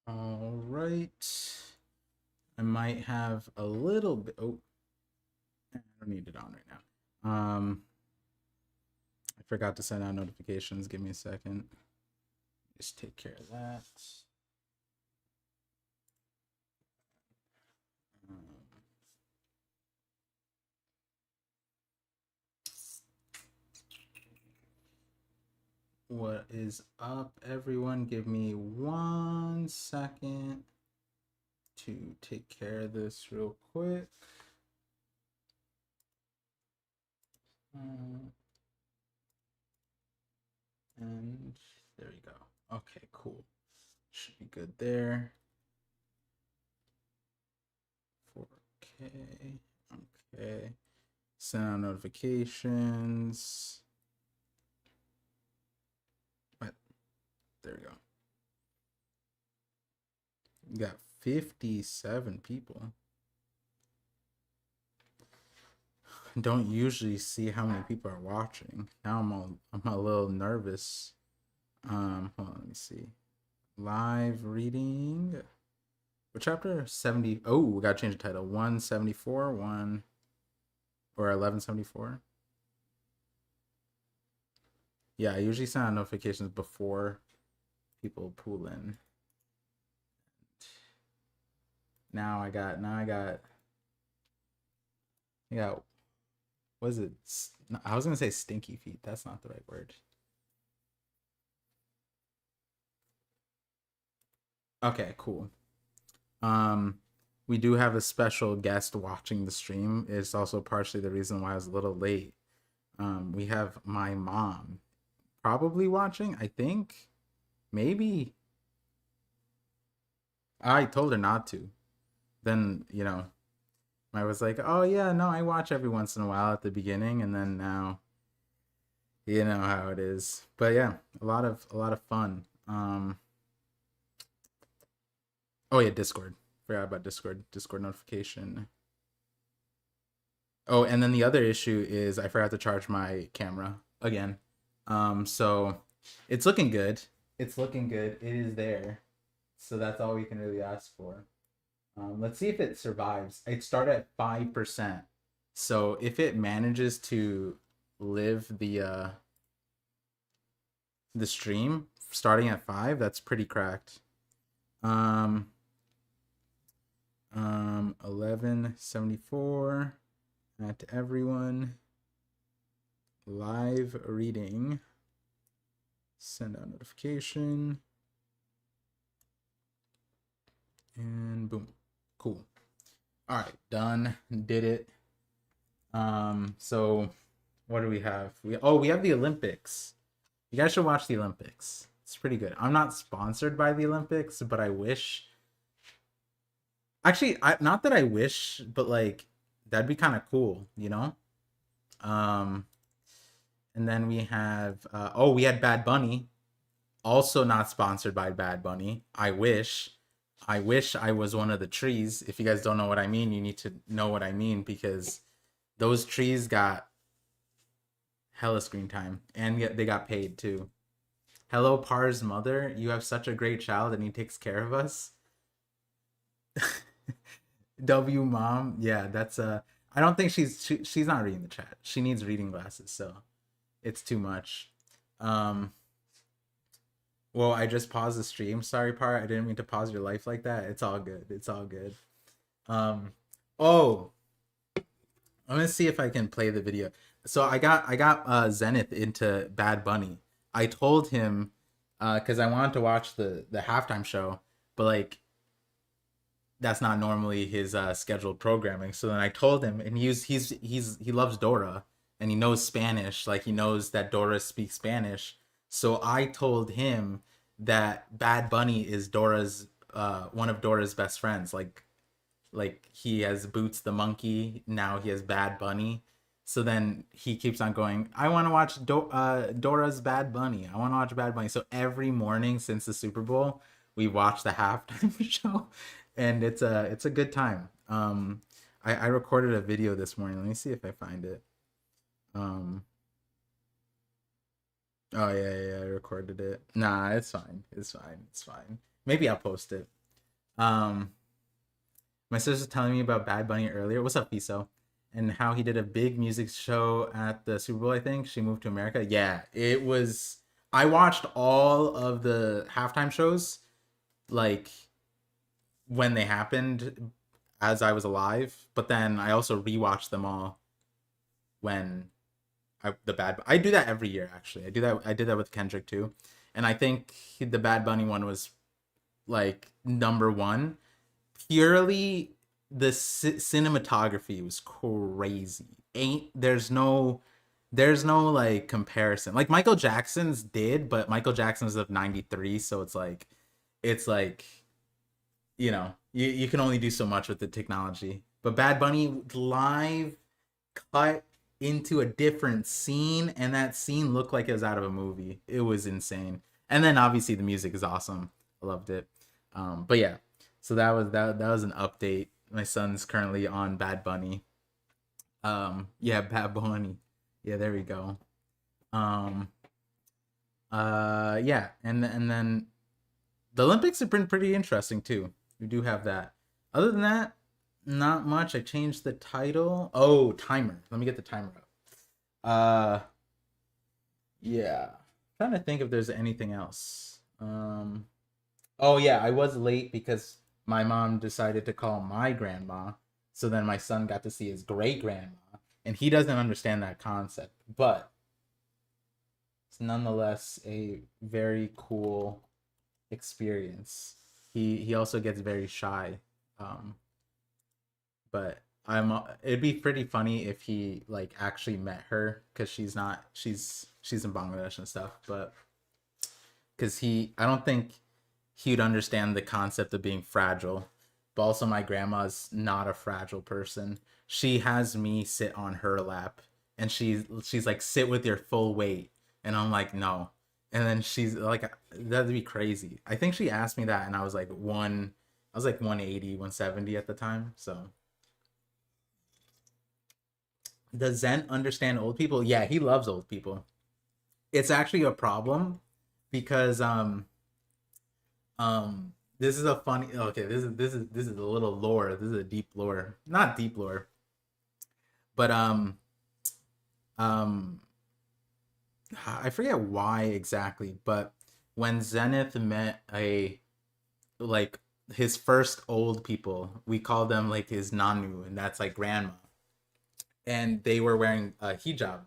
All right. I might have a little bit. Oh, I don't need it on right now. I forgot to send out notifications. Give me a second. Just take care of that. Um, what is up, everyone? Give me 1 second to take care of this real quick. And there you go. Okay, cool. Should be good there. 4K. Okay. Send out notifications. What? There we go. You got 57 people. Don't usually see how many people are watching. Now I'm a little nervous. Hold on, let me see. Live reading. What chapter? 70. Oh, we gotta change the title. 174, 1 or 1174. Yeah, I usually send out notifications before people pool in. Now I got what is it? I was gonna say stinky feet. That's not the right word. Okay, cool. We do have a special guest watching the stream. It's also partially the reason why I was a little late. We have my mom probably watching, I think. Maybe. I told her not to. Then, I was like, oh yeah, no, I watch every once in a while at the beginning, and then now you know how it is. But yeah, a lot of fun. Oh yeah, Discord. Forgot about Discord. Discord notification. Oh, and then the other issue is I forgot to charge my camera again. So it's looking good. It's looking good. It is there. So that's all we can really ask for. Let's see if it survives. It started at 5%. So if it manages to live the stream starting at 5, that's pretty cracked. 1174 at everyone. Live reading. Send out notification. And boom. Cool. All right, done. Did it. So what do we have? We have the Olympics. You guys should watch the Olympics. It's pretty good. I'm not sponsored by the Olympics, but I wish. Actually, not that I wish, but like that'd be kind of cool, you know? Um and then we have we had Bad Bunny, also not sponsored by Bad Bunny. I wish. I wish I was one of the trees. If you guys don't know what I mean, you need to know what I mean because those trees got hella screen time and yet they got paid too. Hello, Par's mother. You have such a great child and he takes care of us. W mom. Yeah, that's I don't think she's not reading the chat. She needs reading glasses, so it's too much. Um well, I just paused the stream. Sorry, Par. I didn't mean to pause your life like that. It's all good. It's all good. Um oh, I'm gonna see if I can play the video. So I got Zenith into Bad Bunny. I told him because I wanted to watch the halftime show, but like that's not normally his scheduled programming. So then I told him, and he loves Dora, and he knows Spanish. Like he knows that Dora speaks Spanish. So I told him that Bad Bunny is Dora's one of Dora's best friends. Like he has Boots the monkey. Now he has Bad Bunny. So then he keeps on going. I want to watch Dora's Bad Bunny. I want to watch Bad Bunny. So every morning since the Super Bowl, we watch the halftime show, and it's a good time. I recorded a video this morning. Let me see if I find it. Um, oh yeah, I recorded it. Nah, it's fine. It's fine. It's fine. Maybe I'll post it. Um, my sister was telling me about Bad Bunny earlier. What's up, Fiso? And how he did a big music show at the Super Bowl. I think she moved to America. Yeah, it was. I watched all of the halftime shows like when they happened as I was alive, but then I also rewatched them all when I do that every year actually. I did that with Kendrick too. And I think the Bad Bunny one was like number 1. Purely the cinematography was crazy. Ain't there's no like comparison. Like Michael Jackson's did, but Michael Jackson's of 93, so it's like you can only do so much with the technology. But Bad Bunny live cut into a different scene, and that scene looked like it was out of a movie. It was insane. And then obviously the music is awesome. I loved it. But yeah, so that was an update. My son's currently on Bad Bunny. Yeah, Bad Bunny. Yeah, there we go. Um, yeah, and then the Olympics have been pretty interesting too. We do have that. Other than that, not much. I changed the title. Oh, timer. Let me get the timer up. Yeah. I'm trying to think if there's anything else. Oh yeah, I was late because my mom decided to call my grandma. So then my son got to see his great grandma, and he doesn't understand that concept, but it's nonetheless a very cool experience. He also gets very shy. Um, but it'd be pretty funny if he like actually met her, because she's in Bangladesh and stuff, but because I don't think he'd understand the concept of being fragile. But also my grandma's not a fragile person. She has me sit on her lap, and she's like, sit with your full weight, and I'm like, no. And then she's like, that'd be crazy. I think she asked me that, and I was like 180, 170 at the time. So does Zen understand old people? Yeah, he loves old people. It's actually a problem because this is a funny, okay, this is a little lore. This is a deep lore. Not deep lore, but um I forget why exactly, but when Zenith met a like his first old people, we call them like his nanu, and that's like grandma, and they were wearing a hijab.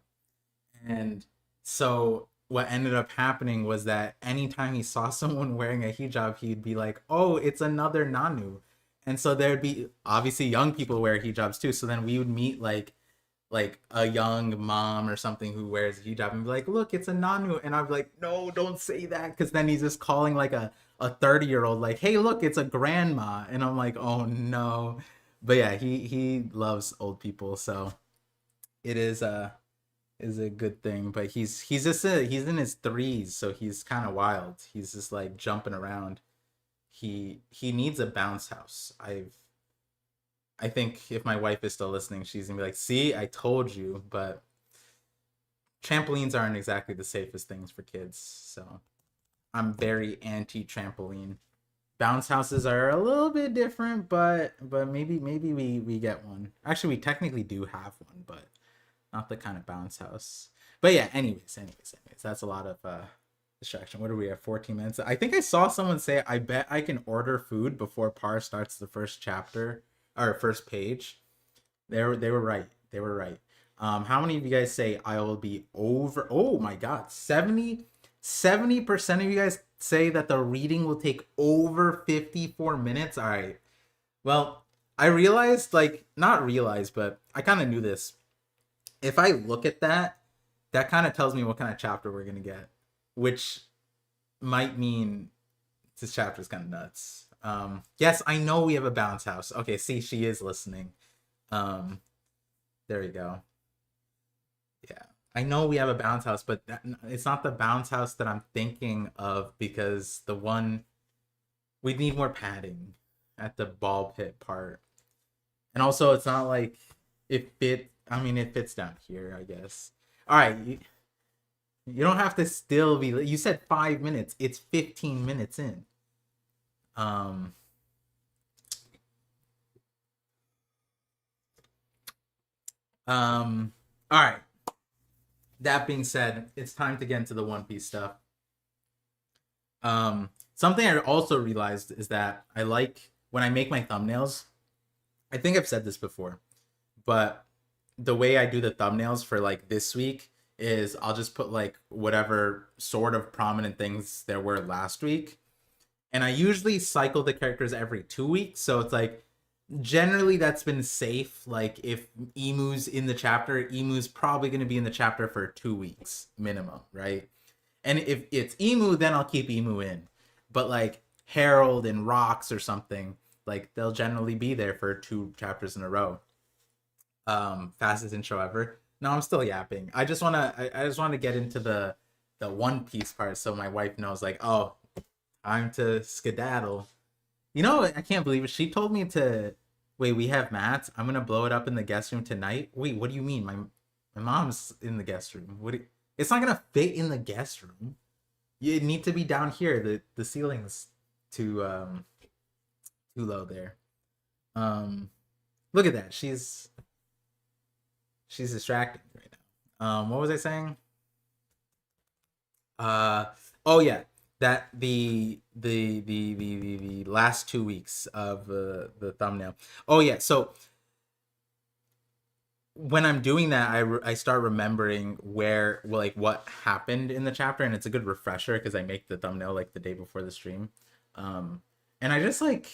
And so what ended up happening was that anytime he saw someone wearing a hijab, he'd be like, "Oh, it's another Nanu." And so there'd be obviously young people wear hijabs too. So then we would meet like a young mom or something who wears a hijab and be like, "Look, it's a Nanu." And I'd be like, "No, don't say that," because then he's just calling like a 30-year-old like, "Hey, look, it's a grandma." And I'm like, "Oh no." But yeah, he loves old people, so it is a good thing. But he's in his threes, so he's kind of wild. He's just like jumping around. He needs a bounce house. I think if my wife is still listening, she's gonna be like, "See, I told you." But trampolines aren't exactly the safest things for kids, so I'm very anti trampoline. Bounce houses are a little bit different, but maybe we get one. Actually, we technically do have one, but not the kind of bounce house. But yeah, anyways, that's a lot of distraction. What are we at? 14 minutes. I think I saw someone say, "I bet I can order food before Par starts the first chapter or first page." They were right. They were right. How many of you guys say I will be over? Oh my God, 70% of you guys say that the reading will take over 54 minutes. All right. Well, I realized, like, not realized, but I kind of knew this. If I look at that, that kind of tells me what kind of chapter we're gonna get, which might mean this chapter is kind of nuts. Yes, I know we have a bounce house. Okay, see, she is listening. Um, there we go. Yeah, I know we have a bounce house, but it's not the bounce house that I'm thinking of, because the one we need more padding at the ball pit part, and also it's not like it fit. I mean, it fits down here, I guess. All right, you don't have to still be. You said 5 minutes. It's 15 minutes in. Um, All right. That being said, it's time to get into the One Piece stuff. Something I also realized is that I like when I make my thumbnails. I think I've said this before, but the way I do the thumbnails for like this week is I'll just put like whatever sort of prominent things there were last week. And I usually cycle the characters every 2 weeks. So it's like generally that's been safe. Like if Emu's in the chapter, Emu's probably going to be in the chapter for 2 weeks minimum, right? And if it's Emu, then I'll keep Emu in. But like Harold and Rocks or something, like they'll generally be there for 2 chapters in a row. Fastest intro ever. No, I'm still yapping. I just wanna get into the One Piece part so my wife knows like, oh, time to skedaddle. You know, I can't believe it. She told me to wait, we have mats. I'm gonna blow it up in the guest room tonight. Wait, what do you mean? My mom's in the guest room. It's not gonna fit in the guest room. You need to be down here. The ceiling's too low there. Um Look at that. She's distracted right now. What was I saying? Uh oh yeah, that the last 2 weeks of the thumbnail. Oh yeah, so when I'm doing that, I start remembering where like what happened in the chapter, and it's a good refresher because I make the thumbnail like the day before the stream. Um, and I just like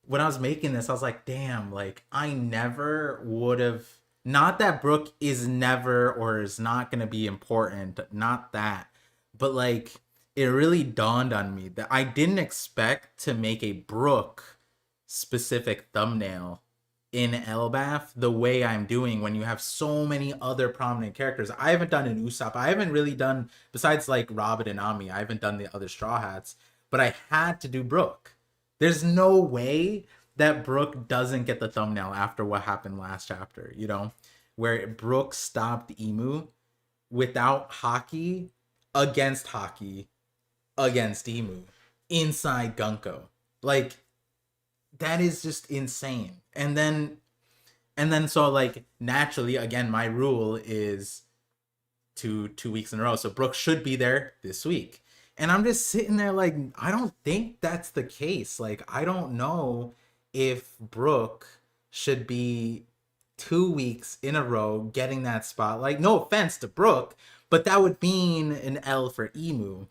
when I was making this, I was like, damn, like I never would have. Not that Brooke is never or is not gonna be important, not that, but like it really dawned on me that I didn't expect to make a Brooke specific thumbnail in Elbaf the way I'm doing when you have so many other prominent characters. I haven't done an Usopp. I haven't really done, besides like Robin and Ami, I haven't done the other Straw Hats, but I had to do Brooke. There's no way that Brooke doesn't get the thumbnail after what happened last chapter, you know, where Brooke stopped Emu without Hockey against Hockey against Emu inside Gunko. Like, that is just insane. And then so like naturally again my rule is 2 weeks in a row. So Brooke should be there this week. And I'm just sitting there like I don't think that's the case. Like I don't know if Brooke should be 2 weeks in a row getting that spot. Like no offense to Brooke, but that would mean an L for Emu.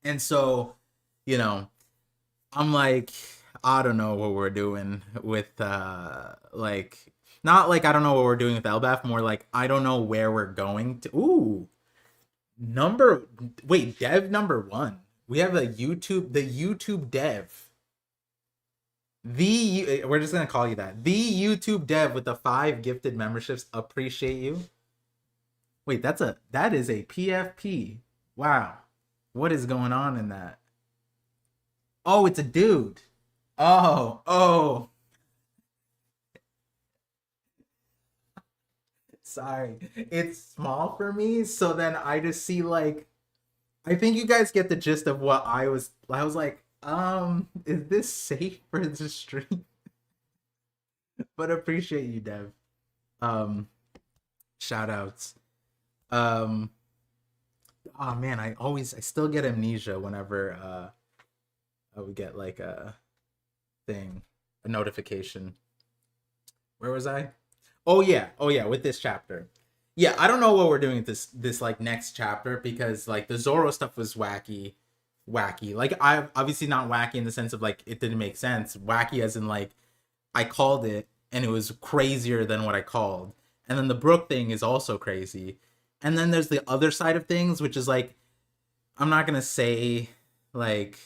And so, you know, I'm like, I don't know what we're doing with like not like I don't know what we're doing with Elbaf, more like I don't know where we're going to. Ooh, number wait, dev number one. We have the YouTube dev. We're just gonna call you that. The YouTube dev with the 5 gifted memberships. Appreciate you. Wait, that is a PFP. Wow. What is going on in that? Oh, it's a dude. Oh, sorry. It's small for me, so then I just see like I think you guys get the gist of what I was like, is this safe for the stream? But appreciate you, Dev. Um, Shout outs. Um, oh man, I still get amnesia whenever I would get like a thing, a notification. Where was I? Oh yeah, with this chapter. Yeah, I don't know what we're doing with this like next chapter because like the Zoro stuff was wacky. Like I obviously not wacky in the sense of like it didn't make sense. Wacky as in like I called it and it was crazier than what I called. And then the Brook thing is also crazy. And then there's the other side of things, which is like I'm not gonna say like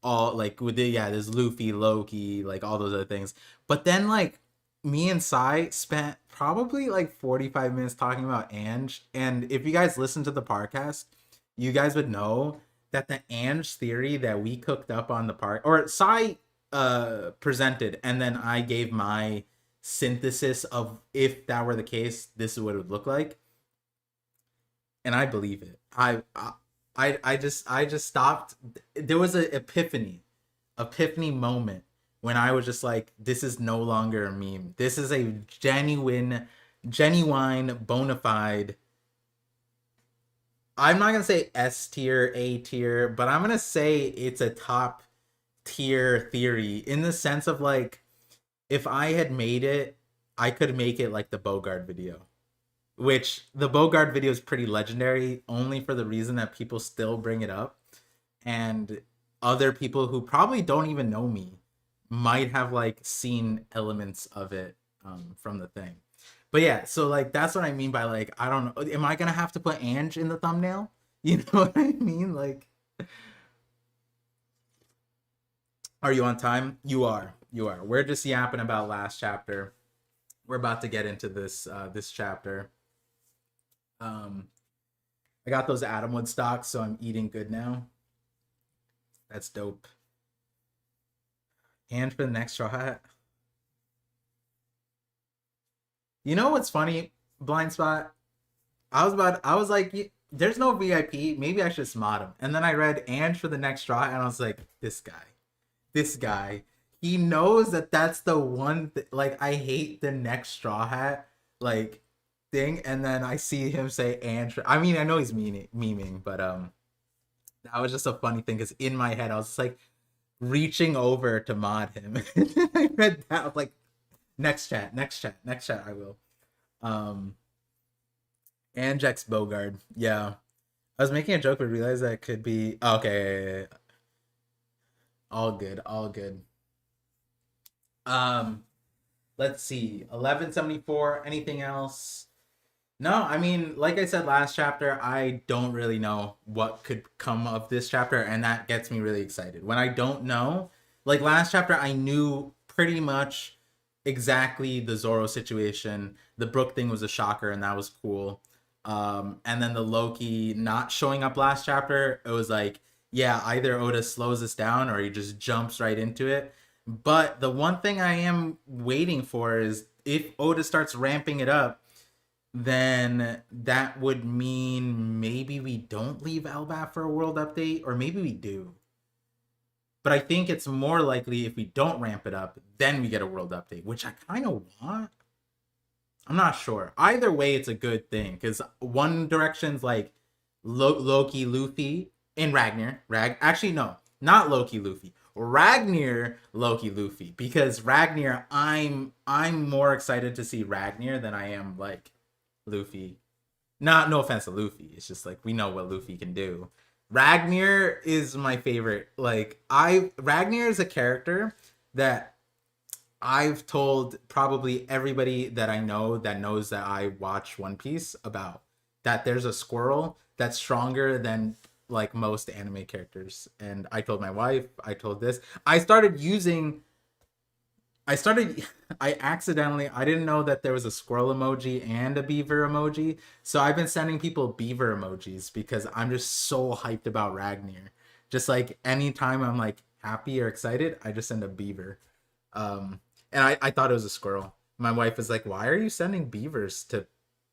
all like with the yeah, there's Luffy, Loki, like all those other things. But then like me and Sai spent probably like 45 minutes talking about Ange. And if you guys listen to the podcast, you guys would know that the Ange theory that we cooked up on the part or Sai presented and then I gave my synthesis of if that were the case, this is what it would look like. And I believe it. I just stopped. There was an epiphany moment when I was just like, this is no longer a meme. This is a genuine genuine, bona fide. I'm not gonna say S tier, A tier, but I'm gonna say it's a top tier theory in the sense of like, if I had made it, I could make it like the Bogart video, which the Bogart video is pretty legendary only for the reason that people still bring it up, and other people who probably don't even know me might have like seen elements of it from the thing. But yeah, so like that's what I mean by like, I don't know, am I gonna have to put Ange in the thumbnail? You know what I mean? Like, are you on time? You are. You are. We're just yapping about last chapter. We're about to get into this chapter. Um, I got those Atomwood stocks, so I'm eating good now. That's dope. And for the next straw hat. You know what's funny? Blind spot. I was like, there's no VIP. Maybe I should smot him. And then I read and for the next straw, and I was like, this guy, he knows that that's the one. Like, I hate the next straw hat like thing, and then I see him say and. I mean, I know he's memeing, but that was just a funny thing because in my head I was just like reaching over to mod him. I read that I was like, next chat, next chat, next chat. I will. Anjex Bogard. Yeah. I was making a joke, but realized that it could be okay. All good, all good. Um, let's see. 1174. Anything else? No, I mean, like I said last chapter, I don't really know what could come of this chapter, and that gets me really excited. When I don't know, like last chapter, I knew pretty much exactly the Zoro situation. The Brook thing was a shocker, and that was cool. And then the Loki not showing up last chapter, it was like, yeah, either Oda slows us down or he just jumps right into it. But the one thing I am waiting for is if Oda starts ramping it up, then that would mean maybe we don't leave Elbaf for a world update, or maybe we do. But I think it's more likely if we don't ramp it up, then we get a world update, which I kind of want. I'm not sure. Either way, it's a good thing because one direction's like Loki, Luffy, and Ragnar. Actually, no, not Loki, Luffy. Ragnar, Loki, Luffy. Because Ragnar, I'm more excited to see Ragnar than I am like Luffy. Not no offense to Luffy. It's just like we know what Luffy can do. Ragnar is my favorite. Like Ragnar is a character that I've told probably everybody that I know that knows that I watch One Piece about that there's a squirrel that's stronger than like most anime characters. And I told my wife, I told this. I started I accidentally I didn't know that there was a squirrel emoji and a beaver emoji. So I've been sending people beaver emojis because I'm just so hyped about Ragnar. Just like anytime I'm like happy or excited, I just send a beaver. Um and I thought it was a squirrel. My wife was like, "Why are you sending beavers to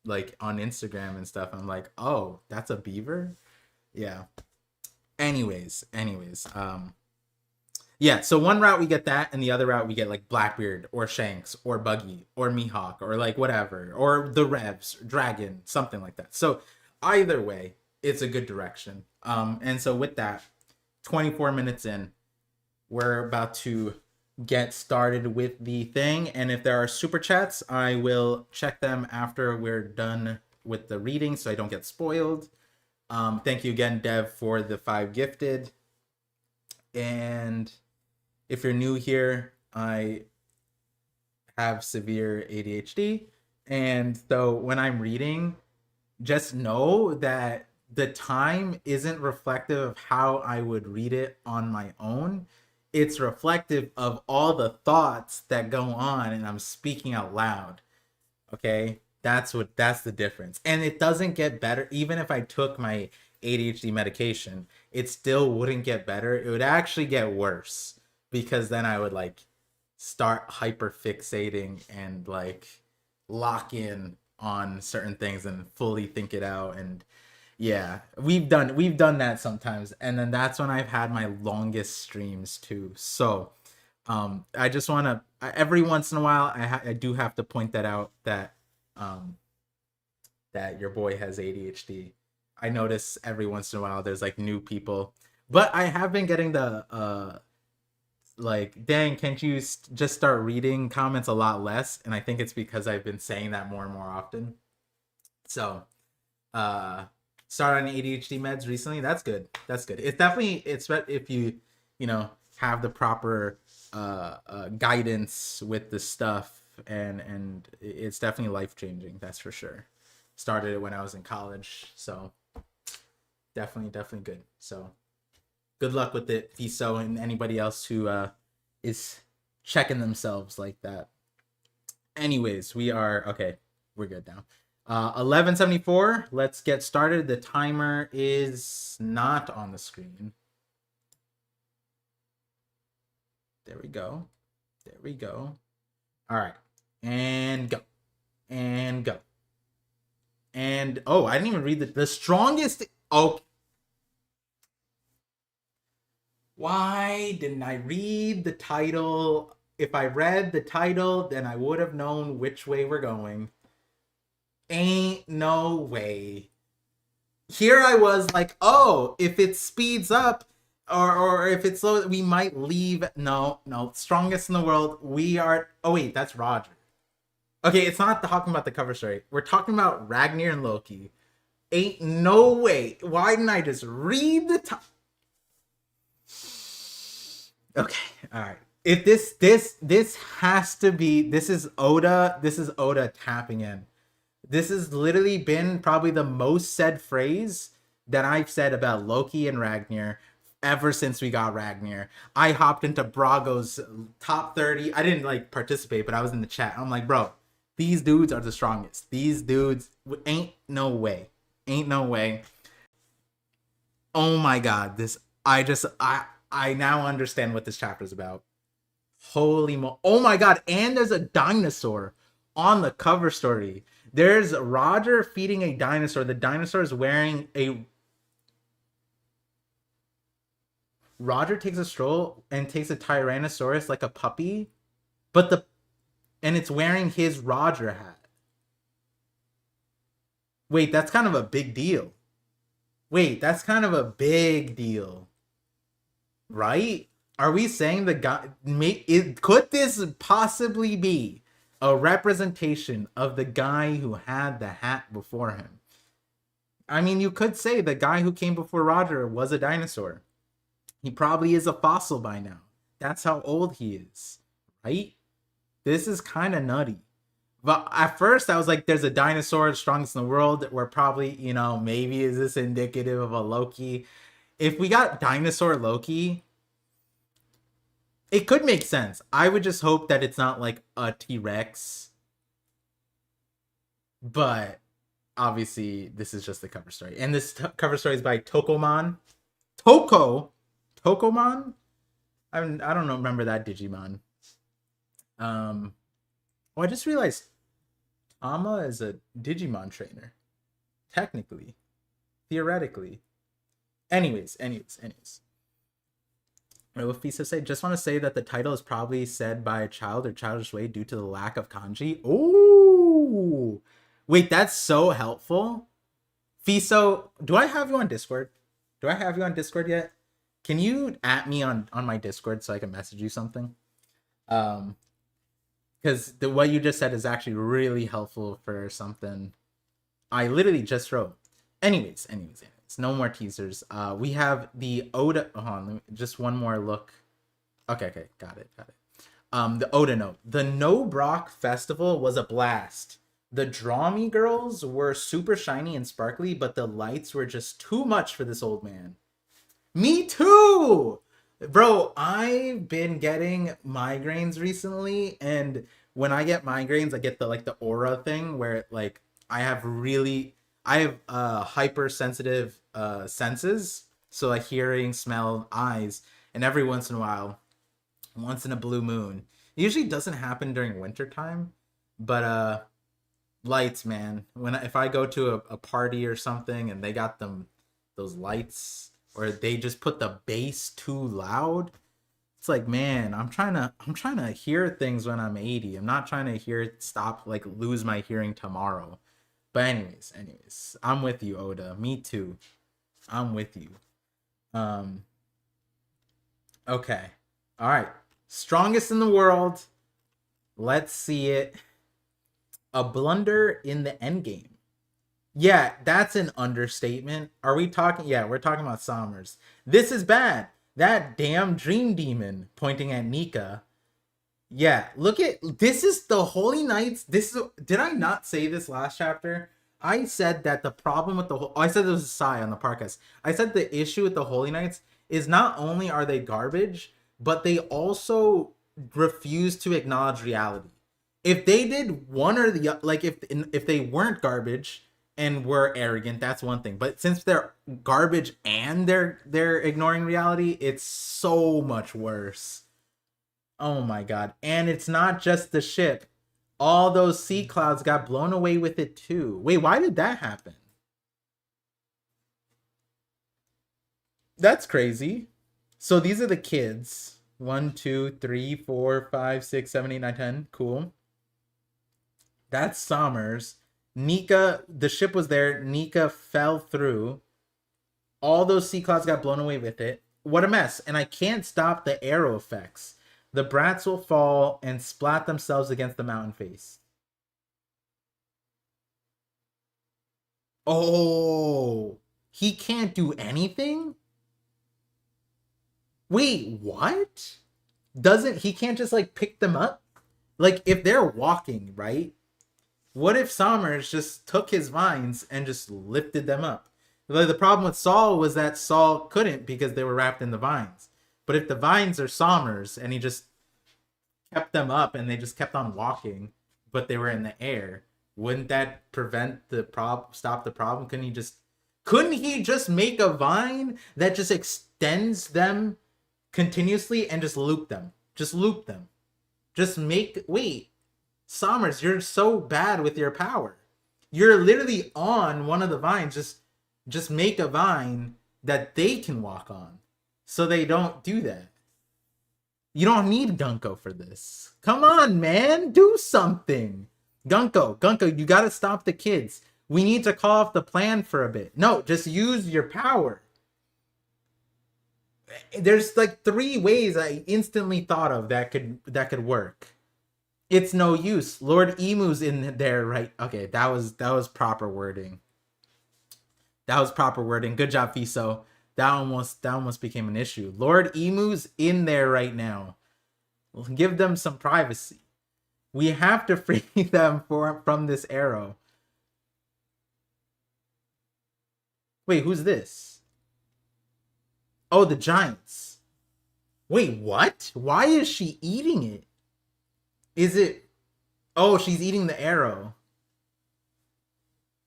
like on Instagram and stuff?" I'm like, "Oh, that's a beaver?" Yeah. Anyways, yeah, so one route we get that, and the other route we get like Blackbeard or Shanks or Buggy or Mihawk or like whatever, or the Revs, Dragon, something like that. So either way, it's a good direction. And so with that, 24 minutes in, we're about to get started with the thing. And if there are super chats, I will check them after we're done with the reading so I don't get spoiled. Thank you again, Dev, for the 5 gifted. And if you're new here, I have severe ADHD. And so when I'm reading, just know that the time isn't reflective of how I would read it on my own. It's reflective of all the thoughts that go on and I'm speaking out loud. Okay? That's the difference. And it doesn't get better even if I took my ADHD medication. It still wouldn't get better. It would actually get worse because then I would like start hyper fixating and like lock in on certain things and fully think it out. And yeah, we've done that sometimes, and then that's when I've had my longest streams too. So I just want to every once in a while I do have to point that out, that um, that your boy has ADHD. I notice every once in a while there's like new people, but I have been getting the like, dang, can't you just start reading comments a lot less? And I think it's because I've been saying that more and more often. So, uh, started on ADHD meds recently. That's good. That's good. It's definitely, it's if you, you know, have the proper guidance with the stuff, and it's definitely life changing. That's for sure. Started it when I was in college, so definitely good. So good luck with it, Fiso, and anybody else who is checking themselves like that. Anyways, we are okay. We're good now. 1174. Let's get started. The timer is not on the screen. There we go. There we go. All right, and go, and go, and oh, I didn't even read the strongest. Oh, why didn't I read the title? If I read the title, then I would have known which way we're going. Ain't no way. Here I was like, oh, if it speeds up or if it's slow, we might leave. No, strongest in the world. We are. Oh wait, that's Roger. Okay, it's not talking about the cover story. We're talking about Ragnar and Loki. Ain't no way. Why didn't I just read the top? Okay, all right. If this has to be, this is Oda tapping in. This has literally been probably the most said phrase that I've said about Loki and Ragnar ever since we got Ragnar. I hopped into Brago's top 30. I didn't like participate, but I was in the chat. I'm like, bro, these dudes are the strongest. These dudes ain't no way. Ain't no way. Oh my god, this I now understand what this chapter is about. Holy mo! Oh my god! And there's a dinosaur on the cover story. There's Roger feeding a dinosaur. The dinosaur is wearing a. Roger takes a stroll and takes a Tyrannosaurus like a puppy, and it's wearing his Roger hat. Wait, that's kind of a big deal. Wait, that's kind of a big deal. Right? Are we saying the guy could this possibly be a representation of the guy who had the hat before him? I mean, you could say the guy who came before Roger was a dinosaur. He probably is a fossil by now. That's how old he is, right? This is kind of nutty. But at first I was like, there's a dinosaur, strongest in the world. We're probably, maybe is this indicative of a Loki? If we got dinosaur Loki, it could make sense. I would just hope that it's not like a T-Rex. But obviously, this is just the cover story. And this cover story is by Tokomon. Tokomon? I don't remember that Digimon. I just realized Tama is a Digimon trainer. Technically. Theoretically. Anyways. What Fisa say? Just want to say that the title is probably said by a child or childish way due to the lack of kanji. Ooh, wait, that's so helpful. Fiso, do I have you on Discord? Do I have you on Discord yet? Can you at me on my Discord so I can message you something? Because what you just said is actually really helpful for something I literally just wrote. Anyways. No more teasers. We have the Oda. Hold on, just one more look. Okay, got it. The Oda note. The No Brock Festival was a blast. The Draw Me girls were super shiny and sparkly, but the lights were just too much for this old man. Me too! Bro, I've been getting migraines recently, and when I get migraines, I get the aura thing where I have hypersensitive senses, so like hearing, smell, eyes, and every once in a while, once in a blue moon, it usually doesn't happen during winter time, but lights, man, if I go to a party or something and they got those lights, or they just put the bass too loud, It's like, man, I'm trying to hear things when I'm 80. I'm not trying to hear it stop, like lose my hearing tomorrow. But anyways, I'm with you, Oda. Me too. I'm with you. Um, okay. All right. Strongest in the world. Let's see it. A blunder in the end game. Yeah, that's an understatement. Are we talking? Yeah, we're talking about Sommers. This is bad. That damn dream demon pointing at Nika. Yeah, look at this is the Holy Knights. This is did I not say this last chapter? I said that the problem with I said there was a sigh on the podcast. I said the issue with the Holy Knights is not only are they garbage, but they also refuse to acknowledge reality. If they did one or the like, if they weren't garbage and were arrogant, that's one thing. But since they're garbage and they're ignoring reality, it's so much worse. Oh my god. And it's not just the ship. All those sea clouds got blown away with it too. Wait, why did that happen? That's crazy. So these are the kids. 1, 2, 3, 4, 5, 6, 7, 8, 9, 10. Cool. That's Sommers. Nika, the ship was there. Nika fell through. All those sea clouds got blown away with it. What a mess. And I can't stop the arrow effects. The brats will fall and splat themselves against the mountain face. Oh, he can't do anything? Wait, what? Doesn't he can't just like pick them up? Like if they're walking, right? What if Sommers just took his vines and just lifted them up? Like, the problem with Saul was that Saul couldn't because they were wrapped in the vines. But if the vines are Sommers and he just kept them up and they just kept on walking, but they were in the air, wouldn't that prevent the stop the problem? Couldn't he just make a vine that just extends them continuously and just loop them? Just loop them. Just make wait. Sommers, you're so bad with your power. You're literally on one of the vines. Just make a vine that they can walk on. So they don't do that. You don't need Gunko for this. Come on, man. Do something. Gunko, you gotta stop the kids. We need to call off the plan for a bit. No, just use your power. There's like 3 ways I instantly thought of that could work. It's no use. Lord Emu's in there, right? Okay, that was proper wording. That was proper wording. Good job, Fiso. That almost became an issue. Lord Emu's in there right now. Give them some privacy. We have to free them from this arrow. Wait, who's this? Oh, the giants. Wait, what? Why is she eating it? Is it... Oh, she's eating the arrow.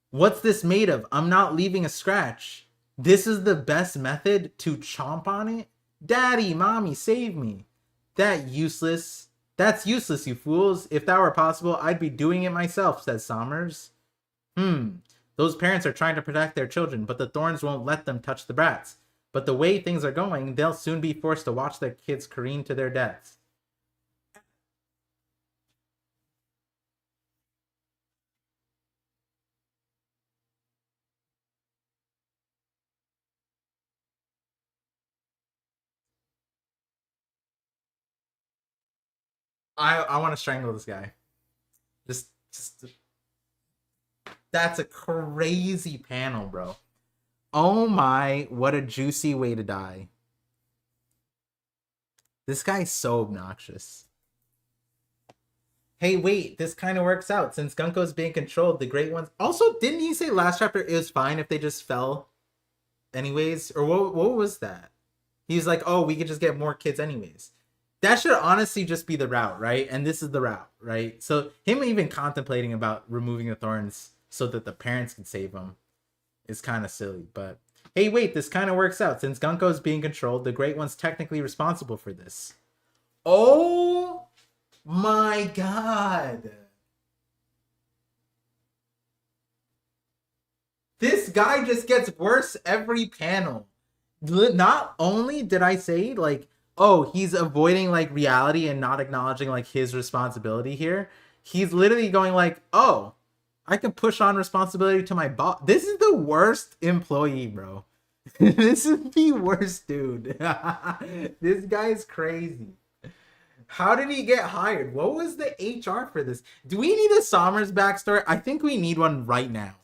What's this made of? I'm not leaving a scratch. This is the best method to chomp on it? Daddy, mommy, save me. That's useless, you fools. If that were possible, I'd be doing it myself, says Sommers. Those parents are trying to protect their children, but the thorns won't let them touch the brats. But the way things are going, they'll soon be forced to watch their kids careen to their deaths. I want to strangle this guy. Just that's a crazy panel, bro. Oh my, what a juicy way to die. This guy's so obnoxious. Hey, wait, this kind of works out. Since Gunko's being controlled, the great ones... Also, didn't he say last chapter it was fine if they just fell anyways? Or what was that? He was like, oh, we could just get more kids anyways. That should honestly just be the route, right? And this is the route, right? So him even contemplating about removing the thorns so that the parents can save him is kind of silly. But hey, wait, this kind of works out. Since Gunko is being controlled, the Great One's technically responsible for this. Oh my god. This guy just gets worse every panel. Not only did I say, like, oh, he's avoiding like reality and not acknowledging like his responsibility here. He's literally going like, oh, I can push on responsibility to my boss. This is the worst employee, bro. This is the worst dude. This guy is crazy. How did he get hired? What was the HR for this? Do we need a Sommers backstory? I think we need one right now.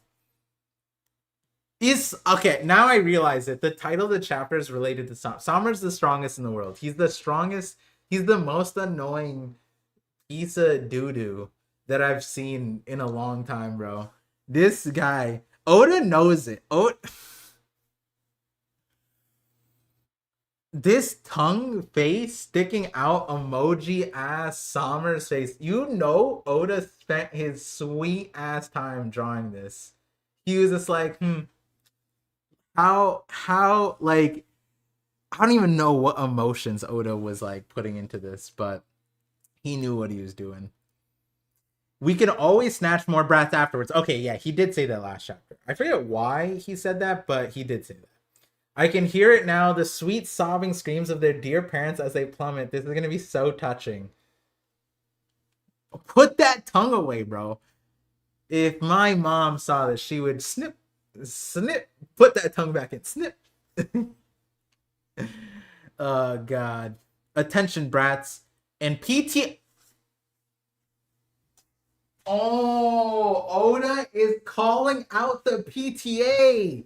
Is okay, now I realize it. The title of the chapter is related to Sommers. Sommers the strongest in the world. He's the strongest. He's the most annoying piece of doo-doo that I've seen in a long time, bro. This guy, Oda knows it. This tongue face sticking out emoji ass Sommers face. You know Oda spent his sweet ass time drawing this. He was just like, how like I don't even know what emotions Oda was like putting into this, but he knew what he was doing. We can always snatch more breath afterwards. Okay, yeah, he did say that last chapter. I forget why he said that, but he did say that. I can hear it now, the sweet sobbing screams of their dear parents as they plummet. This is going to be so touching. Put that tongue away, bro. If my mom saw this, she would snip, put that tongue back in, snip. Oh, God. Attention, brats. And PT... Oh, Oda is calling out the PTA.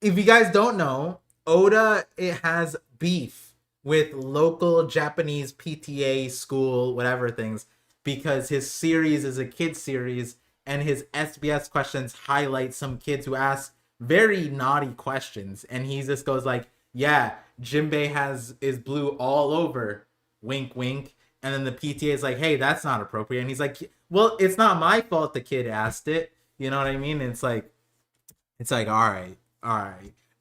If you guys don't know, Oda has beef with local Japanese PTA school, whatever things, because his series is a kids series and his SBS questions highlight some kids who ask very naughty questions. And he just goes like, yeah, Jinbei is blue all over, wink, wink. And then the PTA is like, hey, that's not appropriate. And he's like, well, it's not my fault the kid asked it. You know what I mean? And it's like, all right.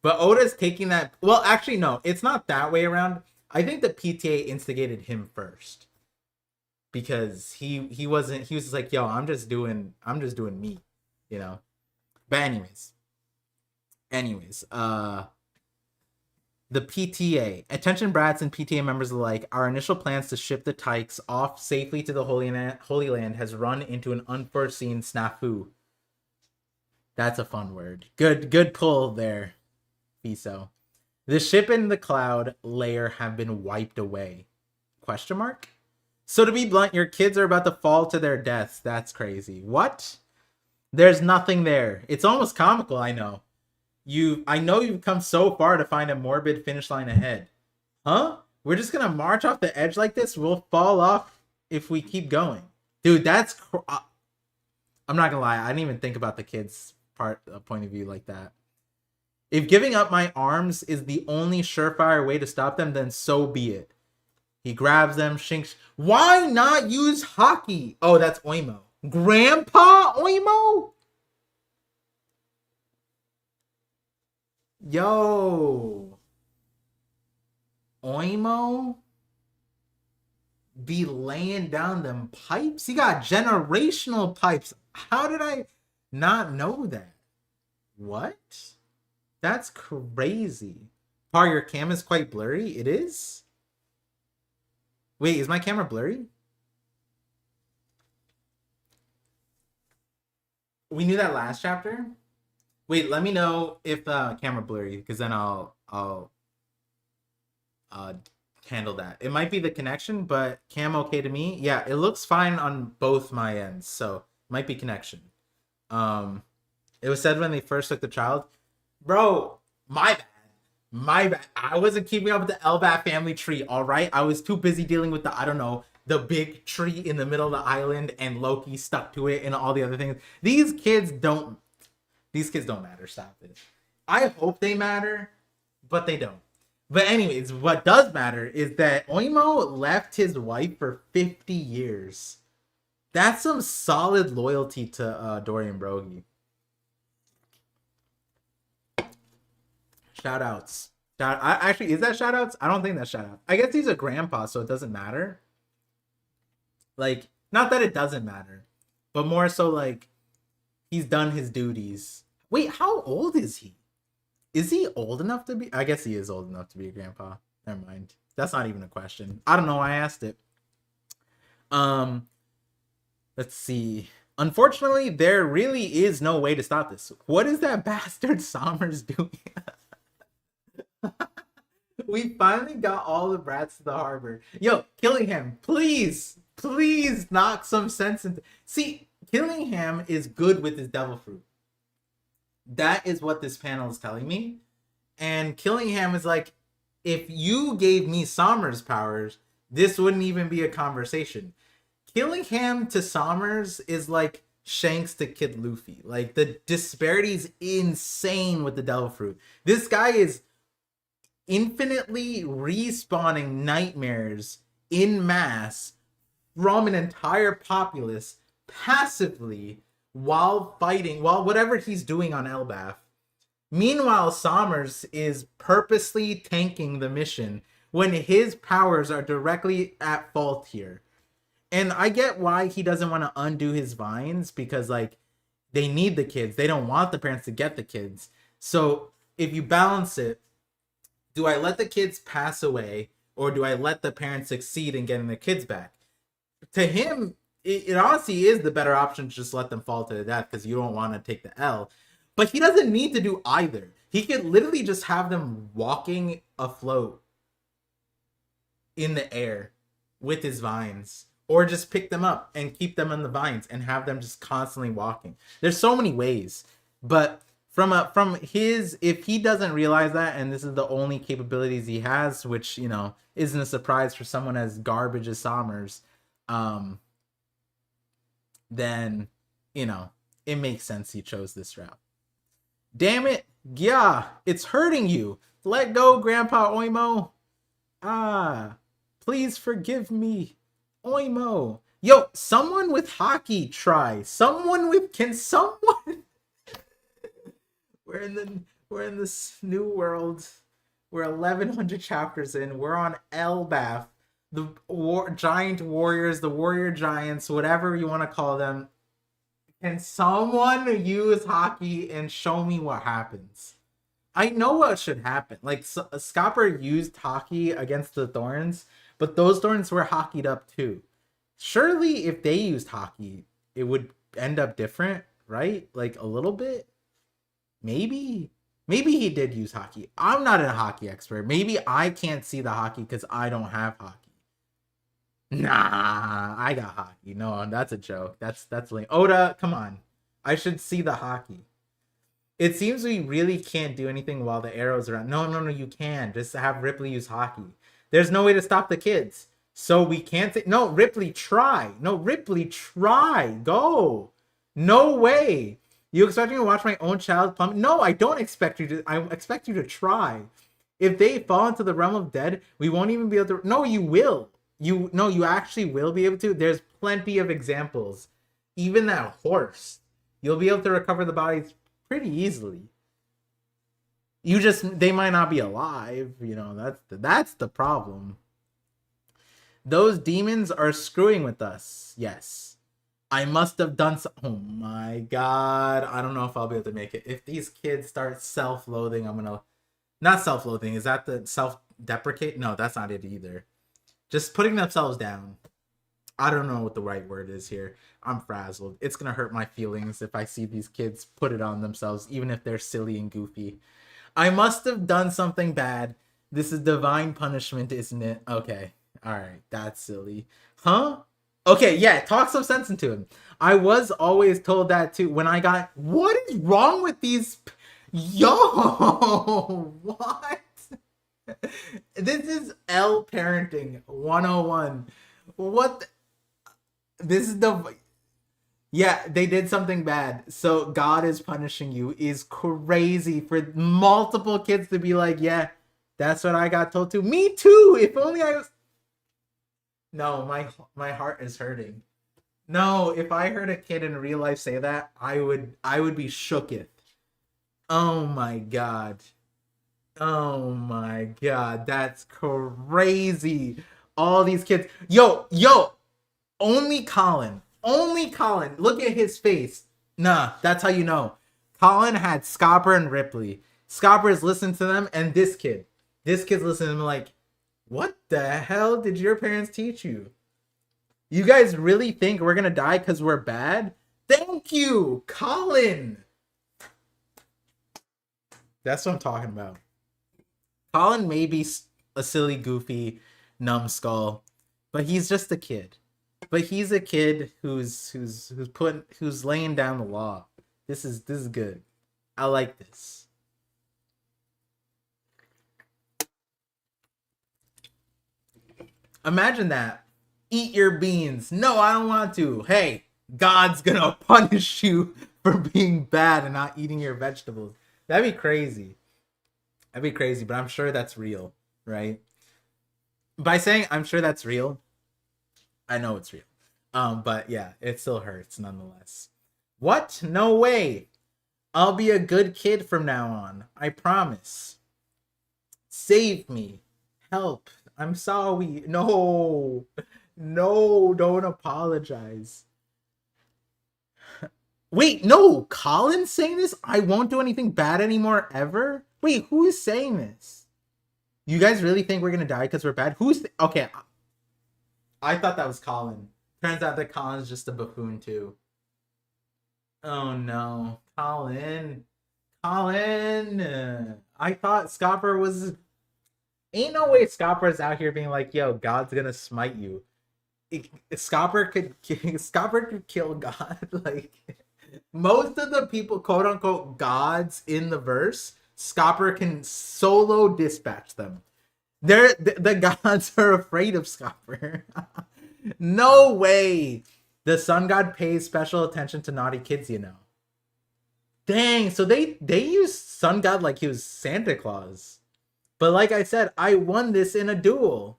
But Oda's taking that. Well, actually, no, it's not that way around. I think the PTA instigated him first. Because he was just like, yo, I'm just doing me, you know. But anyways, the PTA. Attention brats and PTA members alike, our initial plans to ship the Tykes off safely to the Holy Land has run into an unforeseen snafu. That's a fun word. Good pull there, Fiso. The ship and the cloud layer have been wiped away. Question mark? So to be blunt, your kids are about to fall to their deaths. That's crazy. What? There's nothing there. It's almost comical, I know. I know you've come so far to find a morbid finish line ahead. Huh? We're just gonna march off the edge like this? We'll fall off if we keep going. Dude, that's... I'm not gonna lie, I didn't even think about the kids' point of view like that. If giving up my arms is the only surefire way to stop them, then so be it. He grabs them, shinks. Why not use hockey? Oh, that's Oimo. Grandpa Oimo? Yo. Oimo be laying down them pipes? He got generational pipes. How did I not know that? What? That's crazy. Par, your cam is quite blurry. It is? Wait, is my camera blurry? We knew that last chapter? Wait, let me know if the camera blurry, because then I'll handle that. It might be the connection, but cam okay to me. Yeah, it looks fine on both my ends, so might be connection. It was said when they first took the child. Bro, my bad. I wasn't keeping up with the Elbat family tree, all right? I was too busy dealing with the, I don't know, the big tree in the middle of the island and Loki stuck to it and all the other things. These kids don't matter. Stop it. I hope they matter, but they don't. But anyways, what does matter is that Oimo left his wife for 50 years. That's some solid loyalty to Dorian Brogy. Shout outs. Actually, is that shout outs? I don't think that's shout out. I guess he's a grandpa, so it doesn't matter. Like, not that it doesn't matter, but more so like he's done his duties. Wait, how old is he? Is he old enough to be? I guess he is old enough to be a grandpa. Never mind. That's not even a question. I don't know why I asked it. Um, let's see. Unfortunately, there really is no way to stop this. What is that bastard Sommers doing? We finally got all the brats to the harbor. Yo, Killingham, please, please knock some sense into. See, Killingham is good with his devil fruit. That is what this panel is telling me. And Killingham is like, if you gave me Sommers powers, this wouldn't even be a conversation. Killingham to Sommers is like Shanks to Kid Luffy. Like, the disparity is insane with the devil fruit. This guy is infinitely respawning nightmares in mass from an entire populace passively while fighting, while whatever he's doing on Elbaf. Meanwhile, Sommers is purposely tanking the mission when his powers are directly at fault here. And I get why he doesn't want to undo his vines, because like they need the kids. They don't want the parents to get the kids. So if you balance it, do I let the kids pass away, or do I let the parents succeed in getting the kids back? To him, it honestly is the better option to just let them fall to their death, because you don't want to take the L. But he doesn't need to do either. He could literally just have them walking afloat in the air with his vines, or just pick them up and keep them on the vines and have them just constantly walking. There's so many ways, but from his, if he doesn't realize that, and this is the only capabilities he has, which, you know, isn't a surprise for someone as garbage as Sommers, then, you know, it makes sense he chose this route. Damn it, yeah, it's hurting you. Let go, Grandpa Oimo. Please forgive me, Oimo. Yo, someone with hockey try. Can someone? We're in this new world. We're 1100 chapters in. We're on Elbaf. The giant warriors, the warrior giants, whatever you want to call them. Can someone use hockey and show me what happens? I know what should happen. Like, Scopper used hockey against the Thorns, but those Thorns were hockeyed up too. Surely if they used hockey, it would end up different, right? Like a little bit? Maybe he did use hockey. I'm not a hockey expert. Maybe I can't see the hockey because I don't have hockey. Nah, I got hockey. No, that's a joke. That's lame. Oda, come on. I should see the hockey. It seems we really can't do anything while the arrow's around. No, you can. Just have Ripley use hockey. There's no way to stop the kids. So we can't say, no, Ripley, try. No, Ripley, try. Go. No way. You expect me to watch my own child plummet? No, I don't expect you to. I expect you to try. If they fall into the realm of dead, we won't even be able to. No, you will. You actually will be able to. There's plenty of examples. Even that horse, you'll be able to recover the bodies pretty easily. They might not be alive. You know, that's the problem. Those demons are screwing with us. Yes. I must have done so. Oh my god. I don't know if I'll be able to make it. If these kids start self-loathing, I'm gonna... Not self-loathing. Is that the self-deprecate? No, that's not it either. Just putting themselves down. I don't know what the right word is here. I'm frazzled. It's gonna hurt my feelings if I see these kids put it on themselves, even if they're silly and goofy. I must have done something bad. This is divine punishment, isn't it? Okay. Alright. That's silly. Huh? Okay, yeah, talk some sense into him. I was always told that too when I got... What is wrong with these... Yo! What? This is L parenting 101. What? This is the... Yeah, they did something bad. So God is punishing you is crazy for multiple kids to be like, yeah, that's what I got told to. Me too! If only I was... No, my heart is hurting. No, if I heard a kid in real life say that, I would be shooketh. Oh my god. Oh my god, that's crazy. All these kids. Yo, only Colin. Look at his face. Nah, that's how you know. Colin had Scopper and Ripley. Scopper is listening to them, and this kid's listening to them like, what the hell did your parents teach you? You guys really think we're gonna die because we're bad? Thank you, Colin. That's what I'm talking about. Colin may be a silly, goofy, numbskull, but he's just a kid. But he's a kid who's laying down the law. This is good. I like this. Imagine that. Eat your beans. No, I don't want to. Hey, God's gonna punish you for being bad and not eating your vegetables. That'd be crazy. That'd be crazy, but I'm sure that's real, right? By saying I'm sure that's real, I know it's real. But yeah, it still hurts nonetheless. What? No way. I'll be a good kid from now on. I promise. Save me. Help. I'm sorry. No. No, don't apologize. Wait, no. Colin's saying this? I won't do anything bad anymore ever? Wait, who is saying this? You guys really think we're gonna die because we're bad? Okay. I thought that was Colin. Turns out that Colin's just a buffoon too. Oh no. Colin. I thought Scopper was... Ain't no way Scopper's out here being like, yo, God's gonna smite you. Scopper could kill God. Like, most of the people, quote unquote, gods in the verse, Scopper can solo dispatch them. The gods are afraid of Scopper. No way. The sun god pays special attention to naughty kids, you know. Dang, so they use sun god like he was Santa Claus. But like I said, I won this in a duel.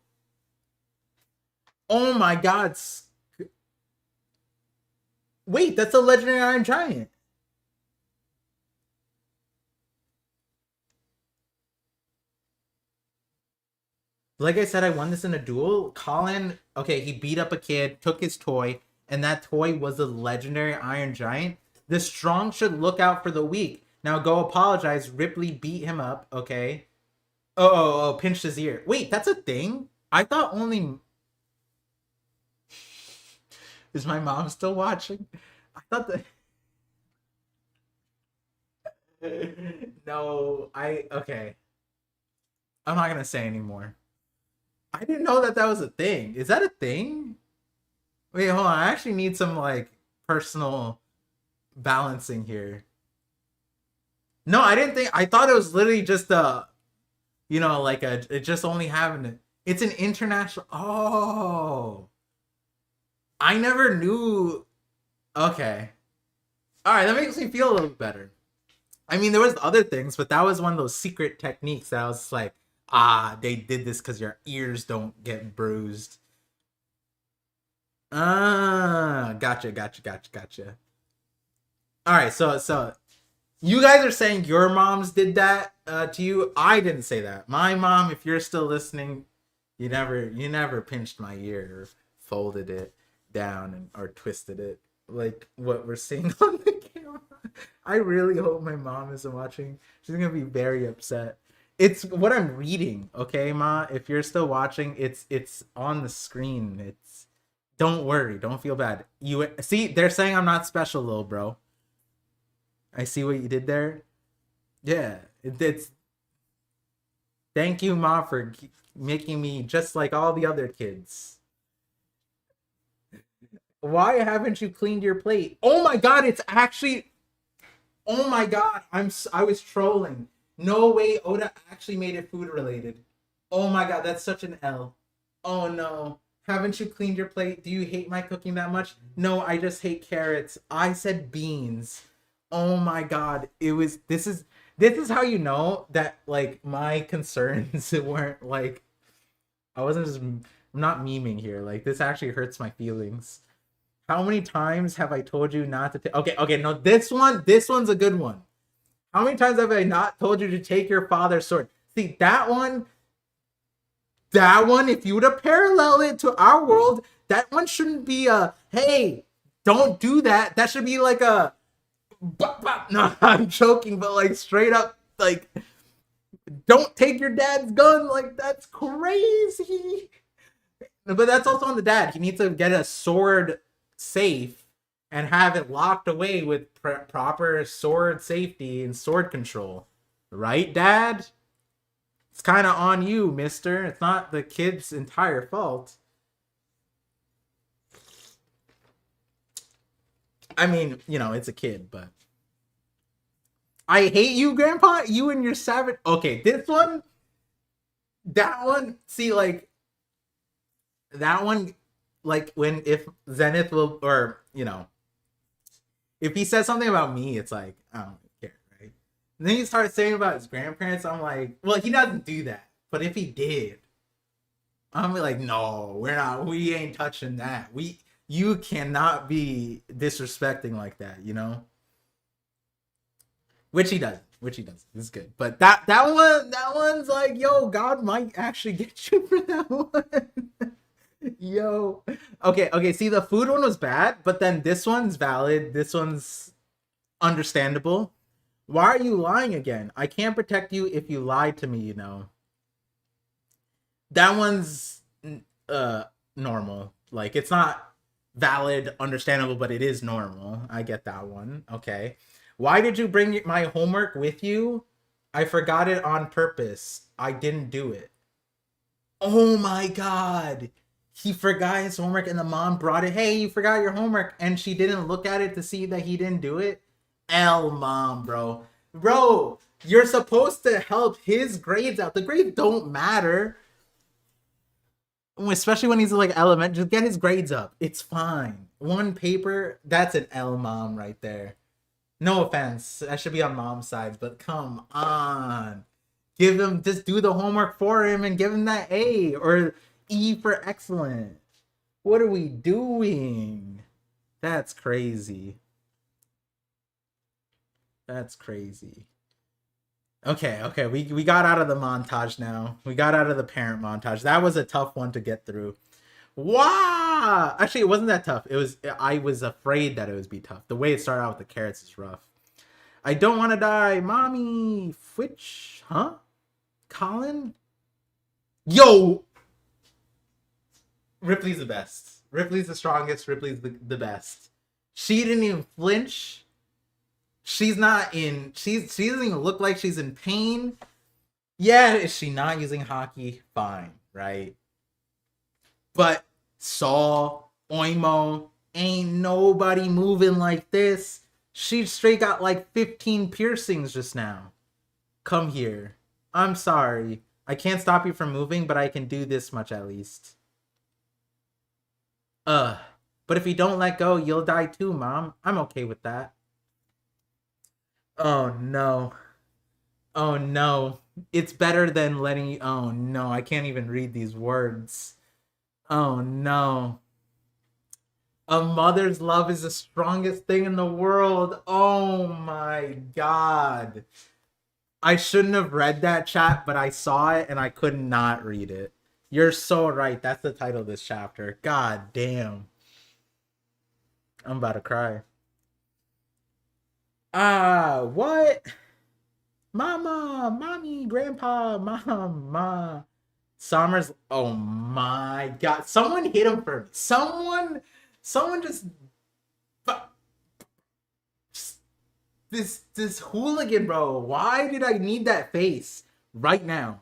Oh my god. Wait, that's a legendary Iron Giant. Like I said, I won this in a duel. Colin, okay, he beat up a kid, took his toy, and that toy was a legendary Iron Giant. The strong should look out for the weak. Now go apologize. Ripley beat him up, okay? Oh, pinched his ear. Wait, that's a thing? I thought only... Is my mom still watching? I thought that... No, okay. I'm not gonna say anymore. I didn't know that was a thing. Is that a thing? Wait, hold on. I actually need some, like, personal balancing here. No, I didn't think... I thought it was literally just a... You know, like it just only having it. It's an international... Oh. I never knew... Okay. Alright, that makes me feel a little better. I mean, there was other things, but that was one of those secret techniques that I was like, they did this because your ears don't get bruised. Gotcha. Alright, so you guys are saying your moms did that to you. I didn't say that. My mom, if you're still listening, you never pinched my ear or folded it down or twisted it like what we're seeing on the camera. I really hope my mom isn't watching. She's gonna be very upset. It's what I'm reading, okay, Ma? If you're still watching, it's on the screen. Don't worry, don't feel bad. You see, they're saying I'm not special, little bro. I see what you did there. Yeah, it's... Thank you, Ma, for making me just like all the other kids. Why haven't you cleaned your plate? Oh my god, it's actually... Oh my god, I was trolling. No way Oda actually made it food related. Oh my god, that's such an L. Oh no. Haven't you cleaned your plate? Do you hate my cooking that much? No, I just hate carrots. I said beans. Oh my god, this is how you know that, like, my concerns weren't like... I'm not memeing here. Like, this actually hurts my feelings. How many times have I told you not to okay, no, this one's a good one. How many times have I not told you to take your father's sword? See, that one, if you were to parallel it to our world, that one shouldn't be a, hey, don't do that. That should be like a... No, I'm joking, but like straight up Like, don't take your dad's gun. Like, that's crazy. But that's also on the dad. He needs to get a sword safe and have it locked away with proper sword safety and sword control. Right, dad? It's kind of on you, mister. It's not the kid's entire fault. I mean, it's a kid, but I hate you, Grandpa. You and your savage. Okay, this one, that one. See, like that one, like when if Zenith will, or if he says something about me, it's like I don't care, right? And then he starts saying about his grandparents. I'm like, well, he doesn't do that, but if he did, I'm like, no, we're not. We ain't touching that. You cannot be disrespecting like that, Which he does. It's good. But that one's like, yo, God might actually get you for that one. Yo. Okay, see, the food one was bad, but then this one's valid. This one's understandable. Why are you lying again? I can't protect you if you lied to me, That one's normal. Like, it's not valid, understandable, but it is normal. I get that one. Okay. Why did you bring my homework with you? I forgot it on purpose. I didn't do it. Oh my god. He forgot his homework and the mom brought it. Hey, you forgot your homework. And she didn't look at it to see that he didn't do it. L mom, bro. Bro, you're supposed to help his grades out. The grades don't matter. Especially when he's like elementary. Just get his grades up. It's fine. One paper, that's an L mom right there. No offense, I should be on mom's side, but come on. Just do the homework for him and give him that A or E for excellent. What are we doing? That's crazy. That's crazy. Okay, we got out of the montage now. We got out of the parent montage. That was a tough one to get through. Wow! Actually, it wasn't that tough. I was afraid that it would be tough. The way it started out with the carrots is rough. I don't want to die, mommy. Which, huh? Colin? Yo! Ripley's the best. Ripley's the strongest. Ripley's the best. She didn't even flinch. She doesn't even look like she's in pain. Yeah, is she not using hockey? Fine, right? But Saul, Oimo, ain't nobody moving like this. She straight got like 15 piercings just now. Come here. I'm sorry. I can't stop you from moving, but I can do this much at least. But if you don't let go, you'll die too, Mom. I'm okay with that. Oh no. Oh no. It's better than letting you. Oh no, I can't even read these words. Oh no. A mother's love is the strongest thing in the world. Oh my god. I shouldn't have read that, chat, but I saw it and I could not read it. You're so right. That's the title of this chapter. God damn. I'm about to cry. What? Mama, mommy, grandpa, mom, ma. Somers. Oh my god. Someone hit him for me. Someone just this hooligan, bro. Why did I need that face right now?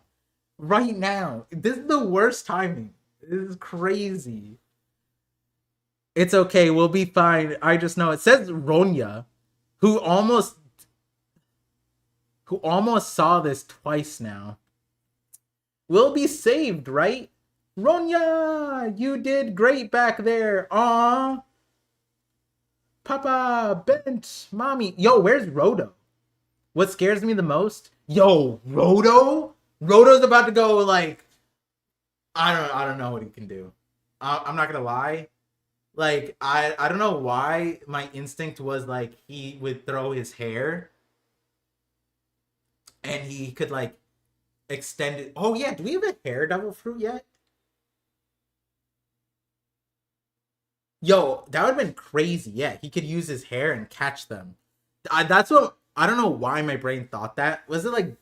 Right now. This is the worst timing. This is crazy. It's okay. We'll be fine. I just know it says Ronya, who almost saw this twice now. We'll be saved, right? Ronya, you did great back there. Aw. Papa, Bent, Mommy. Yo, where's Roto? What scares me the most? Yo, Roto? Roto's about to go like, I don't know what he can do. I'm not gonna lie. Like, I don't know why my instinct was like he would throw his hair and he could like extend it. Oh yeah, do we have a hair devil fruit yet? Yo, that would have been crazy. Yeah, he could use his hair and catch them. That's what I don't know why my brain thought that. Was it like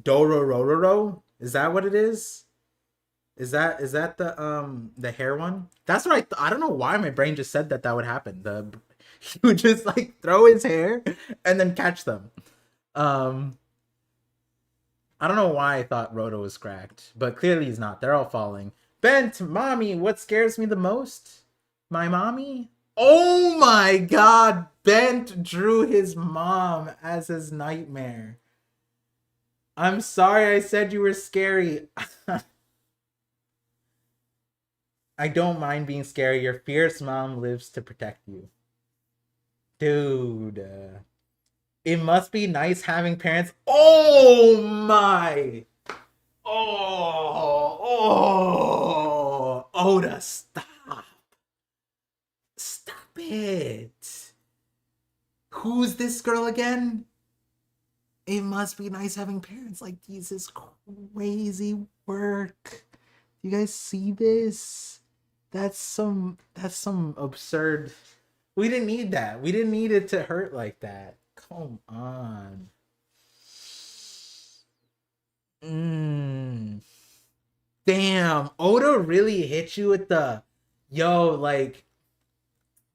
Dorororo? Is that what it is? Is that the hair one? That's what I don't know why my brain just said that that would happen. The he would just like throw his hair and then catch them. Um I don't know why I thought Roto was cracked, but clearly he's not. They're all falling. Bent, mommy, what scares me the most? My mommy? Oh my god, Bent drew his mom as his nightmare. I'm sorry I said you were scary. I don't mind being scary. Your fierce mom lives to protect you. Dude. It must be nice having parents. Oh my. Oh. Oda, stop. Stop it. Who's this girl again? It must be nice having parents. Like, this is crazy work. You guys see this? That's some absurd. We didn't need that. We didn't need it to hurt like that. Come on. Mm. Damn, Oda really hit you with the yo, like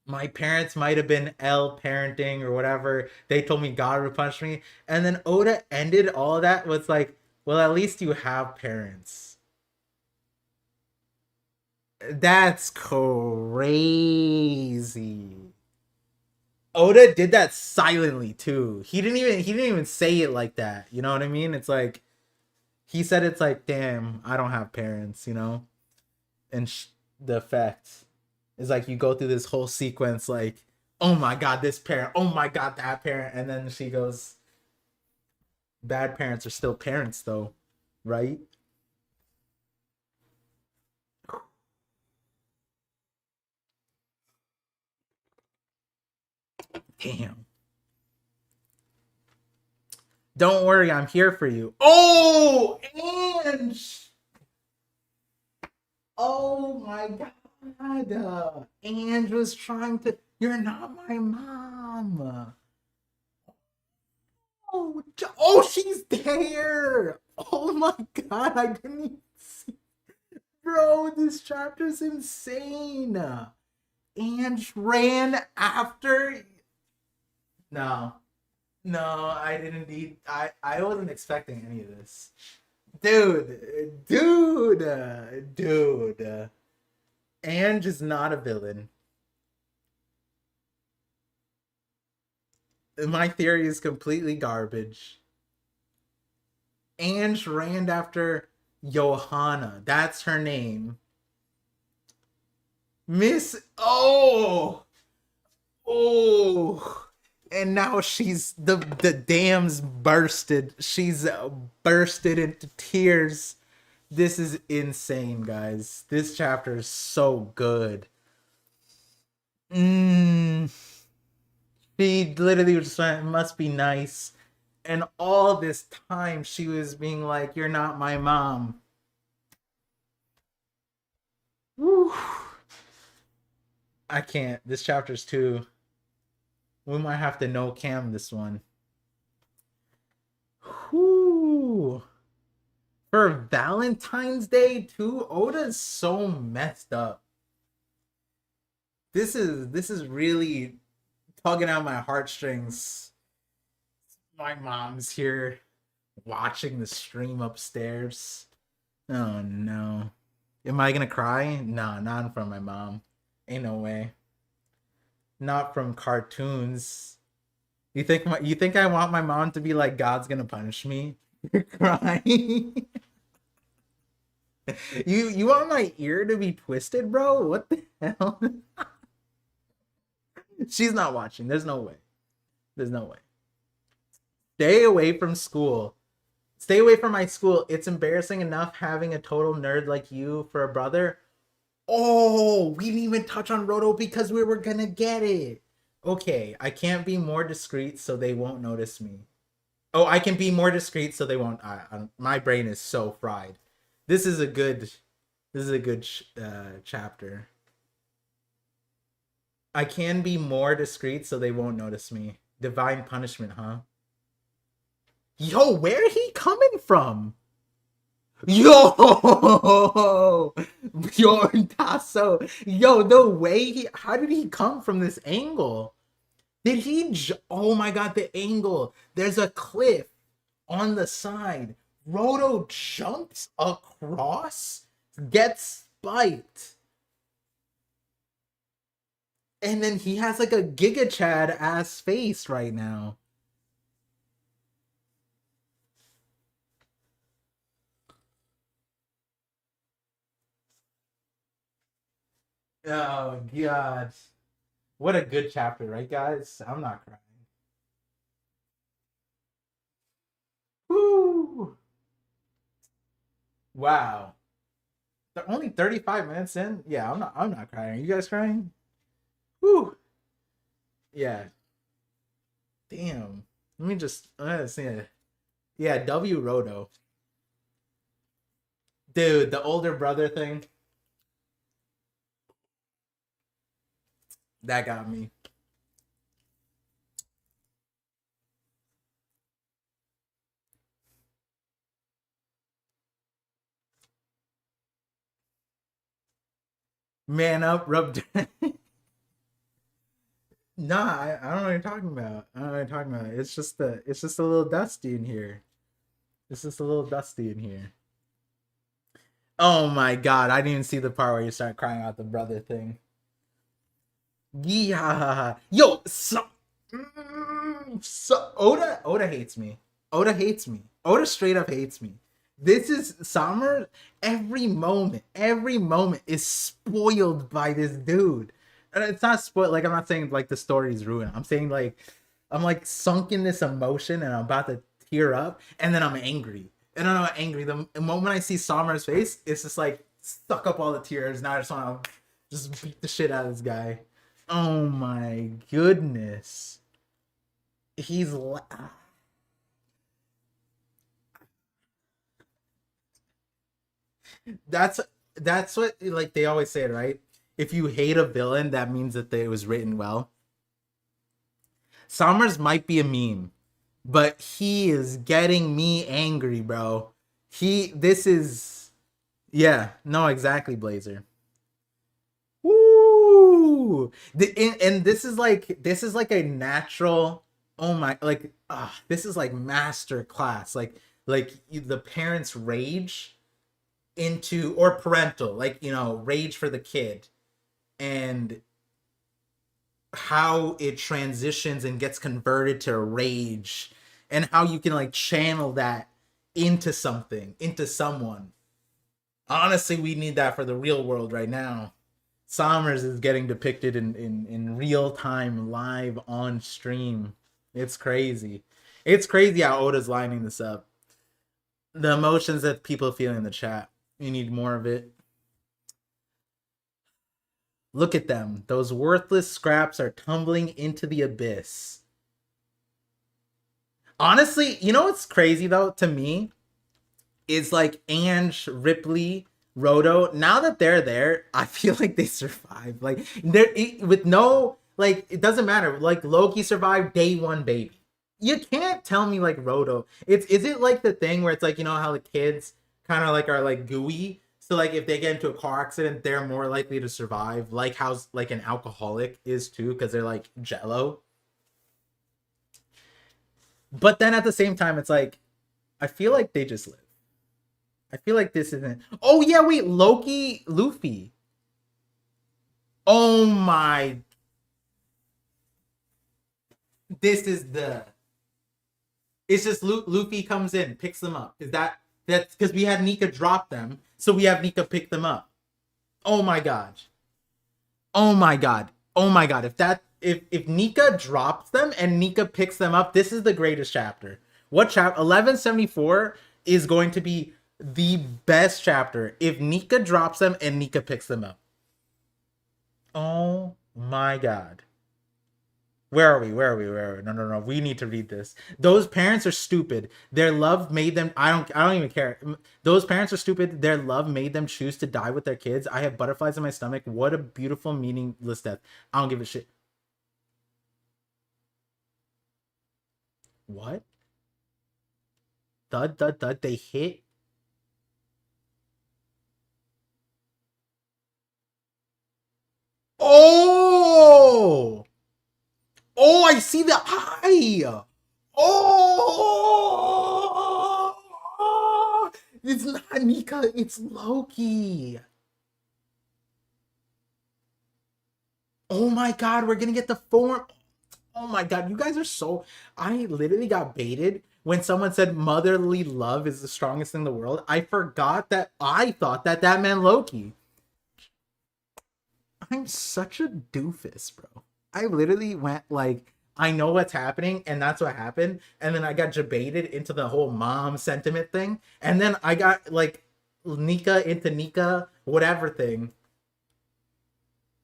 my parents might have been L parenting or whatever. They told me God would punish me. And then Oda ended all of that with like, well, at least you have parents. That's crazy. Oda did that silently too. He didn't even say it like that. You know what I mean? It's like he said it's like, damn, I don't have parents, you know? And the effect is like you go through this whole sequence like, oh my god, this parent, oh my god, that parent, and then she goes, bad parents are still parents though, right? Damn. Don't worry, I'm here for you. Oh, Ange! Oh my god. Ange was trying to. You're not my mom. Oh, she's there. Oh my god, I didn't even see. Bro, this chapter's insane. Ange ran after. No, no, I didn't need. I wasn't expecting any of this. Dude. Ange is not a villain. My theory is completely garbage. Ange ran after Johanna. That's her name. Miss. Oh. And now she's the dam's bursted. She's bursted into tears. This is insane, guys. This chapter is so good. Mm. She literally was just like, it must be nice. And all this time she was being like, you're not my mom. Woo. I can't. This chapter's too. We might have to no cam this one. Whoo. For Valentine's Day too, Oda's so messed up. This is really tugging out my heartstrings. My mom's here watching the stream upstairs. Oh no. Am I gonna cry? No, not in front of my mom. Ain't no way. Not from cartoons. You think I want my mom to be like God's gonna punish me? You're crying. You want my ear to be twisted, bro? What the hell? She's not watching. There's no way. There's no way. Stay away from school. Stay away from my school. It's embarrassing enough having a total nerd like you for a brother. Oh, we didn't even touch on Roto because we were gonna get it. Okay, I can't be more discreet so they won't notice me. Oh, I can be more discreet so they won't. My brain is so fried. This is a good. This is a good chapter. I can be more discreet so they won't notice me. Divine punishment, huh? Yo, where he coming from? Yo, yo, Tasso. Yo, the way how did he come from this angle? Did he? Oh my god, the angle. There's a cliff on the side. Roto jumps across, gets spiked, and then he has like a Giga Chad ass face right now. Oh god. What a good chapter, right guys? I'm not crying. Woo! Wow. They're only 35 minutes in. Yeah, I'm not crying. Are you guys crying? Woo! Yeah. Damn. Let me just see it. Yeah, W Roto. Dude, the older brother thing. That got me. Man up, rub. Nah, I don't know what you're talking about. I don't know what you're talking about. It's just a little dusty in here. It's just a little dusty in here. Oh my god, I didn't even see the part where you start crying out the brother thing. Yeah. Yo, so Oda hates me. Oda hates me. Oda straight up hates me. This is Summer. Every moment is spoiled by this dude. And it's not spoiled. Like I'm not saying like the story is ruined. I'm saying like I'm like sunk in this emotion and I'm about to tear up, and then I'm angry. And I'm angry. The moment I see Summer's face, it's just like suck up all the tears. Now I just want to just beat the shit out of this guy. Oh my goodness. He's that's that's what like they always say, right? If you hate a villain, that means that it was written well. Summers might be a meme, but he is getting me angry, bro. This is, yeah, no, exactly, Blazer. Woo! And this is like a natural. Oh my, like this is like master class. Like the parents rage into, or parental, like rage for the kid, and how it transitions and gets converted to rage, and how you can like channel that into something, into someone. Honestly, we need that for the real world right now. Somers is getting depicted in real time, live on stream. It's crazy. It's crazy how Oda's lining this up. The emotions that people feel in the chat. You need more of it. Look at them. Those worthless scraps are tumbling into the abyss. Honestly, you know what's crazy though to me is like Ange, Ripley, Roto. Now that they're there, I feel like they survive. Like they're with no, like it doesn't matter. Like Loki survived day one, baby. You can't tell me like Roto. Is it like the thing where it's like how the kids kind of like are like gooey. So like if they get into a car accident, they're more likely to survive. Like how like an alcoholic is too, because they're like jello. But then at the same time, it's like I feel like they just live. I feel like this isn't. Oh yeah, wait, Loki, Luffy. Oh my! This is the. It's just Luffy comes in, picks them up. Is that's because we had Nika drop them, so we have Nika pick them up. Oh my god! Oh my god! Oh my god! If Nika drops them and Nika picks them up, this is the greatest chapter. What chapter? 1174 is going to be the best chapter if Nika drops them and Nika picks them up. Oh my god. Where are we? Where are we? Where are we? No. We need to read this. Those parents are stupid. Their love made them. I don't even care. Those parents are stupid. Their love made them choose to die with their kids. I have butterflies in my stomach. What a beautiful, meaningless death. I don't give a shit. What? Thud, thud, thud. They hit. Oh! Oh, I see the eye! Oh! It's not Nika, it's Loki. Oh my god, we're gonna get the form. Oh my god, you guys are so. I literally got baited when someone said motherly love is the strongest thing in the world. I forgot that I thought that that meant Loki. I'm such a doofus, bro. I literally went like, I know what's happening, and that's what happened. And then I got debated into the whole mom sentiment thing. And then I got like Nika into Nika, whatever thing.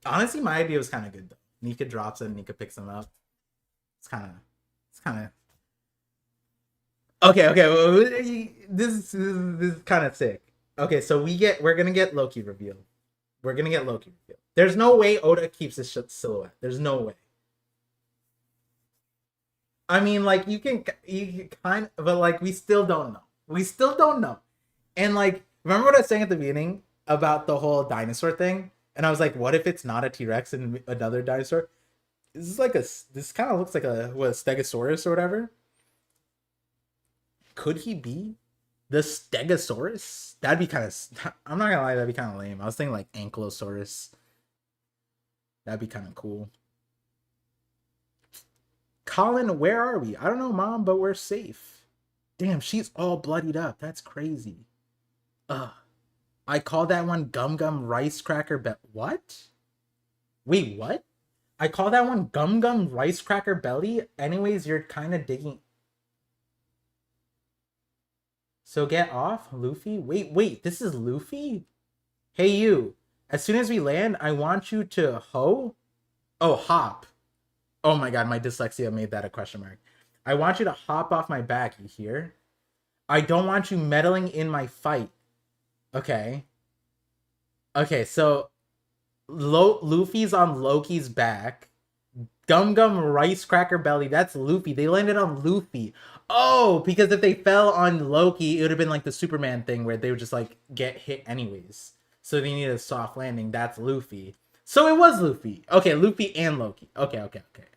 Honestly, my idea was kind of good though. Nika drops it and Nika picks him up. It's kind of okay. Okay, well, this is kind of sick. Okay, so we're gonna get Loki revealed. We're gonna get Loki revealed. There's no way Oda keeps his silhouette. There's no way. I mean, like you can kind of, but like we still don't know. We still don't know. And like, remember what I was saying at the beginning about the whole dinosaur thing? And I was like, what if it's not a T Rex and another dinosaur? This is like a. This kind of looks like a Stegosaurus or whatever. Could he be the Stegosaurus? That'd be kind of. I'm not gonna lie, that'd be kind of lame. I was thinking like Ankylosaurus. That'd be kind of cool. Colin, where are we? I don't know, Mom, but we're safe. Damn, she's all bloodied up. That's crazy. Ugh. I call that one Gum Gum Rice Cracker What? Wait, what? I call that one Gum Gum Rice Cracker Belly. Anyways, you're kind of digging. So get off, Luffy. Wait, this is Luffy? Hey, you. As soon as we land, I want you to hop. Oh my god, my dyslexia made that a question mark. I want you to hop off my back, you hear? I don't want you meddling in my fight. Okay. Okay, so Luffy's on Loki's back. Gum Gum Rice Cracker Belly, that's Luffy. They landed on Luffy. Oh, because if they fell on Loki, it would have been like the Superman thing where they would just like get hit anyways. So they needed a soft landing. That's Luffy. So it was Luffy. Okay, Luffy and Loki. Okay.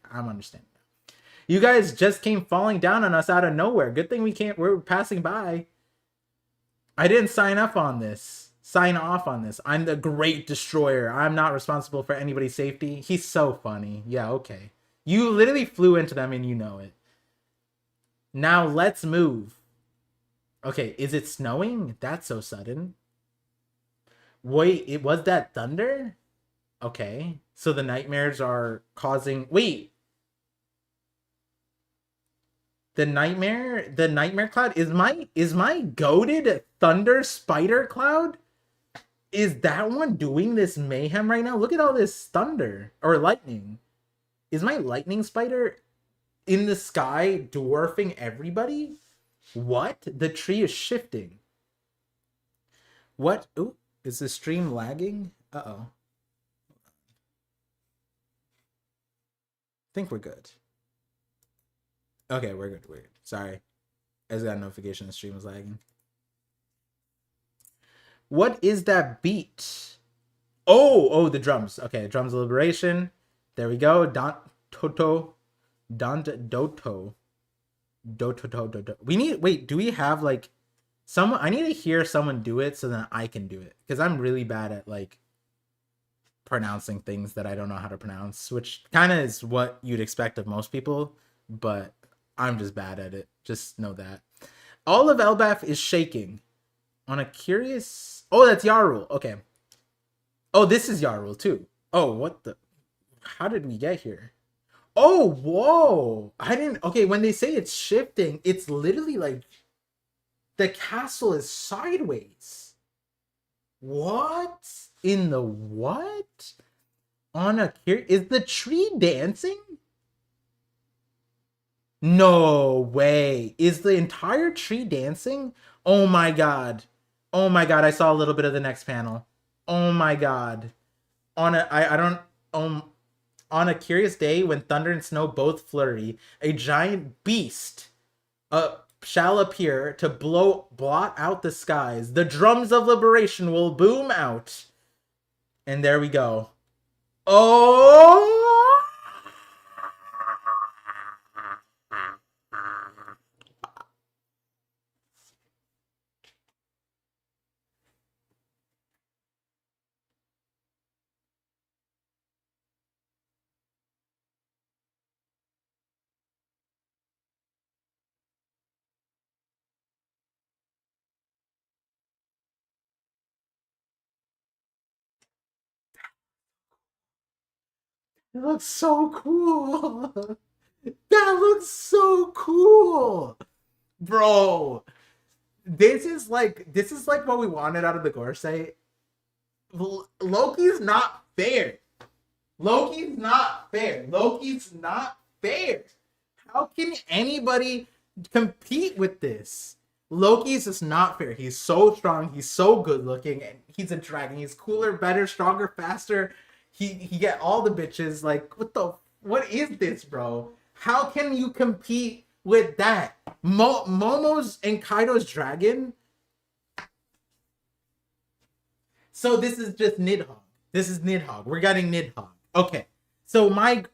I'm understanding. You guys just came falling down on us out of nowhere. Good thing we're passing by. I didn't sign off on this. I'm the great destroyer. I'm not responsible for anybody's safety. He's so funny. Yeah, okay. You literally flew into them and you know it. Now let's move. Okay, is it snowing? That's so sudden. Wait, it was that thunder? Okay. So the nightmares are causing... Wait. The nightmare cloud is my goated thunder spider cloud? Is that one doing this mayhem right now? Look at all this thunder or lightning. Is my lightning spider in the sky dwarfing everybody? What? The tree is shifting. What? Ooh, is the stream lagging? Uh-oh. Think we're good. Okay, we're good. Sorry. I just got a notification the stream was lagging. What is that beat? Oh, the drums. Okay, drums of liberation. There we go. Doto. Wait, do we have like someone? I need to hear someone do it so then I can do it. Because I'm really bad at like pronouncing things that I don't know how to pronounce, which kind of is what you'd expect of most people, but I'm just bad at it. Just know that. All of Elbaf is shaking. On a curious... Oh, that's Yarul. Okay. Oh, this is Yarul too. Oh, what the... How did we get here? Oh, whoa. I didn't... Okay, when they say it's shifting, it's literally like... The castle is sideways. What? In the what? On a... Is the tree dancing? No way. Is the entire tree dancing? Oh my god. Oh my god, I saw a little bit of the next panel. Oh my god. On a curious day when thunder and snow both flurry, a giant beast shall appear to blot out the skies. The drums of liberation will boom out. And there we go. Oh! It looks so cool. That looks so cool. Bro, this is like what we wanted out of the Gorsei. Loki's not fair. Loki's not fair. Loki's not fair. How can anybody compete with this? Loki's just not fair. He's so strong. He's so good looking, and he's a dragon. He's cooler, better, stronger, faster. He get all the bitches. Like, what is this, bro? How can you compete with that? Momo's and Kaido's dragon. So this is just Nidhogg. This is Nidhogg. We're getting Nidhogg. Okay. So wait.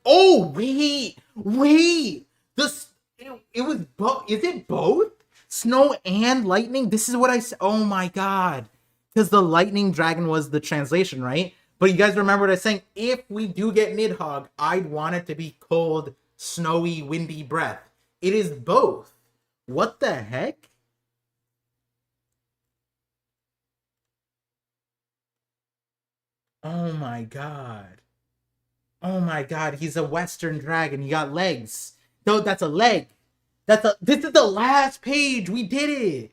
This it was both. Is it both? Snow and lightning? This is what I said. Oh my god. Because the lightning dragon was the translation, right? But you guys remember what I was saying? If we do get Nidhogg, I'd want it to be cold, snowy, windy breath. It is both. What the heck? Oh my god. Oh my god, he's a western dragon. He got legs. No, that's a leg. This is the last page. We did it.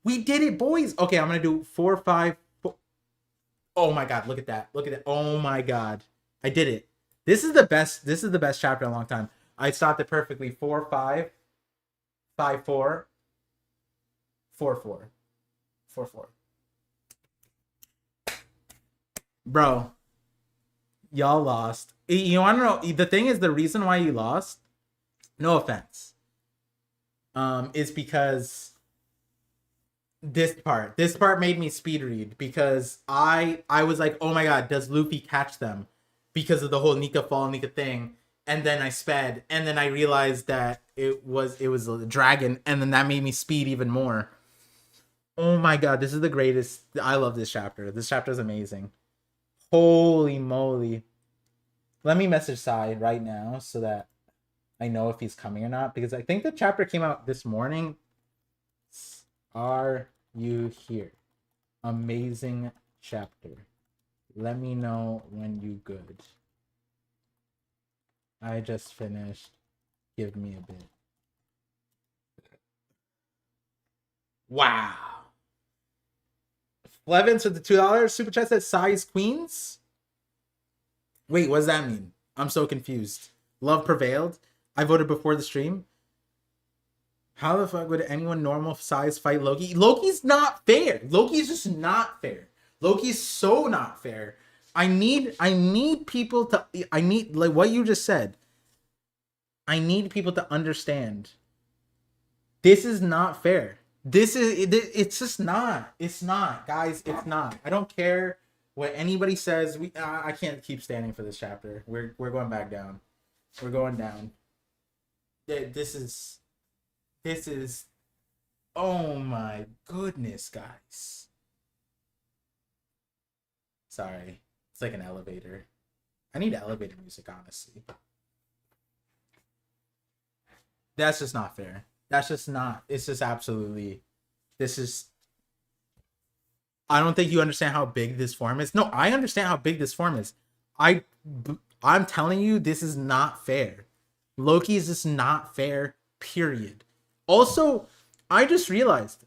We did it, boys. Okay, I'm gonna do 4, 5, 4. Oh my god, look at that. Look at it. Oh my god. I did it. This is the best chapter in a long time. I stopped it perfectly. 4, 5, 5, 4, 4, 4. 4, 4. Bro, y'all lost. You wanna know the thing is the reason why you lost? No offense. Is because this part made me speed read because I was like, oh my god, does Luffy catch them? Because of the whole Nika fall Nika thing. And then I sped, and then I realized that it was a dragon, and then that made me speed even more. Oh my god, this is the greatest. I love this chapter. This chapter is amazing. Holy moly. Let me message Sai right now so that I know if he's coming or not, because I think the chapter came out this morning. Are you here? Amazing chapter. Let me know when you good. I just finished. Give me a bit. Wow. Levins with the $2 super chat says size queens. Wait, what does that mean? I'm so confused. Love prevailed. I voted before the stream. How the fuck would anyone normal size fight Loki? Loki's not fair. Loki's just not fair. Loki's so not fair. I need people to. I need, like what you just said. I need people to understand. This is not fair. It's just not. It's not, guys. It's not. I don't care what anybody says. I can't keep standing for this chapter. We're going back down. We're going down. This is. Oh my goodness, guys. Sorry. It's like an elevator. I need elevator music, honestly. That's just not fair. That's just not. It's just absolutely. This is. I don't think you understand how big this form is. No, I understand how big this form is. I'm telling you, this is not fair. Loki is just not fair, period. Also, I just realized,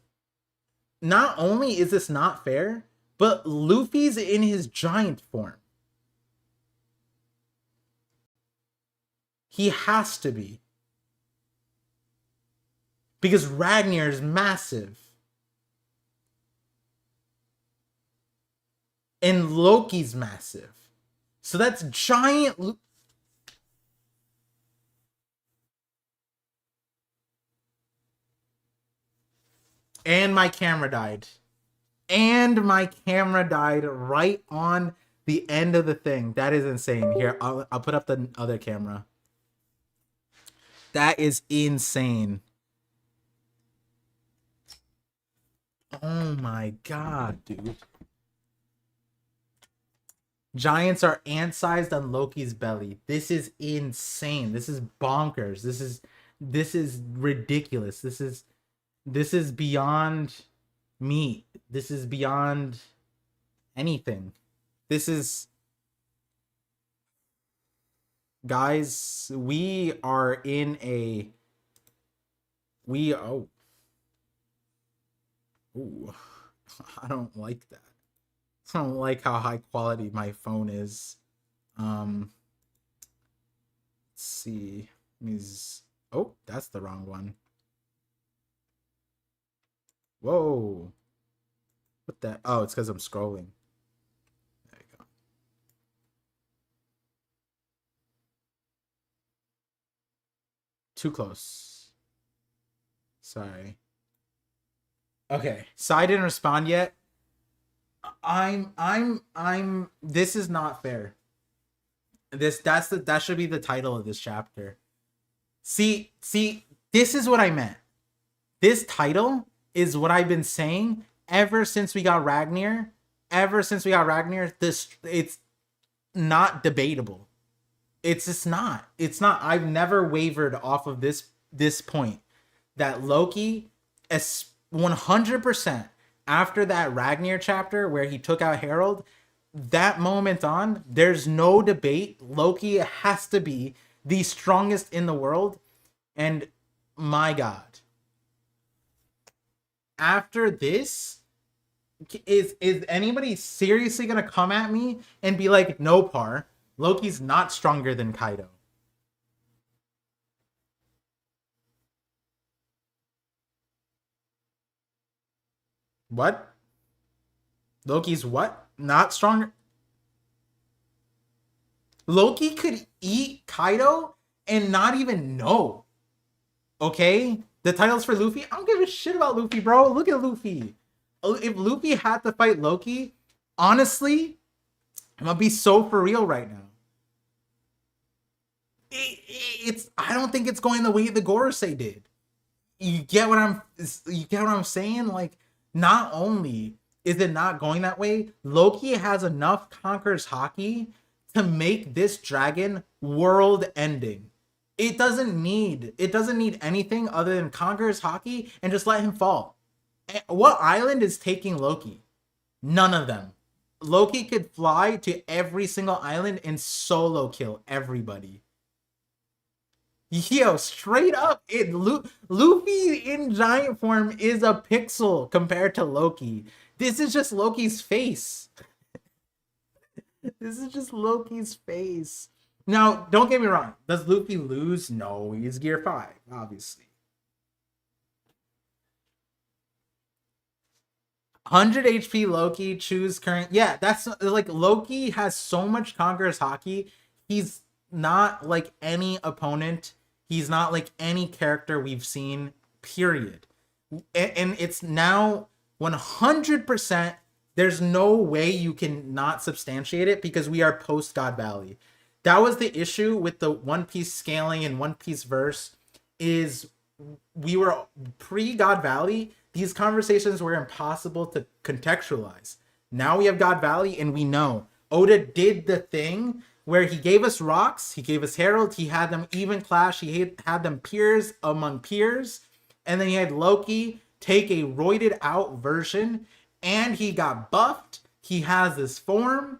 not only is this not fair, but Luffy's in his giant form. He has to be. Because Ragnar is massive. And Loki's massive. So that's giant. And my camera died. And my camera died right on the end of the thing. That is insane. Here, I'll put up the other camera. That is insane. Oh my god, dude. Giants are ant-sized on Loki's belly. This is insane. This is bonkers. This is ridiculous. This is beyond me. This is beyond anything. This is, guys, we are in a oh, ooh, I don't like that. I don't like how high quality my phone is. Let's see. Oh, that's the wrong one. Whoa. What the? Oh, it's because I'm scrolling. There you go. Too close. Sorry. Okay, so I didn't respond yet. This is not fair. That should be the title of this chapter. See, this is what I meant. This title is what I've been saying ever since we got Ragnar. This, it's not debatable. It's just not. It's not. I've never wavered off of this point that Loki, 100%, after that Ragnar chapter where he took out Harold, that moment on, there's no debate. Loki has to be the strongest in the world. And my God, after this, is anybody seriously gonna come at me and be like, no, Par, Loki's not stronger than Kaido? What? Loki's what? Not stronger? Loki could eat Kaido and not even know. Okay? The title's for Luffy. I don't give a shit about Luffy, bro. Look at Luffy. If Luffy had to fight Loki, honestly, I'm gonna be so for real right now. I don't think it's going the way the Gorosei did. You get what I'm saying? Like, not only is it not going that way, Loki has enough Conqueror's Haki to make this dragon world ending. It doesn't need anything other than Conqueror's Haki and just let him fall. What island is taking Loki? None of them. Loki could fly to every single island and solo kill everybody. Yo, straight up, Luffy in giant form is a pixel compared to Loki. This is just Loki's face. This is just Loki's face. Now, don't get me wrong. Does Luffy lose? No, he's Gear 5, obviously. 100 HP Loki, choose current. Yeah, that's like Loki has so much Conqueror's Haki. He's not like any opponent. He's not like any character we've seen, period. And it's now 100%. There's no way you can not substantiate it because we are post God Valley. That was the issue with the One Piece scaling and One Piece verse, is we were pre God Valley. These conversations were impossible to contextualize. Now we have God Valley and we know Oda did the thing where he gave us rocks, he gave us Herald, he had them even clash, he had them peers among peers, and then he had Loki take a roided out version, and he got buffed, he has this form,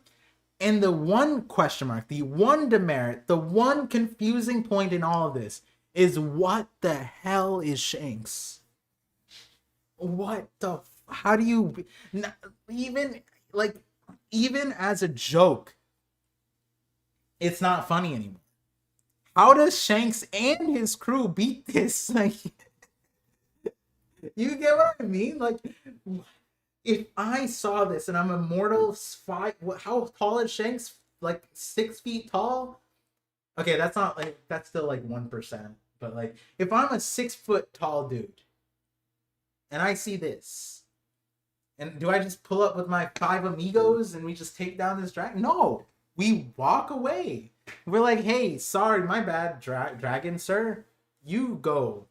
and the one question mark, the one demerit, the one confusing point in all of this is, what the hell is Shanks? What the, how do you, even as a joke, it's not funny anymore. How does Shanks and his crew beat this? Like, you get what I mean? Like, if I saw this and I'm immortal, how tall is Shanks? Like 6 feet tall? Okay, that's not like, that's still like 1%. But like, if I'm a 6 foot tall dude and I see this. And do I just pull up with my 5 amigos and we just take down this dragon? No, we walk away. We're like, hey, sorry, my bad, dragon, sir. You go.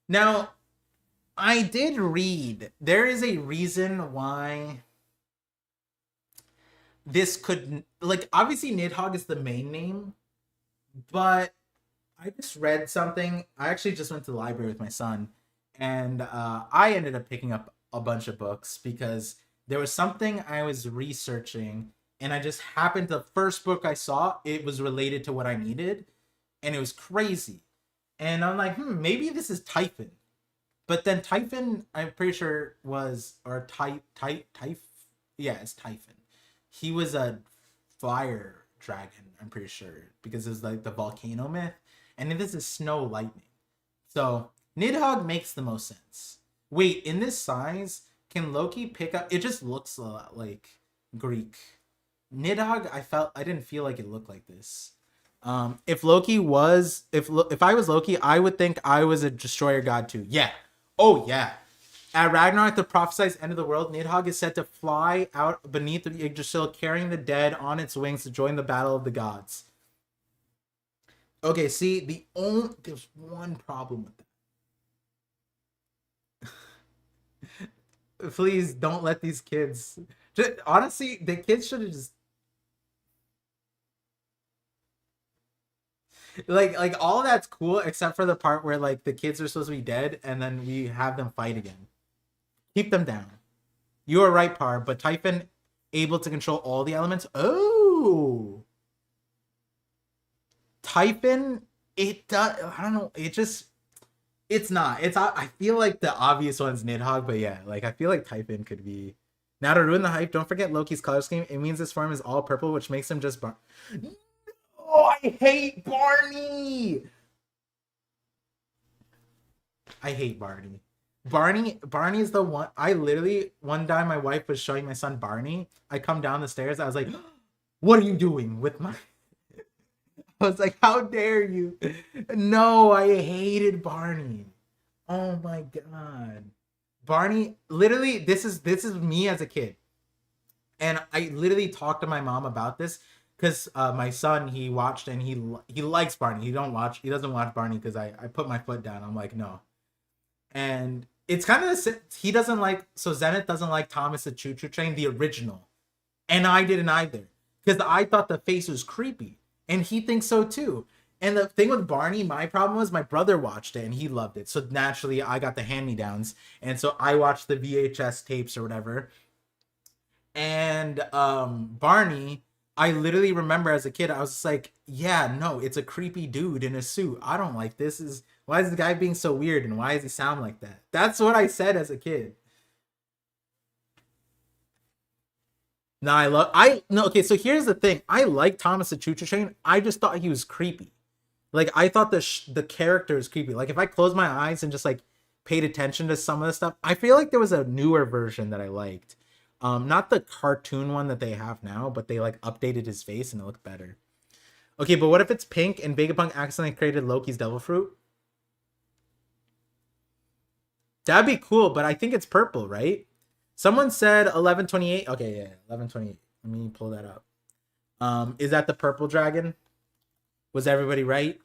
Now, I did read. There is a reason why this could, like, obviously Nidhogg is the main name, but I just read something. I actually just went to the library with my son, and I ended up picking up a bunch of books because there was something I was researching, and I just happened the first book I saw, it was related to what I needed, and it was crazy. And I'm like, maybe this is Typhon. But then Typhon, I'm pretty sure was, or yeah, it's Typhon. He was a fire dragon, I'm pretty sure, because it's like the volcano myth, and this is snow lightning. So Nidhogg makes the most sense. Wait, in this size, can Loki pick up? It just looks a lot like Greek. Nidhogg, I didn't feel like it looked like this. If Loki was, if I was Loki, I would think I was a destroyer god too. Yeah. Oh yeah. At Ragnarok, the prophesied end of the world, Nidhogg is said to fly out beneath the Yggdrasil, carrying the dead on its wings to join the battle of the gods. Okay, see, there's one problem with that. Please don't let these kids. Honestly, the kids should have just like all that's cool except for the part where like the kids are supposed to be dead and then we have them fight again. Keep them down. You are right, Par, but Typhon able to control all the elements. Oh, Typhon, it does. I don't know. It's not. I feel like the obvious one's Nidhogg, but yeah, like I feel like Typhon could be. Now to ruin the hype, don't forget Loki's color scheme. It means this form is all purple, which makes him just Oh, I hate Barney. I hate Barney. Barney is the one. I literally, one time my wife was showing my son Barney. I come down the stairs. I was like, what are you doing with my... I was like, how dare you? No, I hated Barney. Oh my God. Barney, literally, this is me as a kid. And I literally talked to my mom about this because my son, he watched and he likes Barney. He doesn't watch Barney because I put my foot down. I'm like, no. And it's kind of he doesn't like, so Zenith doesn't like Thomas the Choo Choo Train, the original. And I didn't either because I thought the face was creepy. And he thinks so too. And the thing with Barney, my problem was my brother watched it and he loved it. So naturally I got the hand-me-downs. And so I watched the VHS tapes or whatever. And Barney, I literally remember as a kid, I was just like, yeah, no, it's a creepy dude in a suit. I don't like this. Why is the guy being so weird and why does he sound like that? That's what I said as a kid. No, okay, so here's the thing. I like Thomas the Choo Choo Train. I just thought he was creepy. Like, I thought the character is creepy. Like, if I closed my eyes and just, like, paid attention to some of the stuff, I feel like there was a newer version that I liked. Not the cartoon one that they have now, but they, like, updated his face and it looked better. Okay, but what if it's pink and Vegapunk accidentally created Loki's Devil Fruit? That'd be cool, but I think it's purple, right? Someone said 1128. Okay, yeah, 1128. Let me pull that up. Is that the purple dragon? Was everybody right?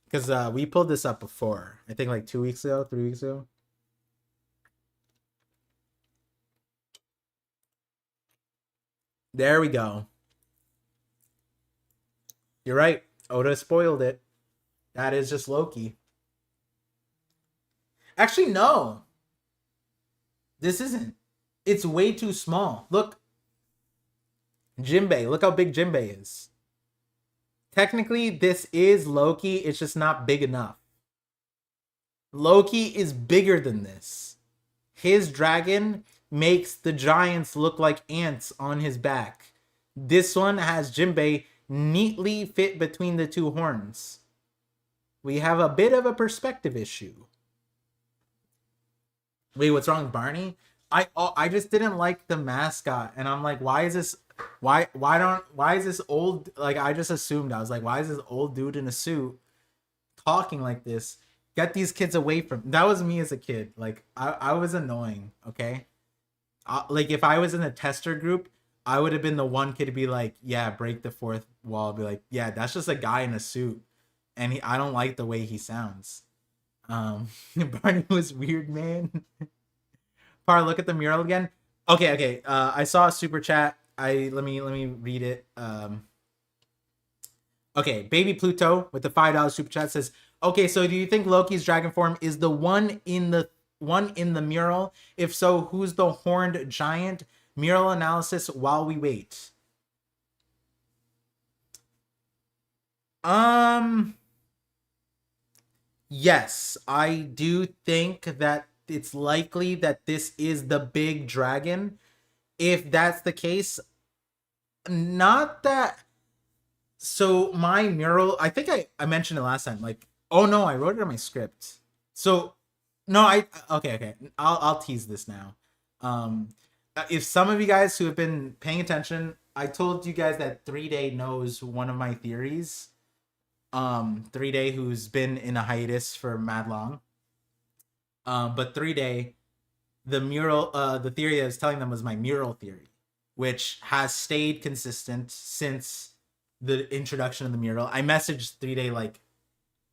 Because we pulled this up before. I think like 2 weeks ago, 3 weeks ago. There we go. You're right. Oda spoiled it. That is just Loki. Actually, no. This isn't. It's way too small. Look. Jinbei. Look how big Jinbei is. Technically, this is Loki. It's just not big enough. Loki is bigger than this. His dragon makes the giants look like ants on his back. This one has Jinbei neatly fit between the two horns. We have a bit of a perspective issue. Wait, what's wrong with Barney? I just didn't like the mascot, and I'm like, why is this? Why is this old? Like, I just assumed, I was like, why is this old dude in a suit talking like this? Get these kids away from. That was me as a kid. Like I was annoying. Okay, like if I was in a tester group, I would have been the one kid to be like, yeah, break the fourth wall. Be like, yeah, that's just a guy in a suit, and I don't like the way he sounds. Barney was weird, man. Par, look at the mural again. Okay, okay. I saw a super chat. Let me read it. Okay, Baby Pluto with the $5 super chat says, "Okay, so do you think Loki's dragon form is the one in the mural? If so, who's the horned giant? Mural analysis while we wait." Yes, I do think that it's likely that this is the big dragon. If that's the case, not that. So my mural, I think I mentioned it last time. Like, oh no, I wrote it in my script. So no, okay. I'll tease this now. If some of you guys who have been paying attention, I told you guys that 3-Day knows one of my theories. 3-Day, who's been in a hiatus for mad long. But 3-Day, the theory I was telling them was my mural theory, which has stayed consistent since the introduction of the mural. I messaged 3-Day like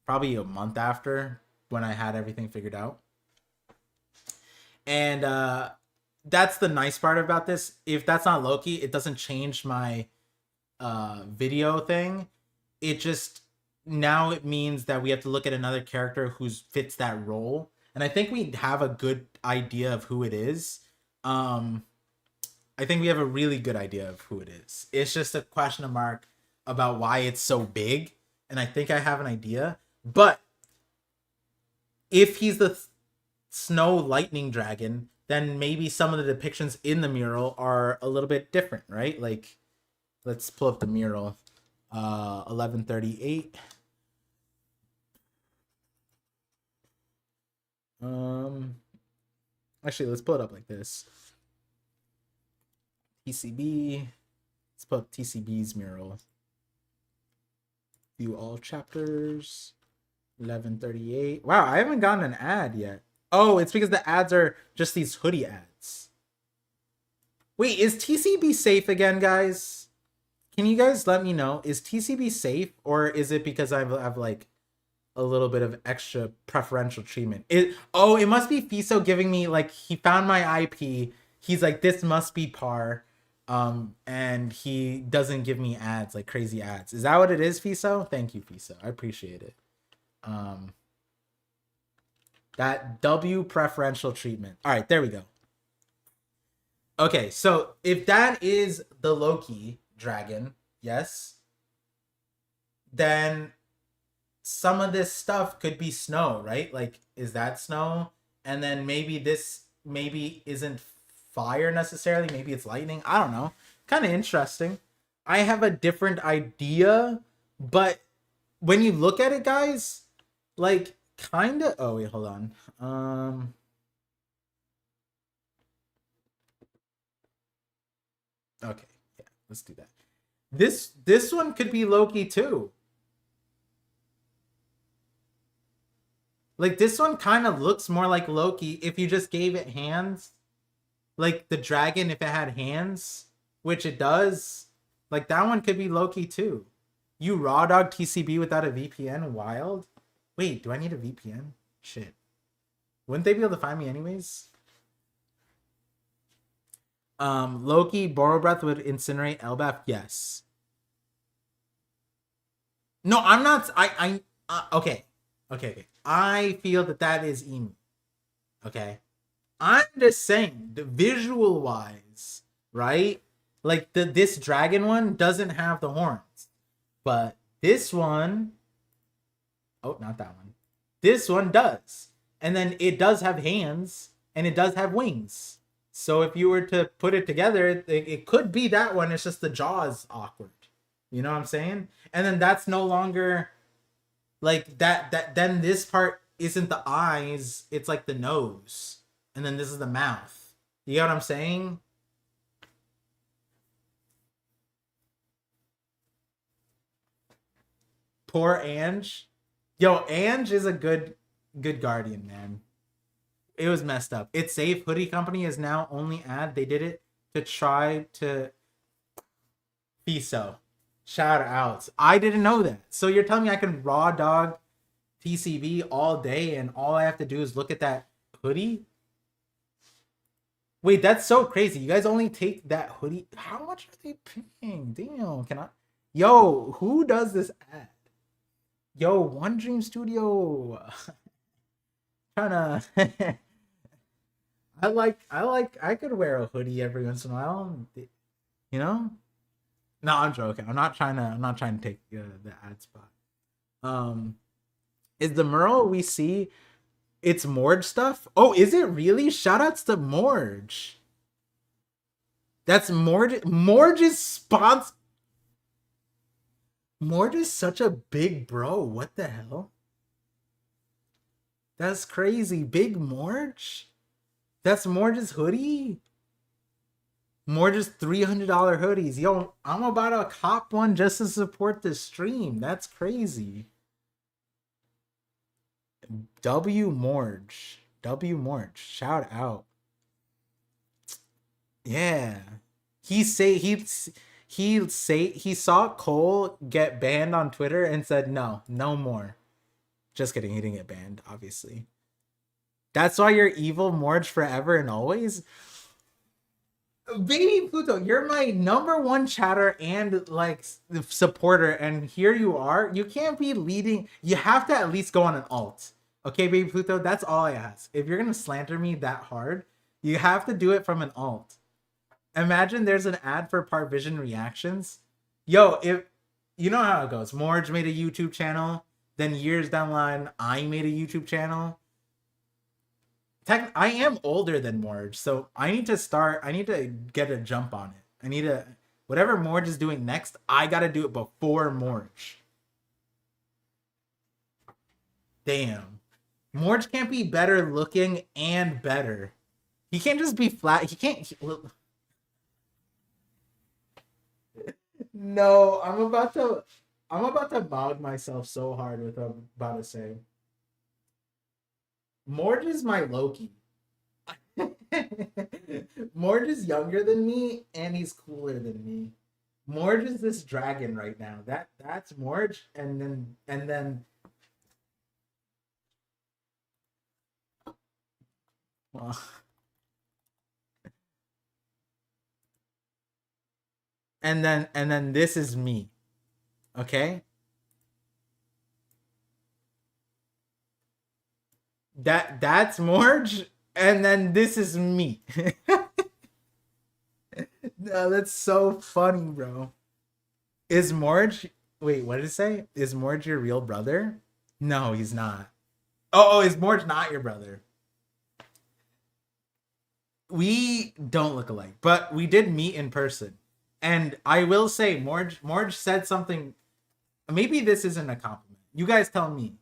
probably a month after, when I had everything figured out. And that's the nice part about this. If that's not Loki, it doesn't change my video thing. It just, now it means that we have to look at another character who fits that role. And I think we have a good idea of who it is. I think we have a really good idea of who it is. It's just a question of mark about why it's so big. And I think I have an idea. But if he's the snow lightning dragon, then maybe some of the depictions in the mural are a little bit different, right? Like, let's pull up the mural. 1138. Actually, let's pull it up like this. TCB. Let's put up TCB's mural. View all chapters. 1138. Wow, I haven't gotten an ad yet. Oh, it's because the ads are just these hoodie ads. Wait, is TCB safe again, guys? Can you guys let me know? Is TCB safe, or is it because I have like a little bit of extra preferential treatment? It must be Fiso giving me, like, he found my IP. He's like, this must be par. And he doesn't give me ads, like crazy ads. Is that what it is, Fiso? Thank you, Fiso. I appreciate it. That W preferential treatment. All right, there we go. Okay, so if that is the Loki dragon, yes, then some of this stuff could be snow, right? Like, is that snow? And then maybe this isn't fire necessarily. Maybe it's lightning. I don't know. Kind of interesting. I have a different idea, but when you look at it, guys, like, kind of. Oh wait, hold on. Okay, yeah, let's do that. This one could be Loki too. Like, this one kind of looks more like Loki if you just gave it hands. Like the dragon, if it had hands, which it does, like that one could be Loki too. You raw dog TCB without a VPN? Wild. Wait, do I need a VPN? Shit. Wouldn't they be able to find me anyways? Loki, Borrow Breath would incinerate Elbaf? Yes. No, I'm not. Okay. I feel that is Emu. Okay. I'm just saying, the visual wise, right? Like, this dragon one doesn't have the horns. But this one, oh, not that one. This one does. And then it does have hands, and it does have wings. So if you were to put it together, it could be that one. It's just the jaw is awkward. You know what I'm saying? And then that's no longer like that. Then this part isn't the eyes. It's like the nose. And then this is the mouth. You know what I'm saying? Poor Ange. Yo, Ange is a good... Good Guardian, man. It was messed up. It's Safe Hoodie Company is now only ad. They did it to try to FISO. Shout outs. I didn't know that. So you're telling me I can raw dog TCB all day and all I have to do is look at that hoodie? Wait, that's so crazy. You guys only take that hoodie. How much are they paying? Damn, can I? Yo, who does this ad? Yo, One Dream Studio. Trying to. I could wear a hoodie every once in a while. You know? No, I'm joking. I'm not trying to take the ad spot. Is the Merle we see? It's Morge stuff. Oh, is it really? Shoutouts to Morge. That's Morge. Morge is sponsor. Morge is such a big bro. What the hell? That's crazy. Big Morge. That's Morge's hoodie. Morge's $300 hoodies. Yo, I'm about to cop one just to support the stream. That's crazy. W Morge. Shout out. Yeah. He saw Cole get banned on Twitter and said no more. Just kidding, he didn't get banned, obviously. That's why you're evil Morge forever and always? Baby Pluto, you're my number one chatter and like supporter, and here you are. You can't be leading. You have to at least go on an alt. Okay, Baby Pluto, that's all I ask. If you're gonna slander me that hard, you have to do it from an alt. Imagine there's an ad for ParVision reactions. Yo, if you know how it goes, Morge made a YouTube channel, then years down the line, I made a YouTube channel. I am older than Morge, so I need to get a jump on it. Whatever Morge is doing next, I gotta do it before Morge. Damn. Morge can't be better looking and better. He can't just be flat. He can't. No, I'm about to bog myself so hard with what I'm about to say. Morge is my Loki. Morge is younger than me and he's cooler than me. Morge is this dragon right now. That's Morge, and then well, and then this is me. Okay? That's Morge, and then this is me. No, that's so funny, bro. Is Morge? Wait, what did it say? Is Morge your real brother? No, he's not. Oh, is Morge not your brother? We don't look alike, but we did meet in person. And I will say, Morge said something. Maybe this isn't a compliment. You guys tell me.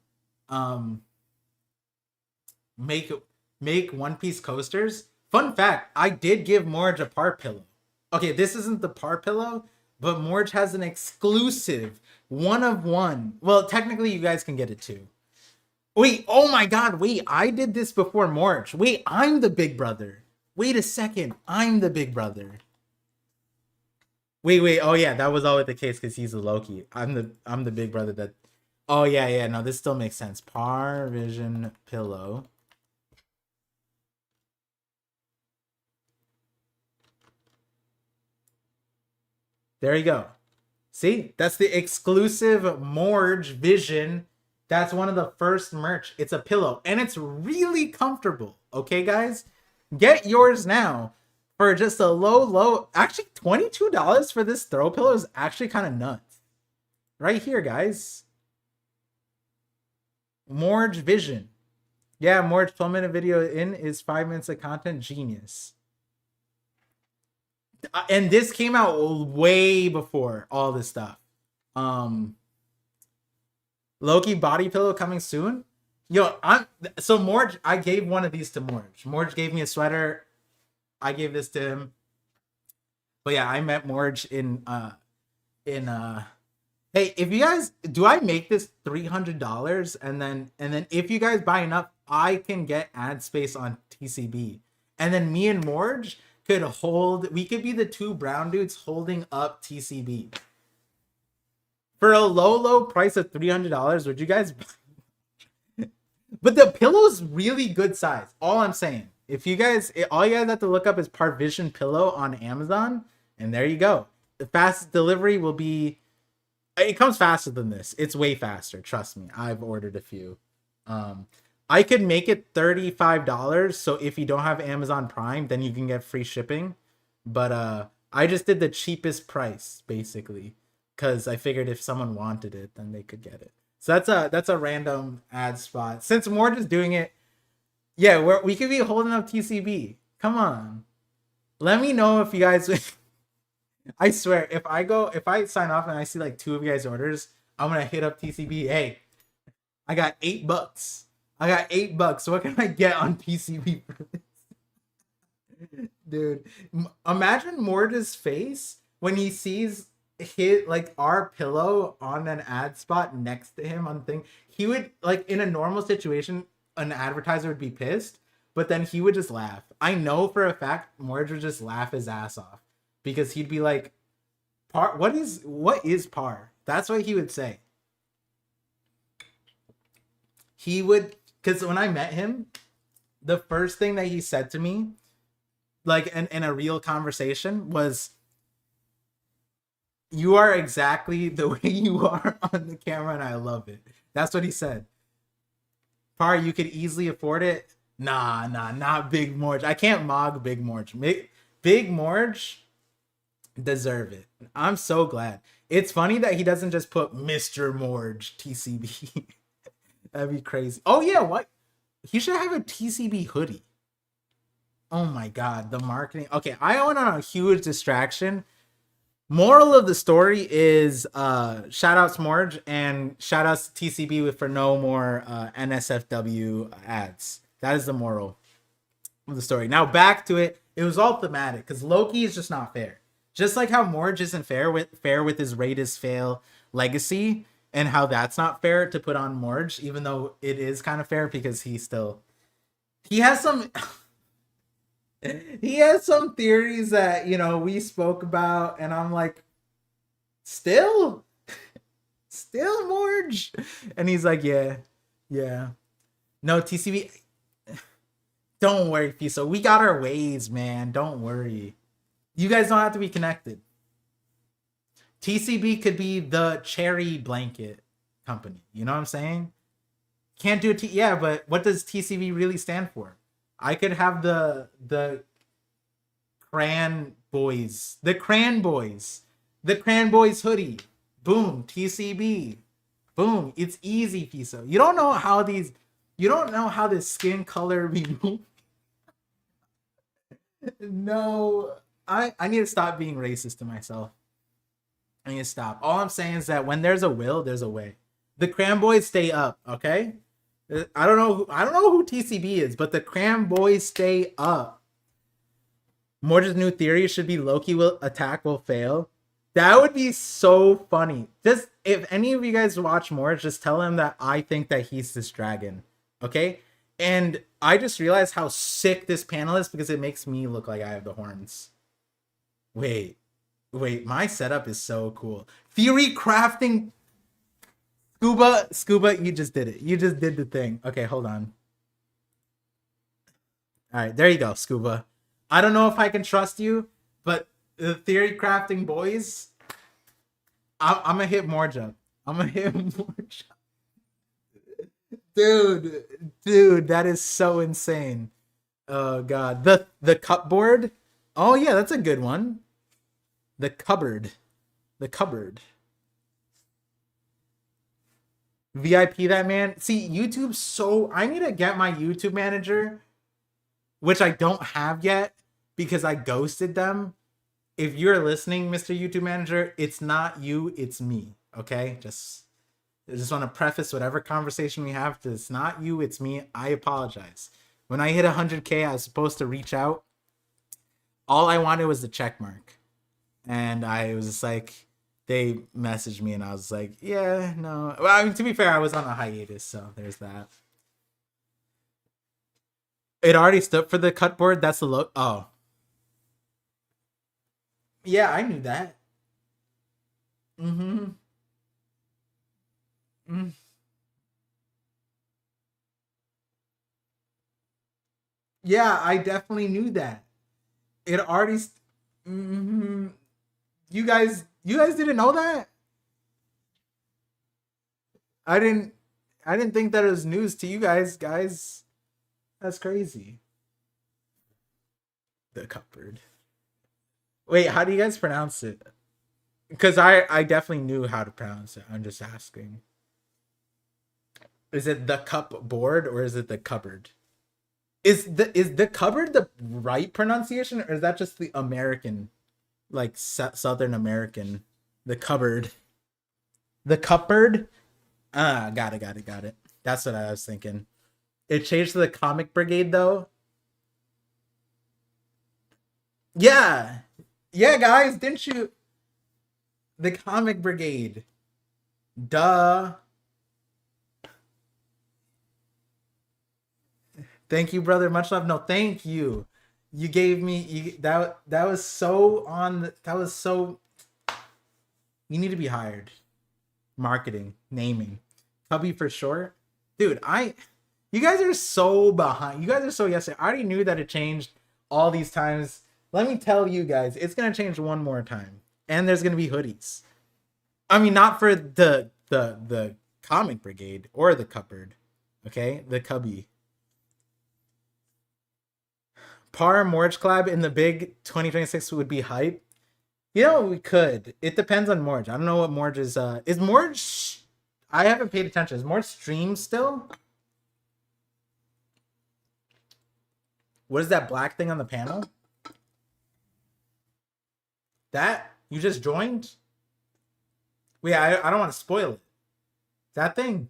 Make One Piece coasters. Fun fact, I did give Morge a par pillow. Okay, this isn't the par pillow, but Morge has an exclusive one of one. Well, technically you guys can get it too. Wait, oh my god, wait, I did this before Morge. Wait, I'm the big brother. Wait a second, I'm the big brother. Wait, oh yeah, that was always the case because he's a Loki. I'm the big brother that. Oh yeah, no, this still makes sense. ParVision pillow. There you go. See, that's the exclusive Morge Vision. That's one of the first merch. It's a pillow and it's really comfortable. Okay, guys, get yours now for just a low. Actually, $22 for this throw pillow is actually kind of nuts. Right here, guys. Morge Vision. Yeah, Morge 12-minute video in is 5 minutes of content. Genius. And this came out way before all this stuff. Loki body pillow coming soon. Yo, Morge, I gave one of these to Morge. Morge gave me a sweater. I gave this to him. But yeah, I met Morge in Hey, if you guys do, I make this $300, and then if you guys buy enough, I can get ad space on TCB, and then me and Morge could hold. We could be the two brown dudes holding up TCB for a low price of $300. Would you guys? But the pillow's really good size. All I'm saying, if you guys, all you guys have to look up is ParVision pillow on Amazon, and there you go. The fastest delivery will be. It comes faster than this. It's way faster. Trust me. I've ordered a few. Um, I could make it $35. So if you don't have Amazon Prime, then you can get free shipping. But I just did the cheapest price basically, because I figured if someone wanted it, then they could get it. So that's a random ad spot. Since Mort is doing it, yeah, we could be holding up TCB. Come on, let me know if you guys. I swear, if I sign off and I see like two of you guys' orders, I'm gonna hit up TCB. Hey, I got $8. I got $8. What can I get on TCB for this? Dude, imagine Morta's face when he sees hit like our pillow on an ad spot next to him on thing. He would, like, in a normal situation, an advertiser would be pissed, but then he would just laugh. I know for a fact Morge would just laugh his ass off, because he'd be like, par, what is par? That's what he would say. He would, because when I met him, the first thing that he said to me, like in a real conversation, was, "You are exactly the way you are on the camera, and I love it." That's what he said. Par, you could easily afford it. Nah, not Big Morge. I can't mog Big Morge. Big Morge deserve it. I'm so glad. It's funny that he doesn't just put Mr. Morge TCB. That'd be crazy. Oh yeah, what? He should have a TCB hoodie. Oh my god, the marketing. Okay, I went on a huge distraction. Moral of the story is shout outs Morge and shout outs to TCB for no more NSFW ads. That is the moral of the story. Now back to it. It was all thematic because Loki is just not fair. Just like how Morge isn't fair with his rate is fail legacy, and how that's not fair to put on Morge, even though it is kind of fair because he has some he has some theories that, you know, we spoke about, and I'm like, still Morge, and he's like, yeah, no, TCB, don't worry, Fiso, we got our ways, man, don't worry, you guys don't have to be connected. TCB could be the cherry blanket company, you know what I'm saying? Can't do it. Yeah, but what does TCB really stand for? I could have the Cran Boys, the Cran Boys hoodie. Boom, TCB. Boom, it's easy, Piso. You don't know how this skin color be. No, I need to stop being racist to myself. I need to stop. All I'm saying is that when there's a will, there's a way. The Cran Boys stay up, okay? I don't know who TCB is, but the Cram Boys stay up. Morge's new theory should be Loki will fail. That would be so funny. Just, if any of you guys watch Morge, just tell him that I think that he's this dragon. Okay? And I just realized how sick this panel is because it makes me look like I have the horns. Wait, my setup is so cool. Theory crafting. Scuba, you just did it. You just did the thing. Okay, hold on. All right, there you go, Scuba. I don't know if I can trust you, but the theory crafting boys, I'm gonna hit Morja. Dude, that is so insane. Oh god, the cupboard. Oh yeah, that's a good one. The cupboard. VIP that man. See, YouTube, so I need to get my YouTube manager, which I don't have yet because I ghosted them. If you're listening, Mr. YouTube manager, it's not you, it's me. Okay? I just want to preface whatever conversation we have to, it's not you, it's me. I apologize. When I hit 100K, I was supposed to reach out. All I wanted was the check mark. And I was just like, they messaged me and I was like, yeah, no. Well, I mean, to be fair, I was on a hiatus, so there's that. It already stood for the cut board. That's the look. Oh, yeah, I knew that. Mm-hmm. Mm. Yeah, I definitely knew that. It already. Mm-hmm. You guys didn't know that. I didn't. I didn't think that it was news to you guys. Guys, that's crazy. The cupboard. Wait, how do you guys pronounce it? Because I definitely knew how to pronounce it. I'm just asking. Is it the cup board or is it the cupboard? Is the cupboard the right pronunciation or is that just the American, like Southern American, the cupboard, the cupboard? Ah, got it. That's what I was thinking. It changed to the Comic Brigade though. Yeah, yeah, guys, didn't you? The Comic Brigade. Duh. Thank you, brother. Much love. No, thank you. You gave me that was so that was so. You need to be hired. Marketing, naming, Cubby for sure, dude. You guys are so behind. You guys are so yesterday. I already knew that it changed all these times. Let me tell you guys, it's gonna change one more time, and there's gonna be hoodies. I mean, not for the Comic Brigade or the cupboard. Okay, the cubby. Par Morge collab in the big 2026 would be hype. You know, we could. It depends on Morge. I don't know what Morge is. Is Morge? I haven't paid attention. Is Morge stream still? What is that black thing on the panel? That you just joined? Wait, I don't want to spoil it. That thing.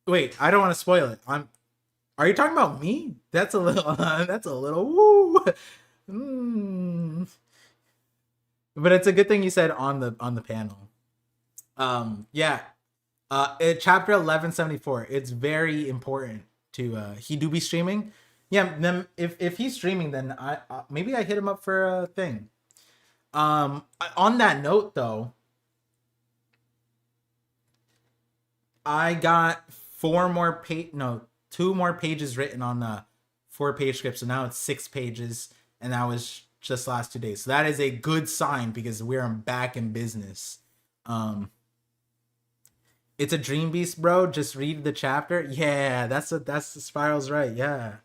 Wait, I don't want to spoil it. Are you talking about me? That's a little. That's a little. Woo. Mm. But it's a good thing you said on the panel. Yeah. Chapter 1174. It's very important to he do be streaming. Yeah, then if he's streaming, then I maybe I hit him up for a thing. On that note though, I got two more pages written on the 4-page script. So now it's 6 pages, and that was just last 2 days. So that is a good sign because we're back in business. It's a dream beast, bro. Just read the chapter. Yeah, that's the Spiral's right. Yeah.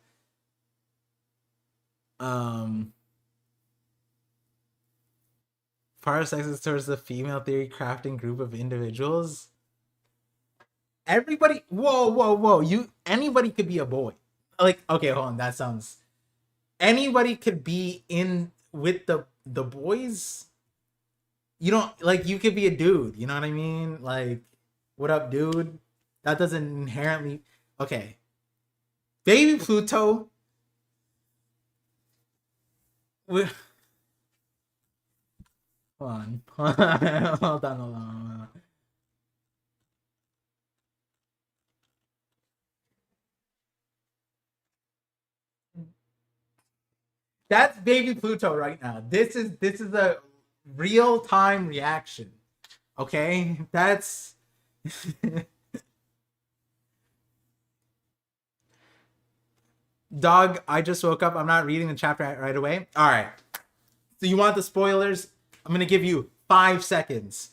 Part of sex is towards the female theory crafting group of individuals. Everybody, whoa. Anybody could be a boy. Like, okay, hold on. That sounds. Anybody could be in with the boys. You don't like. You could be a dude. You know what I mean? Like, what up, dude? That doesn't inherently. Okay. Baby Pluto. Hold on. Hold on. That's Baby Pluto right now. This is a real time reaction. Okay, that's. Dog, I just woke up. I'm not reading the chapter right away. All right. So you want the spoilers? I'm gonna give you 5 seconds.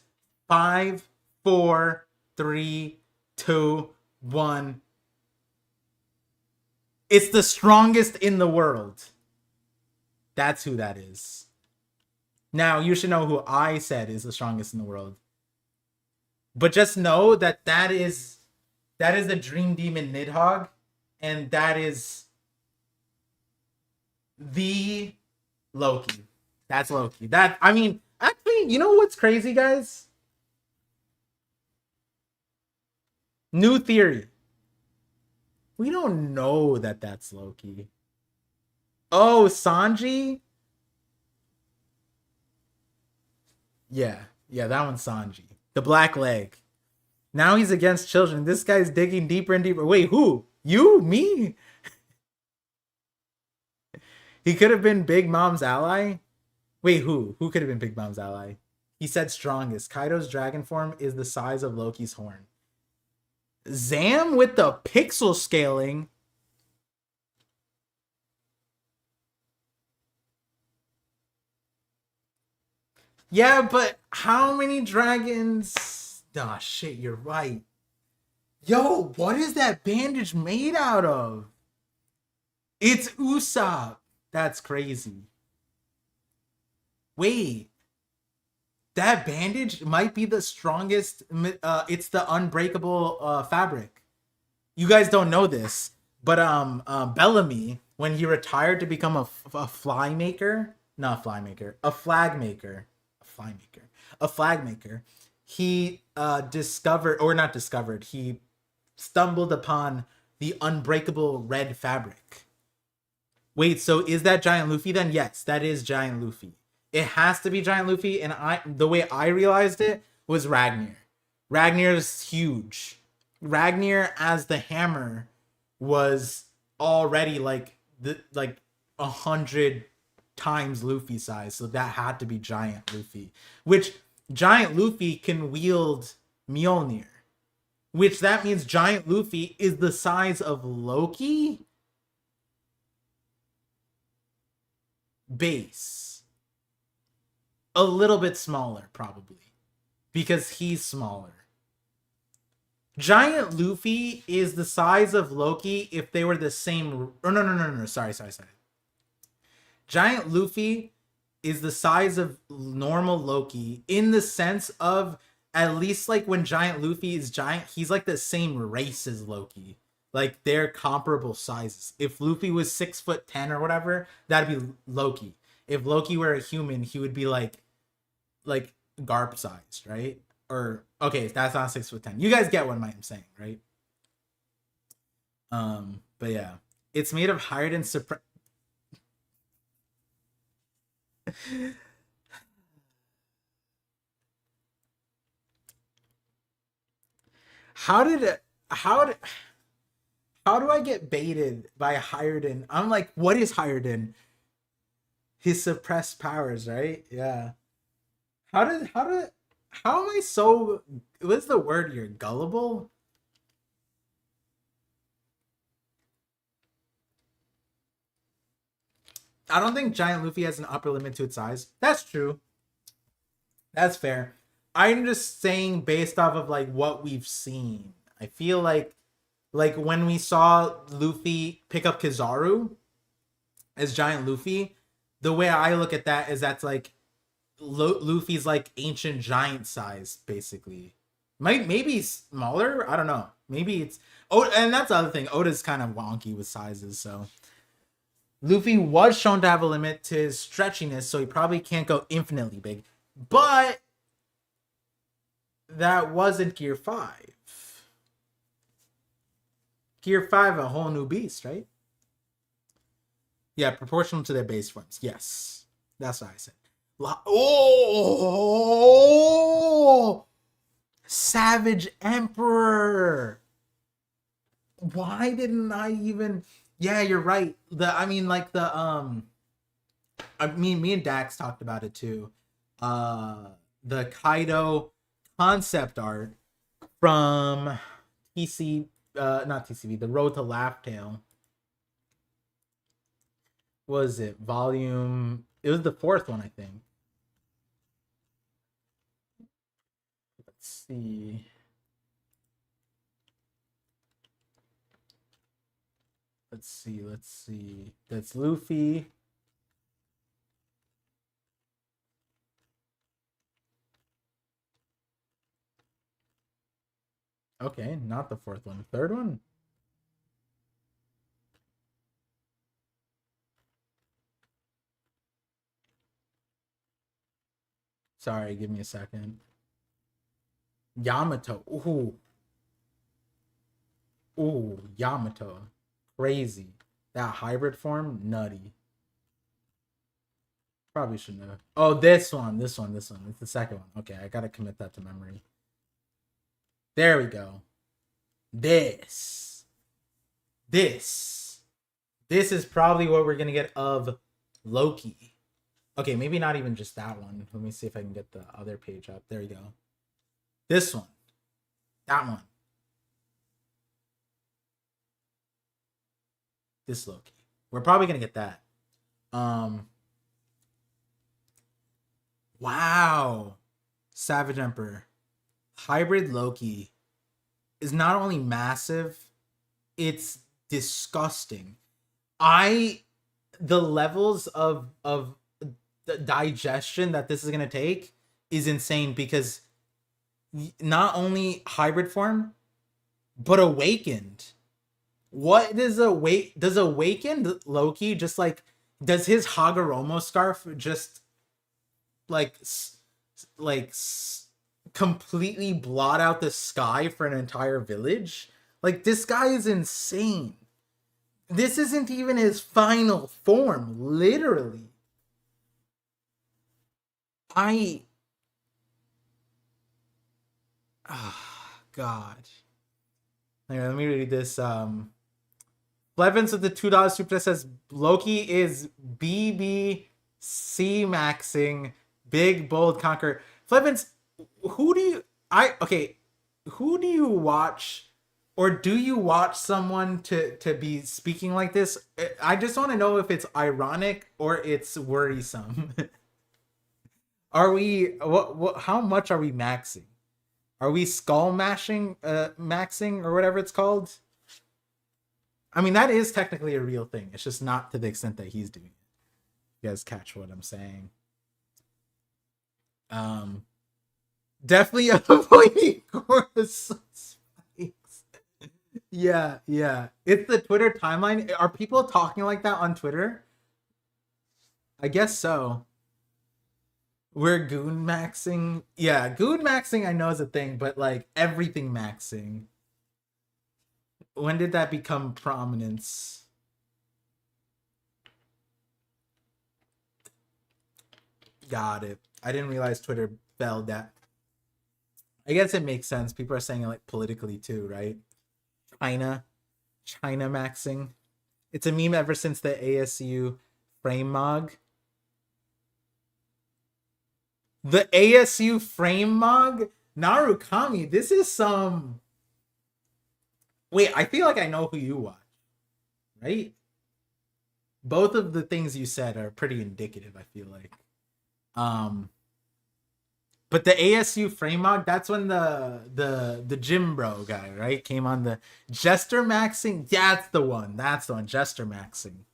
5, 4, 3, 2, 1. It's the strongest in the world. That's who that is. Now, you should know who I said is the strongest in the world. But just know that is the Dream Demon Nidhogg, and that is the Loki. That's Loki. I mean, actually, you know what's crazy, guys? New theory. We don't know that that's Loki. Oh, Sanji? Yeah. Yeah, that one's Sanji. The Black Leg. Now he's against children. This guy's digging deeper and deeper. Wait, who? You? Me? He could have been Big Mom's ally? Wait, who? Who could have been Big Mom's ally? He said strongest. Kaido's dragon form is the size of Loki's horn. Zam with the pixel scaling. Yeah, but how many dragons? Oh, shit, you're right. Yo, what is that bandage made out of? It's Usopp. That's crazy. Wait, that bandage might be the strongest. It's the unbreakable fabric. You guys don't know this, but Bellamy, when he retired to become a fly maker, not a fly maker, a flag maker, a fly maker, a flag maker, he discovered, or not discovered, he stumbled upon the unbreakable red fabric. Wait, so is that Giant Luffy then? Yes, that is Giant Luffy. It has to be Giant Luffy, and the way I realized it was Ragnar. Ragnar's huge. Ragnar as the hammer was already like 100 times Luffy size, so that had to be Giant Luffy. Which Giant Luffy can wield Mjolnir, which that means Giant Luffy is the size of Loki base. A little bit smaller, probably, because he's smaller. Giant Luffy is the size of Loki if they were the same. Or no. Sorry. Giant Luffy is the size of normal Loki in the sense of, at least like when Giant Luffy is giant, he's like the same race as Loki. Like they're comparable sizes. If Luffy was 6'10" or whatever, that'd be Loki. If Loki were a human, he would be like Garp sized, right? Or okay, that's not 6'10". You guys get what I'm saying, right? But yeah, it's made of hired and suppressed. How did it? How do I get baited by Hiredin? I'm like, what is Hiredin? His suppressed powers, right? Yeah. How am I so, what's the word here? Gullible? I don't think Giant Luffy has an upper limit to its size. That's true. That's fair. I'm just saying based off of like what we've seen. I feel like when we saw Luffy pick up Kizaru as Giant Luffy, the way I look at that is that's like Luffy's like ancient giant size, basically. Maybe smaller. I don't know. Maybe it's and that's the other thing. Oda's kind of wonky with sizes, so Luffy was shown to have a limit to his stretchiness, so he probably can't go infinitely big. But that wasn't Gear 5. Gear 5, a whole new beast, right? Yeah, proportional to their base forms. Yes. That's what I said. Oh! Savage Emperor! Why didn't I even... Yeah, you're right. Me and Dax talked about it too. The Kaido concept art from not TCV, The Road to Laugh Tale. Was it volume? It was the 4th one, I think. Let's see. That's Luffy. Okay, not the 4th one. 3rd one? Sorry, give me a second. Yamato. Ooh, Yamato. Crazy. That hybrid form, nutty. Probably shouldn't have. Oh, this one. It's the second one. Okay, I gotta commit that to memory. There we go. This. This is probably what we're gonna get of Loki. Okay, maybe not even just that one. Let me see if I can get the other page up. There you go. This one. That one. This Loki. We're probably gonna get that. Wow. Savage Emperor. Hybrid Loki is not only massive, it's disgusting. The levels of the digestion that this is gonna take is insane, because not only hybrid form, but awakened. What does awakened Loki just like? Does his Hagoromo scarf just like completely blot out the sky for an entire village? Like, this guy is insane. This isn't even his final form, literally. God. Anyway, let me read this. Blevins with the $2 super says Loki is BBC maxing big bold conquer. Flevins, who do you watch, or do you watch someone to be speaking like this? I just want to know if it's ironic or it's worrisome. Are we how much are we maxing? Are we skull maxing or whatever it's called? I mean, that is technically a real thing. It's just not to the extent that he's doing it. You guys catch what I'm saying? Definitely avoiding chorus spikes. Yeah. It's the Twitter timeline. Are people talking like that on Twitter? I guess so. We're goon maxing. Yeah, goon maxing I know is a thing, but like everything maxing. When did that become prominence? Got it. I didn't realize Twitter fell that. I guess it makes sense. People are saying it like politically too, right? China maxing. It's a meme ever since the ASU frame mog. The ASU frame mog? Narukami, this is some... Wait, I feel like I know who you watch, right? Both of the things you said are pretty indicative, I feel like. But the ASU frame mog, that's when the gym bro guy, right, came on. The Jester maxing. That's the one. Jester maxing.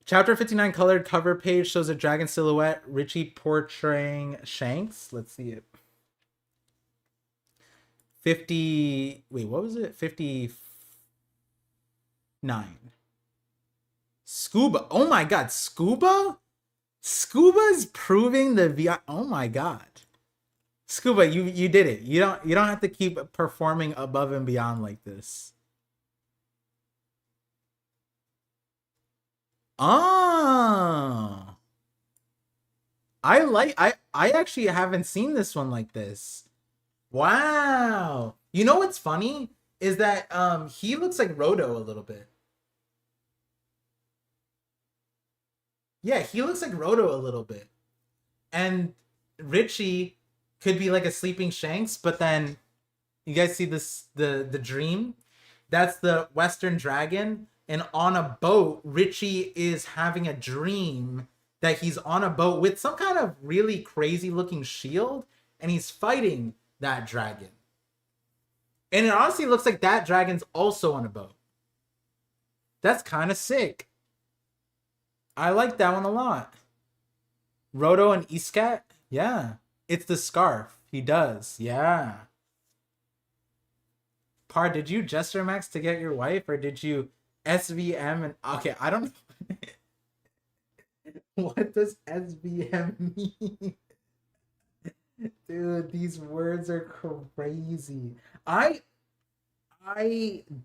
Chapter 59 colored cover page shows a dragon silhouette, Richie portraying Shanks. Let's see it. 50... Wait, what was it? 59. Scuba. Oh my god, Scuba? Scuba's proving the VR. Oh my god. Scuba, you did it. You don't have to keep performing above and beyond like this. Oh. I actually haven't seen this one like this. Wow. You know what's funny is that he looks like Roto a little bit. Yeah, he looks like Roto a little bit. And Richie could be like a sleeping Shanks, but then you guys see this the dream? That's the Western Dragon, and on a boat, Richie is having a dream that he's on a boat with some kind of really crazy looking shield, and he's fighting that dragon. And it honestly looks like that dragon's also on a boat. That's kind of sick. I like that one a lot. Roto and Iskat? Yeah. It's the scarf. He does. Yeah. Par, did you Jester Max to get your wife, or did you SVM and... Okay, I don't know. What does SVM mean? Dude, these words are crazy. I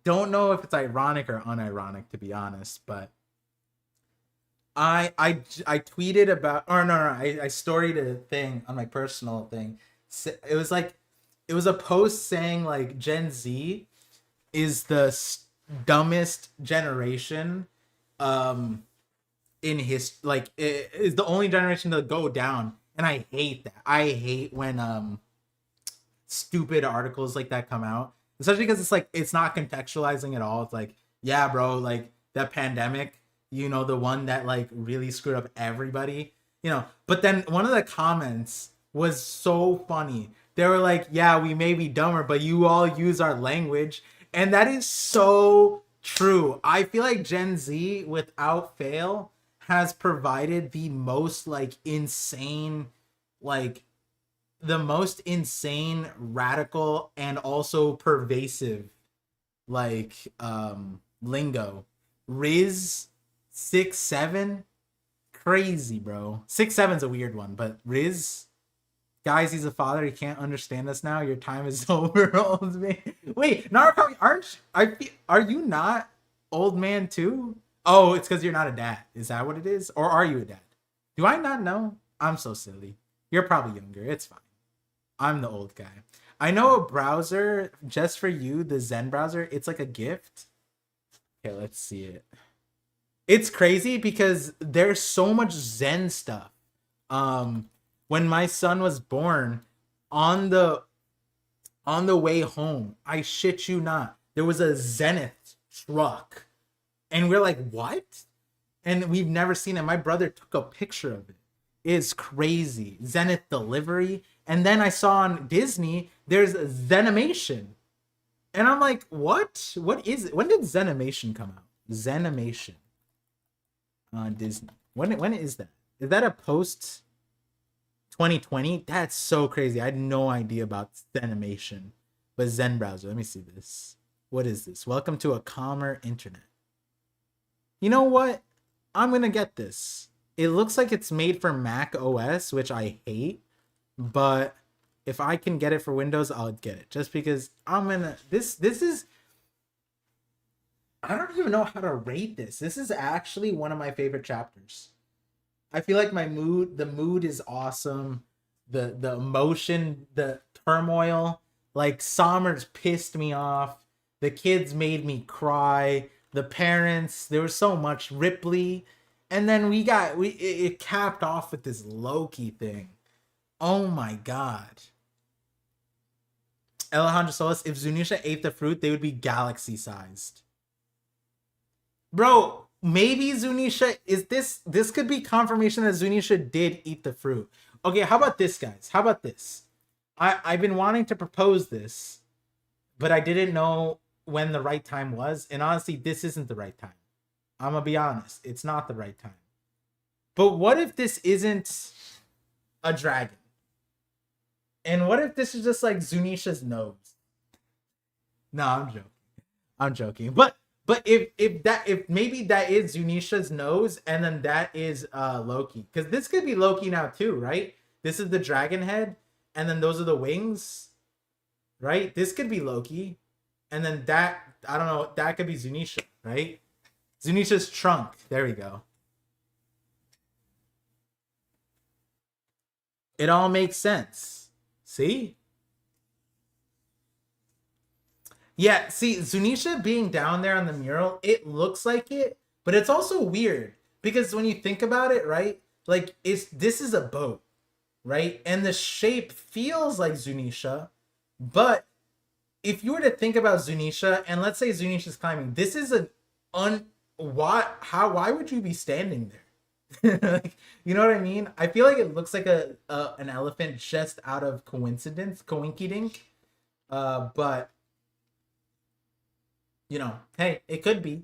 don't know if it's ironic or unironic, to be honest, but I tweeted about, or no, I storied a thing on my personal thing. It was like, it was a post saying like Gen Z is the dumbest generation um in his, like, it is the only generation to go down, and I hate that. I hate when stupid articles like that come out, especially because it's like it's not contextualizing at all. It's like, yeah, bro, like that pandemic, the one that like really screwed up everybody, But then one of the comments was so funny. They were like, yeah, we may be dumber, but you all use our language. And that is so true. I feel like Gen Z, without fail, has provided the most like insane, like the most insane, radical, and also pervasive like lingo. Riz 6'7", crazy, bro. 6'7's a weird one, but Riz, guys, he's a father. He can't understand us now. Your time is over, old man. Wait, Narukami, are you not old man too? Oh, it's because you're not a dad. Is that what it is? Or are you a dad? Do I not know? I'm so silly. You're probably younger. It's fine. I'm the old guy. I know a browser just for you, the Zen browser. It's like a gift. Okay, let's see it. It's crazy because there's so much Zen stuff. When my son was born, on the way home, I shit you not, there was a Zenith truck, and we're like, what? And we've never seen it. My brother took a picture of it. It's crazy. Zenith delivery. And then I saw on Disney, there's Zenimation. And I'm like, what? What is it? When did Zenimation come out? Zenimation on Disney. When is that? Is that a post 2020? That's so crazy. I had no idea about Zenimation. But Zen browser, let me see this. What is this? Welcome to a calmer internet. You know what? I'm gonna get this. It looks like it's made for Mac OS, which I hate. But if I can get it for Windows, I'll get it. Just because I'm gonna... This is... I don't even know how to rate this. This is actually one of my favorite chapters. I feel like the mood is awesome. The emotion, the turmoil. Like, Somers pissed me off. The kids made me cry. The parents, there was so much. Ripley. And then it capped off with this Loki thing. Oh my god. Alejandro Solis, if Zunisha ate the fruit, they would be galaxy sized. Bro, maybe Zunisha is this could be confirmation that Zunisha did eat the fruit. Okay, how about this, guys? How about this? I've been wanting to propose this, but I didn't know when the right time was, and honestly, this isn't the right time. I'm gonna be honest, it's not the right time. But what if this isn't a dragon? And what if this is just like Zunisha's nose? No, I'm joking. I'm joking. But if maybe that is Zunisha's nose, and then that is Loki, because this could be Loki now too, right? This is the dragon head, and then those are the wings, right? This could be Loki, and then that, I don't know, that could be Zunisha, right? Zunisha's trunk. There we go. It all makes sense. See? Yeah, see, Zunisha being down there on the mural, it looks like it, but it's also weird because when you think about it, right? Like, this is a boat, right? And the shape feels like Zunisha, but if you were to think about Zunisha, and let's say Zunisha's climbing, this is why would you be standing there? Like, you know what I mean? I feel like it looks like an elephant just out of coincidence, coinkydink. But hey, it could be.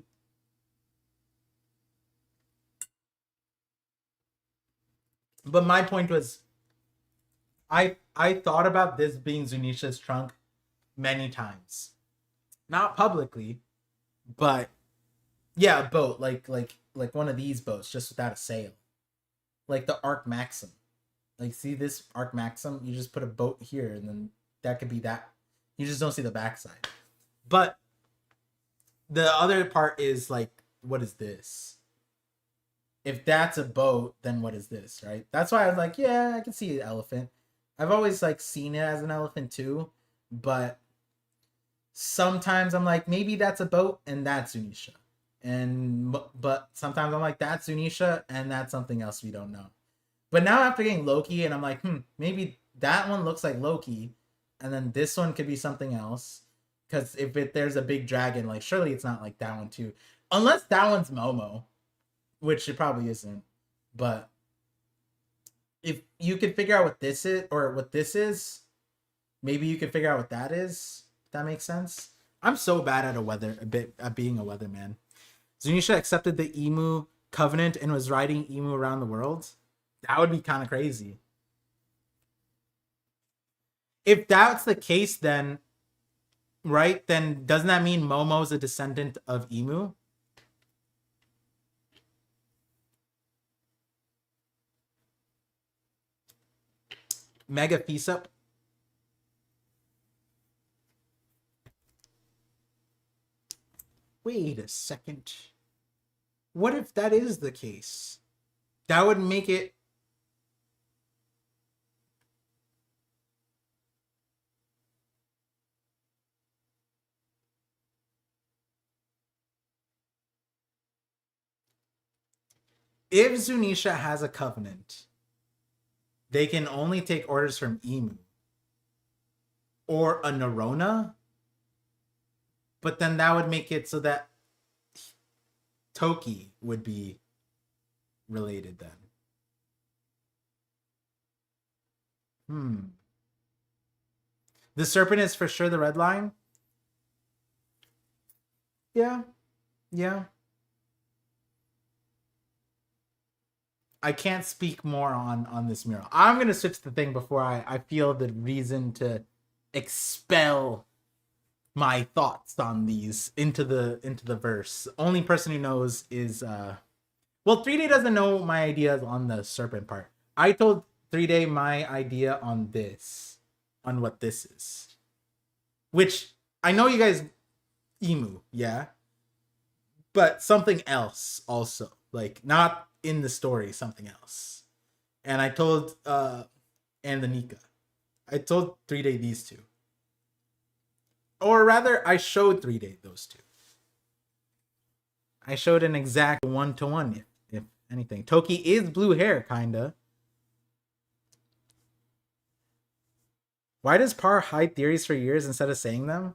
But my point was, I thought about this being Zunisha's trunk many times, not publicly, but yeah, a boat like one of these boats, just without a sail, like the Arc Maxim. Like, see this Arc Maxim? You just put a boat here, and then that could be that. You just don't see the backside. But the other part is like, what is this? if that's a boat, then what is this, right? That's why I was like, yeah, I can see an elephant. I've always like seen it as an elephant too, but sometimes I'm like, maybe that's a boat and that's Zunisha. And but sometimes I'm like, that's Zunisha and that's something else we don't know. But now after getting Loki, and I'm like, maybe that one looks like Loki, and then this one could be something else. Because there's a big dragon, like surely it's not like that one too, unless that one's Momo, which it probably isn't. But if you could figure out what this is or what this is, maybe you could figure out what that is. If that makes sense. I'm so bad at being a weatherman. Zunisha accepted the Emu covenant and was riding Emu around the world. That would be kind of crazy. If that's the case, then right, then doesn't that mean Momo's a descendant of Emu? Mega Feasup. Wait a second. What if that is the case? That would make it... If Zunisha has a covenant, they can only take orders from Emu or a Nerona, but then that would make it so that Toki would be related then. The serpent is for sure the red line. Yeah. I can't speak more on this mural. I'm gonna switch the thing before I feel the reason to expel my thoughts on these into the verse. Only person who knows is well, 3-Day doesn't know my ideas on the serpent part. I told 3-Day my idea on this, on what this is. Which I know you guys Emu, yeah. But something else also. Like not in the story, something else. And I told and the Nika. I told 3-Day these two. Or rather, I showed 3-Day those two. I showed an exact 1-to-1, if anything. Toki is blue hair, kinda. Why does Par hide theories for years instead of saying them?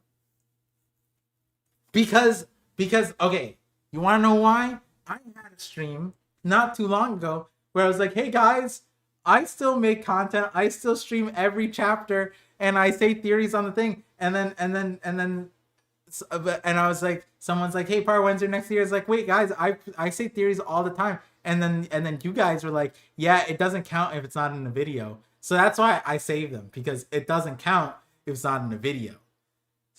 Because okay, you want to know why? I had a stream not too long ago where I was like, "Hey guys, I still make content. I still stream every chapter, and I say theories on the thing." And I was like, someone's like, "Hey, Par, when's your next theory?" It's like, "Wait, guys, I say theories all the time." And then you guys were like, "Yeah, it doesn't count if it's not in the video." So that's why I save them, because it doesn't count if it's not in the video.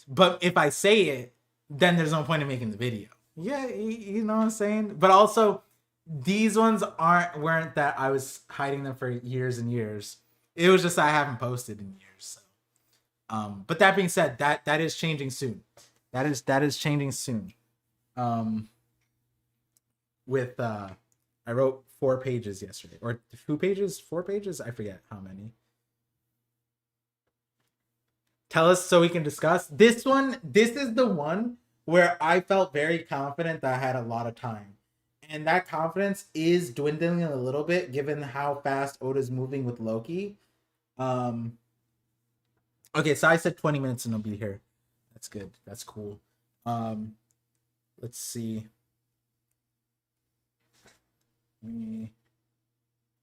But if I say it, then there's no point in making the video. Yeah, you know what I'm saying? But also, these ones weren't that I was hiding them for years and years. It was just I haven't posted in years. So. But that being said, that is changing soon. That is changing soon. With I wrote 4 pages yesterday, or 2 pages, 4 pages. I forget how many. Tell us so we can discuss this one. This is the one where I felt very confident that I had a lot of time, and that confidence is dwindling a little bit given how fast Oda's moving with Loki. Okay, so I said 20 minutes and I'll be here. That's good. That's cool. Let's see. Let me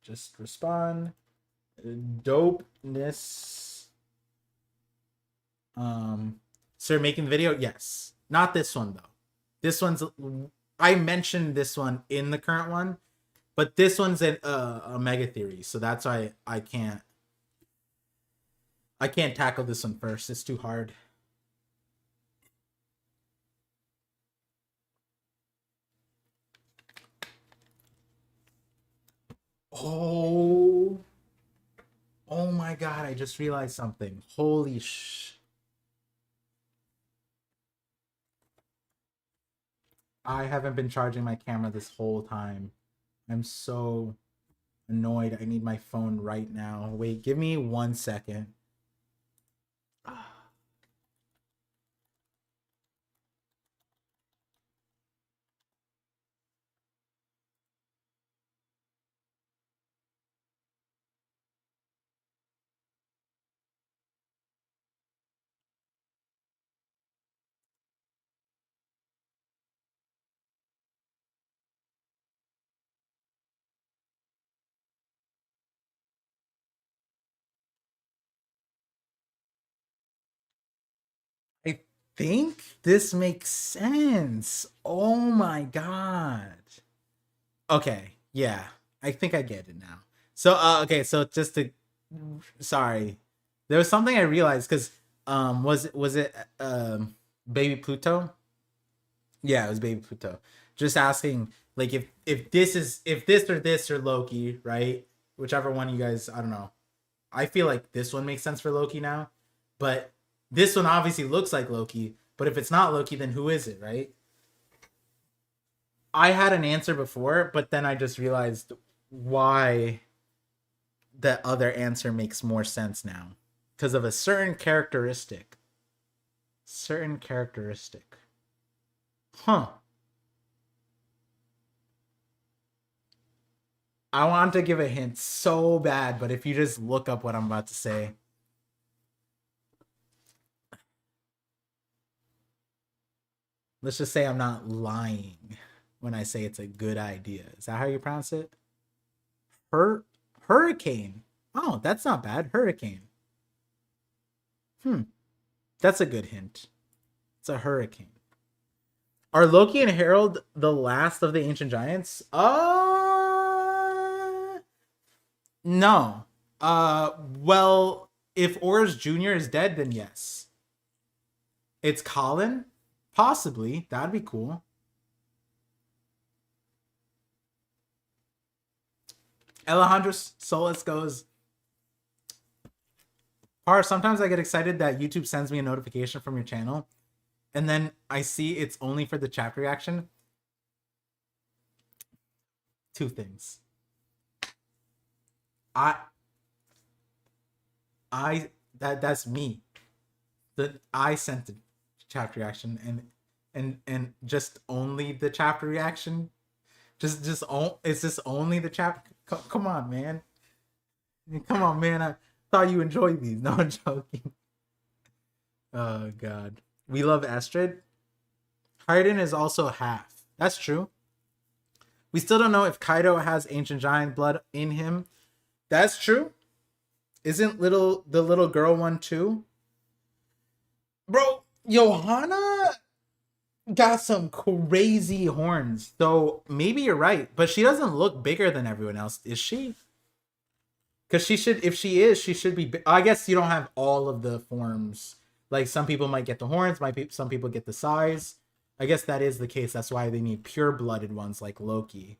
just respond. Dopeness. Sir, making the video? Yes. Not this one though. This one's, I mentioned this one in the current one, but this one's a mega theory, so that's why I can't tackle this one first. It's too hard. Oh my god, I just realized something. Holy sh... I haven't been charging my camera this whole time. I'm so annoyed. I need my phone right now. Wait, give me 1 second. I think this makes sense. Oh my god. Okay, yeah. I think I get it now. So okay, so just to sorry. There was something I realized cuz was it Baby Pluto? Yeah, it was Baby Pluto. Just asking like if this is if this or Loki, right? Whichever one you guys, I don't know. I feel like this one makes sense for Loki now, but this one obviously looks like Loki. But if it's not Loki, then who is it, right? I had an answer before, but then I just realized why the other answer makes more sense now because of a certain characteristic. Certain characteristic. Huh. I want to give a hint so bad, but if you just look up what I'm about to say. Let's just say I'm not lying when I say it's a good idea. Is that how you pronounce it? Hurricane. Oh, that's not bad. Hurricane. Hmm. That's a good hint. It's a hurricane. Are Loki and Harold the last of the ancient giants? No. Well, if Oris Jr. is dead, then yes. It's Colin? Possibly. That'd be cool. Alejandro Solis goes, sometimes I get excited that YouTube sends me a notification from your channel, and then I see it's only for the chapter reaction. Two things. I that's me. That I sent the chapter reaction and just only the chapter reaction. It's just only the chapter. Come on, man. Come on, man. I thought you enjoyed these. No, I'm joking. Oh god. We love Astrid. Hayden is also half. That's true. We still don't know if Kaido has ancient giant blood in him. That's true. Isn't the little girl one too? Bro, Johanna got some crazy horns. So maybe you're right, but she doesn't look bigger than everyone else, is she? Because she should, if she is, she should be. I guess you don't have all of the forms. Like some people might get the horns, some people get the size. I guess that is the case. That's why they need pure-blooded ones like Loki.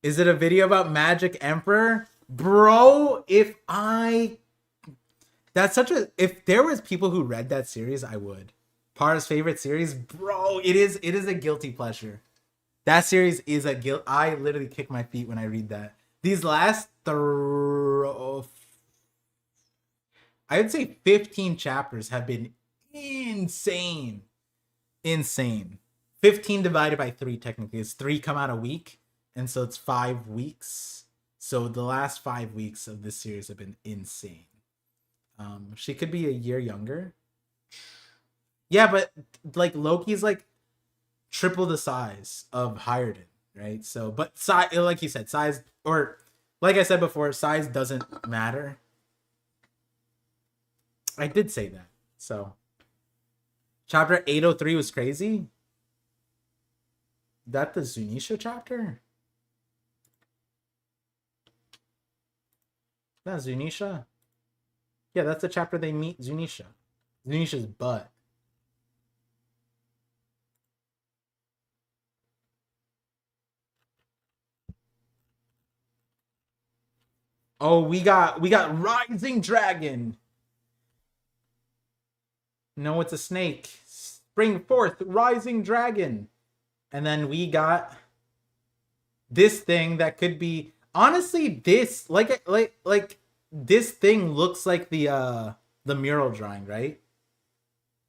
Is it a video about Magic Emperor? Bro, that's such a, if there was people who read that series, I would. Par's favorite series, bro, it is a guilty pleasure. That series is a guilt. I literally kick my feet when I read that. These last I would say 15 chapters have been insane. 15 divided by 3 technically. It's 3 come out a week, and so it's 5 weeks. So the last 5 weeks of this series have been insane. She could be a year younger. Yeah, but like Loki's like triple the size of Hayden, right? So, but size, like you said, size, or like I said before, size doesn't matter. I did say that. So, chapter 803 was crazy. That the Zunisha chapter? That Zunisha? Yeah, that's the chapter they meet Zunisha. Zunisha's butt. Oh, we got Rising Dragon. No, it's a snake. Spring forth, Rising Dragon. And then we got this thing that could be honestly this like this thing looks like the mural drawing, right?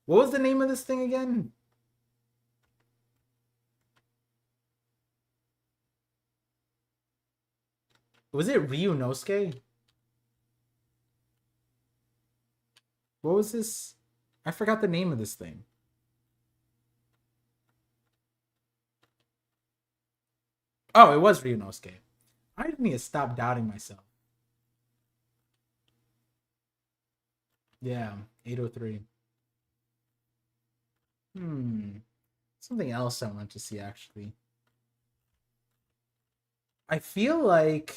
What was the name of this thing again? Was it Ryunosuke? What was this? I forgot the name of this thing. Oh, it was Ryunosuke. I need to stop doubting myself. Yeah, 803. Hmm. Something else I want to see actually. I feel like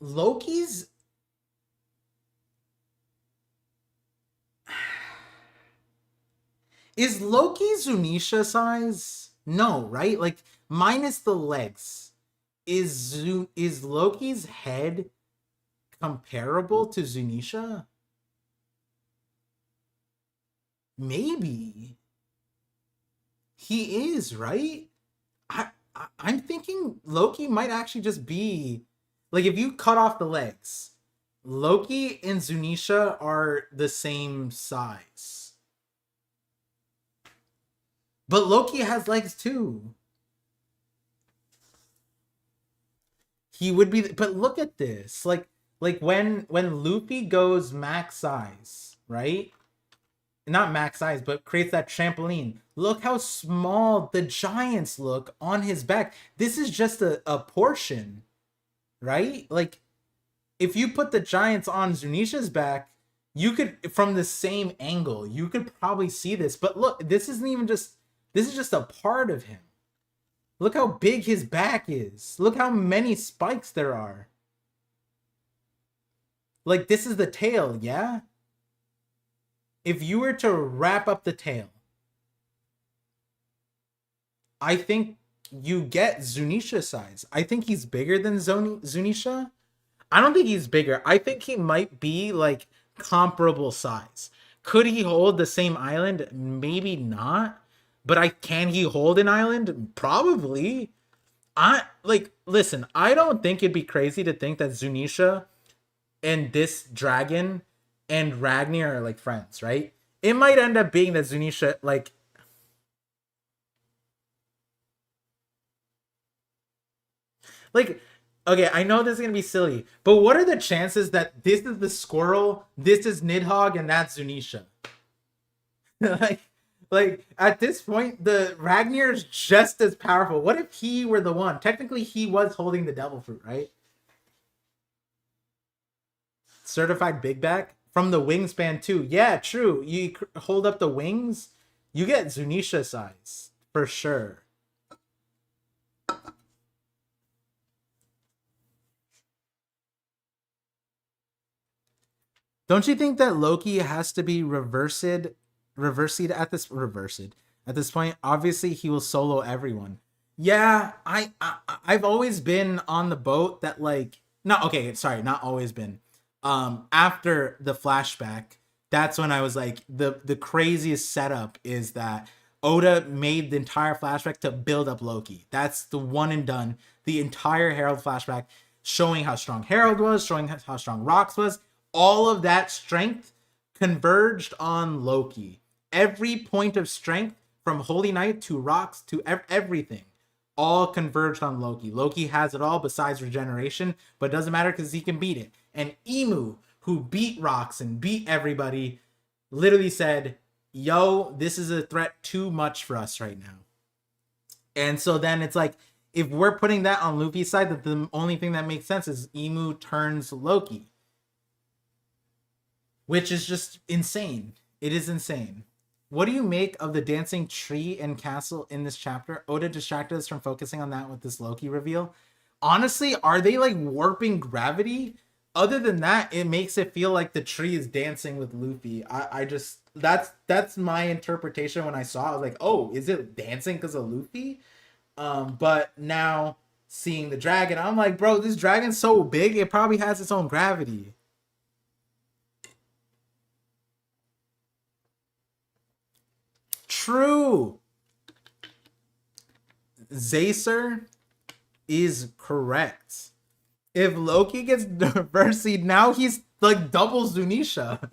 Loki's is Loki Zunisha size? No, right? Like minus the legs. Is Loki's head comparable to Zunisha? Maybe. He is, right? I'm thinking Loki might actually just be like if you cut off the legs, Loki and Zunisha are the same size. But Loki has legs too. He would be but look at this. Like when Luffy goes max size, right? Not max size, but creates that trampoline. Look how small the giants look on his back. This is just a portion, right? Like if you put the giants on Zunisha's back, you could from the same angle, you could probably see this. But look, this is just a part of him. Look how big his back is. Look how many spikes there are. Like this is the tail, yeah? If you were to wrap up the tail, I think you get Zunisha size. I think he's bigger than Zunisha. I don't think he's bigger. I think he might be like comparable size. Could he hold the same island? Maybe not. But I can he hold an island? Probably. I like listen, I don't think it'd be crazy to think that Zunisha and this dragon and Ragnar are like friends, right? It might end up being that Zunisha like okay, I know this is gonna be silly, but what are the chances that this is the squirrel, this is Nidhogg, and that's Zunisha? like like at this point, the Ragnar is just as powerful. What if he were the one? Technically, he was holding the devil fruit, right? Certified big back from the wingspan too. Yeah, true. You hold up the wings, you get Zunisha size for sure. Don't you think that Loki has to be reversed at this point? Obviously, he will solo everyone. Yeah, I've always been on the boat that like not okay, sorry, not always been. After the flashback, that's when I was like the craziest setup is that Oda made the entire flashback to build up Loki. That's the one and done. The entire Herald flashback showing how strong Herald was, showing how strong Rox was. All of that strength converged on Loki. Every point of strength from Holy Knight to Rox to everything all converged on Loki. Loki has it all besides regeneration, but it doesn't matter because he can beat it. And Emu, who beat Rox and beat everybody, literally said, yo, this is a threat too much for us right now. And so then it's like, if we're putting that on Luffy's side, that the only thing that makes sense is Emu turns Loki, which is just insane. It is insane. What do you make of the dancing tree and castle in this chapter? Oda distracted us from focusing on that with this Loki reveal. Honestly, are they like warping gravity? Other than that, it makes it feel like the tree is dancing with Luffy. I just that's my interpretation when I saw it. I was like, oh, is it dancing because of Luffy? But now seeing the dragon. I'm like, bro, this dragon's so big, it probably has its own gravity. True. Zacer is correct. If Loki gets diversity, now he's like double Zunisha.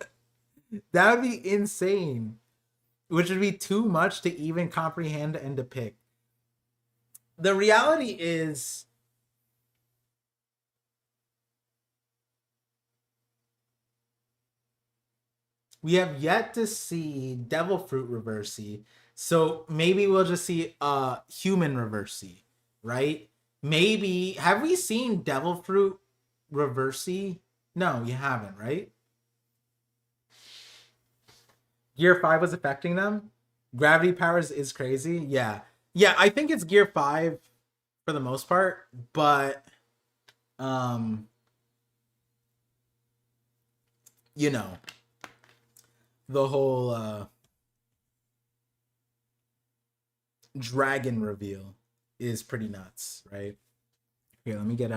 That would be insane. Which would be too much to even comprehend and depict. The reality is, we have yet to see Devil Fruit Reversey. So maybe we'll just see human Reversey, right? Maybe, have we seen Devil Fruit Reversey? No, you haven't, right? Gear 5 was affecting them. Gravity powers is crazy. Yeah. Yeah, I think it's Gear 5 for the most part, but you know, the whole dragon reveal is pretty nuts, right? Here, let me get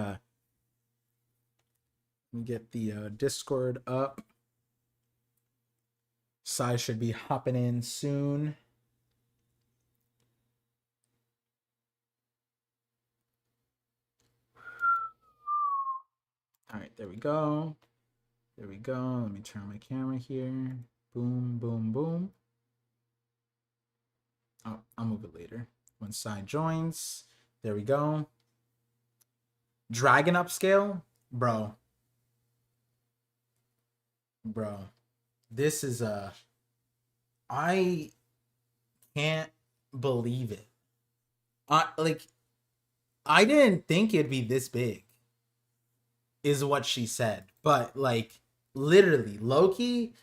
the Discord up. Sai should be hopping in soon. All right, there we go. There we go. Let me turn my camera here. Boom, boom, boom. Oh, I'll move it later. When Sai joins. There we go. Dragon upscale? Bro. This is I can't believe it. I didn't think it'd be this big, is what she said. But like, literally, Loki,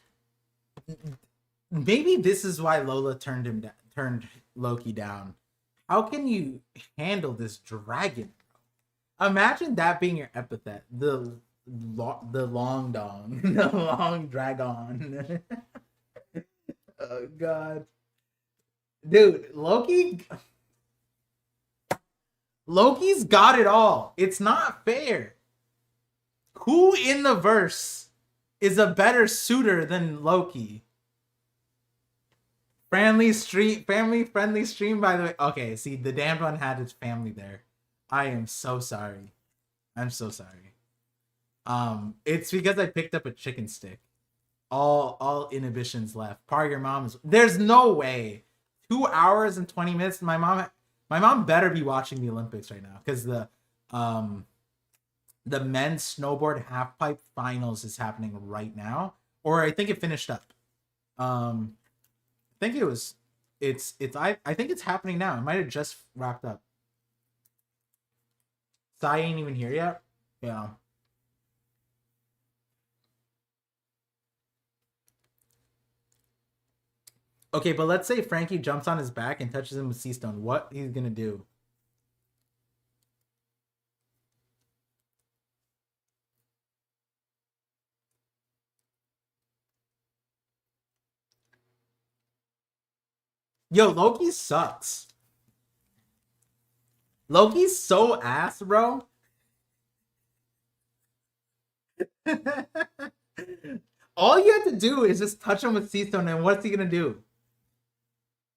maybe this is why Lola turned Loki down. How can you handle this dragon? Imagine that being your epithet. The long dong. The long dragon. Oh god. Dude, Loki's got it all. It's not fair. Who in the verse is a better suitor than Loki? Family friendly stream, by the way. Okay, see, the damned one had its family there. I am so sorry. I'm so sorry. It's because I picked up a chicken stick. All inhibitions left. Your mom is. There's no way. 2 hours and 20 minutes. My mom better be watching the Olympics right now, because the men's snowboard halfpipe finals is happening right now, or I think it finished up. I think it was. I think it's happening now. It might have just wrapped up. Sai ain't even here yet. Yeah. Okay, but let's say Frankie jumps on his back and touches him with Sea Stone. What he's gonna do? Yo, Loki sucks. Loki's so ass, bro. All you have to do is just touch him with Sea Stone, and what's he gonna do?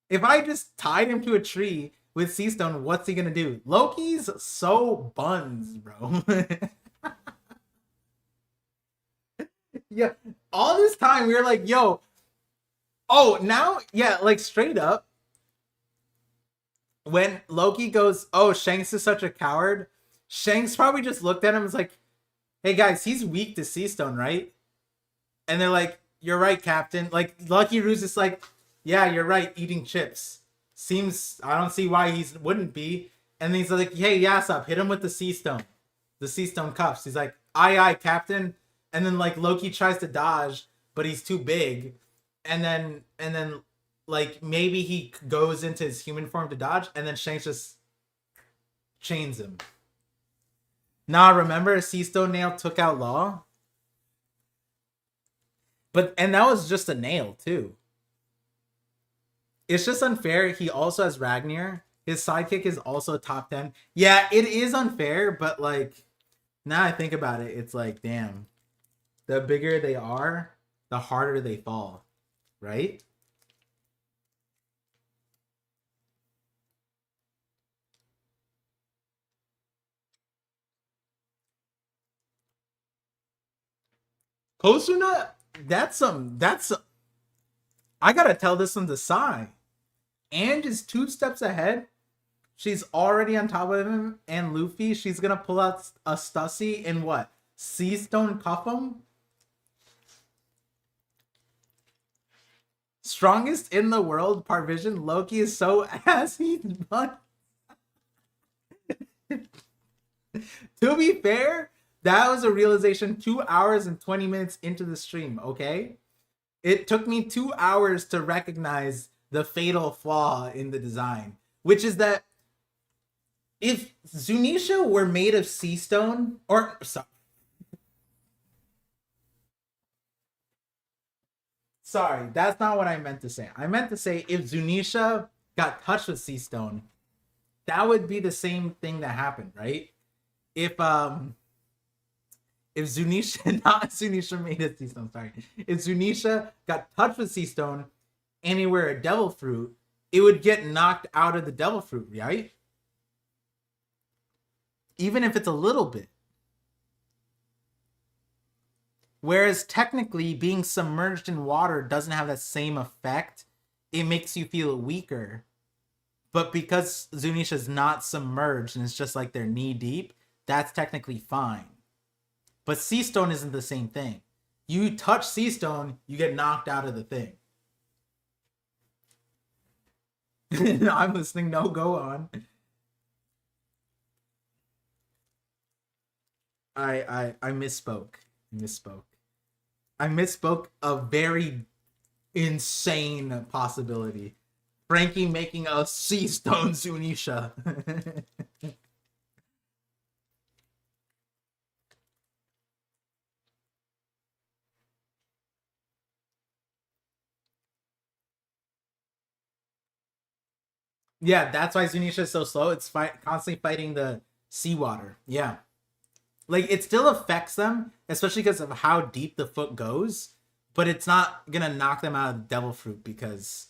If I just tied him to a tree with Sea Stone, what's he gonna do? Loki's so buns, bro. Yeah, all this time we were like, yo, oh, now, yeah, like straight up, when Loki goes, oh, Shanks is such a coward, Shanks probably just looked at him and was like, hey guys, he's weak to Sea Stone, right? And they're like, you're right, Captain. Like, Lucky Roo's just like, yeah, you're right, eating chips. Seems, I don't see why he wouldn't be. And then he's like, hey, Yasop, hit him with the Sea Stone. The Sea Stone cuffs. He's like, aye, Captain. And then, like, Loki tries to dodge, but he's too big. And then, like, maybe he goes into his human form to dodge, and then Shanks just chains him. Nah, remember Sea Stone nail took out Law? And that was just a nail, too. It's just unfair. He also has Ragnar, His sidekick is also top 10. Yeah, it is unfair, but like now I think about it, it's like, damn, the bigger they are, the harder they fall, right? Kosuna, I gotta tell this one to Sai. And is 2 steps ahead. She's already on top of him and Luffy. She's gonna pull out a Stussy and what? Sea Stone cuff him? Strongest in the world, ParVision. Loki is so assy. To be fair, that was a realization 2 hours and 20 minutes into the stream, okay? It took me 2 hours to recognize the fatal flaw in the design, which is that if Zunisha were made of sea stone, or sorry, that's not what I meant to say. I meant to say if Zunisha got touched with sea stone, that would be the same thing that happened, right? If Zunisha, not Zunisha made a sea stone, sorry. If Zunisha got touched with sea stone anywhere a devil fruit, it would get knocked out of the devil fruit, right? Even if it's a little bit. Whereas technically being submerged in water doesn't have that same effect. It makes you feel weaker. But because Zunisha's not submerged and it's just like they're knee deep, that's technically fine. But sea stone isn't the same thing. You touch sea stone, you get knocked out of the thing. I'm listening. No, go on. I misspoke. I misspoke a very insane possibility. Frankie making a sea stone Zunisha. Yeah, that's why Zunisha is so slow. It's constantly fighting the seawater. Yeah. Like, it still affects them, especially because of how deep the foot goes, but it's not going to knock them out of the devil fruit because,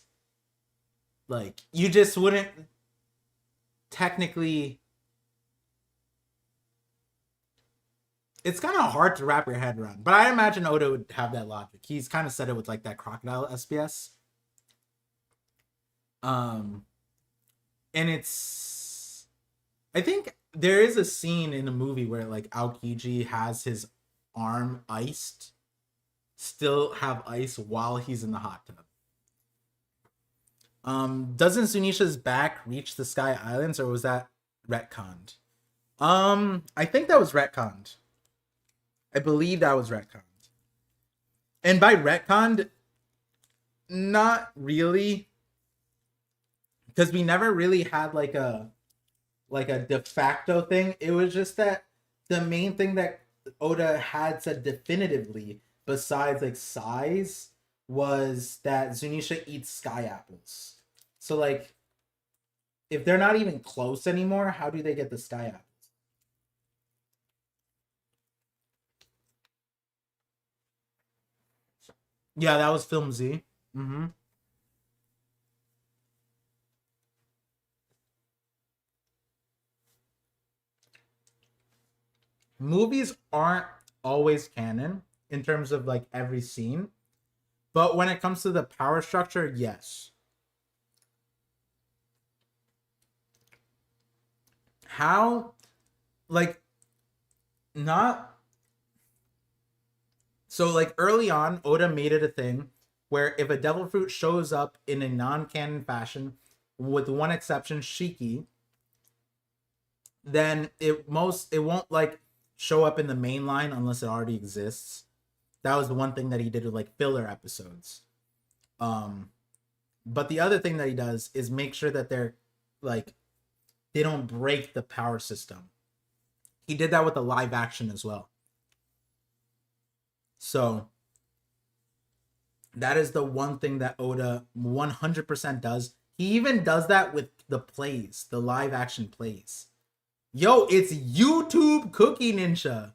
like, you just wouldn't technically... It's kind of hard to wrap your head around, but I imagine Oda would have that logic. He's kind of said it with, like, that crocodile SPS. And it's... I think there is a scene in a movie where like Aokiji has his arm iced, still have ice while he's in the hot tub. Doesn't Zunisha's back reach the Sky Islands, or was that retconned? I think that was retconned. I believe that was retconned. And by retconned, not really, because we never really had like a de facto thing. It was just that the main thing that Oda had said definitively, besides like size, was that Zunisha eats sky apples. So like, if they're not even close anymore, how do they get the sky apples? Yeah, that was Film Z. Mm-hmm. Movies aren't always canon in terms of like every scene, but when it comes to the power structure, yes. How, like, not so like early on, Oda made it a thing where if a devil fruit shows up in a non-canon fashion, with one exception, Shiki, then it won't like show up in the main line unless it already exists. That was the one thing that he did with like filler episodes. But the other thing that he does is make sure that they're like they don't break the power system. He did that with the live action as well. So that is the one thing that Oda 100% does He even does that with the plays, the live action plays. Yo, it's YouTube Cookie Ninja.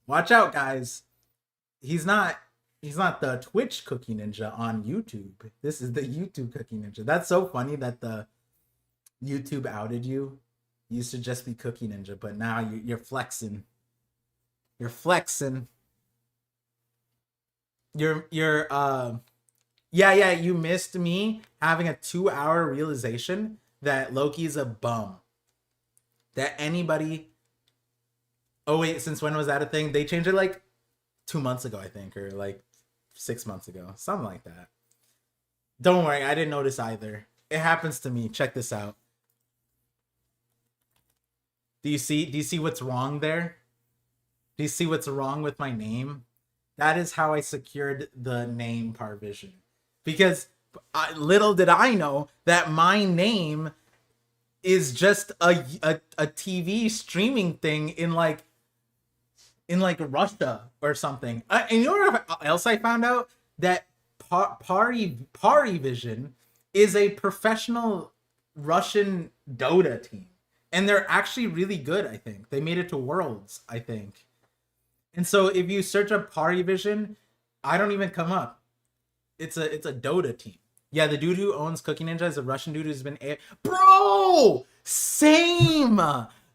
Watch out, guys. He's not the Twitch Cookie Ninja on YouTube. This is the YouTube Cookie Ninja. That's so funny that the YouTube outed you. You used to just be Cookie Ninja, but now you're flexing. You're flexing. You're yeah, you missed me having a 2-hour realization that Loki's a bum. That anybody. Oh wait, since when was that a thing? They changed it like 2 months ago, I think, or like 6 months ago, something like that. Don't worry, I didn't notice either. It happens to me. Check this out. Do you see what's wrong there? Do you see what's wrong with my name? That is how I secured the name ParVision. Because little did I know that my name is just a TV streaming thing in like Russia or something. And you know what else I found out? That ParVision is a professional Russian Dota team. And they're actually really good, I think. They made it to Worlds, I think. And so if you search up ParVision, I don't even come up. It's a Dota team. Yeah, the dude who owns Cookie Ninja is a Russian dude who's been Bro! Same!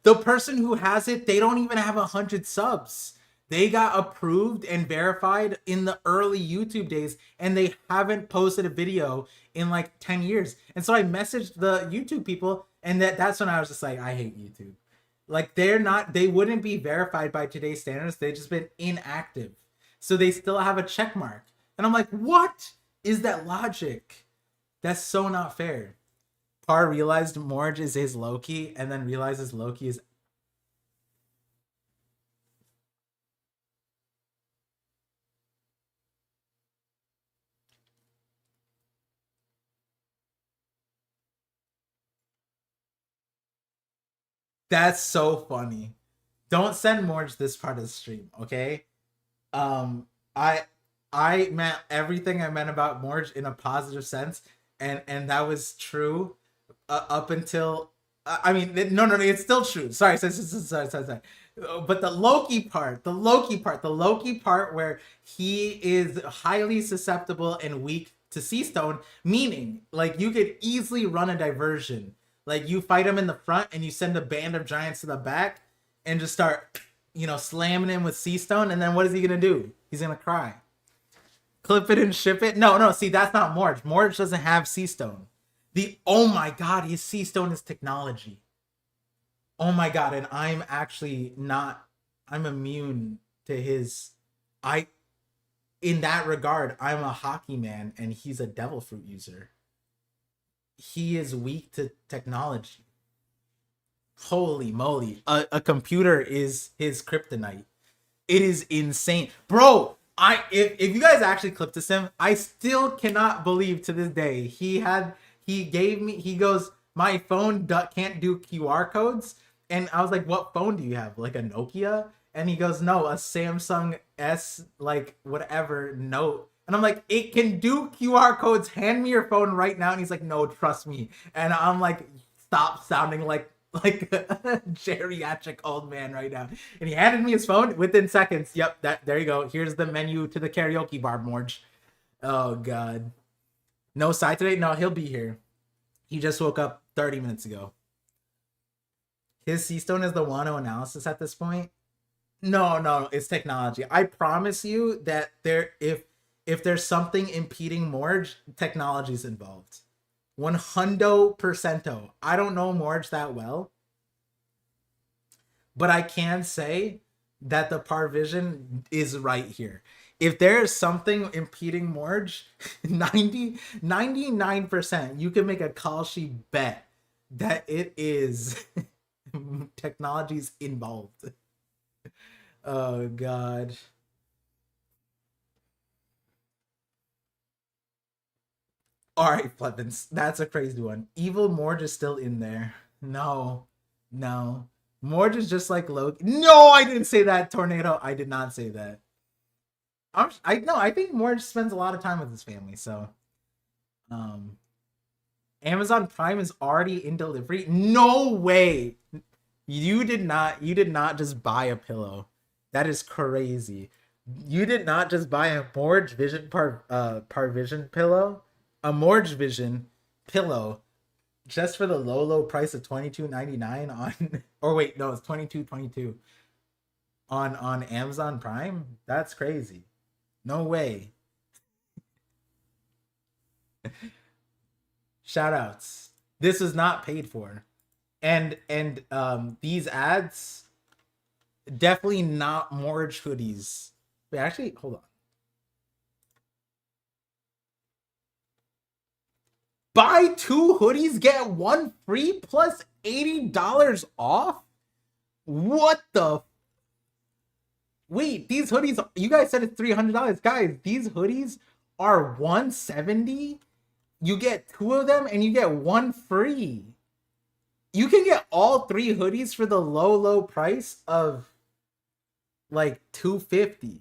The person who has it, they don't even have 100 subs. They got approved and verified in the early YouTube days, and they haven't posted a video in like 10 years. And so I messaged the YouTube people, and that's when I was just like, I hate YouTube. Like they wouldn't be verified by today's standards. They've just been inactive. So they still have a check mark. And I'm like, what is that logic? That's so not fair. Par realized Morge is his Loki, and then realizes Loki is. That's so funny. Don't send Morge this part of the stream, okay? Um, I meant everything I meant about Morge in a positive sense, and that was true up until I mean, no, it's still true. Sorry. But the Loki part where he is highly susceptible and weak to Sea Stone, meaning like you could easily run a diversion. Like you fight him in the front and you send a band of giants to the back and just start, slamming him with Sea Stone. And then what is he gonna do? He's gonna cry. Clip it and ship it. No, see, that's not Morge. Morge doesn't have Sea Stone. Oh my god, his Sea Stone is technology. Oh my god, and I'm actually not. I'm immune to his. In that regard, I'm a hockey man, and he's a devil fruit user. He is weak to technology. Holy moly, a computer is his kryptonite. It is insane, bro. If you guys actually clipped this him, I still cannot believe to this day he goes, my phone can't do QR codes. And I was like, what phone do you have? Like a Nokia? And he goes, no, a Samsung S, like whatever Note. And I'm like, it can do QR codes. Hand me your phone right now. And he's like, no, trust me. And I'm like, stop sounding like a geriatric old man right now. And he handed me his phone within seconds. Yep, there you go. Here's the menu to the karaoke bar, Morge. Oh god. No side today? No, he'll be here. He just woke up 30 minutes ago. His Sea Stone is the Wano analysis at this point. No, it's technology. I promise you that if there's something impeding Morge, technology's involved. 100%. I don't know Morge that well, but I can say that the ParVision is right here. If there is something impeding Morge, 99%, you can make a Kalshi bet that it is technology's involved. Oh god. All right, Plevins, that's a crazy one. Evil Morge is still in there. No. Morge is just like Loki. No, I didn't say that, Tornado. I did not say that. I think Morge spends a lot of time with his family, so Amazon Prime is already in delivery. No way. You did not just buy a pillow. That is crazy. You did not just buy a Morge Vision ParVision pillow, a Morge Vision pillow just for the low price of $22.99 on or wait, no, it's $22.22 on Amazon Prime. That's crazy. No way. Shout outs. This is not paid for. And these ads definitely not Morge hoodies. Wait, actually, hold on. Buy 2 hoodies, get 1 free plus $80 off? What the? Wait, these hoodies, you guys said it's $300. Guys, these hoodies are $170. You get 2 of them and you get 1 free. You can get all 3 hoodies for the low price of like $250.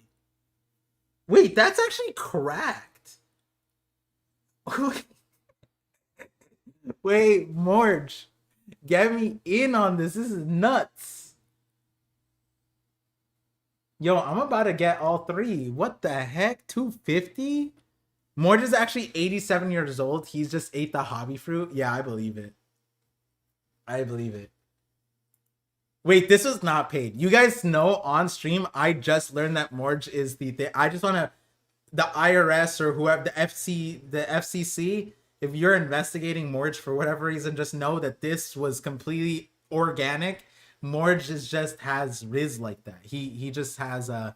Wait, that's actually cracked. Wait, Morge, get me in on this. This is nuts. Yo, I'm about to get all 3. What the heck? $250? Morge is actually 87 years old. He's just ate the hobby fruit. Yeah, I believe it. I believe it. Wait, this was not paid. You guys know on stream, I just learned that Morge is the thing. I just want to, the IRS or whoever, the FCC, if you're investigating Morge for whatever reason, just know that this was completely organic. Morge just has Riz like that. He just has a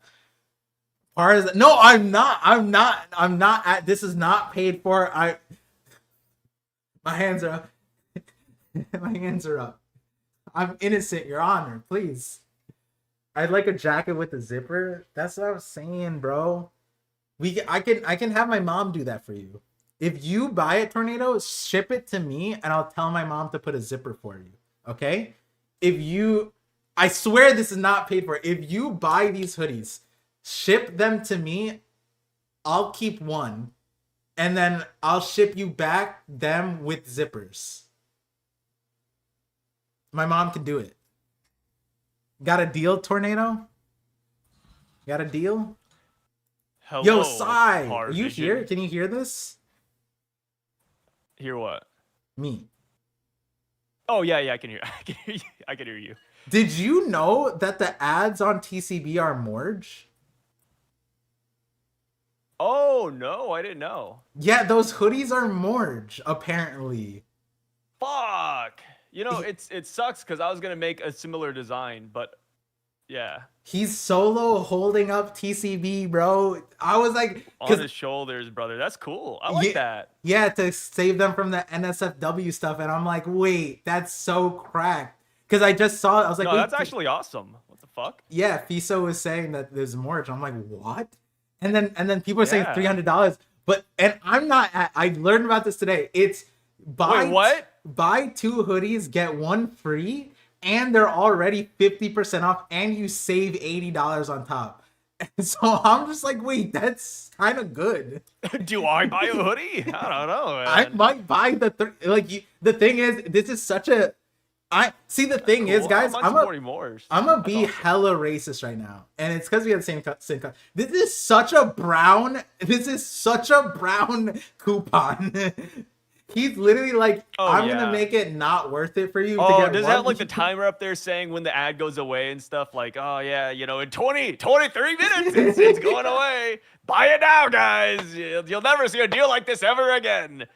part. No, I'm not at. This is not paid for. My hands are up. My hands are up. I'm innocent, Your Honor. Please. I'd like a jacket with a zipper. That's what I was saying, bro. I can have my mom do that for you. If you buy a Tornado, ship it to me and I'll tell my mom to put a zipper for you. Okay? I swear this is not paid for. If you buy these hoodies, ship them to me. I'll keep 1. And then I'll ship you back them with zippers. My mom can do it. Got a deal, Tornado? Got a deal? Hello, Yo, Sai, are you ParVision. here? Can you hear this? Hear what? Me. Oh yeah, I can hear. I can hear you. Did you know that the ads on TCB are Morge? Oh no, I didn't know. Yeah, those hoodies are Morge, apparently. Fuck. You know, it sucks because I was gonna make a similar design, but yeah. He's solo holding up TCB, bro. I was like, On his shoulders, brother. That's cool. I like that. Yeah, to save them from the NSFW stuff. And I'm like, wait, that's so cracked. Because I just saw it. I was like, no, wait, that's actually awesome. What the fuck? Yeah, Fiso was saying that there's Morge. I'm like, what? And then people are saying Yeah. $300. And I'm not. I learned about this today. It's Wait, what? Buy 2 hoodies, get 1 free, and they're already 50% off, and you save $80 on top. And so I'm just like, wait, that's kind of good. Do I buy a hoodie? I don't know, man. I might buy the thing is, this is such a. I see the thing is, guys, I'm gonna be hella racist right now, and it's because we have the same. This is such a brown coupon. He's literally like, I'm gonna make it not worth it for you. Oh, to get does that have like the timer up there saying when the ad goes away and stuff? Like, oh yeah, you know, in 23 minutes, it's going away. Buy it now, guys. You'll never see a deal like this ever again.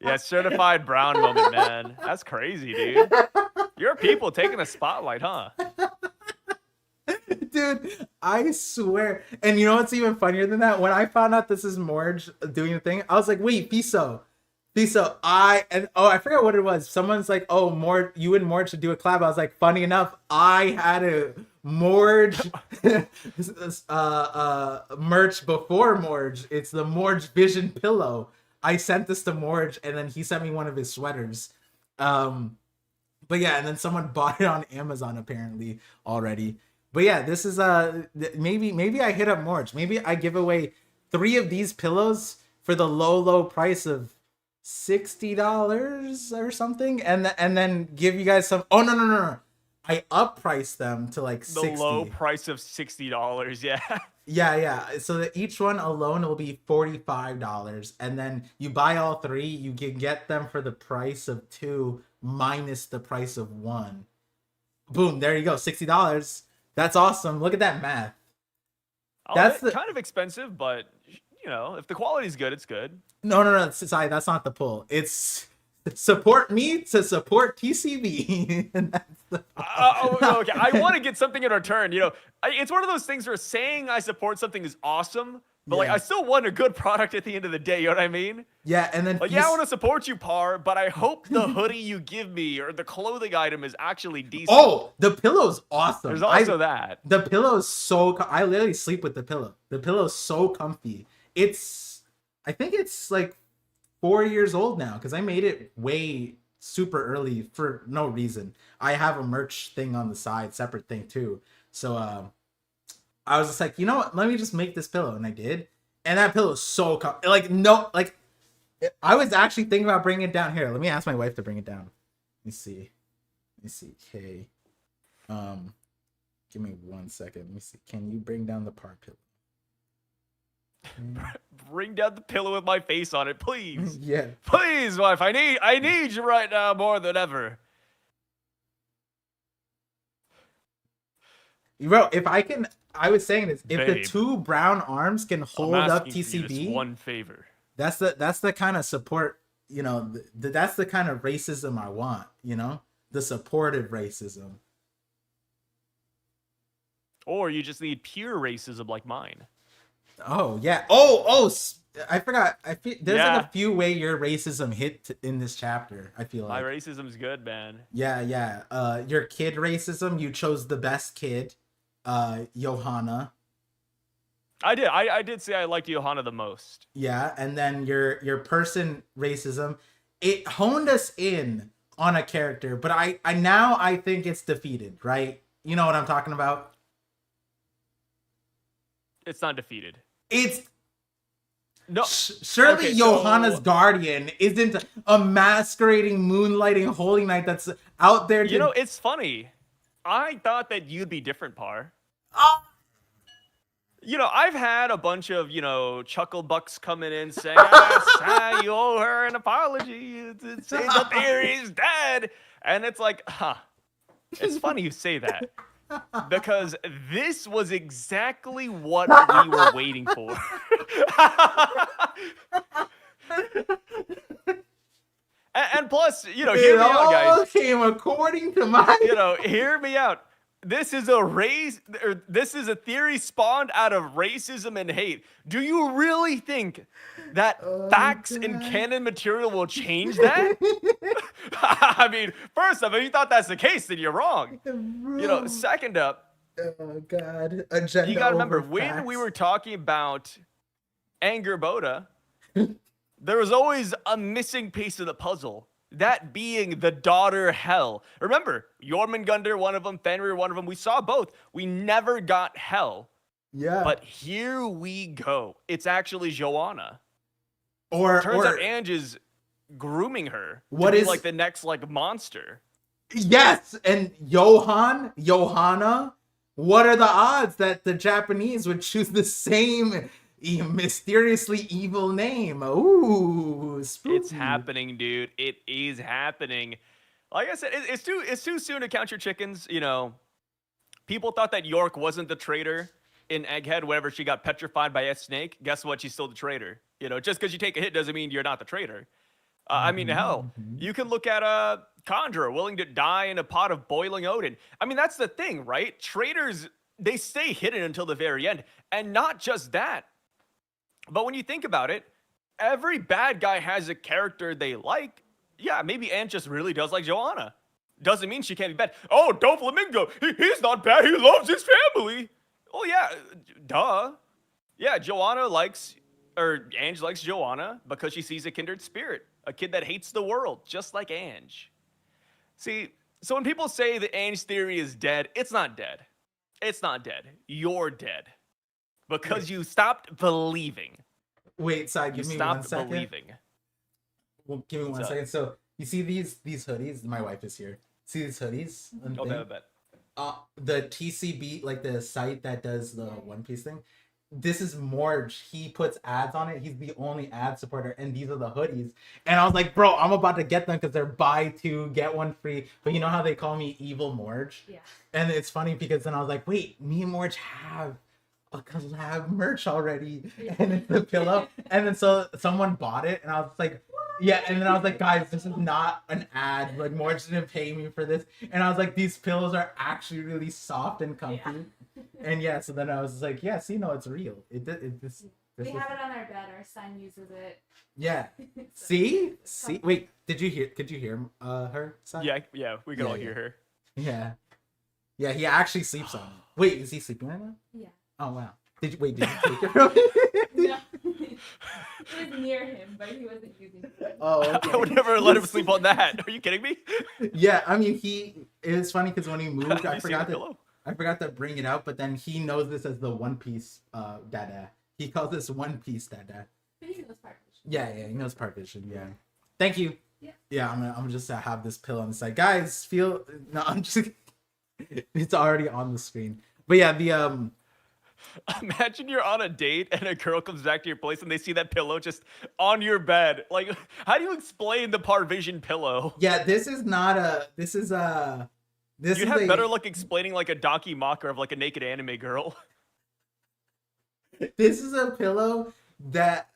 Yeah, certified brown moment, man. That's crazy, dude. Your people taking the spotlight, huh? Dude, I swear. And you know what's even funnier than that? When I found out this is Morge doing the thing, I was like, wait, Piso, I forgot what it was. Someone's like, oh, Morge, you and Morge should do a collab. I was like, funny enough, I had a Morge merch before Morge. It's the Morge Vision pillow. I sent this to Morge, and then he sent me one of his sweaters. But yeah, and then someone bought it on Amazon apparently already. But yeah, this is maybe I hit up Morge. Maybe I give away 3 of these pillows for the low price of $60 or something, and then give you guys some. Oh, no. I up priced them to like The low 60. price of $60. Yeah. Yeah. So that each one alone will be $45, and then you buy all three, you can get them for the price of two minus the price of one. Boom, there you go, $60. That's awesome. Look at that math. That's the Kind of expensive, but if the quality's good, it's good. no. Sorry, that's not the pull. It's support me to support TCB. And that's the Okay. I want to get something in return. It's one of those things where saying I support something is awesome, but like Yeah. I still want a good product at the end of the day. You know what I mean? Yeah, and then Like, yeah, I want to support you, Par, but I hope the hoodie you give me or the clothing item is actually decent. Oh, the pillow's awesome. There's also that. The pillow's I literally sleep with the pillow. The pillow's so comfy. I think it's like 4 years old now because I made it way super early for no reason. I have a merch thing on the side, separate thing too. So I was just like, you know what? Let me just make this pillow, and I did. And that pillow is so like no like. I was actually thinking about bringing it down here. Let me ask my wife to bring it down. Let me see. Okay. Give me 1 second. Let me see. Can you bring down the par pillow? Bring down the pillow with my face on it, please. Yeah. Please, wife. I need you right now more than ever. Bro, I was saying this, if the Babe. two brown arms can hold I'm up asking for you TCB, this one favor. that's the kind of support, that's the kind of racism I want, the supportive racism. Or you just need pure racism like mine. Oh yeah. I forgot. There's like a few way your racism hit in this chapter. I feel My like racism's good, man. Yeah. Your kid racism. You chose the best kid, Johanna. I did say I liked Johanna the most. Yeah, and then your person racism. It honed us in on a character, but I think it's defeated. Right? You know what I'm talking about? It's not defeated. It's no. Surely Johanna's guardian isn't a masquerading, moonlighting holy knight that's out there. It's funny. I thought that you'd be different, Par. Oh. I've had a bunch of, chuckle bucks coming in saying, you owe her an apology. It's the theory's dead. And it's like, it's funny you say that. Because this was exactly what we were waiting for. and plus, hear me out, guys. Came according to my. Hear me out. This is a theory spawned out of racism and hate. Do you really think that facts and canon material will change that? I mean, first off, if you thought that's the case, then you're wrong. Second up, oh god, agenda. You gotta remember when we were talking about Anger Boda, there was always a missing piece of the puzzle. That being the daughter Hel. Remember, Jormungandr, one of them, Fenrir, one of them. We saw both. We never got Hel. Yeah. But here we go. It's actually Joanna. Turns out Ange is grooming her. What to be is like the next monster? Yes, and Johanna. What are the odds that the Japanese would choose the same mysteriously evil name? Ooh, spooky. It's happening, dude. It is happening. Like I said, it's too soon to count your chickens. People thought that York wasn't the traitor in Egghead whenever she got petrified by a snake. Guess what? She's still the traitor. Just because you take a hit doesn't mean you're not the traitor. I mean, hell, you can look at Conjurer willing to die in a pot of boiling Odin. I mean, that's the thing, right? Traitors, they stay hidden until the very end. And not just that. But when you think about it, every bad guy has a character they like. Yeah, maybe Ant just really does like Joanna. Doesn't mean she can't be bad. Oh, Doflamingo, he's not bad. He loves his family. Oh, yeah, duh. Yeah, Ange likes Joanna because she sees a kindred spirit. A kid that hates the world, just like Ange. See, so when people say the Ange theory is dead, it's not dead. It's not dead. You're dead. Because you stopped believing. Wait, give me 1 second. Believing. well, give me What's one up? second. So you see these hoodies? My wife is here. See these hoodies? Oh, bet. The TCB, like the site that does the One Piece thing. This is Morge. He puts ads on it. He's the only ad supporter, and these are the hoodies. And I was like, bro, I'm about to get them because they're buy two get one free. But you know how they call me Evil Morge? Yeah. And it's funny because then I was like, wait, me and Morge have a collab merch already, and it's the pillow. And then so someone bought it, and I was like, yeah. And then I was like, guys, this is not an ad. Like Morge didn't pay me for this. And I was like, these pillows are actually really soft and comfy. Yeah. And yeah, so then I was like, yeah, see, no, it's real. This We have it on our bed. Our son uses it. yeah. So- See. Wait, did you hear? Could you hear her? Son? Yeah, we can all hear her. Yeah. Yeah, he actually sleeps on it. Wait, is he sleeping right now? Yeah. Oh wow. Did you take it from him? No. It was near him, but he wasn't using it. Oh, okay. I would never let him sleep on that. Are you kidding me? Yeah, I mean, it's funny because when he moved, You I see forgot the to pillow? bring it out, but then he knows this as the One Piece dada. He calls this One Piece dada. But he knows ParVision. Yeah, he knows ParVision. Yeah. Thank you. Yeah. Yeah, I'm just gonna have this pill on the side. Guys, feel no, I'm just it's already on the screen. But yeah, the Imagine you're on a date and a girl comes back to your place and they see that pillow just on your bed. Like, how do you explain the ParVision pillow? yeah, this is You'd have better luck explaining like a Daki mocker of like a naked anime girl. This is a pillow that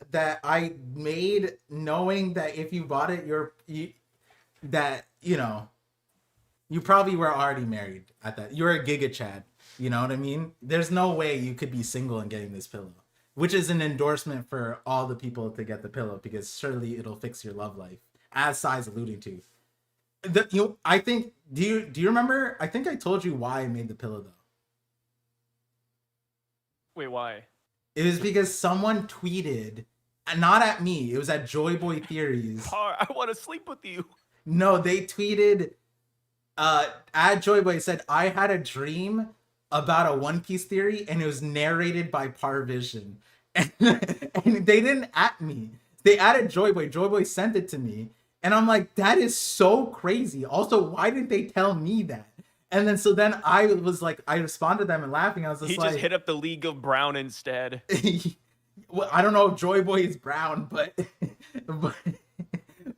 I made knowing that if you bought it, you probably were already married at that. You're a Giga Chad. You know what I mean? There's no way you could be single and getting this pillow, which is an endorsement for all the people to get the pillow because surely it'll fix your love life, as Sai's alluding to. I think. Do you remember? I think I told you why I made the pillow though. Wait, why? It was because someone tweeted, not at me. It was at Joyboy Theories. I want to sleep with you. No, they tweeted. At Joyboy said I had a dream about a One Piece theory, and it was narrated by ParVision, and they didn't at me. They added Joyboy. Joyboy sent it to me, and I'm like, that is so crazy. Also, why didn't they tell me that? And then I was like, I responded to them and laughing. I was just He like, just hit up the League of Brown instead. well, I don't know if Joyboy is brown, but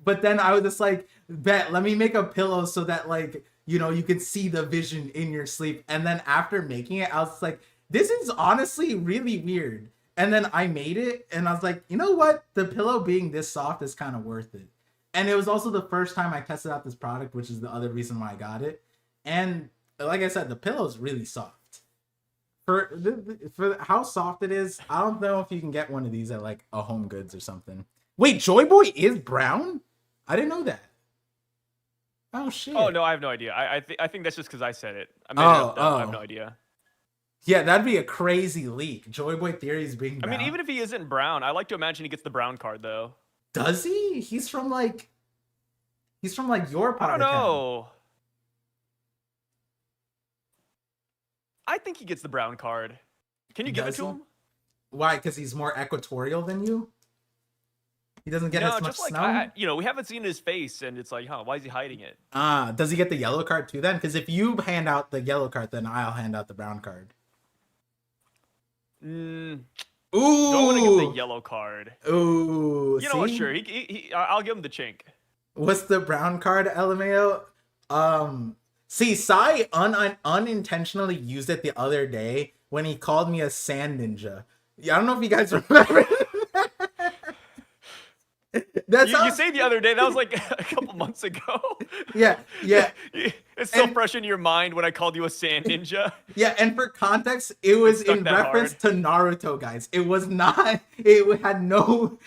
but then I was just like, bet, let me make a pillow so that like, you can see the vision in your sleep. And then after making it, I was like, this is honestly really weird. And then I made it and I was like, you know what? The pillow being this soft is kind of worth it. And it was also the first time I tested out this product, which is the other reason why I got it. And like I said, the pillow is really soft. For how soft it is, I don't know if you can get one of these at like a Home Goods or something. Wait, Joyboy is brown? I didn't know that. Oh shit. Oh no, I have no idea. I think that's just because I said it. I made it up, though. I have no idea. Yeah, that'd be a crazy leak. Joyboy Theories being brown. I mean, even if he isn't brown, I like to imagine he gets the brown card though. Does he? He's from like your part. I don't know. I think he gets the brown card. Can you give it Does to he? him? Why? Because he's more equatorial than you? He doesn't get as much just like snow? we haven't seen his face, and it's like, why is he hiding it? Does he get the yellow card too then? Because if you hand out the yellow card, then I'll hand out the brown card. Ooh. Ooh. Don't want to give the yellow card. Ooh. You know what? see? Sure. I'll give him the chink. What's the brown card, LMAO? See, Sai unintentionally used it the other day when he called me a sand ninja. Yeah, I don't know if you guys remember. You say the other day, that was like a couple months ago. Yeah. It's so fresh in your mind when I called you a sand ninja. Yeah, and for context, it was stuck in that reference to Naruto, guys. It was not. It had no.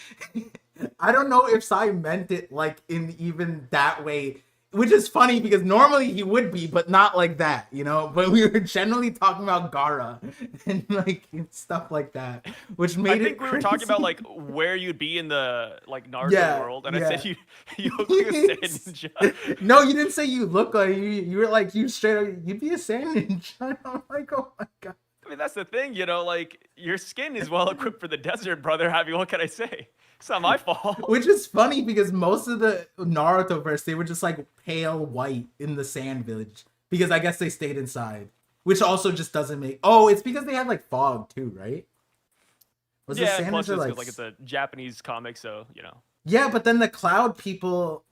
I don't know if Sai meant it like in even that way, which is funny because normally he would be, but not like that, But we were generally talking about Gaara and like stuff like that, which made I think we were talking about like where you'd be in the like Naruto world, and I said you look like a sand ninja. No, you didn't say you look like you were like you straight up. You'd be a sand ninja. I'm like, oh my god. I mean, mean, that's the thing, you know, like your skin is well equipped for the desert, brother. I mean, what can I say? It's not my fault. Which is funny because most of the Naruto verse, they were just like pale white in the sand village because I guess they stayed inside, which also just doesn't make. Oh, it's because they had like fog too, right? Was the Yeah, sand plus ninja it's like it's a Japanese comic, so you know. Yeah, but then the cloud people.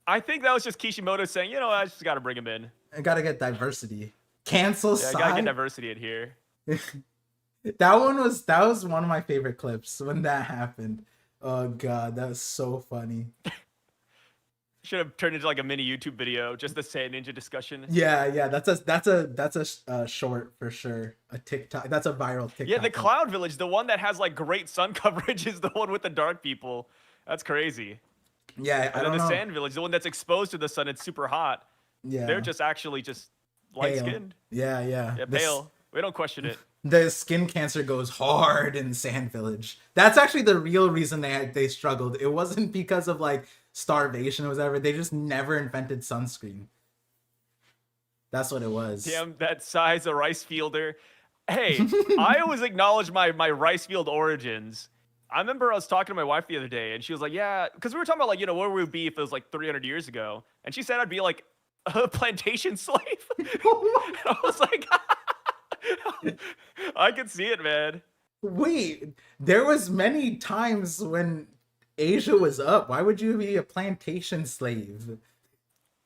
I think that was just Kishimoto saying, you know, I just got to bring him in. I gotta get diversity. Cancel Yeah, I Sai. gotta get diversity in here. That was one of my favorite clips when that happened. Oh god, that was so funny. Should have turned into like a mini YouTube video, just the Sand Ninja discussion. Yeah, that's a short for sure. A TikTok. That's a viral TikTok. Yeah, the Cloud Village, the one that has like great sun coverage, is the one with the dark people. That's crazy. Yeah, I And don't then the know. Sand Village, the one that's exposed to the sun, it's super hot. Yeah, They're just actually just light pale. skinned. Yeah. Yeah, pale. We don't question it. The skin cancer goes hard in Sand Village. That's actually the real reason they struggled. It wasn't because of like starvation or whatever. They just never invented sunscreen. That's what it was. Damn, that size a rice fielder. Hey, I always acknowledge my rice field origins. I remember I was talking to my wife the other day, and she was like, yeah, because we were talking about, like, you know, where we would be if it was like 300 years ago. And she said I'd be like a plantation slave. And I was like, I can see it, man. Wait, there was many times when Asia was up. Why would you be a plantation slave?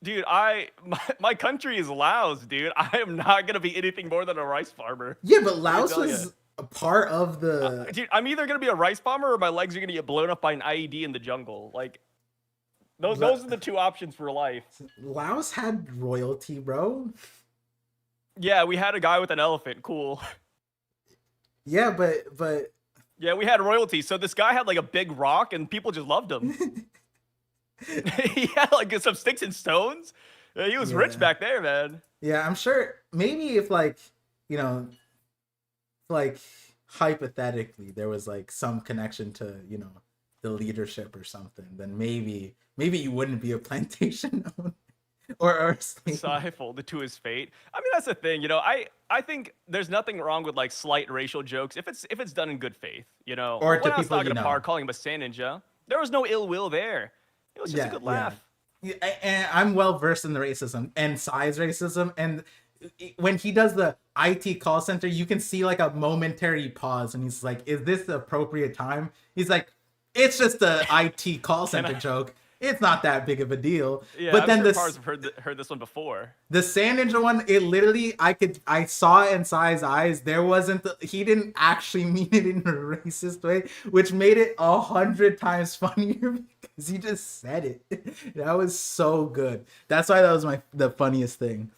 Dude, my country is Laos, dude. I am not gonna be anything more than a rice farmer. Yeah, but Laos tell was a part of the. Dude, I'm either gonna be a rice farmer or my legs are gonna get blown up by an IED in the jungle. Like, those are the two options for life. Laos had royalty, bro. Yeah, we had a guy with an elephant. Cool. Yeah, but Yeah, we had royalty. So this guy had like a big rock, and people just loved him. He had like some sticks and stones. Yeah, he was rich back there, man. yeah, I'm sure. Maybe if like, you know, like hypothetically there was like some connection to, you know, the leadership or something, then maybe you wouldn't be a plantation owner or a slave. Sai folded to his fate. I mean, that's the thing, you know. I think there's nothing wrong with like slight racial jokes if it's done in good faith, you know. Or to when I was people talking you to know. Par, calling him a sand ninja, there was no ill will there. It was just a good laugh. Yeah, and I'm well versed in the racism and Sai's racism, and when he does the IT call center, you can see like a momentary pause, and he's like, "Is this the appropriate time?" He's like, "It's just a IT call center joke. It's not that big of a deal." Yeah, but I'm then sure this Par's heard this one before. the Sand Ninja one, it literally, I saw it in Sai's eyes. There wasn't, he didn't actually mean it in a racist way, which made it 100 times funnier because he just said it. That was so good. That's why that was the funniest thing.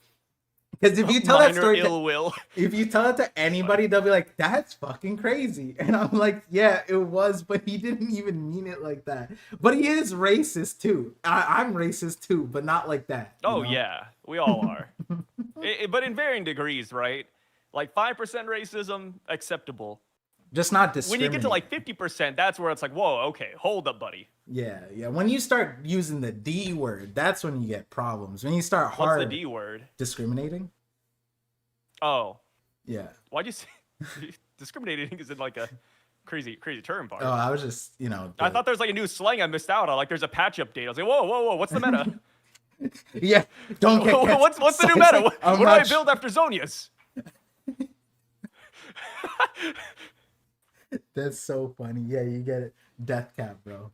Because if you tell that story, ill will. if you tell it to anybody, they'll be like, "That's fucking crazy." And I'm like, "Yeah, it was, but he didn't even mean it like that." But he is racist too. I'm racist too, but not like that. Oh, know? yeah, we all are. But in varying degrees, right? Like 5% racism, acceptable. Just not When you discriminate. get to like 50%, that's where it's like, whoa, okay, hold up, buddy. Yeah. When you start using the D word, that's when you get problems. When you start hard What's the D word? discriminating. Oh, Yeah. why'd you say discriminating is in like a crazy term, Part? Oh, I was just, you know. I thought there was like a new slang I missed out on. Like there's a patch update. I was like, whoa, what's the meta? Yeah. Don't get. what's the new meta? What do I build after Zonia's? That's so funny. Yeah, you get it. Death cap, bro.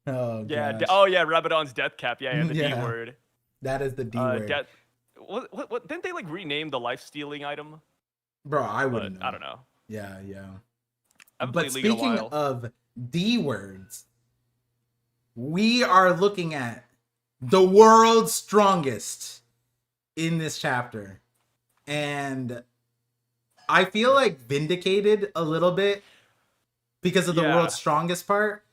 Oh Yeah. gosh. Oh yeah, Rabadon's death cap. Yeah, the D Yeah. word. That is the D word. Death. What? Didn't they like rename the life stealing item? Bro, I But wouldn't know. I don't know. Yeah. I haven't But played League in a speaking while. of D words, we are looking at the world's strongest in this chapter. And I feel like vindicated a little bit because of the Yeah. world's strongest part.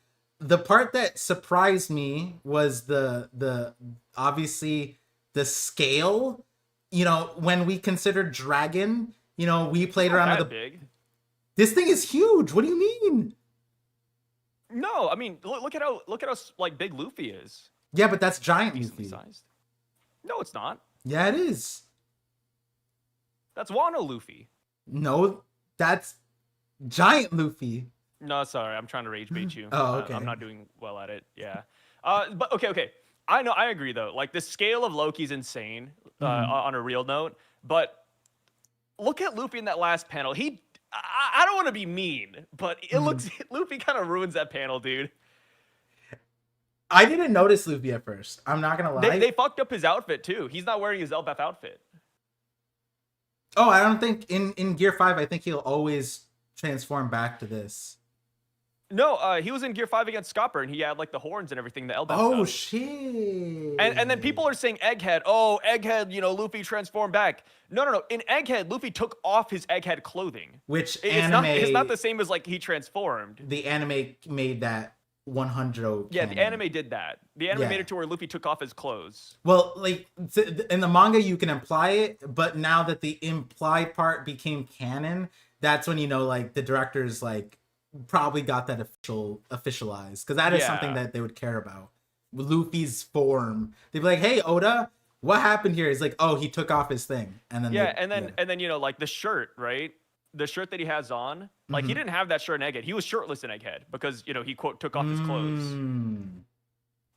The part that surprised me was the obviously the scale. You know, when we consider Dragon, you know, we played around Not with that big. This thing is huge. What do you mean? No, I mean look at how like big Luffy is. Yeah, but that's giant Decently Luffy. sized. No, it's not. Yeah, it is. That's Wano Luffy. No, that's Giant Luffy. No, sorry, I'm trying to rage bait you. Oh, okay. I'm not doing well at it. Yeah. But okay. I know, I agree though. Like the scale of Loki's insane. On a real note, but look at Luffy in that last panel. I don't want to be mean, but it looks Luffy kind of ruins that panel, dude. I didn't notice Luffy at first. I'm not gonna lie. They fucked up his outfit too. He's not wearing his Elbaf outfit. Oh, I don't think in Gear 5, I think he'll always transform back to this. No, he was in Gear 5 against Scopper, and he had like the horns and everything, the Elbaf Oh, stuff. shit. And then people are saying Egghead. Oh, Egghead, Luffy transformed back. No. In Egghead, Luffy took off his Egghead clothing. Which it's not the same as like he transformed. The anime made that 100. Yeah, the anime did that. The anime made it to where Luffy took off his clothes. Well, like in the manga, you can imply it, but now that the implied part became canon, that's when like the directors like probably got that officialized, because that is something that they would care about. Luffy's form, they'd be like, "Hey, Oda, what happened here?" He's like, "Oh, he took off his thing," and then and then like the shirt, right? The shirt that he has on, like he didn't have that shirt in Egghead. He was shirtless in Egghead because he quote took off his clothes.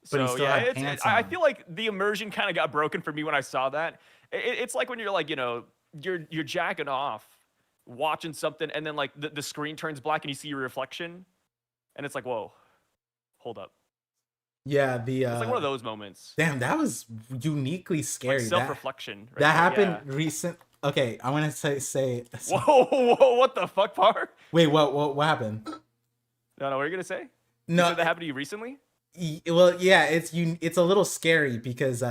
But So yeah, I feel like the immersion kind of got broken for me when I saw that. It's like when you're like you're jacking off, watching something, and then like the screen turns black and you see your reflection, and it's like, whoa, hold up. Yeah, it's like one of those moments. Damn, that was uniquely scary. Like self-reflection. That happened recent. Okay, I want to say. Whoa! What the fuck, Par? Wait, what happened? No, what are you gonna say? No, you said that happened to you recently. Well, yeah, it's a little scary because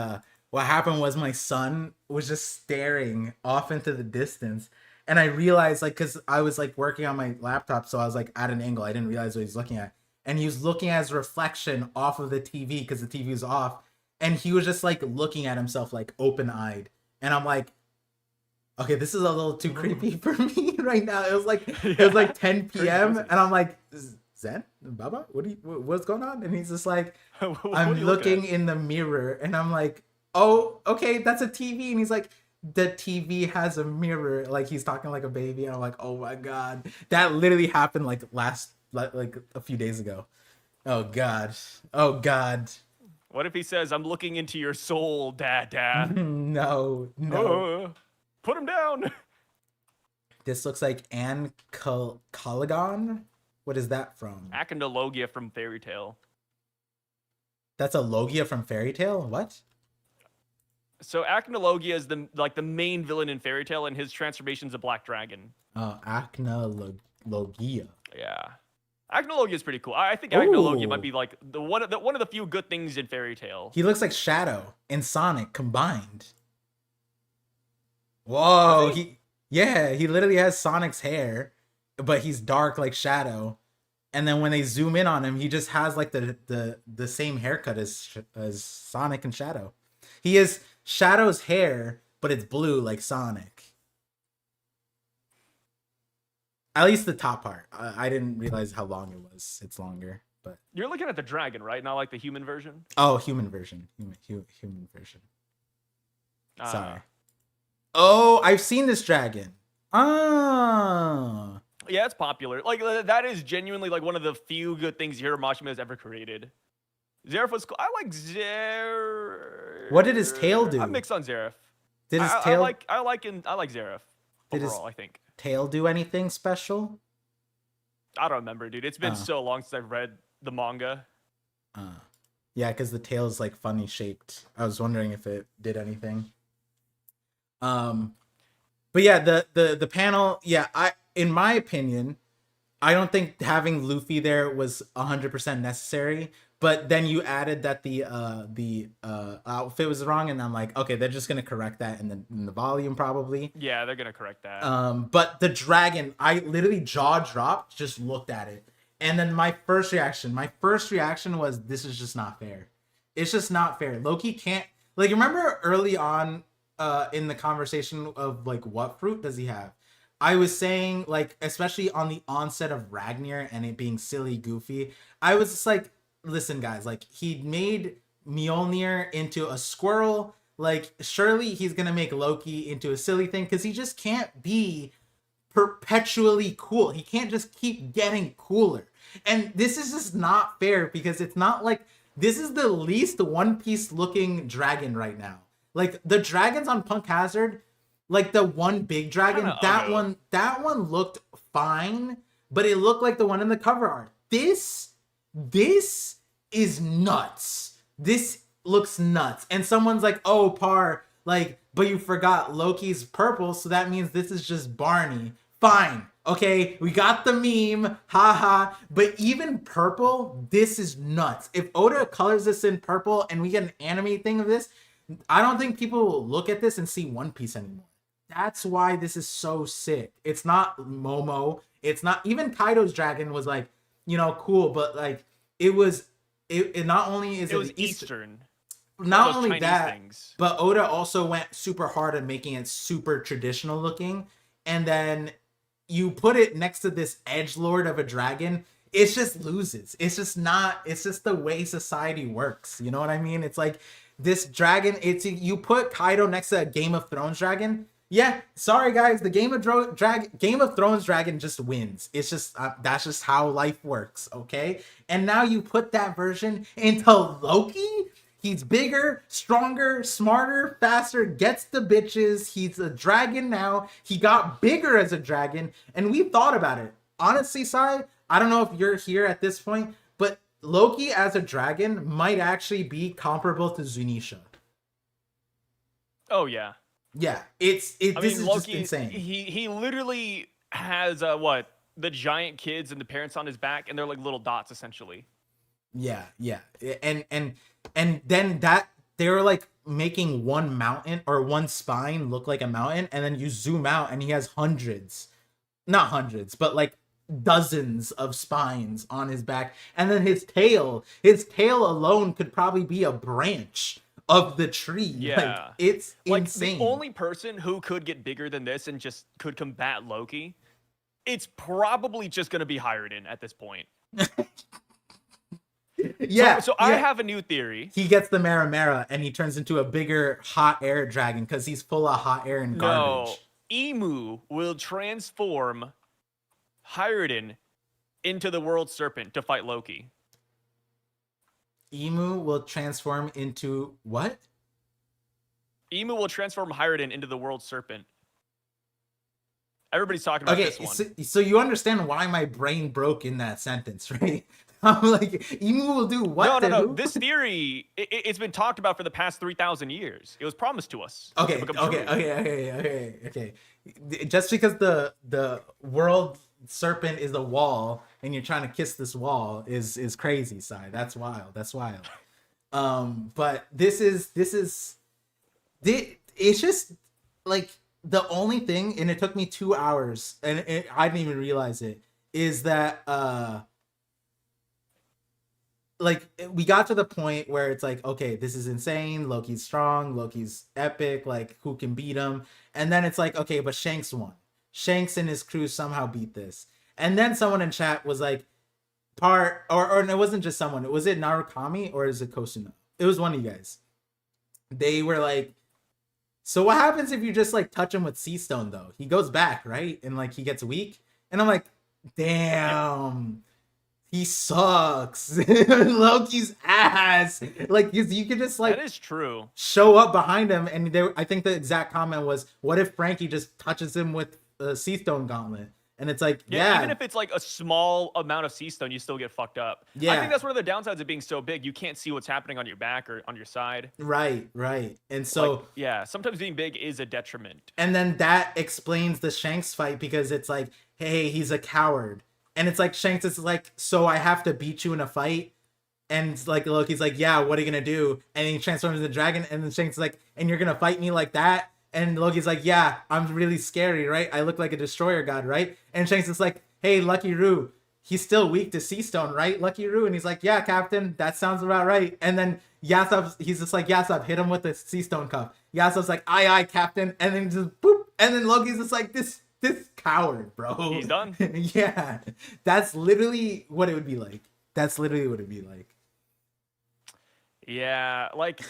what happened was my son was just staring off into the distance, and I realized because I was like working on my laptop, so I was like at an angle. I didn't realize what he was looking at, and he was looking at his reflection off of the TV because the TV was off, and he was just like looking at himself like open-eyed, and I'm like, okay, this is a little too creepy for me right now. It was like 10 p.m. and I'm like, Zen, Baba, what's going on? And he's just like, I'm looking in the mirror, and I'm like, oh, okay, that's a TV. And he's like, the TV has a mirror. Like he's talking like a baby. And I'm like, oh my god, that literally happened like a few days ago. Oh god. What if he says, "I'm looking into your soul, Dad"? No. Put him down. This looks like Caligon. What is that from? Acandologia from Fairy Tail. That's a Logia from Fairy Tail? What? So Acandologia is the main villain in Fairy Tail, and his transformation's a black dragon. Oh, Acandologia. Yeah. Acandologia is pretty cool. I think Acandologia might be like one of the few good things in Fairy Tail. He looks like Shadow and Sonic combined. Whoa, he literally has Sonic's hair, but he's dark like Shadow. And then when they zoom in on him, he just has like the same haircut as Sonic and Shadow. He has Shadow's hair, but it's blue like Sonic. At least the top part. I didn't realize how long it was. It's longer, but you're looking at the dragon, right? Not like the human version. Oh, human version. Human version. Sorry. Oh, I've seen this dragon. Ah. Yeah, it's popular. Like that is genuinely like one of the few good things Hiro Mashima has ever created. Zeref was cool. I like Zeref. What did his tail do? I'm mixed on Zeref. Did his tail? I like Zeref overall. I think tail do anything special? I don't remember, dude. It's been so long since I've read the manga. Yeah, because the tail is like funny shaped. I was wondering if it did anything. But yeah, the panel, in my opinion, I don't think having Luffy there was 100% necessary. But then you added that the outfit was wrong, and I'm like, okay, they're just gonna correct that in the volume probably. Yeah, they're gonna correct that. But the dragon, I literally jaw dropped, just looked at it, and then my first reaction was, this is just not fair. It's just not fair. Loki can't, like, remember early on in the conversation of like what fruit does he have? I was saying, like, especially on the onset of Ragnar and it being silly, goofy, I was just like, listen guys, like, he made Mjolnir into a squirrel. Like, surely he's gonna make Loki into a silly thing because he just can't be perpetually cool. He can't just keep getting cooler. And this is just not fair because it's not like this is the least One Piece looking dragon right now. Like the dragons on Punk Hazard, like the one big dragon, that one looked fine, but it looked like the one in the cover art. This is nuts. This looks nuts. And someone's like, "Oh, Par, like, but you forgot Loki's purple, so that means this is just Barney." Fine. Okay, we got the meme. Haha. But even purple, this is nuts. If Oda colors this in purple and we get an anime thing of this, I don't think people will look at this and see One Piece anymore. That's why this is so sick. It's not Momo. It's not even Kaido's dragon was like, you know, cool, but like it not only is it was Eastern. Not only Chinese that, things. but Oda also went super hard at making it super traditional looking. And then you put it next to this edgelord of a dragon, it just loses. It's just the way society works. You know what I mean? It's like this dragon, you put Kaido next to a Game of Thrones dragon. Yeah, sorry guys, the Game of Thrones dragon just wins. It's just that's just how life works, okay? And now you put that version into Loki. He's bigger, stronger, smarter, faster, gets the bitches. He's a dragon now. He got bigger as a dragon, and we thought about it. Honestly, Sai, I don't know if you're here at this point, but Loki as a dragon might actually be comparable to Zunisha. Oh yeah. Yeah, this is Loki, just insane. He literally has the giant kids and the parents on his back, and they're like little dots essentially. Yeah, and then that they were like making one mountain or one spine look like a mountain, and then you zoom out and he has not hundreds, but like dozens of spines on his back, and then his tail alone could probably be a branch of the tree. Yeah, like, it's like insane. The only person who could get bigger than this and just could combat Loki, it's probably just gonna be Hiruden at this point. Yeah. So I have a new theory. He gets the Mara and he turns into a bigger hot air dragon because he's full of hot air and garbage. No, Emu will transform Hiruden into the World Serpent to fight Loki. Emu will transform into what? Emu will transform Hiruden into the World Serpent. Everybody's talking about this one. So you understand why my brain broke in that sentence, right? I'm like, Emu will do what? No. This theory, it's been talked about for the past 3,000 years. It was promised to us. Okay. Just because the world serpent is a wall and you're trying to kiss this wall is crazy, Sai. That's wild. But it's just like the only thing, and it took me 2 hours, and I didn't even realize it, is that like we got to the point where it's like, okay, this is insane. Loki's strong. Loki's epic. Like, who can beat him? And then it's like, okay, but Shanks won. Shanks and his crew somehow beat this. And then someone in chat was like, or it wasn't just someone. Was it Narukami or is it Kosuno? It was one of you guys. They were like, so what happens if you just like touch him with Sea Stone though? He goes back, right? And like he gets weak. And I'm like, damn. He sucks. Loki's ass. Like you could just like that is true. Show up behind him, and I think the exact comment was, "What if Frankie just touches him with a Sea Stone gauntlet?" And it's like, yeah, even if it's like a small amount of Sea Stone, you still get fucked up. Yeah, I think that's one of the downsides of being so big. You can't see what's happening on your back or on your side. Right. And so like, yeah, sometimes being big is a detriment. And then that explains the Shanks fight because it's like, hey, he's a coward. And it's like Shanks is like, so I have to beat you in a fight? And it's like Loki's like, yeah, what are you gonna do? And he transforms into the dragon, and then Shanks is like, and you're gonna fight me like that? And Loki's like, yeah, I'm really scary, right? I look like a destroyer god, right? And Shanks is like, hey, Lucky Roo, he's still weak to Sea Stone, right? Lucky Roo. And he's like, yeah, Captain, that sounds about right. And then he's just like, Yasop, hit him with the Sea Stone cup. Yasop's like, aye, Captain. And then just boop. And then Loki's just like, this coward, bro. He's done. Yeah, that's literally what it would be like. Yeah, like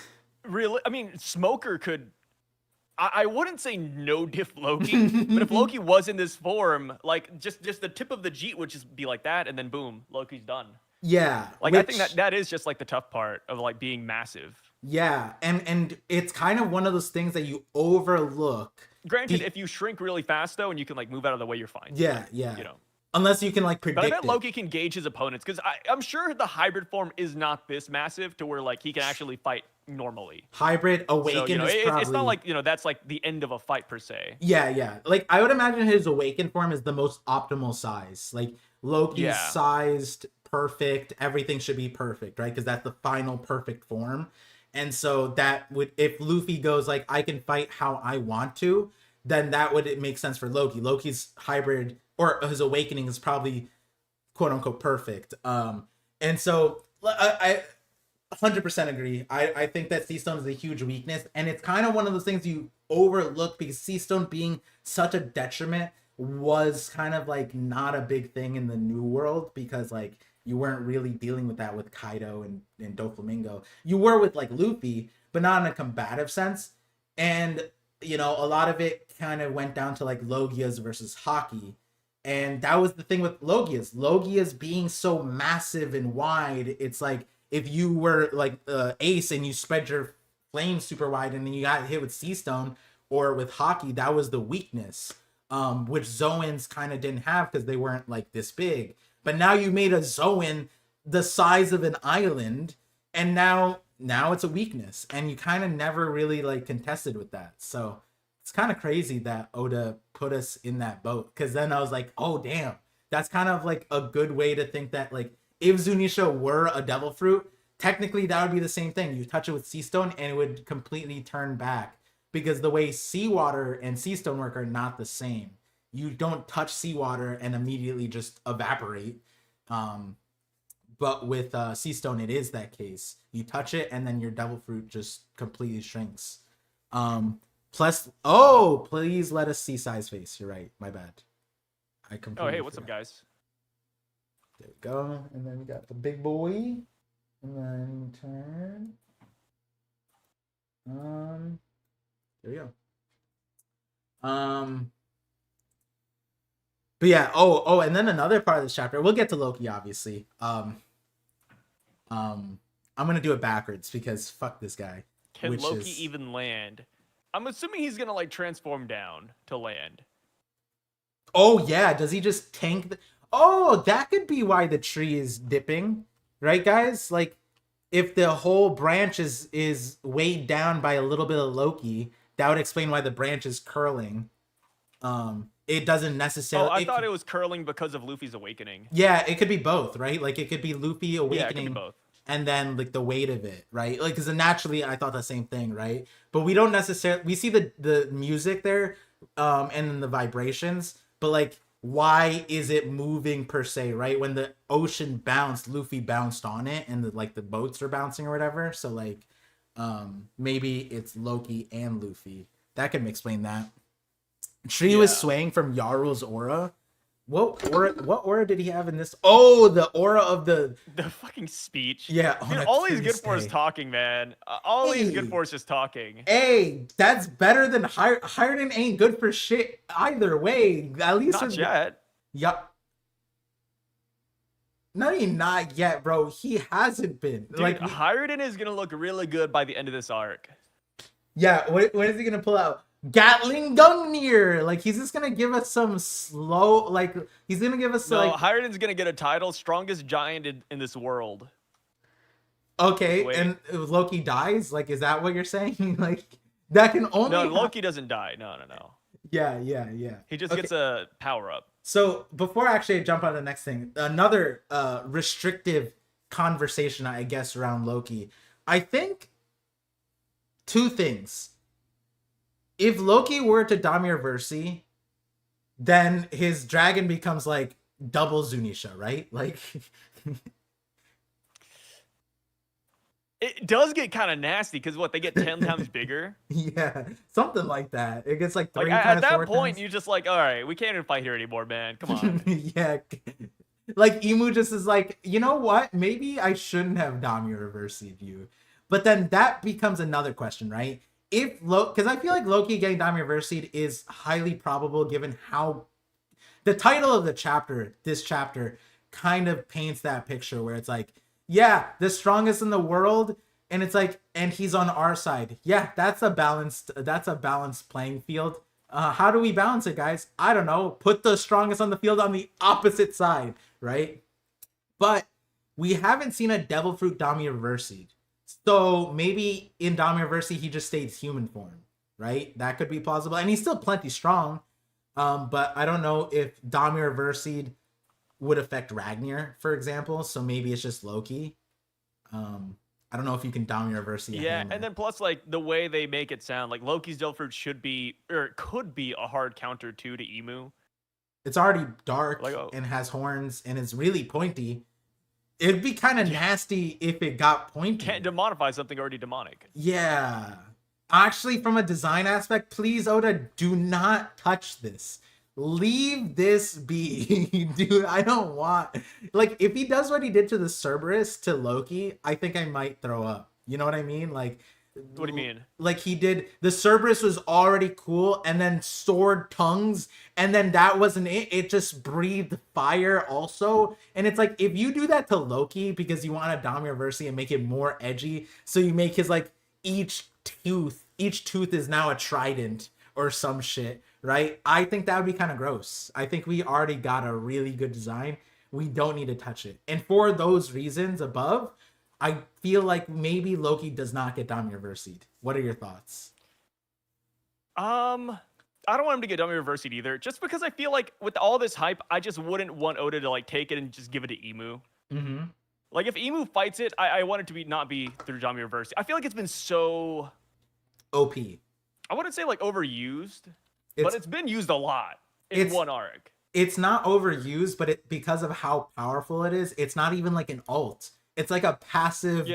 Really, I mean, Smoker could. I wouldn't say no diff Loki, but if Loki was in this form, like just the tip of the Jeet would just be like that, and then boom, Loki's done. Yeah, Like I think that is just like the tough part of like being massive. yeah, and it's kind of one of those things that you overlook. Granted, if you shrink really fast though, and you can like move out of the way, you're fine. Yeah, Like, yeah. you know. Unless you can like But predict I bet it. Loki can gauge his opponents because I'm sure the hybrid form is not this massive to where like he can actually fight normally. Hybrid Awaken So you know, is probably. it's not like that's like the end of a fight per se. Yeah, yeah. Like I would imagine his Awaken form is the most optimal size. Like Loki's sized perfect. Everything should be perfect, right? Because that's the final perfect form. And so that would, if Luffy goes like, I can fight how I want to, then that would make sense for Loki. Loki's hybrid or his Awakening is probably quote unquote perfect. And so I 100% agree. I think that Sea Stone is a huge weakness, and it's kind of one of those things you overlook because Sea Stone being such a detriment was kind of like not a big thing in the New World because like you weren't really dealing with that with Kaido and Doflamingo. You were with like Luffy, but not in a combative sense. And you know, a lot of it kind of went down to like Logias versus Haki. And that was the thing with Logias. Logias being so massive and wide, it's like if you were like Ace and you spread your flames super wide and then you got hit with Sea Stone or with Haki, that was the weakness, which Zoans kind of didn't have because they weren't like this big. But now you made a Zoan the size of an island, and now it's a weakness, and you kind of never really like contested with that. So it's kind of crazy that Oda put us in that boat, because then I was like, oh damn, that's kind of like a good way to think that like if Zunisha were a devil fruit, technically that would be the same thing. You touch it with Sea Stone and it would completely turn back, because the way seawater and Sea Stone work are not the same. You don't touch seawater and immediately just evaporate. But with Sea Stone, it is that case. You touch it and then your devil fruit just completely shrinks. Plus, oh, please let us see Size Face. You're right. My bad. I completely. Oh, hey, what's up, guys? There we go. And then we got the big boy. And then turn. There we go. But yeah, and then another part of this chapter, we'll get to Loki, obviously. I'm gonna do it backwards because fuck this guy. Can Loki even land? I'm assuming he's gonna like transform down to land. Oh yeah, does he just tank oh, that could be why the tree is dipping, right, guys? Like, if the whole branch is weighed down by a little bit of Loki, that would explain why the branch is curling. It doesn't necessarily. Oh, I thought it was curling because of Luffy's awakening. Yeah, it could be both, right? Like it could be Luffy awakening, yeah, it could be both. And then like the weight of it, right? Like, because naturally, I thought the same thing, right? But we don't necessarily. We see the music there, and then the vibrations, but like, why is it moving per se, right? When the ocean bounced, Luffy bounced on it, and the boats are bouncing or whatever. So like, maybe it's Loki and Luffy. That can explain that. Tree was swaying from Yaru's aura. What aura did he have in this? Oh, the aura of the fucking speech. Yeah. Dude, all he's good for is talking, man. All he's good for is just talking. Hey, that's better than Hiredin ain't good for shit either way. At least not yet. Yup. Not yet, bro. He hasn't been. Dude, like Hiredin is gonna look really good by the end of this arc. Yeah, what is he gonna pull out? Gatling Gungnir, like he's just gonna give us some slow, like he's gonna give us like. Hiredin's gonna get a title, strongest giant in this world. Okay, and Loki dies. Like, is that what you're saying? Like, that can only. No, Loki doesn't die. No. Yeah. He just gets a power up. So before I actually jump on the next thing, another restrictive conversation, I guess, around Loki. I think two things. If Loki were to Damir Versi, then his dragon becomes like double Zunisha, right? Like it does get kind of nasty because they get 10 times bigger. Yeah, something like that. It gets like 3 times. At that point, you're just like, all right, we can't even fight here anymore, man. Come on. Yeah. Like Imu just is like, you know what? Maybe I shouldn't have Damir Versi'd you. But then that becomes another question, right? If because I feel like Loki getting Damir Verseed is highly probable given how the title of this chapter kind of paints that picture where it's like, yeah, the strongest in the world, and it's like, and he's on our side. Yeah, that's a balanced playing field. How do we balance it, guys? I don't know. Put the strongest on the field on the opposite side, right? But we haven't seen a Devil Fruit Damir Verseed. So maybe in Damir Verseed, he just stays human form, right? That could be plausible. And he's still plenty strong. But I don't know if Damir Verseed would affect Ragnar, for example. So maybe it's just Loki. I don't know if you can Damir Verseed. Yeah, and then plus, like, the way they make it sound, like, Loki's Devil Fruit should be, or could be a hard counter, too, to Emu. It's already dark and has horns and is really pointy. It'd be kind of nasty if it got pointy. Can't demonify something already demonic. Yeah. Actually, from a design aspect, please, Oda, do not touch this. Leave this be. Dude, I don't want... Like, if he does what he did to the Cerberus, to Loki, I think I might throw up. You know what I mean? Like... What do you mean? Like, he did... The Cerberus was already cool, and then sword tongues, and then that wasn't it. It just breathed fire also. And it's like, if you do that to Loki because you want a Damir Versi and make it more edgy, so you make his, like, each tooth is now a trident or some shit, right? I think that would be kind of gross. I think we already got a really good design. We don't need to touch it. And for those reasons above, I feel like maybe Loki does not get Damir Verseed. What are your thoughts? I don't want him to get Damir Verseed either, just because I feel like with all this hype, I just wouldn't want Oda to, like, take it and just give it to Emu. Mm-hmm. Like, if Emu fights it, I want it to be not be through Damir Verseed. I feel like it's been so... OP. I wouldn't say, like, overused, but it's been used a lot in one arc. It's not overused, but because of how powerful it is, it's not even like an ult. It's like a passive,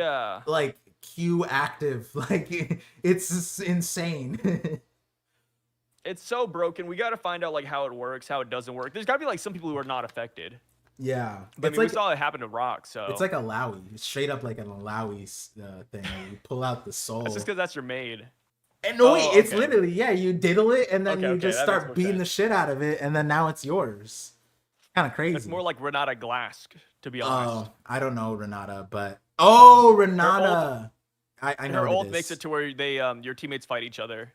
like, Q active. Like, it's insane. It's so broken. We got to find out, like, how it works, how it doesn't work. There's got to be, like, some people who are not affected. Yeah. But I mean, we saw it happen to Rock, so... It's like a Lowy. It's straight up like an Lowy thing. You pull out the soul. That's just because that's your maid. And no, wait, it's literally, you diddle it, and then you just start beating the shit out of it, and then now it's yours. Kind of crazy. It's more like Renata Glask, to be honest. Oh, I don't know Renata, but... Oh, Renata! I know her ult it makes it to where they your teammates fight each other.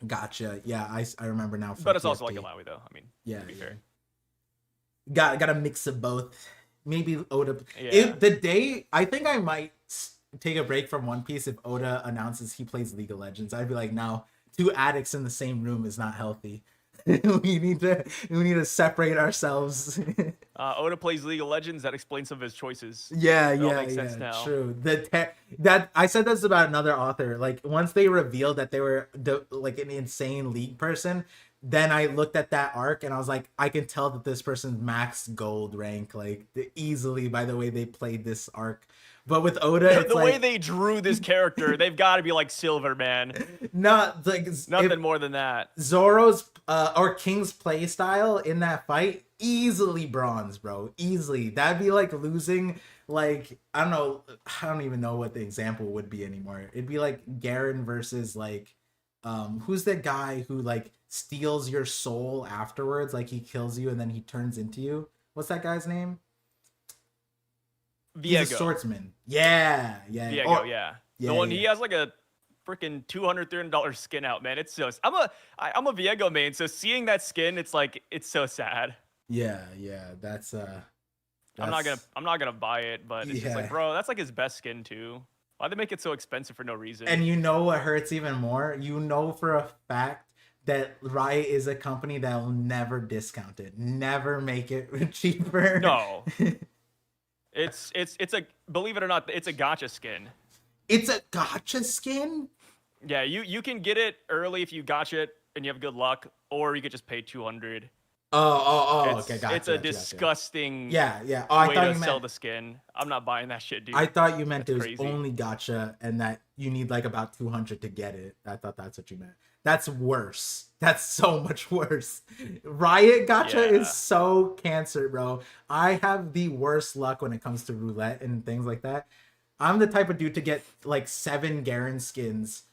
Gotcha. Yeah, I remember now. But it's also like a Lowy, though. I mean, yeah, to be fair. Got a mix of both. Maybe Oda... Yeah. The day... I think I might take a break from One Piece if Oda announces he plays League of Legends. I'd be like, no, 2 addicts in the same room is not healthy. we need to separate ourselves. Oda plays League of Legends. That explains some of his choices. Yeah, makes sense now. True. That I said this about another author. Like, once they revealed that they were like an insane League person, then I looked at that arc and I was like, I can tell that this person's max gold rank, like, easily by the way they played this arc. But with Oda, it's the like, way they drew this character, they've got to be like Silver, man. Not like nothing more than that. Zoro's or King's play style in that fight, easily bronze, bro. Easily. That'd be like losing, like, I don't even know what the example would be anymore. It'd be like Garen versus, like, who's the guy who, like, steals your soul afterwards? Like, he kills you and then he turns into you. What's that guy's name? Viego. He's a swordsman. Yeah. Viego, the one he has like a freaking $200, $300 skin out, man. It's so... I'm a Viego main, so seeing that skin, it's like, it's so sad. Yeah, that's I'm not gonna buy it, but it's just like, bro, that's like his best skin too. Why'd they make it so expensive for no reason? And you know what hurts even more? You know for a fact that Riot is a company that will never discount it, never make it cheaper. No. It's a, believe it or not, it's a gacha skin. It's a gacha skin? Yeah, you can get it early if you gacha it and you have good luck, or you could just pay $200. Okay, gotcha. It's a disgusting way to sell the skin. I'm not buying that shit, dude. I thought you meant it was crazy. only gacha and that you need like about 200 to get it. I thought that's what you meant. That's worse. That's so much worse. Riot gacha is so cancer, bro. I have the worst luck when it comes to roulette and things like that. I'm the type of dude to get like 7 Garen skins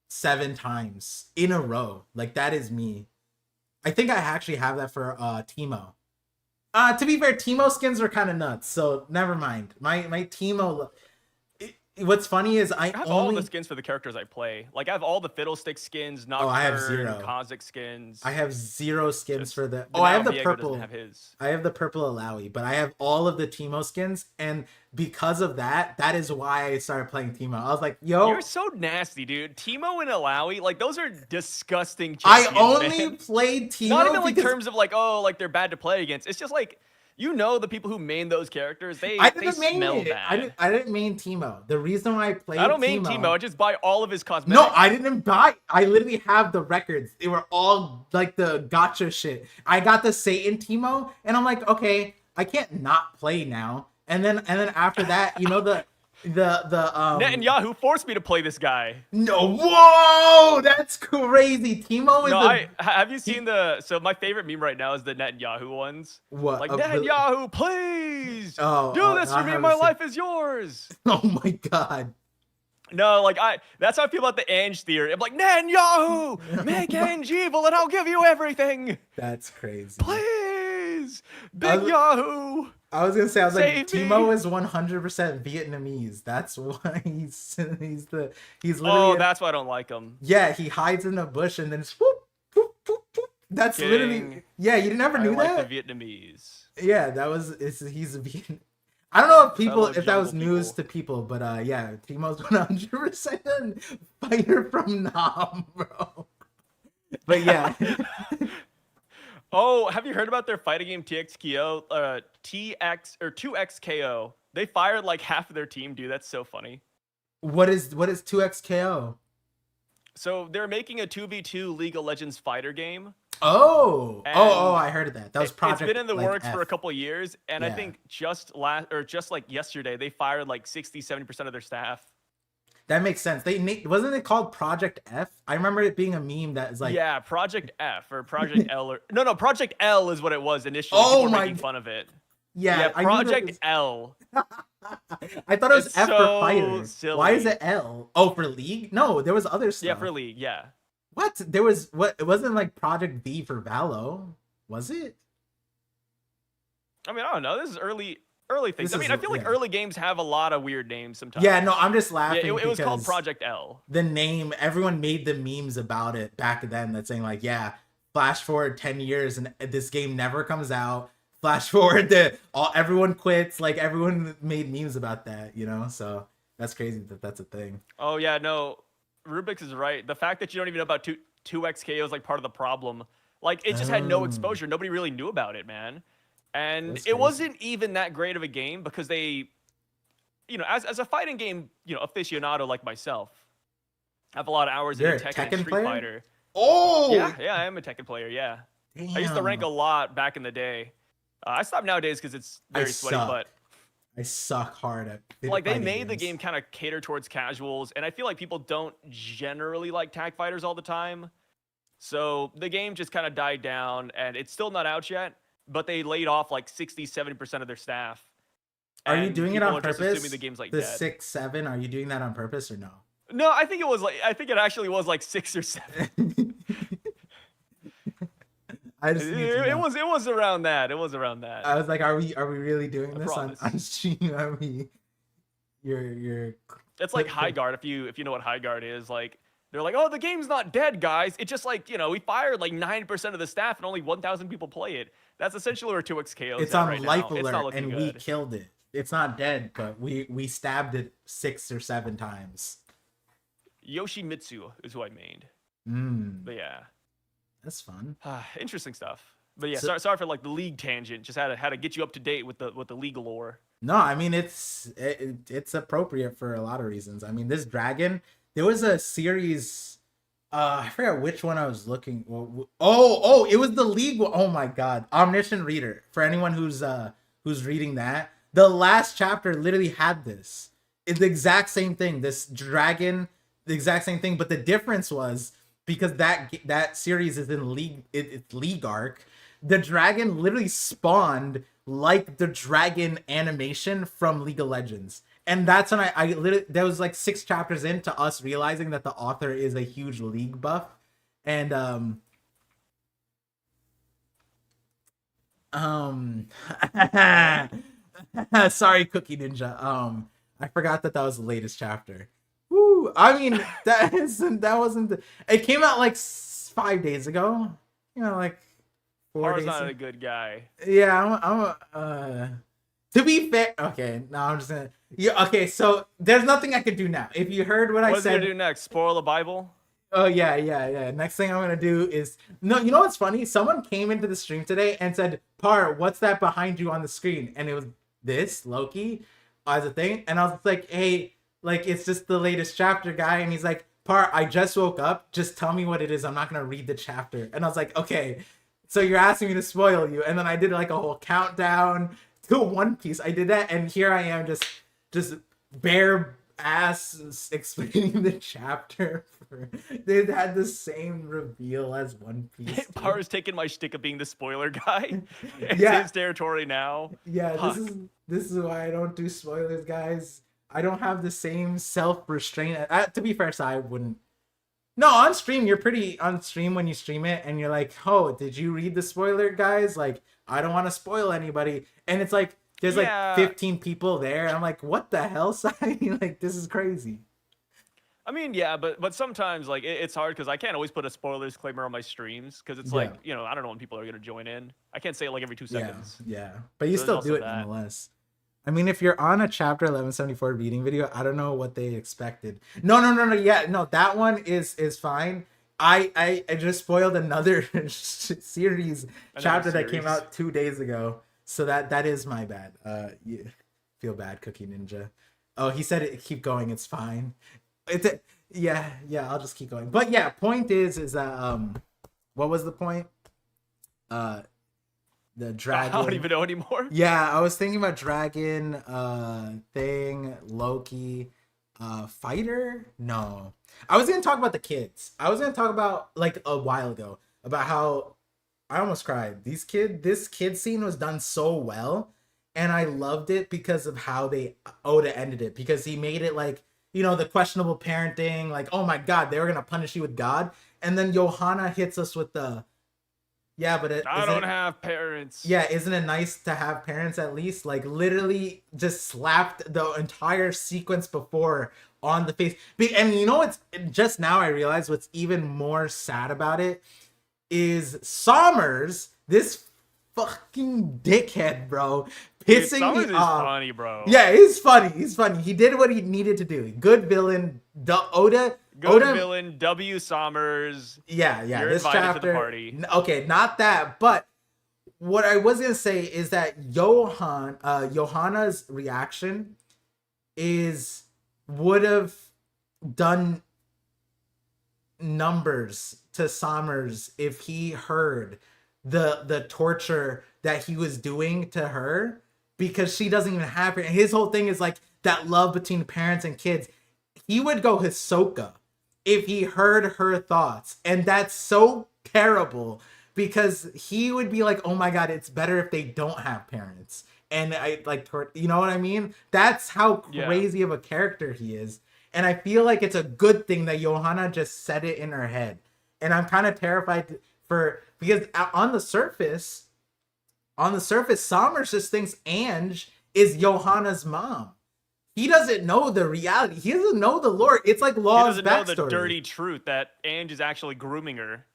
7 times in a row. Like that is me. I think I actually have that for Teemo. To be fair, Teemo skins are kind of nuts, so never mind. My Teemo. What's funny is I have all the skins for the characters I play. Like I have all the Fiddlestick skins, Nocturne, I have 0. Kha'Zix skins. I have 0 skins for the. But I have the Diego purple. doesn't have his. I have the purple Alawi, but I have all of the Teemo skins, and because of that, that is why I started playing Teemo. I was like, "Yo, you're so nasty, dude." Teemo and Alawi, like those are disgusting. I only played Teemo. Not even like terms of like, oh, like they're bad to play against. It's just like. You know the people who main those characters, they smell bad. I didn't main Teemo. The reason why I played I don't main Teemo, I just buy all of his cosmetics. No, I didn't buy. I literally have the records. They were all like the gotcha shit. I got the Satan Teemo, and I'm like, okay, I can't not play now. And then after that, you know the Netanyahu forced me to play this guy. No, whoa, that's crazy. Teemo is have you seen so my favorite meme right now is the Netanyahu ones. What? Like Netanyahu, please do this for me. My life is yours. Oh my god. No, like that's how I feel about the Ange theory. I'm like, Netanyahu, make Ange evil and I'll give you everything. That's crazy. Please, Big Yahoo. I was gonna say, like, Teemo is 100% Vietnamese. That's why he's literally. Oh, that's why I don't like him. Yeah, he hides in a bush and then whoop, whoop, whoop, whoop. That's literally. Yeah, you never knew that. Like the Vietnamese. Yeah, he's a Vietnamese. I don't know if that was news to people, but yeah, Teemo's 100% fighter from Nam, bro. But yeah. Oh, have you heard about their fighting game TXKO? TX or 2XKO. They fired like half of their team, dude. That's so funny. What is 2XKO? So they're making a 2v2 League of Legends fighter game. Oh, I heard of that. That was Project. It's been in the works F. for a couple of years, and I think just like yesterday, they fired like 60-70% of their staff. That makes sense. Wasn't it called Project F? I remember it being a meme that is like Project F or Project L or no, Project L is what it was initially. Oh my! Making fun of it. Yeah, Project L. I thought it was F for fighter. Silly. Why is it L? Oh, for League? No, there was other stuff. Yeah, for League. Yeah. What? There was what? It wasn't like Project V for Valo, was it? I mean, I don't know. This is early things. I feel like early games have a lot of weird names sometimes. Yeah, no, I'm just laughing. Yeah, it was called Project L. The name, everyone made the memes about it back then that's saying like, yeah, flash forward 10 years and this game never comes out. Flash forward everyone quits. Like everyone made memes about that, you know? So that's crazy that's a thing. Oh yeah, no, Rubix is right. The fact that you don't even know about 2XKO is like part of the problem. Like it just had no exposure. Nobody really knew about it, man. And it wasn't even that great of a game because they, you know, as a fighting game, you know, aficionado like myself, I have a lot of hours in Tekken and Street Fighter. Oh! Yeah, I am a Tekken player, yeah. Damn. I used to rank a lot back in the day. I stopped nowadays because it's very sweaty, but... I suck hard at like, they made the game kind of cater towards casuals, and I feel like people don't generally like tag fighters all the time. So the game just kind of died down, and it's still not out yet. But they laid off like 60-70% of their staff. Are you doing it on purpose? Assuming the game's like the dead. 6-7. Are you doing that on purpose or no? No, I think it actually was like 6 or 7. It was around that. It was around that. I was like, are we really doing this on stream? Are we? You're. It's like High Guard. If you know what High Guard is, like. They're like, oh, the game's not dead, guys. It's just like, you know, we fired like 9% of the staff and only 1,000 people play it. That's essentially where 2XKO is. It's on right life now. alert, and we killed it. It's not dead, but we stabbed it 6 or 7 times. Yoshimitsu is who I mained. But yeah, that's fun. Interesting stuff. But yeah, sorry for like the League tangent. Just had to get you up to date with the League lore. No, I mean it's appropriate for a lot of reasons. I mean, this dragon. There was a series, I forgot which one I was looking. It was the League. Oh my God, Omniscient Reader. For anyone who's reading that, the last chapter literally had this. It's the exact same thing. This dragon, the exact same thing. But the difference was because that series is in League. It's League arc. The dragon literally spawned like the dragon animation from League of Legends. And that's when I literally, there was like 6 chapters into us realizing that the author is a huge League buff. And sorry, Cookie Ninja. I forgot that was the latest chapter. Woo! I mean, that wasn't. It came out like 5 days ago. You know, like 4 Par's days. not a good guy. Yeah, to be fair, okay. No, I'm just gonna. Yeah, okay. So there's nothing I could do now. If you heard what I What's he said, gonna do next? Spoil the Bible? oh yeah. Next thing I'm gonna do is no. You know what's funny? Someone came into the stream today and said, "Par, what's that behind you on the screen?" And it was this Loki as a thing, and I was like, "Hey, like it's just the latest chapter, guy." And he's like, "Par, I just woke up. Just tell me what it is. I'm not gonna read the chapter." And I was like, "Okay, so you're asking me to spoil you?" And then I did like a whole countdown to One Piece. I did that, and here I am, just bare ass explaining the chapter. They had the same reveal as One Piece. Par's taking my shtick of being the spoiler guy. It's Yeah. his territory now. Yeah, Fuck. this is why I don't do spoilers, guys. I don't have the same self restraint. To be fair, so I wouldn't. No, on stream you're pretty on stream when you stream it, and you're like, "Oh, did you read the spoiler, guys?" Like, I don't want to spoil anybody, and it's like there's Yeah. like 15 people there, and I'm like, "What the hell, Sai?" Like, this is crazy. I mean, yeah, but sometimes like it's hard because I can't always put a spoiler disclaimer on my streams because it's like, Yeah. you know, I don't know when people are gonna join in. I can't say it like every 2 Yeah, seconds. yeah, but you So still there's do also it that. nonetheless. I mean, if you're on a chapter 1174 reading video, I don't know what they expected. No. Yeah, no, that one is fine. I just spoiled another series chapter that came series. out 2 days ago, so that is my bad. Yeah, feel bad, Cookie Ninja. Oh, he said it. Keep going. It's fine. Yeah. I'll just keep going. But yeah, point is that what was the point? The dragon. I don't even know anymore. Yeah, I was thinking about dragon, thing, Loki, fighter. No, I was gonna talk about the kids. I was gonna talk about like a while ago about how I almost cried. This kid scene was done so well, and I loved it because of how Oda ended it. Because he made it like, you know, the questionable parenting, like, oh my god, they were gonna punish you with God, and then Johanna hits us with the. Yeah, but I don't have parents. yeah, isn't it nice to have parents at least? Like, literally just slapped the entire sequence before on the face. And you know what's just now I realized what's even more sad about it is Sommers, this fucking dickhead, bro, Dude, pissing Summers me is off. funny, bro. Yeah, he's funny. He did what he needed to do. Good villain. Oda. Good villain, W. Sommers. Yeah. You're This invited chapter. to the party. Okay, not that, but what I was gonna say is that Johanna's reaction would have done numbers to Sommers if he heard the torture that he was doing to her, because she doesn't even have it. And his whole thing is like that love between parents and kids. He would go Hisoka if he heard her thoughts, and that's so terrible because he would be like, oh my god, it's better if they don't have parents. And I like, you know what I mean? That's how crazy of a character he is. And I feel like it's a good thing that Johanna just said it in her head. And I'm kind of terrified because on the surface, Sommers just thinks Ange is Johanna's mom. He doesn't know the reality. He doesn't know the lore. It's like Law's backstory. He doesn't know the dirty truth that Ange is actually grooming her.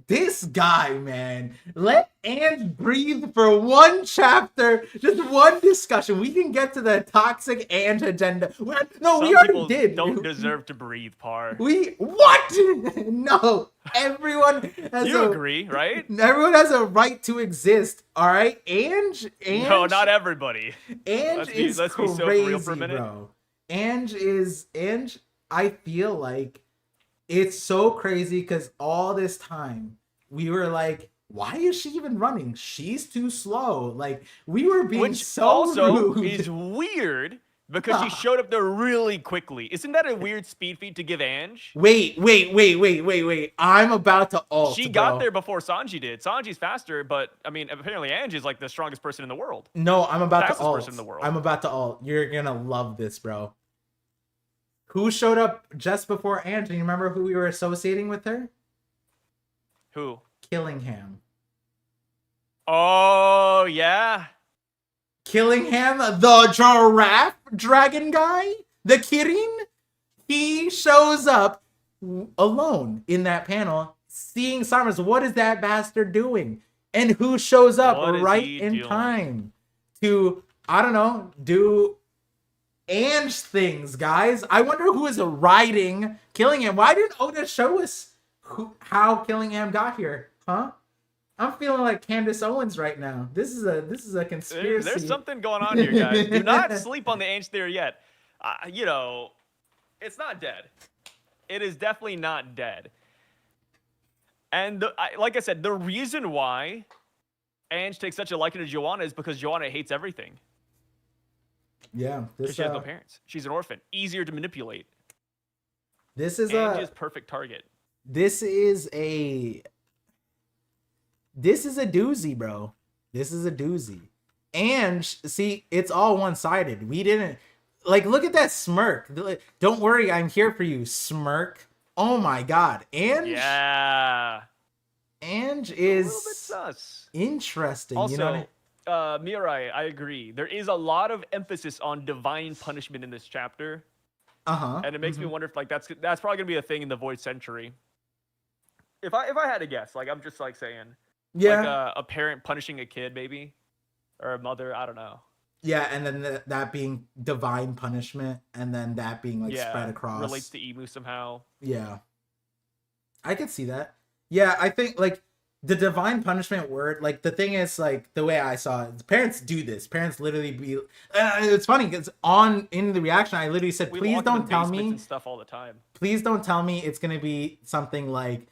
This guy, man, let Ange breathe for one chapter, just one discussion. We can get to the toxic Ange agenda. No, we already did. Don't deserve to breathe, Par. What? No, everyone has. You agree, right? Everyone has a right to exist. All right, Ange. No, not everybody. Ange is let's crazy, be so for real for a minute. bro. Ange. I feel like it's so crazy because all this time we were like, why is she even running? She's too slow. Like, we were being Which so also rude. is weird because she showed up there really quickly. Isn't that a weird speed feat to give Ange? Wait. I'm about to ult, She bro. got there before Sanji did. Sanji's faster, but I mean, apparently Ange is like the strongest person in the world. No, I'm about to Fastest ult. person in the world. I'm about to ult. You're gonna love this, bro. Who showed up just before Ange? Do you remember who we were associating with her? Who? Killingham. Oh, yeah. Killingham, the giraffe dragon guy, the Kirin, he shows up alone in that panel, seeing Summers. What is that bastard doing? And who shows up right in time to, I don't know, do Ange things, guys? I wonder who is riding Killingham. Why didn't Oda show us how Killingham got here? Huh? I'm feeling like Candace Owens right now. This is a conspiracy. There's something going on here, guys. Do not sleep on the Ange theory yet. You know, it's not dead. It is definitely not dead. And like I said, the reason why Ange takes such a liking to Joanna is because Joanna hates everything. Yeah, because she has no parents. She's an orphan. Easier to manipulate. This is Ange's perfect target. This is a doozy, bro. This is a doozy. And see, it's all one-sided. We didn't look at that smirk. Don't worry, I'm here for you, smirk. Oh my god. Ange? Yeah. Ange is a little bit sus. Interesting. Also, you know Mirai, I agree. There is a lot of emphasis on divine punishment in this chapter. And it makes me wonder if that's probably gonna be a thing in the Void Century. If I had to guess, I'm just saying. Yeah. Like a parent punishing a kid, maybe, or a mother. I don't know. Yeah, and then that being divine punishment, and then that being spread across. Relates to Emu somehow. Yeah, I could see that. Yeah, I think the divine punishment word. The thing is, the way I saw it, parents do this. Parents literally be. It's funny because in the reaction, I literally said, "Please don't tell me." And stuff all the time. Please don't tell me it's gonna be something like,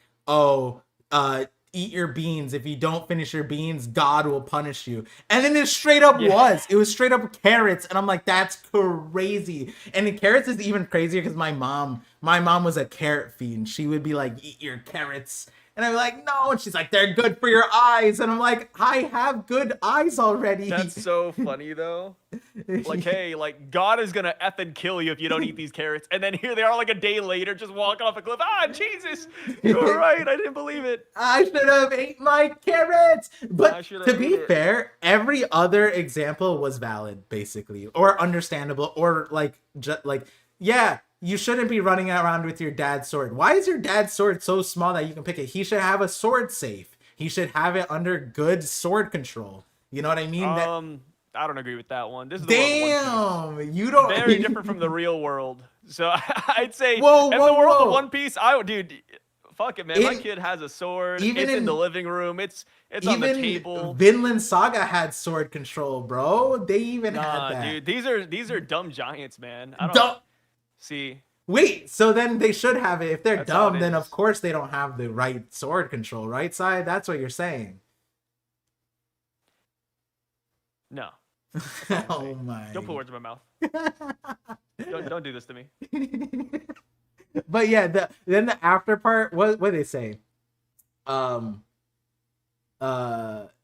eat your beans. If you don't finish your beans, God will punish you. And then it straight up was. It was straight up carrots. And I'm like, that's crazy. And the carrots is even crazier because my mom was a carrot fiend. She would be like, eat your carrots. And I'm like, no. And she's like, they're good for your eyes. And I'm like, I have good eyes already. That's so funny, though. Hey, God is going to effing kill you if you don't eat these carrots. And then here they are, a day later, just walking off a cliff. Ah, Jesus. You were right. I didn't believe it. I should have ate my carrots. But to be fair, every other example was valid, basically. Or understandable. Or, yeah. You shouldn't be running around with your dad's sword. Why is your dad's sword so small that you can pick it? He should have a sword safe. He should have it under good sword control. You know what I mean? I don't agree with that one. This is damn, you don't. Very different from the real world. So I'd say in the world of One Piece, dude, fuck it, man. My kid has a sword. It's in the living room. It's on the table. Vinland Saga had sword control, bro. They even had that. Dude, these are dumb giants, man. I don't see. Wait, so then they should have it. If they're dumb, then of course they don't have the right sword control, right, Side? That's what you're saying. No. Oh my. Don't put words in my mouth. don't do this to me. But yeah, then the after part, what do they say?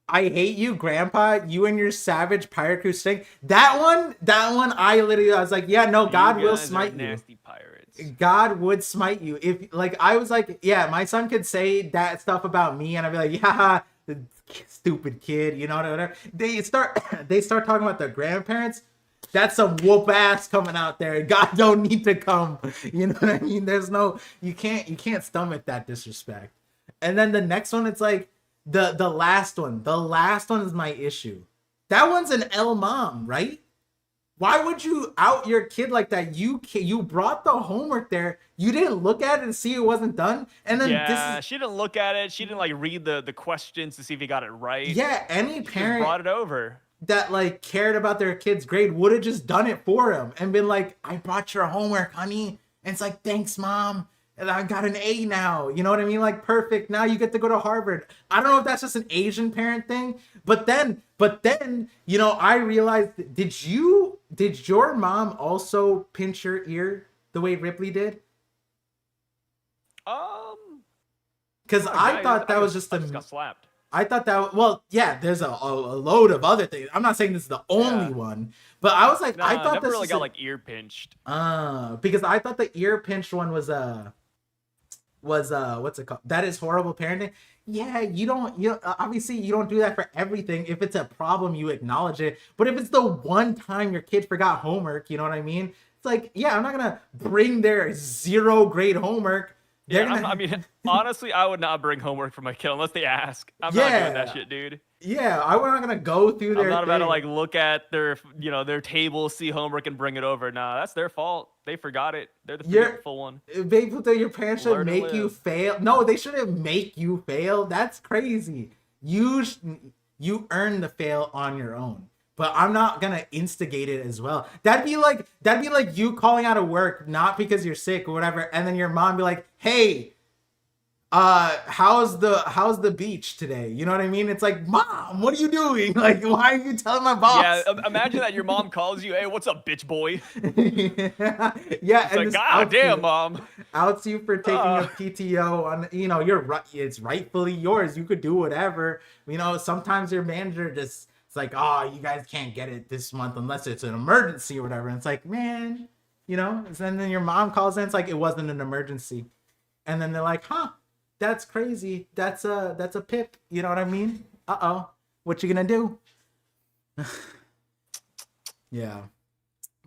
I hate you, Grandpa. You and your savage pirate crew stink. That one, I was like, yeah, no, God will smite you. Nasty pirates. God would smite you. If I was like, yeah, my son could say that stuff about me, and I'd be like, yeah, stupid kid, you know, whatever. They start talking about their grandparents. That's some whoop ass coming out there. God don't need to come. You know what I mean? There's no, you can't stomach that disrespect. And then the next one, it's like, The last one is my issue. That one's an L mom, right? Why would you out your kid like that? You brought the homework there. You didn't look at it and see it wasn't done. And then she didn't look at it. She didn't read the questions to see if he got it right. Yeah, any parent brought it over that cared about their kid's grade would have just done it for him and been like, I brought your homework, honey. And it's like, thanks, mom. and I got an A now. You know what I mean? Like, perfect. Now you get to go to Harvard. I don't know if that's just an Asian parent thing, but then, you know, I realized, did your mom also pinch your ear the way Ripley did? Because I thought that was just I just got slapped. I thought that, well, yeah, there's a load of other things. I'm not saying this is the only one, but I was like, Nah, I thought never this really was got like ear pinched. because I thought the ear pinched one was what's it called? That is horrible parenting. Yeah, you obviously you don't do that for everything. If it's a problem, you acknowledge it. But if it's the one time your kid forgot homework, you know what I mean? It's like, yeah, I'm not gonna bring their 0 grade homework. I mean, honestly, I would not bring homework for my kid unless they ask. I'm not doing that shit, dude. Yeah, I'm not gonna go through their. I'm not about to like look at their, you know, their table, see homework, and bring it over. Nah, that's their fault. They forgot it. They're the forgetful one. People, your parents should make you fail. No, they shouldn't make you fail. That's crazy. You earn the fail on your own. But I'm not gonna instigate it as well. That'd be like you calling out of work, not because you're sick or whatever, and then your mom be like, "Hey, how's the beach today?" You know what I mean? It's like, Mom, what are you doing? Like, why are you telling my boss? Yeah, imagine that your mom calls you, "Hey, what's up, bitch boy?" Yeah, it's like, God damn, Mom. Outs you for taking a PTO on, you know, it's rightfully yours. You could do whatever. You know, sometimes your manager just, it's like, oh, you guys can't get it this month unless it's an emergency or whatever. And it's like, man, you know, and then your mom calls in, it's like, it wasn't an emergency. And then they're like, huh, that's crazy. That's a pip. You know what I mean? Uh-oh. What you gonna do? Yeah.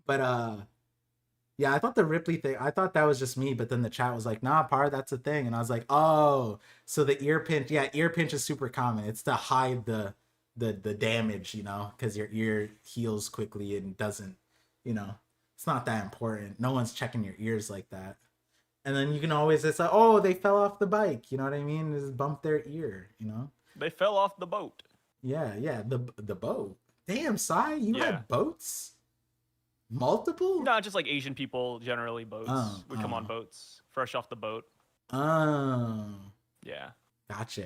But, yeah, I thought the Ripley thing, I thought that was just me, but then the chat was like, nah, Par, that's a thing. And I was like, oh, so the ear pinch, yeah, ear pinch is super common. It's to hide the damage, you know, because your ear heals quickly and doesn't, you know, it's not that important. No one's checking your ears like that. And then you can always, it's like, oh, they fell off the bike, you know what I mean? Just bump their ear, you know? They fell off the boat. Yeah, the boat. Damn, Sai, you had boats? Multiple? No, just like Asian people, generally, boats. We come on boats, fresh off the boat. Oh. Yeah. Gotcha.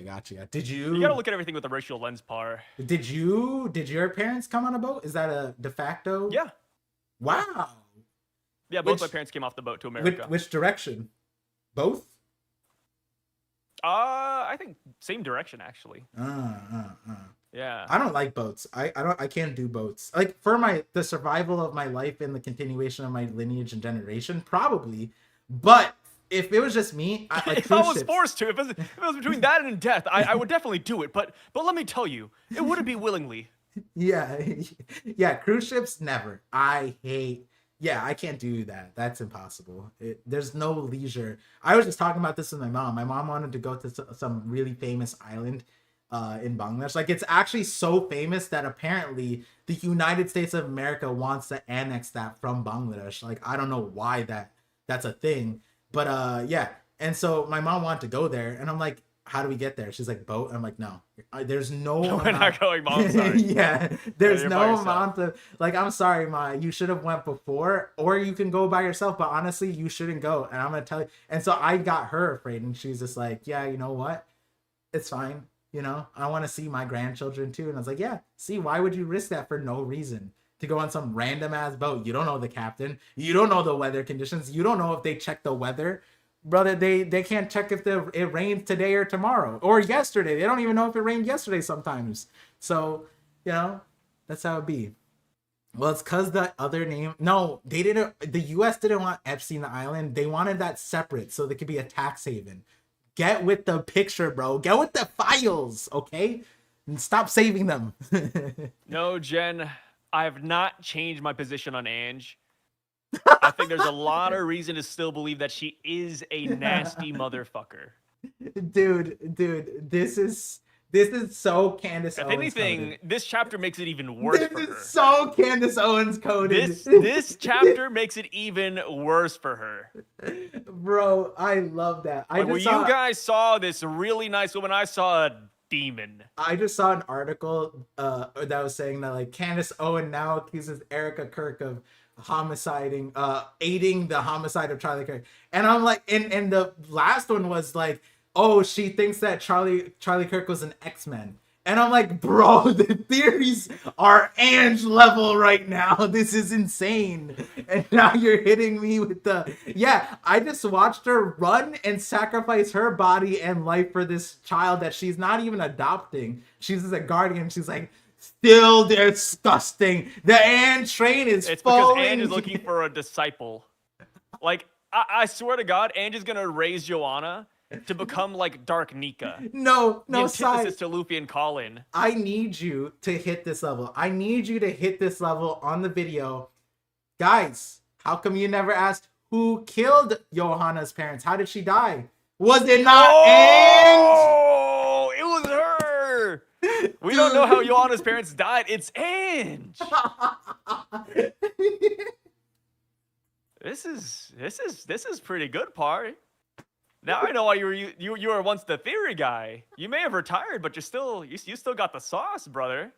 Did you? You gotta look at everything with a racial lens, Par. Did your parents come on a boat? Is that a de facto? Yeah. Wow. Yeah, both my parents came off the boat to America. Which direction? Both? I think same direction actually. Yeah. I don't like boats. I can't do boats. Like for the survival of my life and the continuation of my lineage and generation, probably. But if it was just me, if I was forced to, if it was between that and death, I would definitely do it. But let me tell you, it wouldn't be willingly. Yeah, cruise ships, never. I can't do that. That's impossible. There's no leisure. I was just talking about this with my mom. My mom wanted to go to some really famous island in Bangladesh. Like, it's actually so famous that apparently the United States of America wants to annex that from Bangladesh. Like, I don't know why that's a thing. But yeah. And so my mom wanted to go there, and I'm like, how do we get there? She's like, boat. I'm like, no, there's no. We're not going, Mom. Sorry. Yeah, there's no amount of, like, I'm sorry, Ma, you should have went before, or you can go by yourself. But honestly, you shouldn't go. And I'm gonna tell you. And so I got her afraid, and she's just like, yeah, you know what? It's fine. You know, I want to see my grandchildren too. And I was like, yeah, see, why would you risk that for no reason? To go on some random ass boat. You don't know the captain. You don't know the weather conditions. You don't know if they check the weather. Brother, they can't check if it rains today or tomorrow or yesterday. They don't even know if it rained yesterday sometimes. So, you know, that's how it be. Well, it's because the other name. No, they didn't. The U.S. didn't want Epstein Island. They wanted that separate so they could be a tax haven. Get with the picture, bro. Get with the files, okay? And stop saving them. No, Jen, I have not changed my position on Ange. I think there's a lot of reason to still believe that she is a nasty motherfucker. Dude, this is so Candace Owens. If anything, coded. This chapter makes it even worse for her. This is so Candace Owens coded. This chapter makes it even worse for her. Bro, I love that. You guys saw this really nice woman, I saw a demon. I just saw an article that was saying that, like, Candace Owens now accuses Erica Kirk aiding the homicide of Charlie Kirk. And I'm like, and the last one was like, oh, she thinks that Charlie Kirk was an X-Men. And I'm like, bro, the theories are Ange level right now. This is insane. And now you're hitting me with yeah, I just watched her run and sacrifice her body and life for this child that she's not even adopting. She's just a guardian. She's like, still disgusting. The Ange train is It's falling. because Ange is looking for a disciple. Like, I swear to God, Ange is going to raise Joanna to become like Dark Nika. No, The antithesis Sai. to Luffy and Colin. I need you to hit this level. I need you to hit this level on the video. Guys, how come you never asked who killed Johanna's parents? How did she die? Was it not Oh, it was her. We don't know how Joanna's parents died. It's Ange. This is pretty good, Par. Now I know why you were once the theory guy. You may have retired, but you still got the sauce, brother.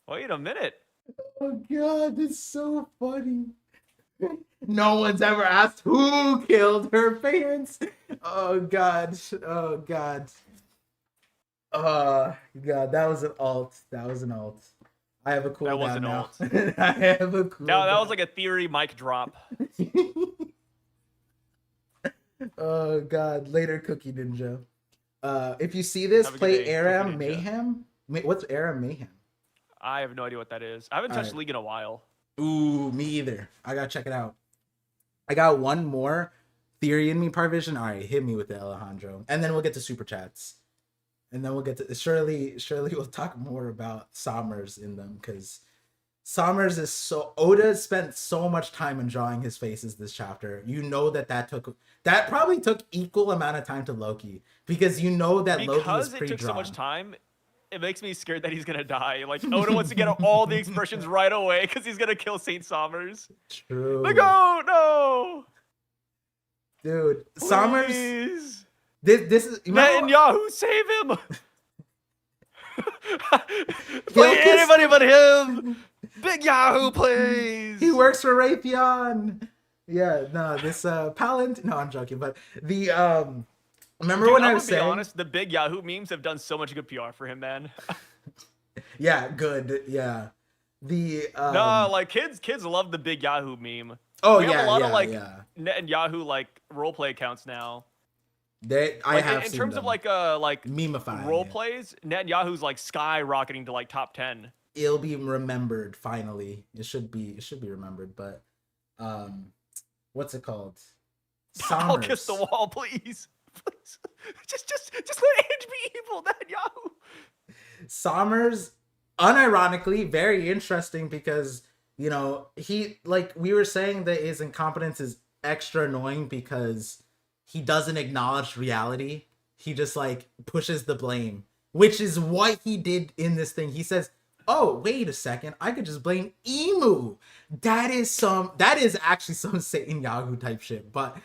Wait a minute. Oh god, this is so funny. No one's ever asked who killed her parents. Oh god. Oh god. God, that was an alt. That was an alt. I have a cool That was down an now. alt. I have a cool No, that down. was like a theory mic drop. Oh god, later Cookie Ninja. If you see this, Have a good play day, Aram Cookie Ninja. Mayhem. What's Aram Mayhem? I have no idea what that is. I haven't touched Alright. League in a while. Ooh, me either. I gotta check it out. I got one more theory in me, ParVision. All right, hit me with it, Alejandro, and then we'll get to super chats, and then we'll get to Shirley. We'll talk more about Sommers in them because Sommers is so Oda spent so much time in drawing his faces this chapter. You know that probably took equal amount of time to Loki because you know that Loki was Because it pre-drawn. took so much time, it makes me scared that he's gonna die. Like Oda wants to get all the expressions right away because he's gonna kill Saint Sommers. True. Like, oh no, Dude, Sommers. please. This is Netanyahu, save him. Kill Play anybody but him. Big Yahoo, please. He works for Raytheon. Yeah, no, this Palint. No, I'm joking, but the remember Dude, when I'm I gonna was be saying, honest, the big Yahoo memes have done so much good PR for him, man. yeah, good, yeah, the No, like kids love the big Yahoo meme. oh We have yeah, a lot yeah, of like yeah. Netanyahu like roleplay accounts now. I Like, have in seen terms them. of like memifying role it. plays, Netanyahu's like skyrocketing to like top 10. It'll be remembered finally. It should be remembered, but what's it called? I'll kiss Sommers. the wall, please. Please. Just let Ange be evil, Netanyahu. Sommers, unironically, very interesting because, you know, he, like we were saying that his incompetence is extra annoying because he doesn't acknowledge reality. He just like pushes the blame, which is what he did in this thing. He says, oh, wait a second, I could just blame Emu. That is actually some Satan Yahoo type shit, but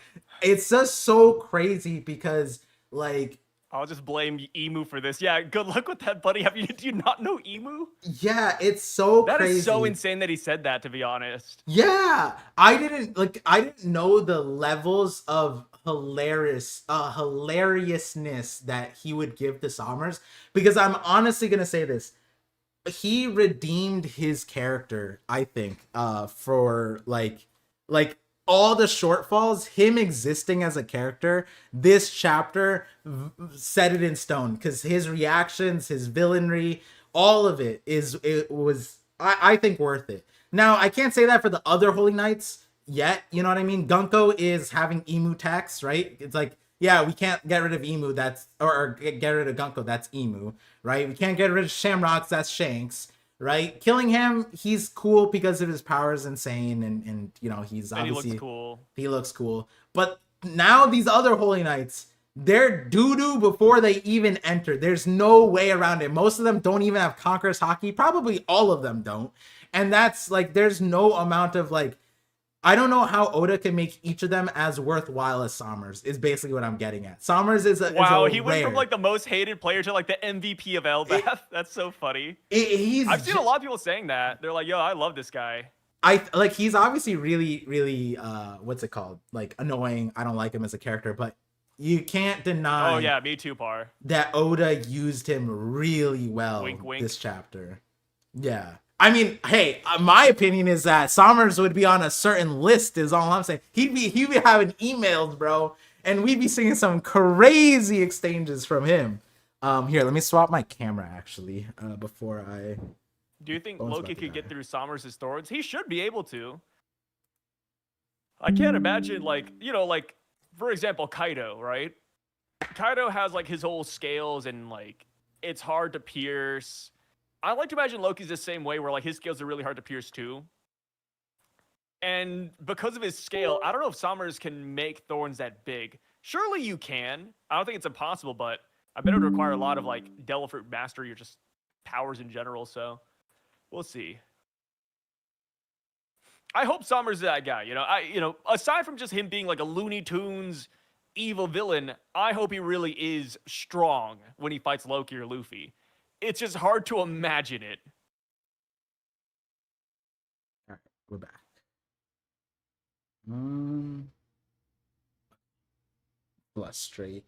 it's just so crazy because like, I'll just blame Emu for this. Yeah, good luck with that, buddy. Do you not know Emu? yeah, it's so That crazy. is so insane that he said that, to be honest. Yeah, I didn't know the levels of hilariousness that he would give to Sommers, because I'm honestly gonna say this. He redeemed his character, I think, for like all the shortfalls, him existing as a character, this chapter set it in stone because his reactions, his villainry, all of it was I think worth it. Now I can't say that for the other Holy Knights yet, you know what I mean? Gunko is having Emu tax, right? It's like, yeah, we can't get rid of Emu, that's or get rid of Gunko, that's Emu, right? We can't get rid of Shamrocks, that's Shanks, right? Killing him, he's cool because of his powers insane, and you know, he's And he obviously looks cool. he looks cool. But now these other Holy Knights, they're doo-doo before they even enter. There's no way around it. Most of them don't even have Conqueror's Hockey. Probably all of them don't. And that's like, there's no amount of like, I don't know how Oda can make each of them as worthwhile as Sommers, is basically what I'm getting at. Sommers is a Wow, is a he went from rare. like the most hated player to like the MVP of Elbath. That's so funny. He's I've seen a lot of people saying that. They're like, yo, I love this guy. I like he's obviously really what's it called? Like annoying. I don't like him as a character, but you can't deny Oh yeah, me too, Par. that Oda used him really well Wink, wink. this chapter. Yeah. I mean, hey, my opinion is that Summers would be on a certain list is all I'm saying. He'd be having emails, bro, and we'd be seeing some crazy exchanges from him. Here, let me swap my camera actually before I Do you think Phone's Loki about to could get die. through Somers' thorns? He should be able to. I can't imagine, like, you know, like, for example, Kaido, right? Kaido has, like, his whole scales and, like, it's hard to pierce. I like to imagine Loki's the same way where, like, his scales are really hard to pierce, too. And because of his scale, I don't know if Somers can make thorns that big. Surely you can. I don't think it's impossible, but I bet it would require a lot of, like, Devil Fruit mastery or just powers in general, so we'll see. I hope Summers is that guy. Aside from just him being like a Looney Tunes evil villain, I hope he really is strong when he fights Loki or Luffy. It's just hard to imagine it. All right, we're back. Plus straight.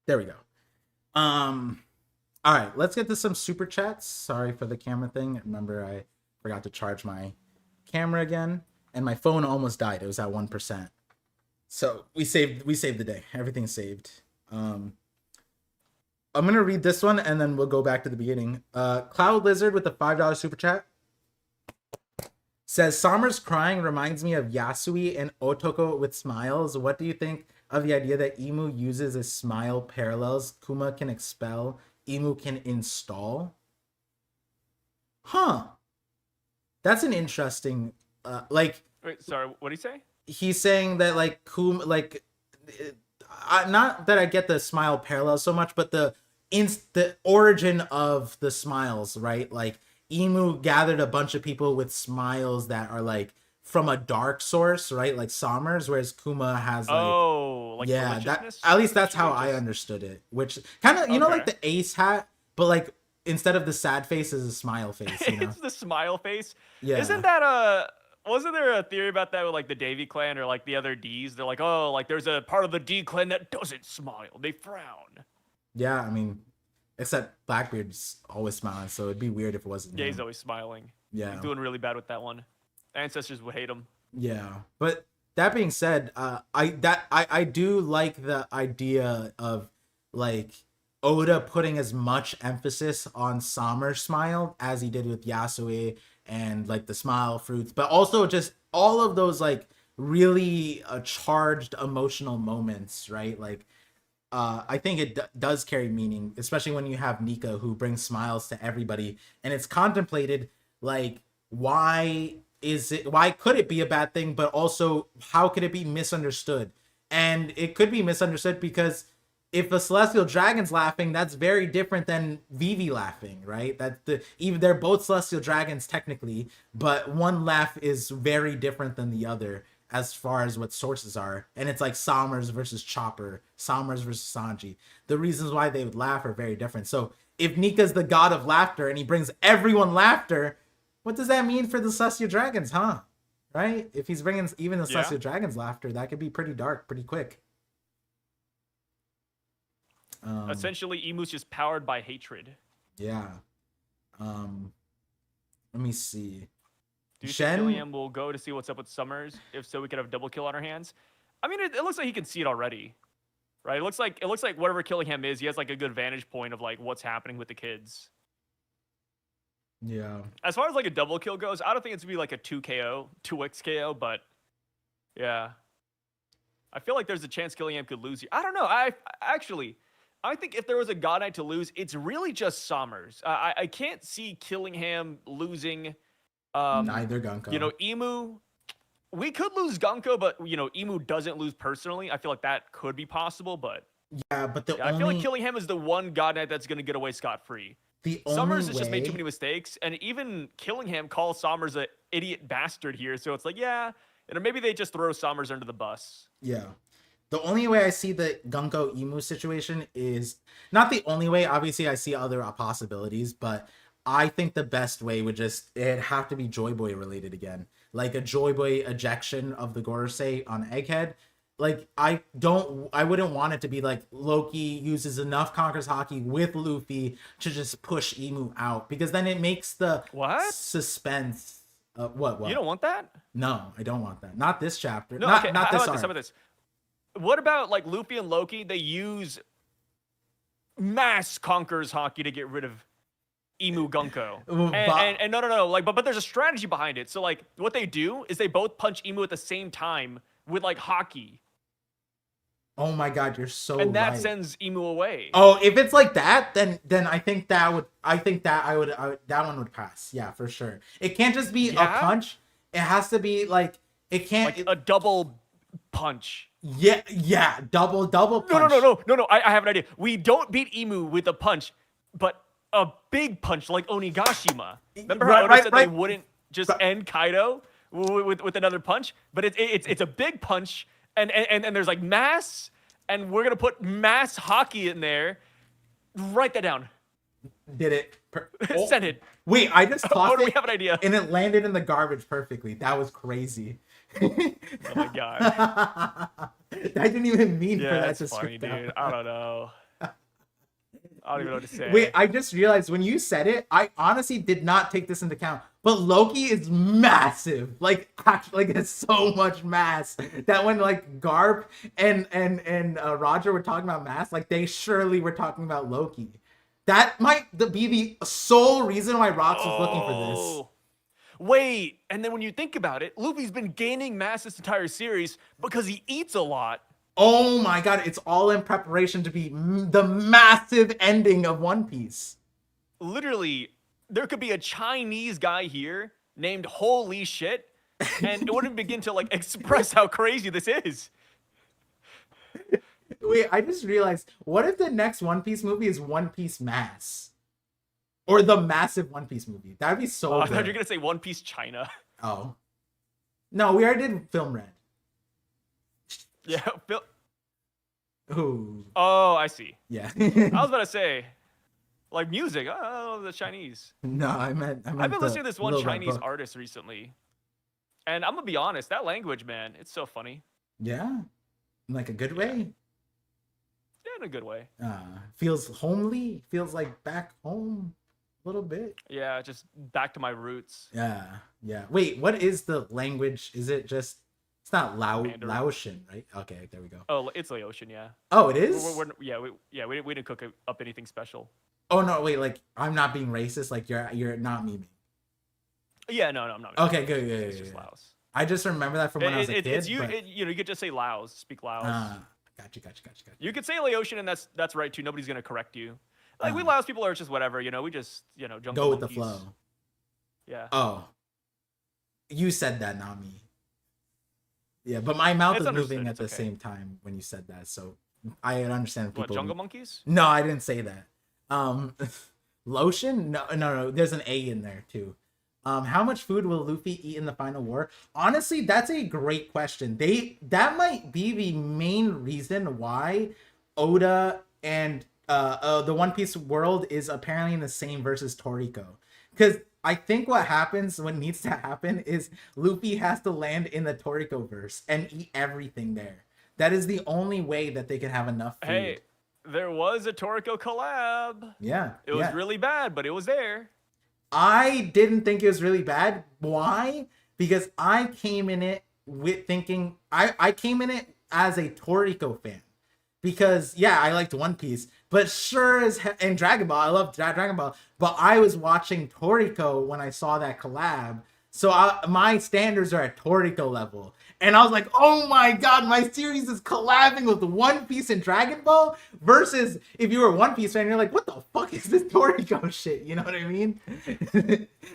There we go. All right, let's get to some super chats. Sorry for the camera thing. Remember, I forgot to charge my camera again, and my phone almost died. It was at 1%. So we saved the day. Everything's saved. I'm gonna read this one and then we'll go back to the beginning. Cloud Lizard with the $5 super chat says Somers crying reminds me of Yasui and Otoko with smiles. What do you think of the idea that Imu uses a smile parallels? Kuma can expel, Imu can install. Huh. That's an interesting Wait, sorry, what did he say? He's saying that like Kuma, like not that I get the smile parallel so much, but the origin of the smiles, right? Like Imu gathered a bunch of people with smiles that are like from a dark source, right? Like Somers, whereas Kuma has like yeah, that at least that's how I understood it. Which kind of know like the ace hat, but like instead of the sad face is a smile face. You know? It's the smile face. Yeah. Isn't that wasn't there a theory about that with like the Davy clan or like the other D's? They're like, oh, like there's a part of the D clan that doesn't smile. They frown. Yeah, I mean, except Blackbeard's always smiling, so it'd be weird if it wasn't. Yeah, he's always smiling. Yeah. He's doing really bad with that one. Ancestors would hate him. Yeah. But that being said, I do like the idea of like Oda putting as much emphasis on Somers' smile as he did with Yasui and like the smile fruits, but also just all of those like really charged emotional moments, right? Like I think it does carry meaning, especially when you have Nika who brings smiles to everybody, and it's contemplated like why could it be a bad thing, but also how could it be misunderstood? And it could be misunderstood because if a celestial dragon's laughing, that's very different than Vivi laughing, right? Even they're both celestial dragons technically, but one laugh is very different than the other as far as what sources are. And it's like Somers versus Chopper, Somers versus Sanji. The reasons why they would laugh are very different. So if Nika's the god of laughter and he brings everyone laughter, what does that mean for the celestial dragons, huh? Right? If he's bringing even the celestial dragons laughter, that could be pretty dark pretty quick. Essentially, Imu's just powered by hatred. Yeah. Let me see. Do you think Killian will go to see what's up with Summers? If so, we could have a double kill on our hands. I mean, it looks like he can see it already, right? It looks like whatever Killingham is, he has like a good vantage point of like what's happening with the kids. Yeah. As far as like a double kill goes, I don't think it's gonna be like a 2x KO, but yeah, I feel like there's a chance Killingham could lose here. I don't know. I think if there was a God Knight to lose, it's really just Somers. I can't see Killingham losing. Neither Gunko. You know, Imu. We could lose Gunko, but you know, Imu doesn't lose personally. I feel like that could be possible, but yeah, but I feel like Killingham is the one God Knight that's gonna get away scot-free. Summers has just made too many mistakes, and even Killingham calls Somers an idiot bastard here. So it's like, yeah, and maybe they just throw Somers under the bus. Yeah. The only way I see the Gunko Imu situation is not the only way. Obviously, I see other possibilities, but I think the best way would it have to be Joy Boy related again, like a Joy Boy ejection of the Gorosei on Egghead. Like I wouldn't want it to be like Loki uses enough Conqueror's Haki with Luffy to just push Emu out, because then it makes the What? suspense. What? You don't want that? No, I don't want that. Not this chapter. No, not okay. not How this about arc. this? How about this? What about like Luffy and Loki? They use mass Conqueror's Haki to get rid of Emu Gunko. And no. Like, but there's a strategy behind it. So like, what they do is they both punch Emu at the same time with like Haki. Oh my god, you're so and that right. sends Emu away. Oh, if it's like that, then I think that would that one would pass. Yeah, for sure. It can't just be a punch. It has to be like it can't like a double punch. Yeah, double punch. No. I have an idea. We don't beat Emu with a punch, but a big punch like Onigashima. Remember how Oda said they wouldn't just end Kaido with another punch? But it's a big punch, and there's like mass, and we're gonna put mass Haki in there. Write that down. Did it? Send it. Wait, I just tossed we have an idea. And it landed in the garbage perfectly. That was crazy. Oh my god. I didn't even mean for that to funny, slip dude. out. I don't know. I don't even know what to say. Wait, I just realized when you said it, I honestly did not take this into account. But Loki is massive. Like, actually, like it's so much mass that when like Garp and Roger were talking about mass, like they surely were talking about Loki. That might be the sole reason why Rox was looking for this. Wait, and then when you think about it, Luffy's been gaining mass this entire series because he eats a lot. Oh my god, it's all in preparation to be the massive ending of One Piece. Literally, there could be a Chinese guy here named Holy Shit, and it wouldn't begin to like express how crazy this is. Wait, I just realized, what if the next One Piece movie is One Piece Mass? Or the massive One Piece movie? That'd be so good. I thought you were going to say One Piece China. Oh. No, we already did Film Red. Yeah, Ooh. Oh, I see. Yeah. I was about to say, like music. Oh, the Chinese. No, I meant I've been listening to this one Chinese artist recently, and I'm gonna be honest, that language, man, it's so funny. Yeah, in like a good way. Yeah, in a good way. Feels homely. Feels like back home, a little bit. Yeah, just back to my roots. Yeah. Wait, what is the language? Is it just? It's not Laotian, right? Okay, there we go. Oh, it's Laotian, yeah. Oh, it is? We didn't cook up anything special. Oh no, wait, like I'm not being racist. Like you're not memeing. Yeah, no, I'm not. Okay, good. It's just Laos. I just remember that from when I was a kid. It's you. You could just say Laos. Speak Laos. Gotcha. You could say Laotian, and that's right too. Nobody's gonna correct you. Like we Laos people are just whatever. We just jump. Go with the flow. Yeah. Oh. You said that, not me. Yeah, but my mouth is moving at the same time when you said that, so I understand people. What, jungle monkeys? No, I didn't say that. Lotion? No. There's an A in there too. How much food will Luffy eat in the final war? Honestly, that's a great question. That might be the main reason why Oda and the One Piece world is apparently in the same versus Toriko. Because I think what needs to happen is Luffy has to land in the Toriko verse and eat everything there. That is the only way that they can have enough food. Hey, there was a Toriko collab. Yeah. It was really bad, but it was there. I didn't think it was really bad. Why? Because I came in it with thinking I came in it as a Toriko fan. Because I liked One Piece, but and Dragon Ball, I love Dragon Ball, but I was watching Toriko when I saw that collab, so my standards are at Toriko level, and I was like, oh my god, my series is collabing with One Piece and Dragon Ball, versus if you were a One Piece fan, you're like, what the fuck is this Toriko shit, you know what I mean?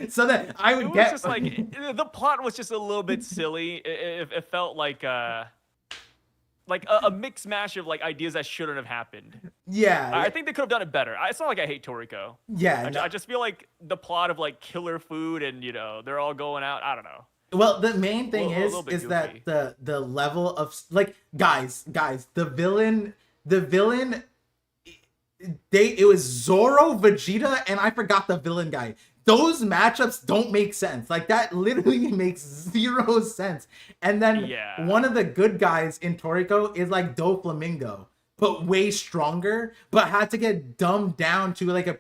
So that I would get... just like, the plot was just a little bit silly. It felt like a mixed mash of like ideas that shouldn't have happened. Yeah. I think they could have done it better. It's not like I hate Toriko. Yeah. I just feel like the plot of like killer food and they're all going out. I don't know. Well, the main thing is goofy. that the level of like guys, the villain it was Zoro, Vegeta, and I forgot the villain guy. Those matchups don't make sense. Like that literally makes zero sense. And then one of the good guys in Toriko is like Doflamingo, but way stronger, but had to get dumbed down to like a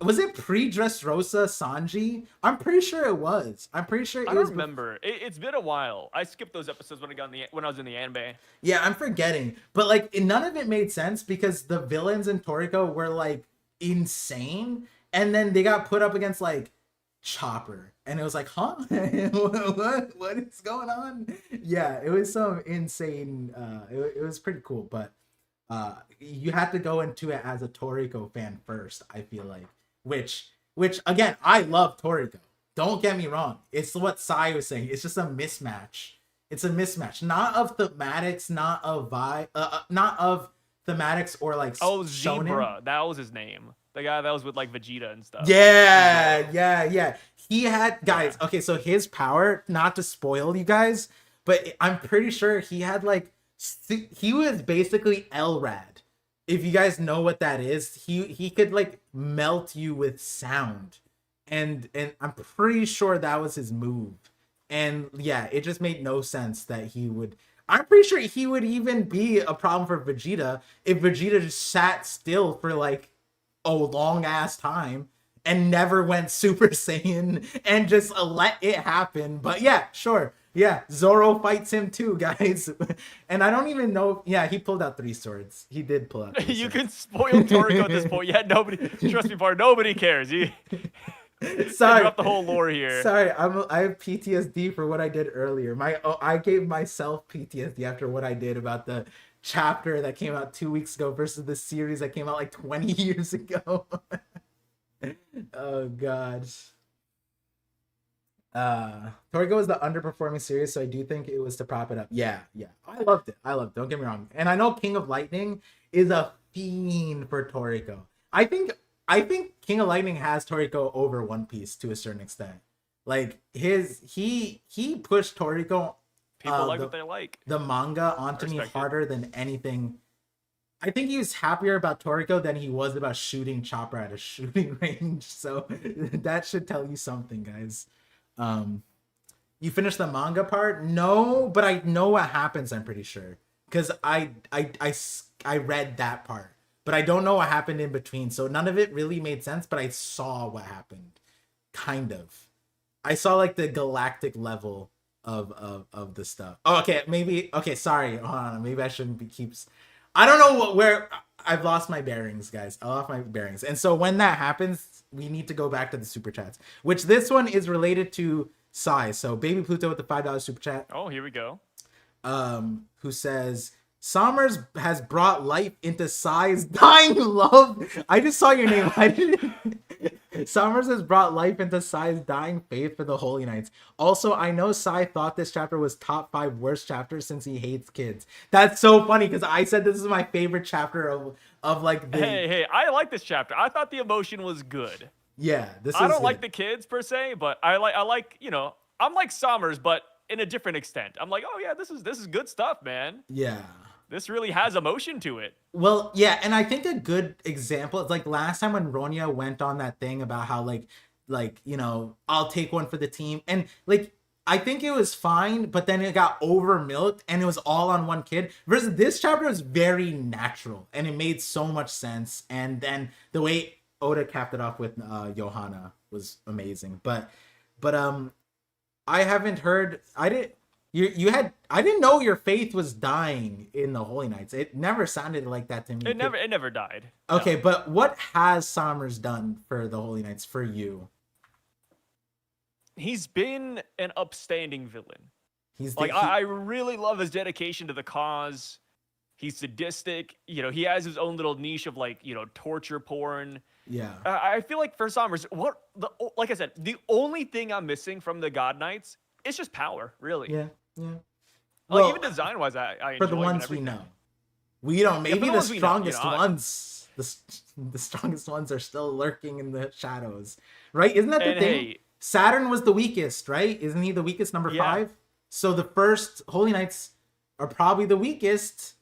was it pre-Dressrosa Sanji? I'm pretty sure it was. I'm pretty sure it was. I don't remember. It's been a while. I skipped those episodes when I was in the anime. Yeah, I'm forgetting. But like none of it made sense because the villains in Toriko were like insane. And then they got put up against like Chopper. And it was like, huh? what is going on? Yeah, it was some insane it was pretty cool, but you had to go into it as a Toriko fan first, I feel like. Which again, I love Toriko. Don't get me wrong. It's what Sai was saying. It's just a mismatch. It's a mismatch. Not of thematics, not of thematics or like Zebra. That was his name. The guy that was with like Vegeta and stuff. Yeah. He had guys. Okay, so his power, not to spoil you guys, but I'm pretty sure he had like he was basically Elrad. If you guys know what that is, he could like melt you with sound, and I'm pretty sure that was his move. And yeah, it just made no sense that he would. I'm pretty sure he would even be a problem for Vegeta if Vegeta just sat still for like a long ass time and never went Super Saiyan and just let it happen. But yeah, sure. Yeah, Zoro fights him too, guys. And I don't even know. Yeah, he pulled out 3 swords. He did pull out 3 swords. You can spoil Toriko at this point. Yeah, nobody. Trust me, Par. Nobody cares. Sorry, drop the whole lore here. Sorry, I have PTSD for what I did earlier. I gave myself PTSD after what I did about the chapter that came out 2 weeks ago versus the series that came out like 20 years ago. Oh god. Toriko was the underperforming series, so I do think it was to prop it up. Yeah. I loved it. Don't get me wrong. And I know King of Lightning is a fiend for Toriko. I think King of Lightning has Toriko over One Piece to a certain extent. Like he pushed Toriko people like what they like. The manga onto me harder than anything. I think he was happier about Toriko than he was about shooting Chopper at a shooting range. So that should tell you something, guys. You finished the manga part? No, but I know what happens, I'm pretty sure. Because I read that part. But I don't know what happened in between. So none of it really made sense, but I saw what happened. Kind of. I saw like the galactic level of the stuff. Oh, okay, maybe. Okay, sorry. Hold on. Maybe I shouldn't be keeps. I don't know where I've lost my bearings, guys. I lost my bearings. And so when that happens, we need to go back to the super chats, which this one is related to Sai. So Baby Pluto with the $5 super chat. Oh, here we go. Who says Summers has brought life into Sai's dying love. I just saw your name. I didn't. Summers has brought life into Sai's dying faith for the Holy Knights. Also, I know Sai thought this chapter was top 5 worst chapters since he hates kids. That's so funny because I said this is my favorite chapter of like the... Hey, I like this chapter. I thought the emotion was good. Yeah, I don't like the kids per se, but I like, you know, I'm like Summers, but in a different extent. I'm like, oh yeah, this is good stuff, man. Yeah. This really has emotion to it. Well, yeah, and I think a good example is like last time when Ronya went on that thing about how like you know, I'll take one for the team, and like I think it was fine, but then it got over milked and it was all on one kid. Versus this chapter was very natural and it made so much sense. And then the way Oda capped it off with Johanna was amazing. But I haven't heard. I didn't know your faith was dying in the Holy Knights. It never sounded like that to me. It never died. Okay, no. But what has Summers done for the Holy Knights for you? He's been an upstanding villain. I really love his dedication to the cause. He's sadistic. You know, he has his own little niche of like, you know, torture porn. Yeah. I feel like for Summers, like I said, the only thing I'm missing from the God Knights is just power, really. Yeah. Like, even design-wise, I enjoy for the ones we know. We don't. Maybe the strongest ones, the strongest ones are still lurking in the shadows, right? Isn't that the thing? Hey, Saturn was the weakest, right? Isn't he the weakest, number 5? So the first Holy Knights are probably the weakest,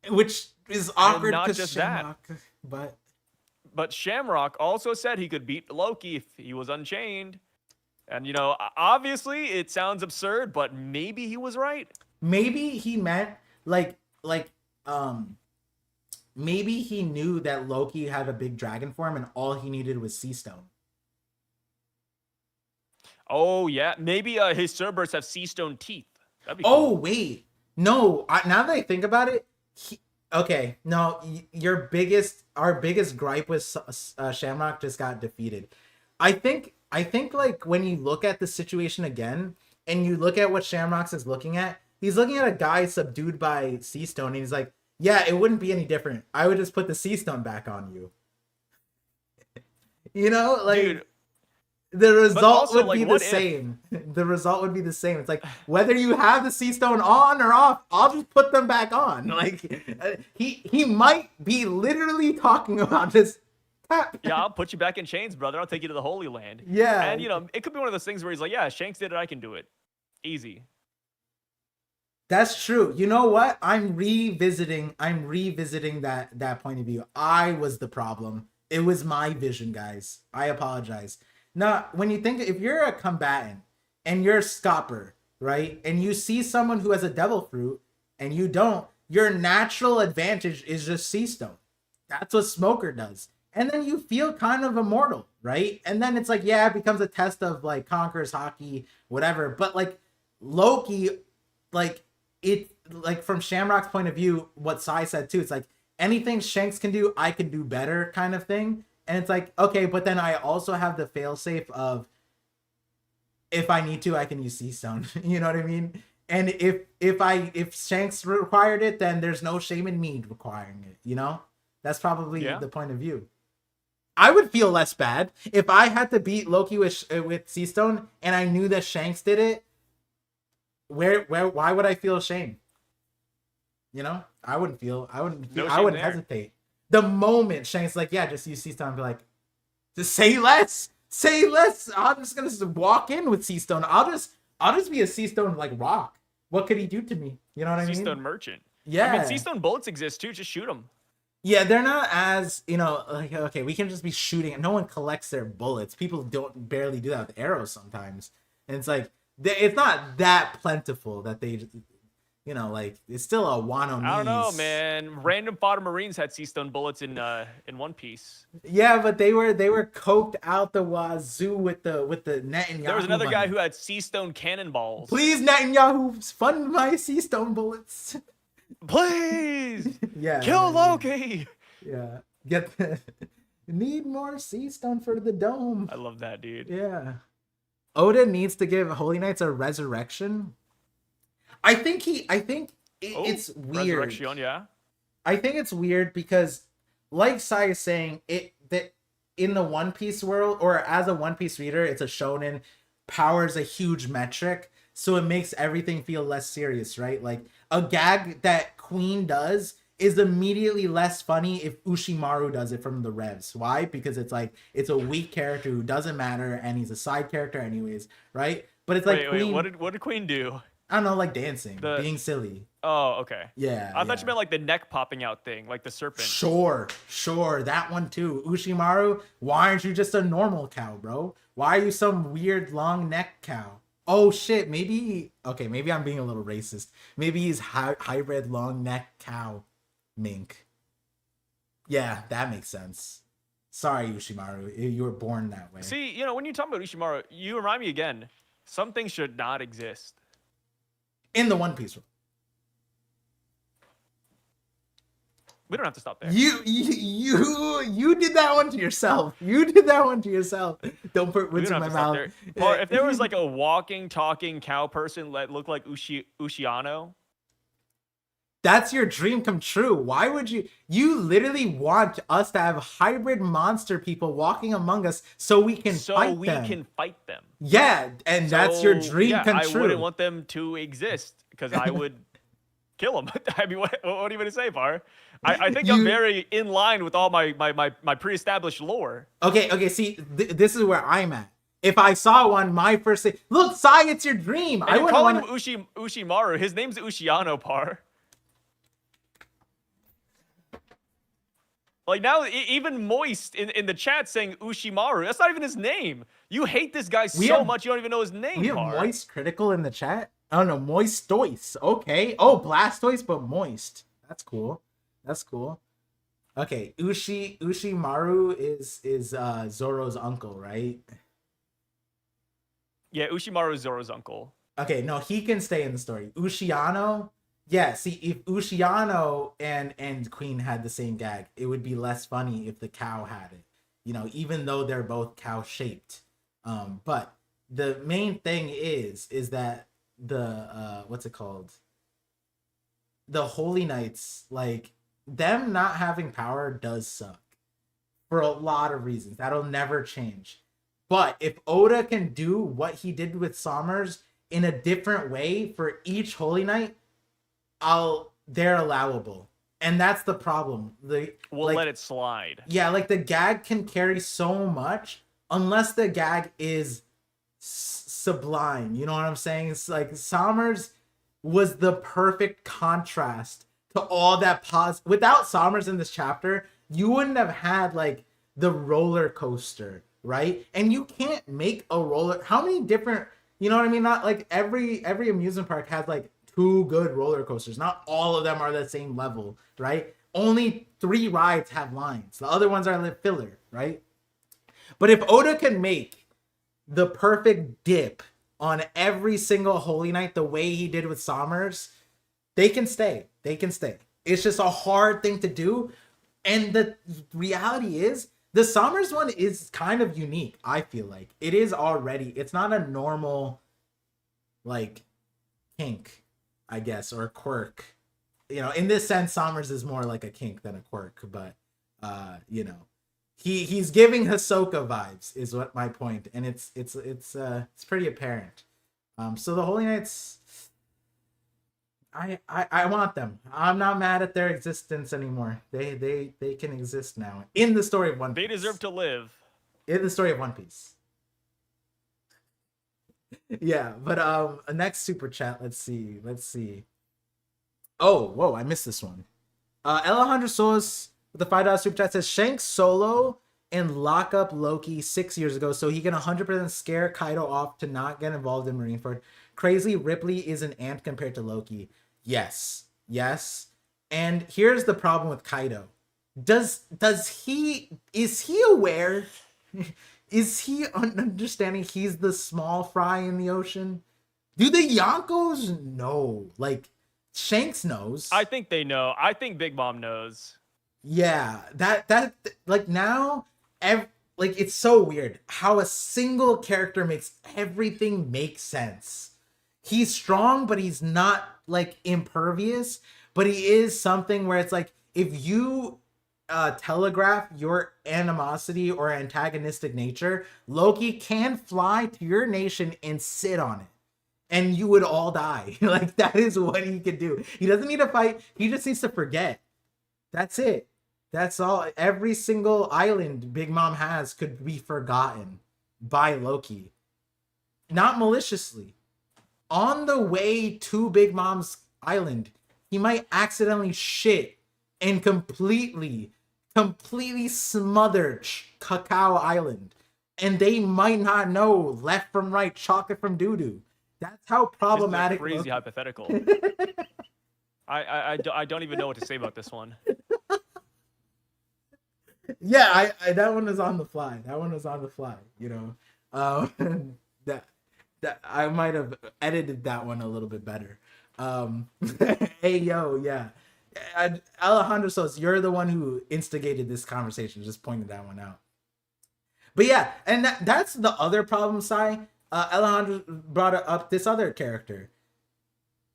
which It's And awkward not because just that, Shamrock, but but Shamrock also said he could beat Loki if he was unchained. And you know, obviously it sounds absurd, but maybe he was right. maybe he meant like um maybe he knew that Loki had a big dragon form and all he needed was Sea Stone. Oh yeah, maybe his Cerberus have sea stone teeth. That'd be Oh cool. wait, no. Now that I think about it, okay, no. Our biggest gripe with Shamrock just got defeated. I think like when you look at the situation again and you look at what Shamrock is looking at, he's looking at a guy subdued by Sea Stone, and he's like, yeah, it wouldn't be any different. I would just put the Sea Stone back on you. You know, like. Dude, The result also, would like, be the what if- same. The result would be the same. It's like whether you have the Sea Stone on or off, I'll just put them back on. Like he might be literally talking about this. yeah, I'll put you back in chains, brother. I'll take you to the Holy Land. Yeah. And you know, it could be one of those things where he's like, yeah, Shanks did it, I can do it. Easy. That's true. You know what? I'm revisiting that point of view. I was the problem. It was my vision, guys. I apologize. Now, when you think, if you're a combatant and you're a scopper, right, and you see someone who has a devil fruit and you don't, your natural advantage is just Sea Stone. That's what Smoker does. And then you feel kind of immortal, right? And then it's like, yeah, it becomes a test of like Conqueror's hockey, whatever. But like Loki, like it, like from Shamrock's point of view, what Sai said too, it's like anything Shanks can do, I can do better kind of thing. And it's like, okay, but then I also have the failsafe of if I need to, I can use Sea Stone. You know what I mean? And if Shanks required it, then there's no shame in me requiring it. You know, that's probably the point of view. I would feel less bad if I had to beat Loki with Sea Stone and I knew that Shanks did it. Why would I feel shame? You know, I wouldn't hesitate. The moment Shank's like, yeah, just use Sea Stone, I'd be like, just say less. I'm just gonna walk in with Sea Stone. I'll just be a Sea Stone like rock. What could he do to me? You know what I mean? Sea Stone merchant. Yeah. I mean, Sea Stone bullets exist too. Just shoot them. Yeah, they're not as, you know, like, okay, we can just be shooting. No one collects their bullets. People barely do that with arrows sometimes. And it's like, it's not that plentiful that they, you know, like, it's still a Wano. I don't know, man. Random fodder Marines had Sea Stone bullets in One Piece. Yeah, but they were coked out the wazoo with the Netanyahu. There was another money. guy who had Sea Stone cannonballs. Please, Netanyahu, fund my Sea Stone bullets. Please. Yeah. Kill Loki. Yeah. Need more Sea Stone for the dome. I love that, dude. Yeah. Oda needs to give Holy Knights a resurrection. I think it's weird. Resurrection, yeah. I think it's weird because, like Sai is saying, that in the One Piece world, or as a One Piece reader, it's a shonen. Power is a huge metric, so it makes everything feel less serious, right? Like a gag that Queen does is immediately less funny if Ushimaru does it from the Revs. Why? Because it's like it's a weak character who doesn't matter and he's a side character anyways, right? But it's like wait, what did Queen do? I don't know, like dancing, being silly. Oh, okay. Yeah. I thought you meant like the neck popping out thing, like the serpent. Sure, that one too. Ushimaru, why aren't you just a normal cow, bro? Why are you some weird long neck cow? Oh shit, maybe I'm being a little racist. Maybe he's hybrid long neck cow mink. Yeah, that makes sense. Sorry, Ushimaru, you were born that way. See, you know, when you talk about Ushimaru, you remind me again, some things should not exist. In the One Piece world. We don't have to stop there. You did that one to yourself. Don't put words in my mouth. Or if there was like a walking, talking cow person that looked like Ushiano. That's your dream come true. Why would you literally want us to have hybrid monster people walking among us so we can fight them. Yeah, and that's your dream come true. I wouldn't want them to exist because I would kill them. I mean, what are you going to say, Par? I think I'm very in line with all my pre-established lore. Okay, see, this is where I'm at. If I saw one, my first thing, look, Sai, it's your dream. And I wouldn't want him Ushimaru. His name's Ushiano, Par. Like now, even Moist in the chat saying Ushimaru. That's not even his name. You hate this guy We so have- much you don't even know his name. We have Par. Moist Critical in the chat. Oh no, Moistoise. Okay. Oh, Blastoise, but Moist. That's cool. That's cool. Okay, Ushimaru is Zoro's uncle, right? Yeah, Ushimaru is Zoro's uncle. Okay, no, he can stay in the story. Ushiano, yeah. See, if Ushiano and Queen had the same gag, it would be less funny if the cow had it. You know, even though they're both cow shaped. But the main thing is that the what's it called? The Holy Knights, like them not having power does suck for a lot of reasons. That'll never change. But if Oda can do what he did with Sommers in a different way for each Holy Knight, they're allowable. And that's the problem. We'll let it slide. Yeah, like the gag can carry so much unless the gag is sublime. You know what I'm saying? It's like Sommers was the perfect contrast to all that pause. Without Sommers in this chapter, you wouldn't have had like the roller coaster, right? And you can't make a roller. How many different, you know what I mean? Not like every amusement park has like 2 good roller coasters. Not all of them are the same level, right? Only 3 rides have lines. The other ones are filler, right? But if Oda can make the perfect dip on every single Holy Knight the way he did with Sommers, they can stay. They can stay. It's just a hard thing to do. And the reality is, the Sommers one is kind of unique, I feel like. It is already. It's not a normal, like, kink, I guess, or quirk. You know, in this sense, Sommers is more like a kink than a quirk. But, you know, he's giving Hisoka vibes, is what my point. And it's pretty apparent. So the Holy Knights, I want them. I'm not mad at their existence anymore. They can exist now in the story of One Piece. They deserve to live. In the story of One Piece. Yeah, but next super chat. Let's see. Oh, whoa! I missed this one. Alejandro Solis with the $5 super chat says Shanks solo and lock up Loki 6 years ago so he can 100% scare Kaido off to not get involved in Marineford. Crazy Ripley is an ant compared to Loki. Yes. And here's the problem with Kaido. Is he aware? Is he understanding he's the small fry in the ocean? Do the Yonkos know? Like, Shanks knows. I think they know. I think Big Mom knows. Yeah, that like now, like it's so weird how a single character makes everything make sense. He's strong, but he's not like impervious. But he is something where it's like if you telegraph your animosity or antagonistic nature, Loki can fly to your nation and sit on it. And you would all die. Like, that is what he could do. He doesn't need to fight. He just needs to forget. That's it. That's all. Every single island Big Mom has could be forgotten by Loki. Not maliciously. On the way to Big Mom's island, he might accidentally shit and completely smother Cacao Island. And they might not know left from right, chocolate from doo-doo. That's how problematic. This is a crazy hypothetical. I don't even know what to say about this one. Yeah, I that one was on the fly. You know, that I might have edited that one a little bit better. Hey yo, yeah. Alejandro says you're the one who instigated this conversation. Just pointed that one out. But yeah, and that's the other problem, Sai. Alejandro brought up this other character.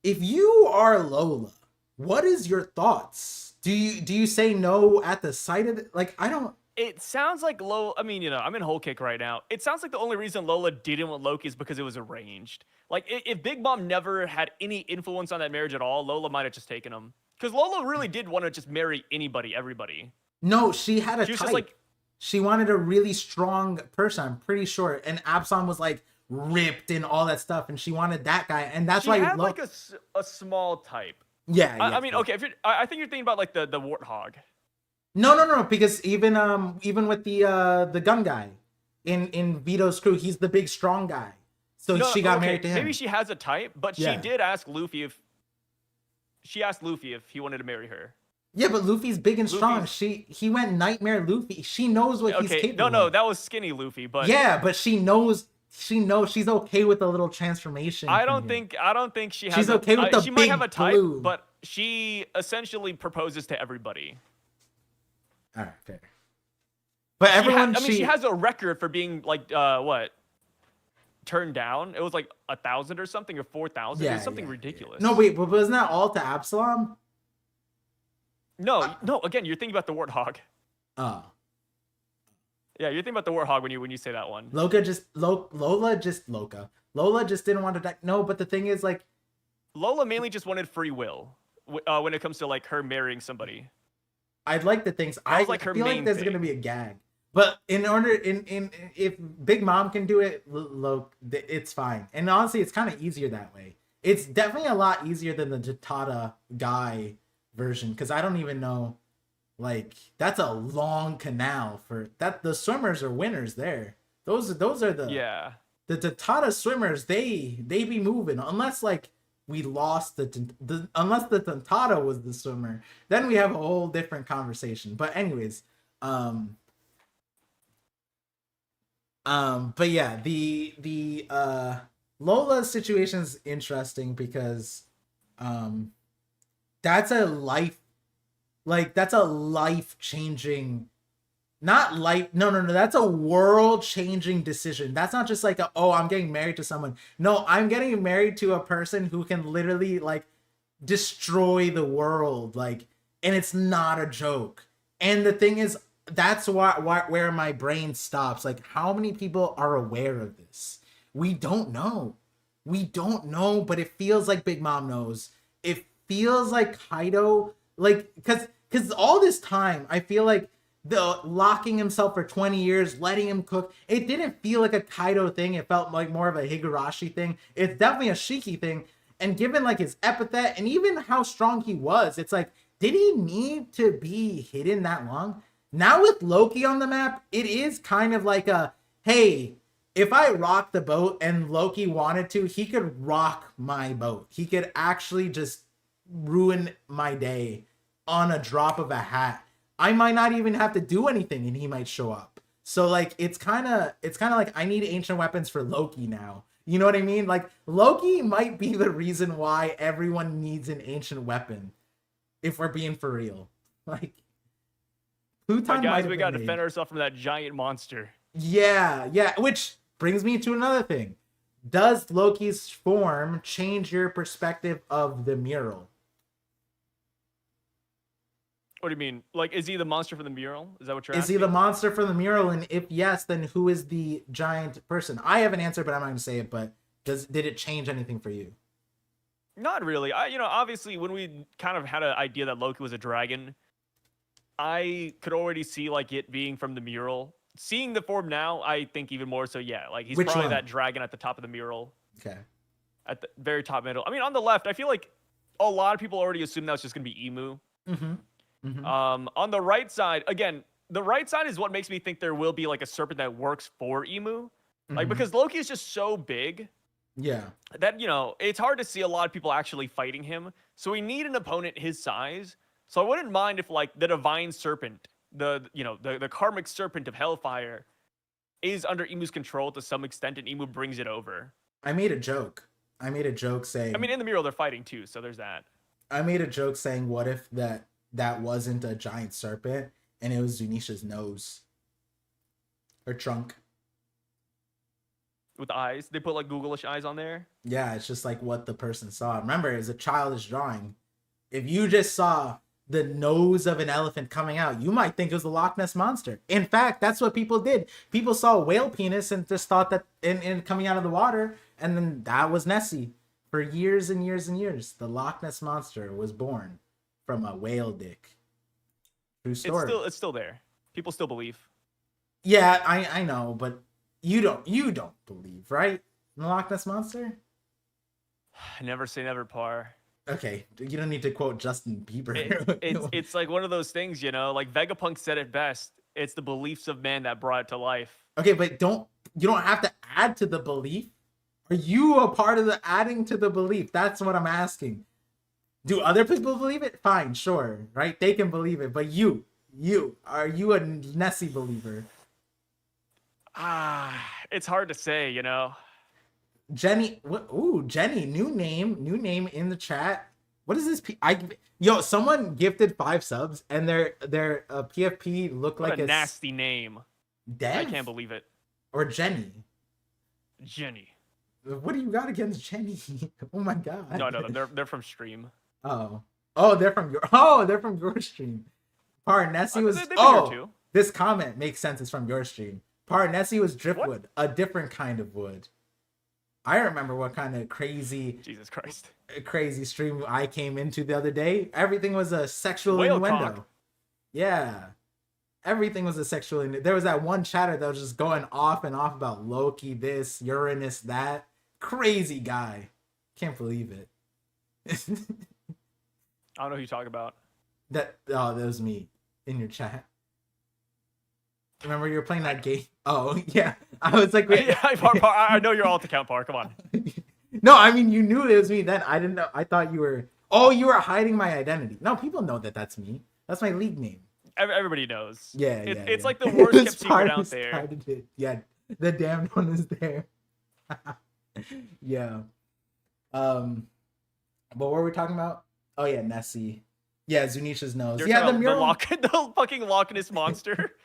If you are Lola, what is your thoughts? Do you say no at the sight of it? Like, I don't. It sounds like Lola. I mean, you know, I'm in whole kick right now. It sounds like the only reason Lola didn't want Loki is because it was arranged. Like, if Big Mom never had any influence on that marriage at all, Lola might have just taken him. Because Lola really did want to just marry anybody, everybody. No, she had a She was type. just like, she wanted a really strong person, I'm pretty sure. And Absalom was like ripped and all that stuff, and she wanted that guy, and that's why she had like a small type. Yeah, I mean, okay, I think you're thinking about like the warthog. No, because even with the gun guy in Vito's crew, he's the big strong guy. So No, she got okay, married to him. maybe she has a type, but she Yeah. did ask Luffy if she asked Luffy if he wanted to marry her. Yeah, but Luffy's big and strong. Luffy's- He went Nightmare Luffy. She knows what he's Okay, capable no, of. that was skinny Luffy, but Yeah, but she knows she's okay with a little transformation. I from don't him. think she has. She's okay with the she might have a big type, blue. but she essentially proposes to everybody. All right, fair. But everyone, she has a record for being like what? Turned down. It was like 1,000 or something, or 4,000. Yeah, it was something yeah. ridiculous. No, wait, but wasn't that all to Absalom? No. Again, you're thinking about the warthog. Oh, Yeah, you're thinking about the warthog when you say that one. Lola just didn't want to die. No, but the thing is, like, Lola mainly just wanted free will when it comes to like her marrying somebody. I'd like to think. That was, like, her feel like main there's thing. gonna be a gag. But if Big Mom can do it, it's fine. And honestly, it's kind of easier that way. It's definitely a lot easier than the Jatada guy version, because I don't even know. Like, that's a long canal for that. The swimmers are winners there. Those are the the Jatada swimmers. They be moving unless like we lost unless the Jatada was the swimmer. Then we have a whole different conversation. But anyways, but yeah, the Lola situation is interesting because that's a life changing, not life, no, that's a world changing decision. That's not just like I'm getting married to someone. No, I'm getting married to a person who can literally like destroy the world, like, and it's not a joke. And the thing is, that's where my brain stops. Like, how many people are aware of this? We don't know, but it feels like Big Mom knows. It feels like Kaido, like, because all this time I feel like the locking himself for 20 years, letting him cook, it didn't feel like a Kaido thing. It felt like more of a Higurashi thing. It's definitely a Shiki thing. And given like his epithet and even how strong he was, it's like, did he need to be hidden that long? Now with Loki on the map, it is kind of like hey, if I rock the boat and Loki wanted to, he could rock my boat. He could actually just ruin my day on a drop of a hat. I might not even have to do anything and he might show up. So like, it's kind of like I need ancient weapons for Loki now. You know what I mean? Like, Loki might be the reason why everyone needs an ancient weapon, if we're being for real. Like, Pluton, guys, we gotta defend ourselves from that giant monster. Yeah, which brings me to another thing. Does Loki's form change your perspective of the mural? What do you mean? Like, is he the monster from the mural? Is that what you're Is asking? he the monster from the mural? And if yes, then who is the giant person? I have an answer, but I'm not going to say it. But did it change anything for you? Not really. Obviously, when we kind of had an idea that Loki was a dragon, I could already see like it being from the mural. Seeing the form now, I think even more so. Yeah, like he's Which probably one? that dragon at the top of the mural. Okay. At the very top middle. I mean, on the left, I feel like a lot of people already assume that was just gonna be Emu. Mm-hmm. On the right side, again, the right side is what makes me think there will be like a serpent that works for Emu. Like, Mhm. because Loki is just so big Yeah. that, it's hard to see a lot of people actually fighting him. So we need an opponent his size. So I wouldn't mind if like the divine serpent, the karmic serpent of hellfire is under Emu's control to some extent and Emu brings it over. I made a joke saying. I mean, in the mural they're fighting too, so there's that. I made a joke saying, what if that wasn't a giant serpent and it was Zunisha's nose or trunk? With eyes. They put like Google-ish eyes on there. Yeah, it's just like what the person saw. Remember, it's a childish drawing. If you just saw the nose of an elephant coming out, you might think it was the Loch Ness Monster. In fact, that's what people did. People saw a whale penis and just thought that in coming out of the water, and then that was Nessie. For years and years and years, the Loch Ness Monster was born from a whale dick. True story. It's still there. People still believe. Yeah, I know, but you don't believe, right? In the Loch Ness Monster? Never say never, Par. Okay, you don't need to quote Justin Bieber. It's like one of those things, you know, like Vegapunk said it best. It's the beliefs of man that brought it to life. Okay, but you don't have to add to the belief. Are you a part of the adding to the belief? That's what I'm asking. Do other people believe it? Fine, sure, right? They can believe it, but are you a Nessie believer? It's hard to say, you know. Jenny, what? Ooh, Jenny, new name in the chat. What is this? Yo, someone gifted 5 subs, and their PFP looked What like a nasty name. Dev? I can't believe it. Or Jenny. Jenny. What do you got against Jenny? Oh my god. No, they're from stream. Oh, they're from your stream. Nessie was. They've been here too. This comment makes sense. It's from your stream. Nessie was driftwood, a different kind of wood. I remember what kind of crazy stream I came into the other day. Everything was a sexual innuendo. Cock. Yeah. Everything was a sexual innuendo. There was that one chatter that was just going off and off about Loki, this, Uranus, that. Crazy guy. Can't believe it. I don't know who you talk about. That was me in your chat. Remember you were playing that game? Oh, yeah. I was like, wait. I know you're alt account Par. Come on. No, I mean, you knew it was me then. I didn't know. I thought you were. Oh, you were hiding my identity. No, people know that that's me. That's my league name. Everybody knows. Yeah, it's like the worst kept secret out there. Yeah, the damned one is there. Yeah. But what were we talking about? Oh yeah, Nessie. Yeah, Zunisha's nose. You're the mural. The fucking Loch Ness monster.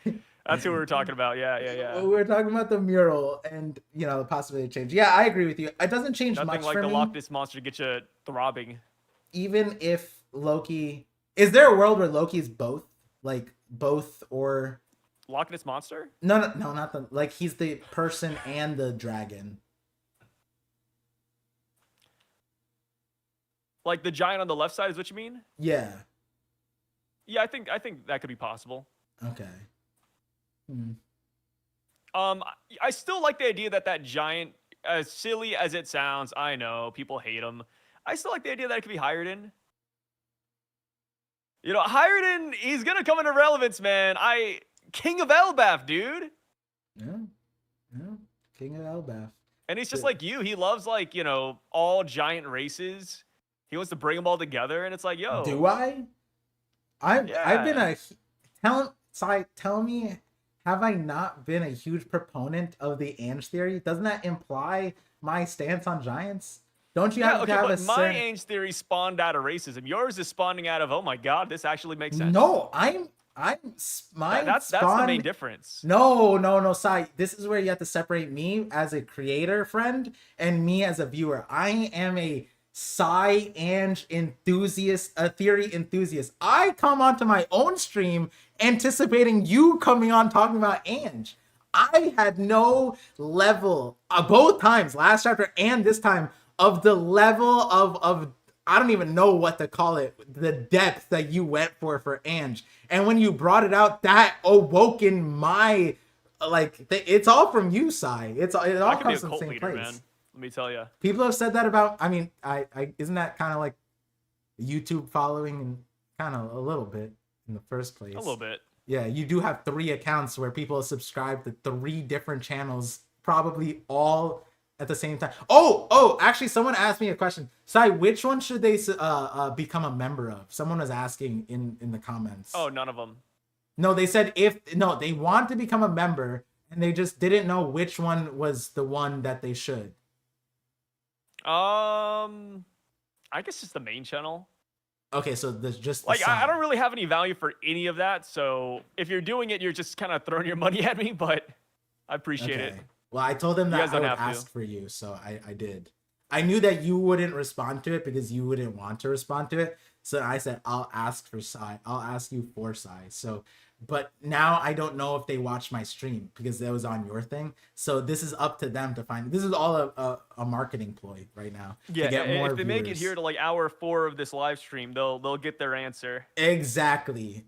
That's who we were talking about. Yeah. We were talking about the mural and the possibility of change. Yeah, I agree with you. It doesn't change Nothing much like for the me. Loch Ness monster to get you throbbing. Even if Loki, is there a world where Loki's both, like both or Loch Ness monster? No, not the like he's the person and the dragon. Like the giant on the left side is what you mean? Yeah. Yeah, I think that could be possible. Okay. I still like the idea that giant, as silly as it sounds, I know people hate him. I still like the idea that it could be Hiredin. Hiredin, he's gonna come into relevance, man. King of Elbaf, dude. Yeah. King of Elbaf. And he's just like you. He loves all giant races. He wants to bring them all together, and it's like, yo. Do I? I've been tell me, have I not been a huge proponent of the Ange theory? Doesn't that imply my stance on giants? Don't you have to have a my Ange theory spawned out of racism. Yours is spawning out of, oh my god, this actually makes sense. No, that's the main difference. No, Sai. This is where you have to separate me as a creator friend and me as a viewer. I am a Psy Ange enthusiast, a theory enthusiast. I come onto my own stream anticipating you coming on talking about Ange. I had no level both times, last chapter and this time, of the level of I don't even know what to call it, the depth that you went for Ange. And when you brought it out, that awoke in my it's all from you, Sai. It all comes from the same place. Man. Let me tell you. People have said that about. I mean, I isn't that kind of like YouTube following and kind of a little bit in the first place. A little bit. Yeah, you do have 3 accounts where people subscribe to 3 different channels, probably all at the same time. Oh, actually, someone asked me a question. Sai, which one should they become a member of? Someone was asking in the comments. Oh, none of them. No, they said they want to become a member and they just didn't know which one was the one that they should. I guess just the main channel. Okay, so there's just I don't really have any value for any of that. So if you're doing it, you're just kind of throwing your money at me. But I appreciate it. Well, I told them that I would ask for you, so I did. I knew that you wouldn't respond to it because you wouldn't want to respond to it. So I said I'll ask for Sai. I'll ask you for Sai. So, but now I don't know if they watched my stream because that was on your thing. So this is up to them to find. This is all a marketing ploy right now. Yeah, to get more if they make it here to hour 4 of this live stream, they'll get their answer. Exactly.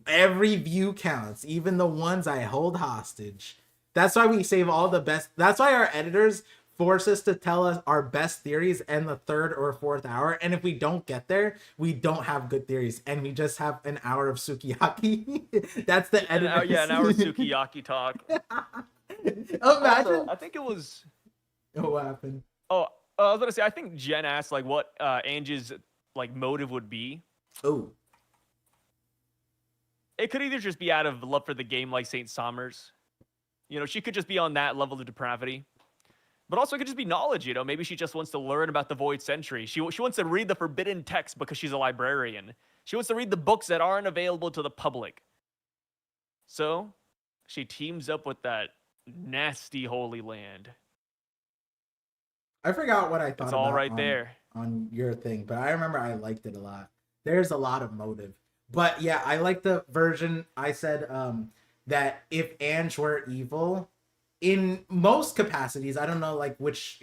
Every view counts, even the ones I hold hostage. That's why we save all the best. That's why our editors force us to tell us our best theories in the third or fourth hour, and if we don't get there, we don't have good theories, and we just have an hour of sukiyaki. That's the An hour, editor. yeah, an hour sukiyaki talk. Imagine. Also, I think it was. What happened? Oh, I was gonna say. I think Jen asked like what Angie's like motive would be. Oh, It could either just be out of love for the game, like Saint Somers. You know, she could just be on that level of depravity. But also, it could just be knowledge. You know, maybe she just wants to learn about the Void Century. She wants to read the forbidden text because she's a librarian. She wants to read the books that aren't available to the public. So, she teams up with that nasty Holy Land. I forgot what I thought It's all about right there. on your thing, but I remember I liked it a lot. There's a lot of motive. But yeah, I like the version I said that if Ange were evil, in most capacities, I don't know like which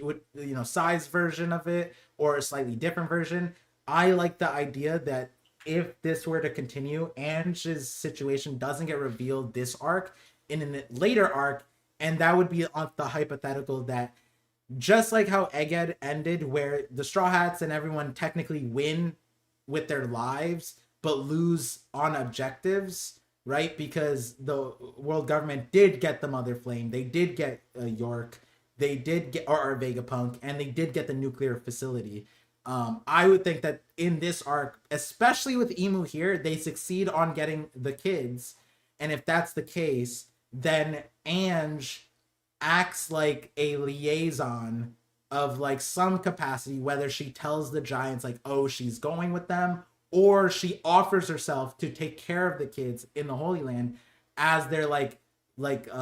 size version of it or a slightly different version. I like the idea that if this were to continue, Ange's situation doesn't get revealed this arc in a later arc, and that would be on the hypothetical that just like how Egghead ended, where the Straw Hats and everyone technically win with their lives, but lose on objectives, right? Because the world government did get the Mother Flame, they did get York, they did get or Vegapunk, and they did get the nuclear facility. I would think that in this arc, especially with Emu here, they succeed on getting the kids, and if that's the case, then Ange acts like a liaison of like some capacity, whether she tells the Giants like, oh, she's going with them, or she offers herself to take care of the kids in the Holy Land as they're the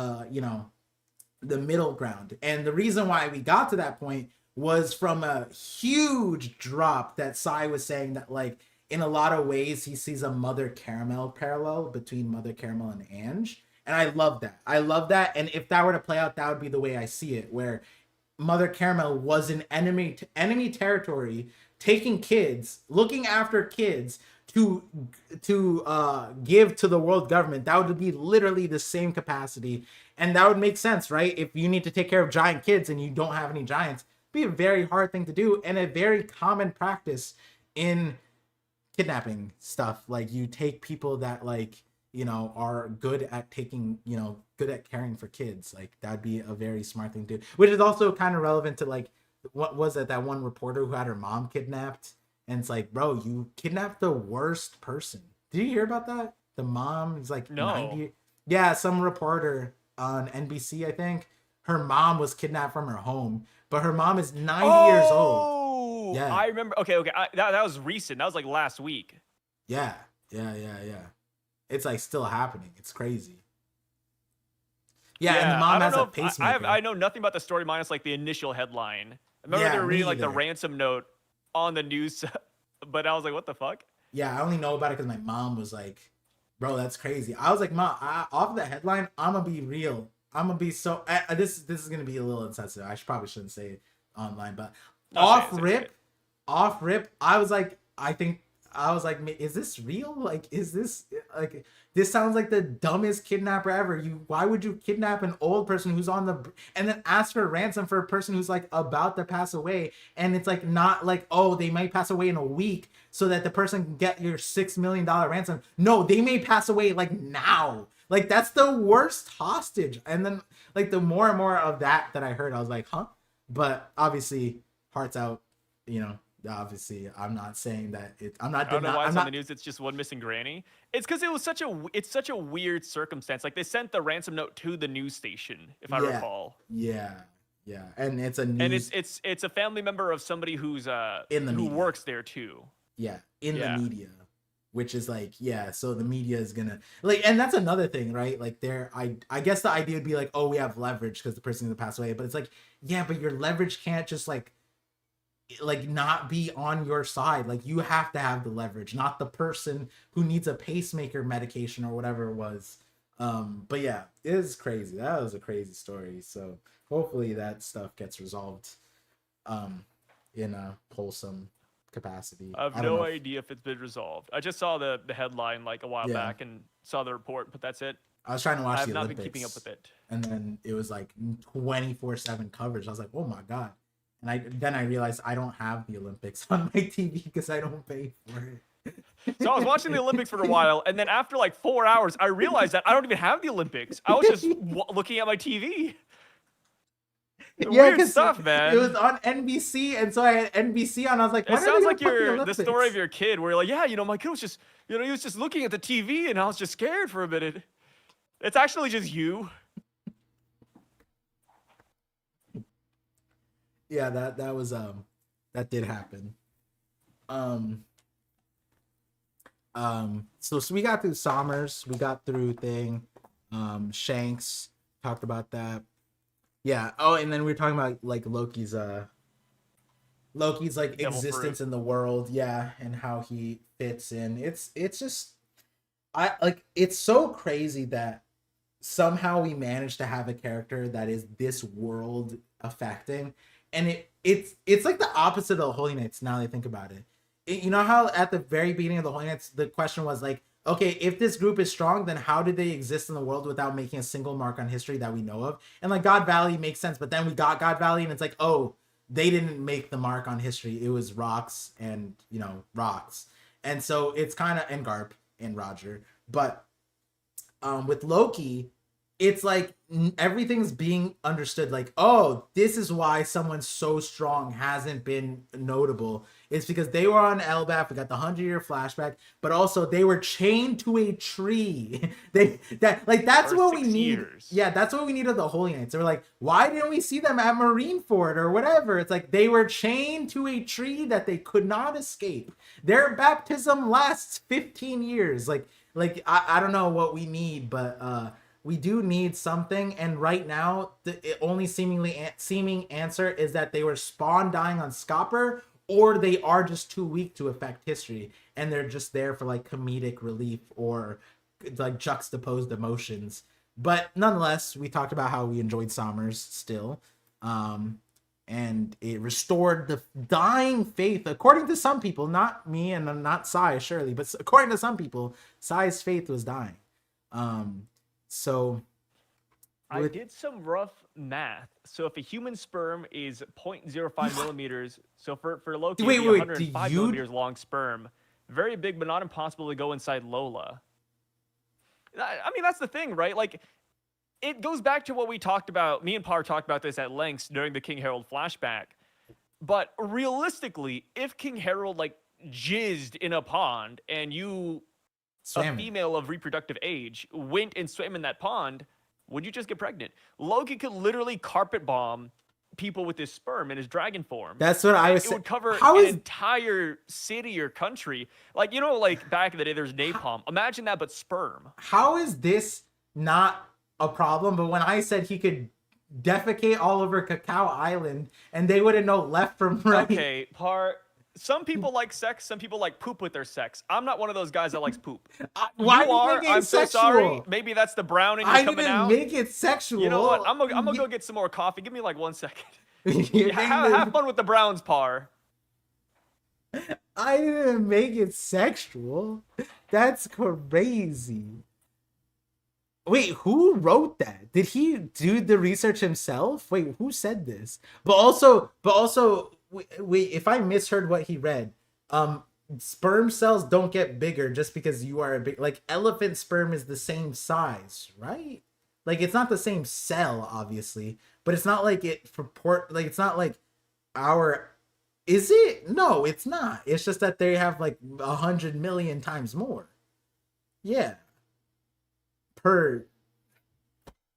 middle ground. And the reason why we got to that point was from a huge drop that Sai was saying that like in a lot of ways he sees a Mother Caramel parallel between Mother Caramel and Ange. And I love that. I love that. And if that were to play out, that would be the way I see it, where Mother Caramel was in enemy territory, taking kids, looking after kids to give to the world government. That would be literally the same capacity. And that would make sense, right? If you need to take care of giant kids and you don't have any giants, it'd be a very hard thing to do and a very common practice in kidnapping stuff. Like you take people that are good at good at caring for kids. Like that'd be a very smart thing to do, which is also kind of relevant to like, what was it, that one reporter who had her mom kidnapped, and it's like, bro, you kidnapped the worst person. Did you hear about that? The mom is like No. 90. Yeah, some reporter on NBC, I think, her mom was kidnapped from her home, but her mom is 90 years old. Oh, Yeah. I remember. Okay. That was recent. That was like last week. Yeah. It's like still happening. It's crazy. Yeah, and the mom has a pacemaker. I know nothing about the story minus like the initial headline. I remember they were reading like the ransom note on the news, but I was like, what the fuck? Yeah, I only know about it because my mom was like, bro, that's crazy. I was like, Mom, off of the headline, I'm going to be real. I'm going to be so... this is going to be a little insensitive. I probably shouldn't say it online, but off rip, I was like, is this real? Like, is this... like, this sounds like the dumbest kidnapper ever. Why would you kidnap an old person who's on the... and then ask for a ransom for a person who's like about to pass away? And it's like not like, oh, they might pass away in a week so that the person can get your $6 million ransom. No, they may pass away like now. Like that's the worst hostage. And then like the more and more of that I heard, I was like, huh? But obviously, hearts out, obviously I'm not saying that I'm not. I don't know why it's on the news. It's just one missing granny. It's because it's such a weird circumstance. Like they sent the ransom note to the news station, if I recall. Yeah, and it's a news... and it's a family member of somebody who's in the who media. Works there too. Yeah, in the media, which is like, so the media is gonna like, and that's another thing, right? Like I guess the idea would be like, oh, we have leverage because the person's gonna pass away, but it's like, yeah, but your leverage can't just like not be on your side. Like you have to have the leverage, not the person who needs a pacemaker medication or whatever it was. But yeah, it is crazy. That was a crazy story. So hopefully that stuff gets resolved in a wholesome capacity. I have no idea if it's been resolved. I just saw the headline like a while back and saw the report, but that's it. I was trying to watch I've the not Olympics, been keeping up with it. and then it was like 24/7 coverage. I was like, oh my god. And then I realized I don't have the Olympics on my TV because I don't pay for it. So I was watching the Olympics for a while, and then after like 4 hours, I realized that I don't even have the Olympics. I was just looking at my TV. Weird 'cause stuff, man. It was on NBC, and so I had NBC on. I was like, It why sounds like the the story of your kid, where you're like, yeah, my kid was just, he was just looking at the TV, and I was just scared for a minute. It's actually just you. Yeah, that was that did happen. So we got through Sommers, we got through thing, Shanks, talked about that. Yeah. Oh, and then we were talking about like Loki's like Devil existence fruit. in the world, yeah, and how he fits in. It's just it's so crazy that somehow we managed to have a character that is this world affecting, and it's like the opposite of the Holy Knights now that I think about it. You know how at the very beginning of the Holy Knights the question was like, okay, if this group is strong, then how did they exist in the world without making a single mark on history that we know of? And like God Valley makes sense, but then we got God Valley and it's like, oh, they didn't make the mark on history. It was rocks and, rocks. And so it's kind of, and Garp and Roger. But with Loki, it's like everything's being understood. Like, oh, this is why someone so strong hasn't been notable. It's because they were on Elbaf. We got the 100-year flashback, but also they were chained to a tree. That's For what we 6 need. years. Yeah, that's what we need of the Holy Knights. They were like, why didn't we see them at Marineford or whatever? It's like they were chained to a tree that they could not escape. Their baptism lasts 15 years. I don't know what we need, but we do need something, and right now the only seeming answer is that they were spawn dying on Scopper, or they are just too weak to affect history, and they're just there for like comedic relief or like juxtaposed emotions. But nonetheless, we talked about how we enjoyed Sommers still, and it restored the dying faith, according to some people, not me and not Sai surely, but according to some people, Sai's faith was dying. So I did some rough math. So if a human sperm is 0.05 millimeters, so for Loki, Wait, it'd be wait, 105 millimeters long sperm. Very big, but not impossible to go inside Lola. I mean, that's the thing, right? Like, it goes back to what we talked about. Me and Par talked about this at length during the King Harold flashback. But realistically, if King Harold, like, jizzed in a pond and you, a female of reproductive age, went and swam in that pond, would you just get pregnant? Loki could literally carpet bomb people with his sperm in his dragon form. That's what I was saying. It would cover an entire city or country. Like, like back in the day, there's napalm. Imagine that, but sperm. How is this not a problem? But when I said he could defecate all over Cacao Island and they wouldn't know left from right. Okay, some people like sex, some people like poop with their sex. I'm not one of those guys that likes poop. Why you are. I'm sexual? So sorry. Maybe that's the brown in you coming out. I didn't make it sexual. You know what? I'm gonna go get some more coffee. Give me like 1 second. Have fun with the browns, Par. I didn't make it sexual. That's crazy. Wait, who wrote that? Did he do the research himself? Wait, who said this? But also, wait, if I misheard what he read, sperm cells don't get bigger just because you are a big, like elephant sperm is the same size, right? Like it's not the same cell, obviously, but it's not like it's not like is it? No, it's not. It's just that they have like 100 million times more. Yeah. Per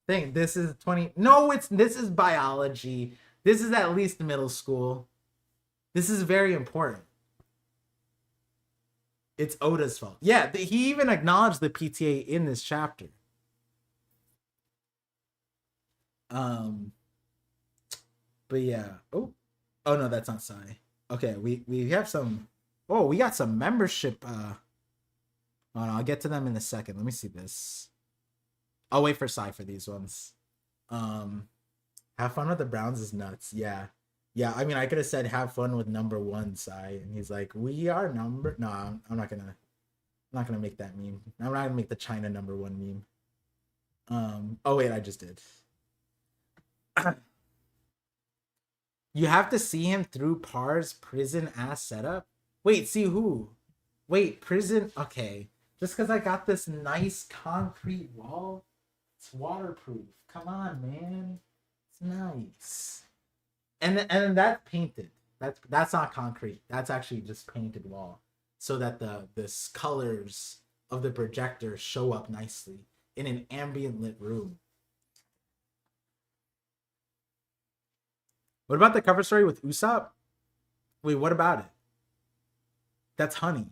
thing. This is 20. No, this is biology. This is at least middle school. This is very important. It's Oda's fault. Yeah, he even acknowledged the PTA in this chapter. But yeah. Oh no, that's not Sai. Okay, we have some. Oh, we got some membership. Oh no, I'll get to them in a second. Let me see this. I'll wait for Sai for these ones. Have fun with the Browns is nuts. Yeah. I mean, I could have said have fun with number 1, Sai, and he's like, we are number. No, I'm not gonna make that meme. I'm not gonna make the China number 1 meme. Oh wait, I just did. You have to see him through Par's prison ass setup. Wait, see who? Wait, prison. Okay, just because I got this nice concrete wall, it's waterproof. Come on, man, it's nice. And that's painted. That's not concrete. That's actually just painted wall, so that the colors of the projector show up nicely in an ambient lit room. What about the cover story with Usopp? Wait, what about it? That's honey.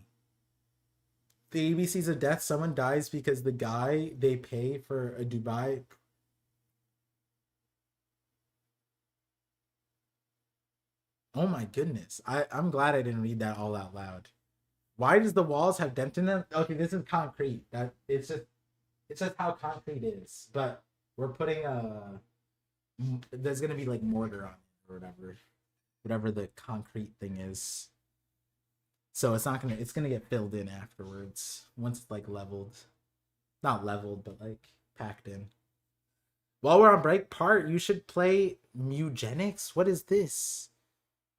The ABCs of death, someone dies because the guy they pay for a Dubai. Oh my goodness. I'm glad I didn't read that all out loud. Why does the walls have dent in them? Okay, this is concrete. That it's just how concrete is. But we're putting there's gonna be like mortar on it or whatever the concrete thing is. So it's gonna get filled in afterwards once it's like leveled. Not leveled, but like packed in. While we're on break, Part, you should play Mugenics. What is this?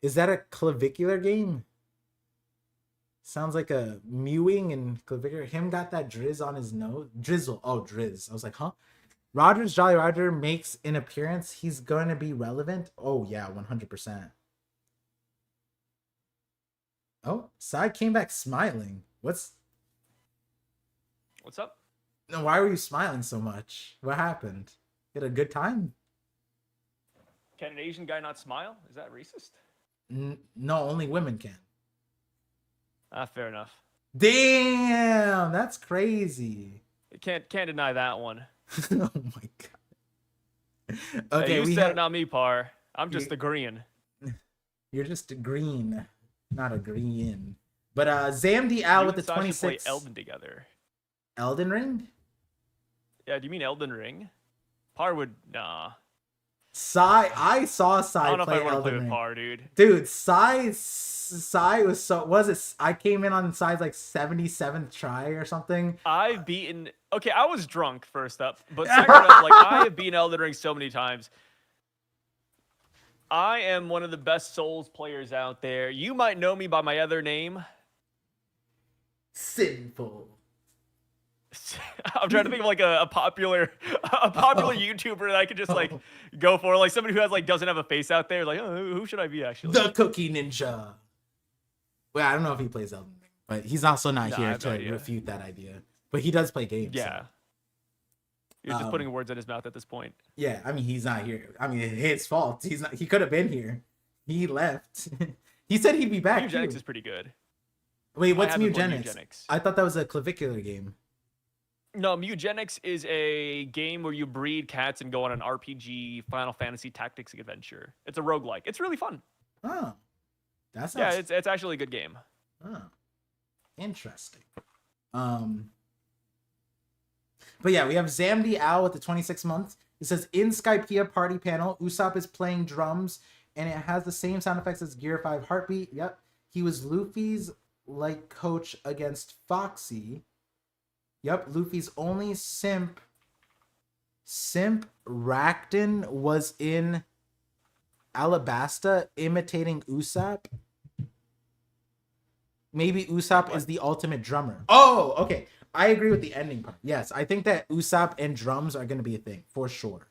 Is that a clavicular game? Sounds like a mewing and clavicular. Him got that drizz on his nose. Drizzle. Oh, drizz. I was like, huh? Rogers, Jolly Roger makes an appearance. He's going to be relevant. Oh, yeah, 100%. Oh, Sai came back smiling. What's up? No, why were you smiling so much? What happened? You had a good time? Can an Asian guy not smile? Is that racist? No, only women can. Fair enough. Damn, that's crazy. Can't deny that one. Oh my god. Okay, hey, you said it, not me, Par. I'm just agreeing. You're just green, not a green. But Zamdi Al with the 26. Play Elden together. Elden Ring? Yeah, do you mean Elden Ring? Par would nah. I saw Sai. I don't know play if I want to Elden play with Ring. Par, dude. Dude, Sai was so. Was it? I came in on Sai's like 77th try or something. I've beaten. Okay, I was drunk first up, but second up, like I have beaten Elden Ring so many times. I am one of the best Souls players out there. You might know me by my other name. Sinful. I'm trying to think of like a popular YouTuber that I could just like go for, like somebody who has like doesn't have a face out there. Like, oh, who should I be actually? The Cookie Ninja. Well, I don't know if he plays Elden Ring, but he's also not here to refute that idea. But he does play games. Yeah. So. You're just putting words in his mouth at this point. Yeah, I mean he's not here. I mean it's his fault. He's not. He could have been here. He left. He said he'd be back. Mugenics is pretty good. Wait, what's Mugenics? I thought that was a clavicular game. No, Mugenics is a game where you breed cats and go on an RPG Final Fantasy Tactics adventure. It's a roguelike. It's really fun. Oh. That sounds... Yeah, it's actually a good game. Oh. Interesting. But yeah, we have Zamdi Al with the 26 months. It says, in Skypea party panel, Usopp is playing drums, and it has the same sound effects as Gear 5 Heartbeat. Yep. He was Luffy's like coach against Foxy. Yep, Luffy's only simp Rakton was in Alabasta imitating Usopp. Maybe Usopp is the ultimate drummer. Oh, okay. I agree with the ending part. Yes, I think that Usopp and drums are going to be a thing for sure.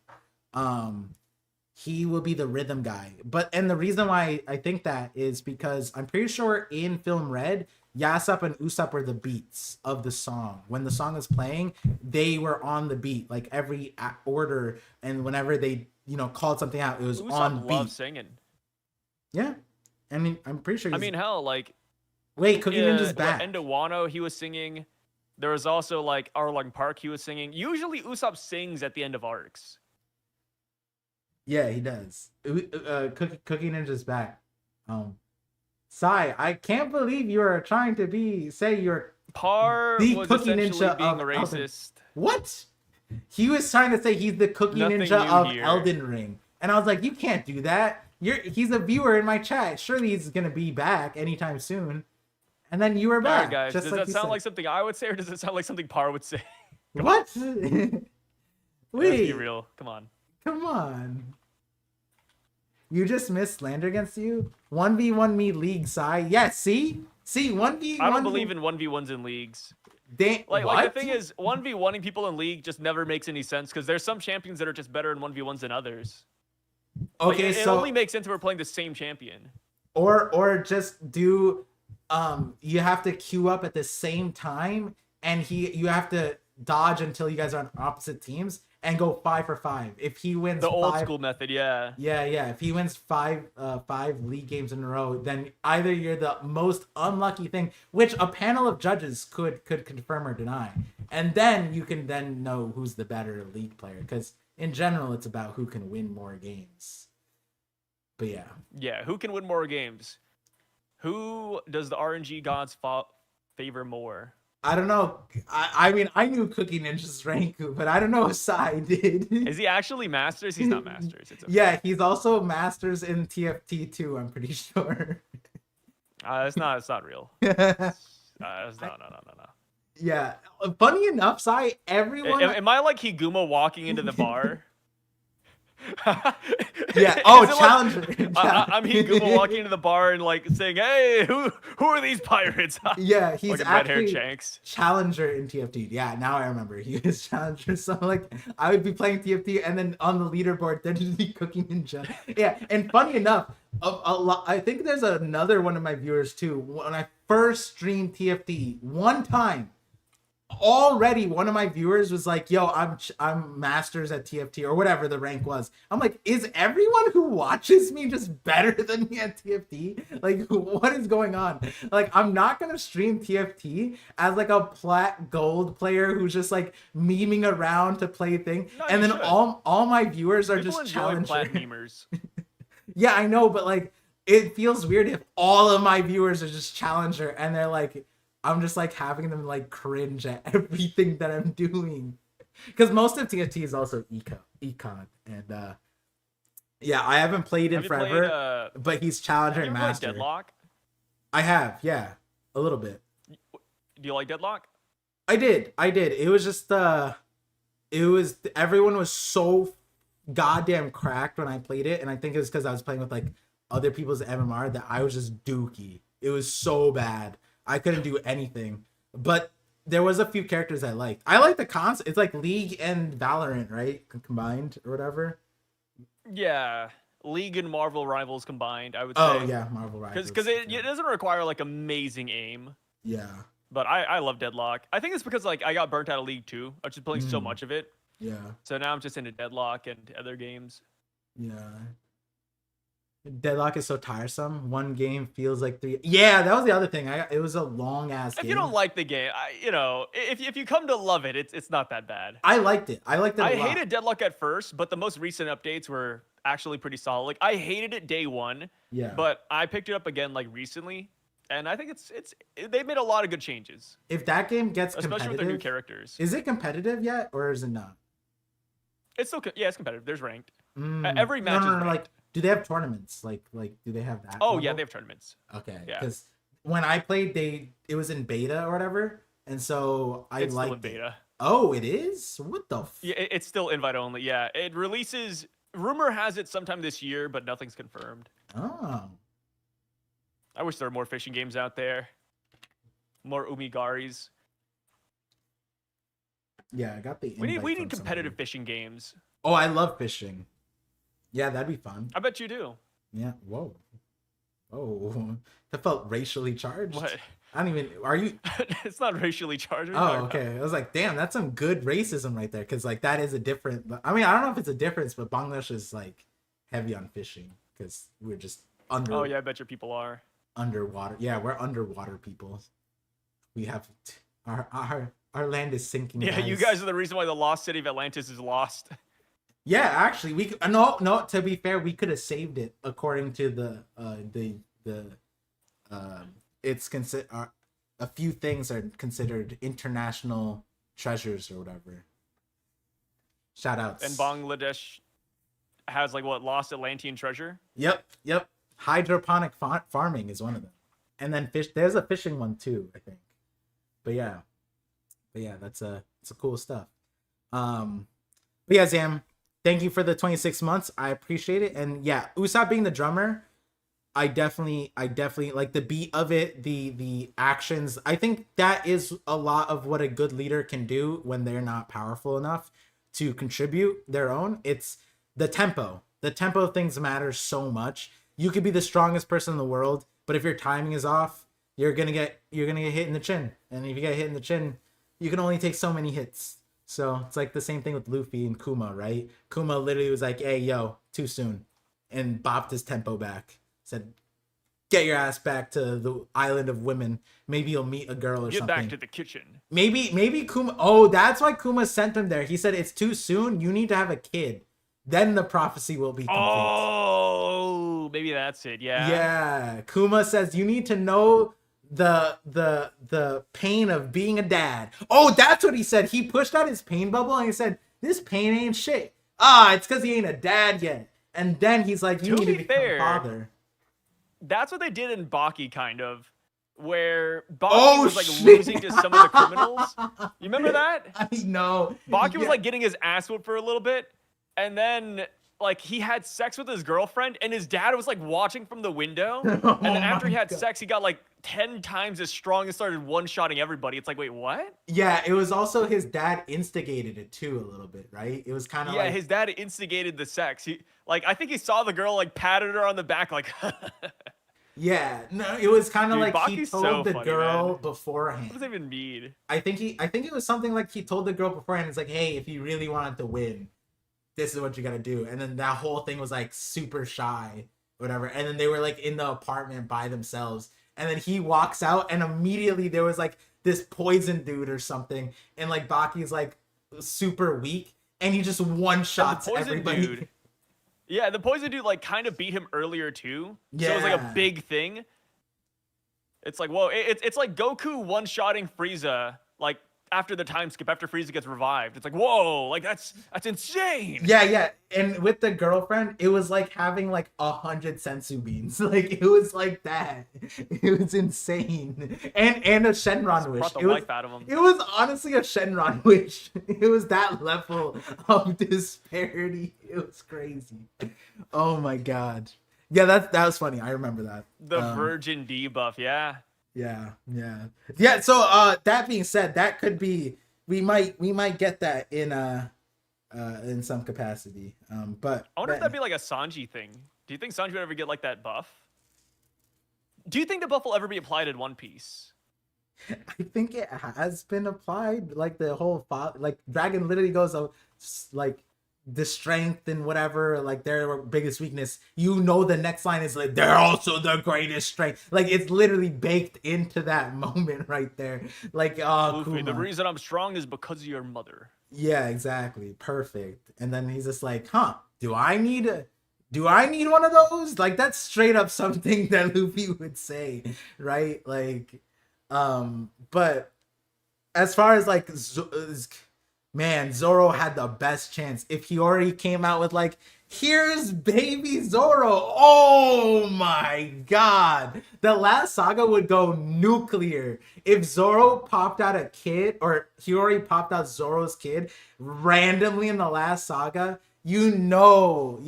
He will be the rhythm guy. And the reason why I think that is because I'm pretty sure in Film Red, Yasopp and Usopp were the beats of the song. When the song was playing, they were on the beat, like every order, and whenever they, called something out, it was Usopp on beat. loves singing. Yeah, I mean, I'm pretty sure. Hell, like. Wait, Cookie Ninja's back. Endo Wano, he was singing. There was also like Arlong Park, he was singing. Usually Usopp sings at the end of arcs. Yeah, he does. Cookie Ninja's back. Sai, I can't believe you are trying to say you're Par the was Cookie essentially Ninja being of racist. What? He was trying to say he's the Cookie Ninja of here. Elden Ring. And I was like, you can't do that. He's a viewer in my chat. Surely he's going to be back anytime soon. And then you were back. All right, guys, does that sound like something I would say, or does it sound like something Par would say? What? Let's be Wait, real. Come on. come on. You just missed Slander against you? 1v1 me league, Sai. Yes, see? See, 1v1. I don't believe in 1v1s in leagues. What? Like the thing is, 1v1ing people in league just never makes any sense because there's some champions that are just better in 1v1s than others. Okay, it so only makes sense if we're playing the same champion. or just do you have to queue up at the same time and you have to dodge until you guys are on opposite teams and go 5 for 5. If he wins The old 5, school method, yeah. yeah. If he wins five league games in a row, then either you're the most unlucky thing, which a panel of judges could confirm or deny, and then you can then know who's the better league player. Because in general, it's about who can win more games. But yeah. Yeah, who can win more games? Who does the RNG gods favor more? I don't know. I mean, I knew Cookie Ninja's rank, but I don't know if Sai did. Is he actually Masters? He's not Masters. It's okay. Yeah, he's also Masters in TFT too, I'm pretty sure. It's not real. No. Yeah. Funny enough, Sai, everyone... Am I like Higuma walking into the bar? Yeah. Oh, Is it Challenger. Like, I'm Higuma walking into the bar and like saying, "Hey, who are these pirates?" Yeah, he's like a red-haired actually Shanks. Challenger in TFT. Yeah, now I remember. He is Challenger. So like, I would be playing TFT, and then on the leaderboard, there'd just be Cookie Ninja. Yeah, and funny enough, a lot. I think there's another one of my viewers too. When I first streamed TFT, one time, already one of my viewers was like, "Yo, I'm Masters at TFT or whatever the rank was." I'm like, is everyone who watches me just better than me at TFT? Like, what is going on? Like, I'm not gonna stream TFT as like a plat gold player who's just like memeing around to play thing, No, and you then should. all my viewers are People just enjoy Challenger. plat memers. Yeah, I know, but like, it feels weird if all of my viewers are just Challenger and they're like, I'm just like having them like cringe at everything that I'm doing, because most of TFT is also econ, and yeah, I haven't played in Have you forever, played, but he's Challenger have you and ever played Master. Deadlock? I have, yeah, a little bit. Do you like Deadlock? I did. It was just everyone was so goddamn cracked when I played it, and I think it was because I was playing with like other people's MMR that I was just dookie. It was so bad. I couldn't do anything, but there was a few characters I liked. I like the concept. It's like League and Valorant, right? Combined or whatever. Yeah, League and Marvel Rivals combined, I would say. Oh yeah, Marvel Rivals. Because it doesn't require like amazing aim. Yeah. But I love Deadlock. I think it's because like I got burnt out of League 2. I was just playing so much of it. Yeah. So now I'm just into Deadlock and other games. Yeah. Deadlock is so tiresome. One game feels like 3. Yeah, that was the other thing. It was a long ass game. If you don't like the game, if you come to love it, it's not that bad. I liked it. I liked it. I hated Deadlock at first, but the most recent updates were actually pretty solid. Like I hated it day one. Yeah. But I picked it up again like recently, and I think they've made a lot of good changes. If that game gets especially competitive, with their new characters. Is it competitive yet, or is it not? It's still it's competitive. There's ranked. Every match is ranked. Like, do they have tournaments? Like, do they have that? Oh level? yeah, they have tournaments. Okay. Yeah. Because when I played, it was in beta or whatever, and so It's liked still in beta. It. Oh, it is. What the? Yeah, it's still invite only. Yeah, it releases. Rumor has it sometime this year, but nothing's confirmed. Oh. I wish there were more fishing games out there. More umigaris. Yeah, I got the. We invite need from competitive somebody. fishing games. Oh, I love fishing. Yeah, that'd be fun. I bet you do. Yeah. Whoa. Oh, that felt racially charged. What? I don't even. Are you? It's not racially charged. What are you Oh, talking okay. about? I was like, damn, that's some good racism right there. Because like that is a different. I mean, I don't know if it's a difference, but Bangladesh is like heavy on fishing because we're just under. Oh yeah, I bet your people are. Underwater. Yeah, we're underwater people. We have our land is sinking. Yeah, you guys are the reason why the lost city of Atlantis is lost. Yeah, actually, we no. To be fair, we could have saved it according to the it's consider a few things are considered international treasures or whatever. Shout outs. And Bangladesh has like what, lost Atlantean treasure? Yep. Hydroponic farming is one of them, and then fish. There's a fishing one too, I think. But yeah, that's it's a cool stuff. But yeah, Zam, thank you for the 26 months. I appreciate it. And yeah, Usopp being the drummer, I definitely like the beat of it, the actions. I think that is a lot of what a good leader can do when they're not powerful enough to contribute their own. It's the tempo. The tempo of things matters so much. You could be the strongest person in the world, but if your timing is off, you're gonna get hit in the chin. And if you get hit in the chin, you can only take so many hits. So it's like the same thing with Luffy and Kuma, right? Kuma literally was like, "Hey, yo, too soon," and bopped his tempo back. Said, "Get your ass back to the island of women. Maybe you'll meet a girl or Get something." back to the kitchen. Maybe Kuma. Oh, that's why Kuma sent him there. He said it's too soon. You need to have a kid. Then the prophecy will be complete. Oh, maybe that's it. Yeah. Yeah. Kuma says you need to know the pain of being a dad. Oh, that's what he said. He pushed out his pain bubble and he said, "This pain ain't shit. Ah, it's because he ain't a dad yet." And then he's like, "You To need to be become a fair, father." That's what they did in Baki, kind of, where Baki Oh, was like shit. losing to some of the criminals. You remember that? I know. Baki was Yeah. like getting his ass whooped for a little bit, and then like he had sex with his girlfriend, and his dad was like watching from the window. And then after he had sex, he got like 10 times as strong and started one-shotting everybody. It's like, wait, what? Yeah, it was also his dad instigated it too a little bit, right? It was kind of Yeah, like his dad instigated the sex. He like I think he saw the girl like patted her on the back like yeah, no, it was kind of Dude, like he Baki's told so the funny, girl man. beforehand. What does that even mean? I think it was something like he told the girl beforehand. It's like, "Hey, if you really wanted to win, this is what you gotta do." And then that whole thing was like super shy, whatever. And then they were like in the apartment by themselves. And then he walks out, and immediately there was like this poison dude or something. And like Baki's like super weak, and he just one shots poison everybody. dude. Yeah, the poison dude like kind of beat him earlier too. So it was like a Yeah. big thing. It's like, whoa, it's like Goku one-shotting Frieza like after the time skip, after Frieza gets revived. It's like, whoa, like that's insane. Yeah. And with the girlfriend, it was like having like 100 sensu beans. Like it was like that. It was insane. And a Shenron wish. Brought the It was, life out of him. it was honestly a Shenron wish. It was that level of disparity. It was crazy. Oh my god. Yeah, that was funny. I remember that. The virgin debuff, yeah. Yeah. So that being said, that could be we might get that in some capacity. But I wonder if that'd be like a Sanji thing. Do you think Sanji would ever get like that buff? Do you think the buff will ever be applied in One Piece? I think it has been applied. Like the whole like Dragon literally goes like the strength and whatever, like their biggest weakness. You know, the next line is like they're also the greatest strength. Like it's literally baked into that moment right there. Like Luffy, the Kuma. reason I'm strong is because of your mother. Yeah, exactly. Perfect. And then he's just like, "Huh, do I need one of those?" Like that's straight up something that Luffy would say, right? Like but as far as like man, Zoro had the best chance. If he already came out with like, "Here's baby Zoro." Oh my god. The last saga would go nuclear. If Zoro popped out a kid, or he already popped out Zoro's kid randomly in the last saga, you know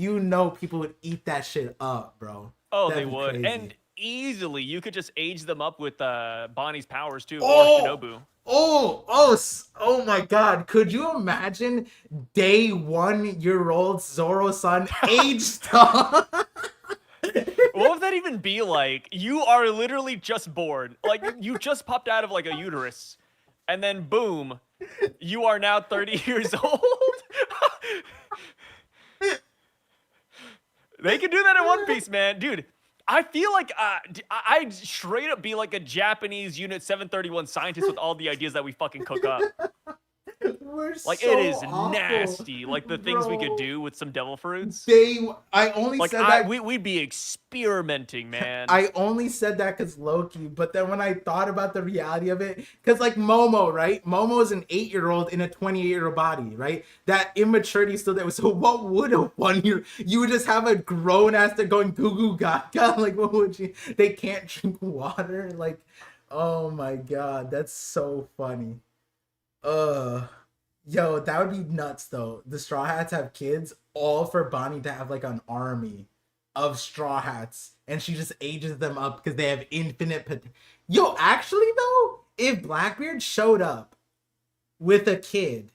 people would eat that shit up, bro. Oh, That'd they be would. crazy. And easily, you could just age them up with Bonnie's powers too, Oh! or Shinobu. Oh my god. Could you imagine day 1-year-old Zoro-san aged up? What would that even be like? You are literally just born. Like, you just popped out of like a uterus. And then boom, you are now 30 years old. They can do that in One Piece, man. Dude, I feel like I'd straight up be like a Japanese Unit 731 scientist with all the ideas that we fucking cook up. We're Like, so it is awful. nasty. Like, the things we could Bro. do with some devil fruits. I only Like, said that we'd be experimenting, man. I only said that because Loki, but then when I thought about the reality of it, because like Momo, right? Momo is an 8-year-old in a 28-year-old body, right? That immaturity is still there. So what would a 1-year? You would just have a grown ass that going goo goo gaga. Like what would you? They can't drink water. Like, oh my god, that's so funny. Yo, that would be nuts though. The Straw Hats have kids, all for Bonnie to have like an army of Straw Hats, and she just ages them up because they have infinite Yo, actually though, if Blackbeard showed up with a kid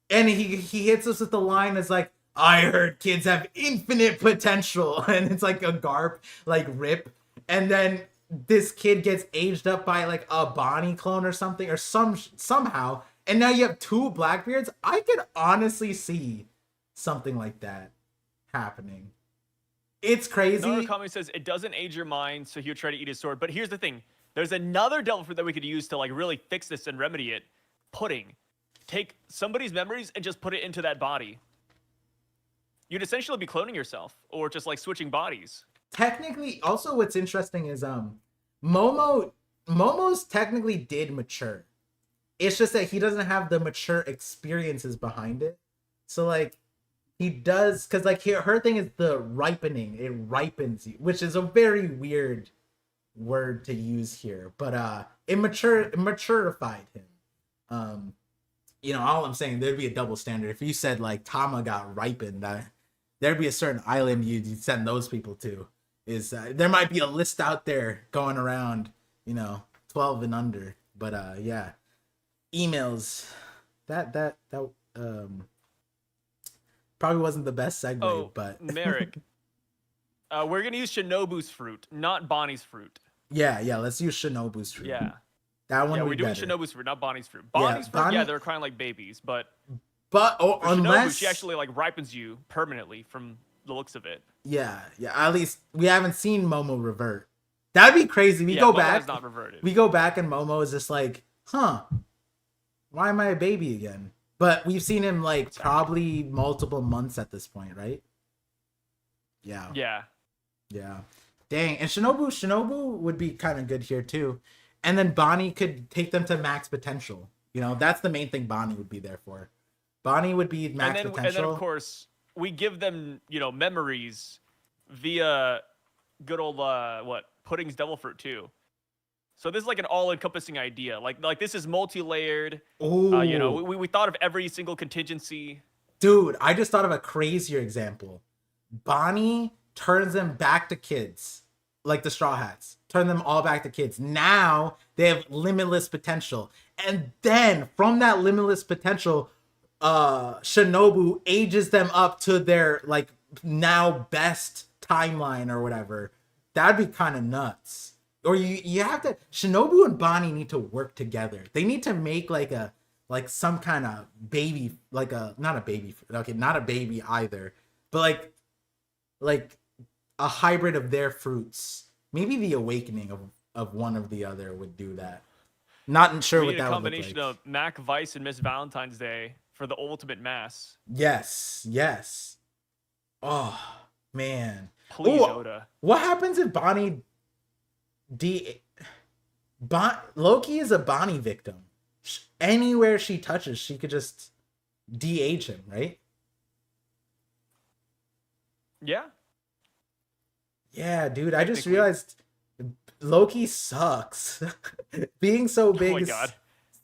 and he hits us with the line that's like, I heard kids have infinite potential, and it's like a Garp like rip, and then this kid gets aged up by like a Bonnie clone or something, or somehow, and now you have two Blackbeards. I could honestly see something like that happening. It's crazy. Another comment says it doesn't age your mind, so he'll try to eat his sword. But here's the thing: there's another devil fruit that we could use to like really fix this and remedy it. Pudding. Take somebody's memories and just put it into that body. You'd essentially be cloning yourself, or just like switching bodies. Technically, also what's interesting is Momo's technically did mature. It's just that he doesn't have the mature experiences behind it. So like he does, because like her thing is the ripening. It ripens you, which is a very weird word to use here, but it maturified him. You know, all I'm saying, there'd be a double standard if you said like Tama got ripened. There'd be a certain island you'd send those people to. There might be a list out there going around, you know, 12 and under. But yeah, emails. That probably wasn't the best segue, but Merrick, we're gonna use Shinobu's fruit, not Bonnie's fruit. yeah, let's use Shinobu's fruit. Yeah, that one. yeah, would we're be doing better. Shinobu's fruit, not Bonnie's fruit. Bonnie's fruit, yeah, they're crying like babies, but unless Shinobu, she actually like ripens you permanently from the looks of it. Yeah. At least we haven't seen Momo revert. That'd be crazy. We go Momo back. has not reverted. We go back and Momo is just like, huh? Why am I a baby again? But we've seen him like probably multiple months at this point, right? Yeah. Yeah. Dang. And Shinobu would be kind of good here too. And then Bonnie could take them to max potential. You know, that's the main thing Bonnie would be there for. Bonnie would be max potential. And then of course we give them, you know, memories via good old Pudding's devil fruit too. So this is like an all-encompassing idea. Like this is multi-layered. You know, we thought of every single contingency. Dude, I just thought of a crazier example. Bonnie turns them back to kids, like the Straw Hats. Turn them all back to kids. Now they have limitless potential. And then from that limitless potential, Shinobu ages them up to their like now best timeline or whatever. That'd be kind of nuts. Or you have to, Shinobu and Bonnie need to work together. They need to make like some kind of baby, like not a baby either, but like a hybrid of their fruits. Maybe the awakening of one of the other would do that. Not sure we what need that a would look combination like. of Mac Vice and Miss Valentine's Day for the ultimate mass. Yes. Oh man. Please, Oda. What happens if Bonnie Loki is a Bonnie victim? Anywhere she touches, she could just de-age him, right? Yeah, dude. I just realized Loki sucks. Being so big is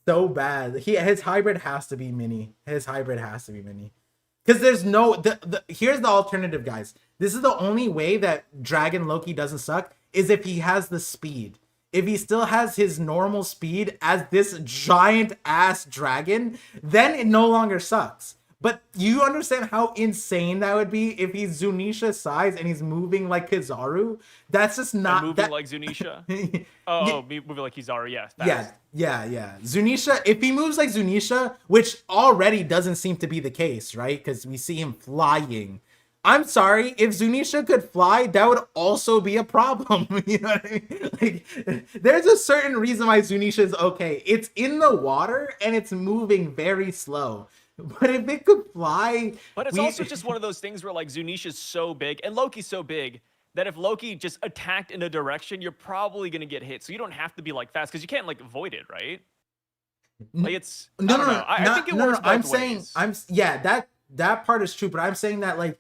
so bad. His hybrid has to be mini. Because there's no here's the alternative, guys. This is the only way that Dragon Loki doesn't suck is if he has the speed. If he still has his normal speed as this giant ass dragon, then it no longer sucks. But you understand how insane that would be if he's Zunisha's size and he's moving like Kizaru? That's just not moving like Zunisha. Moving like Kizaru, yeah. Yeah. Zunisha, if he moves like Zunisha, which already doesn't seem to be the case, right? Because we see him flying. I'm sorry, if Zunisha could fly, that would also be a problem. You know what I mean? Like, there's a certain reason why Zunisha is okay. It's in the water and it's moving very slow. But if it could fly... But it's also just one of those things where, like, Zunisha's so big, and Loki's so big, that if Loki just attacked in a direction, you're probably going to get hit. So you don't have to be, like, fast, because you can't, like, avoid it, right? Like, it's... I think it works both ways. That part is true, but I'm saying that, like,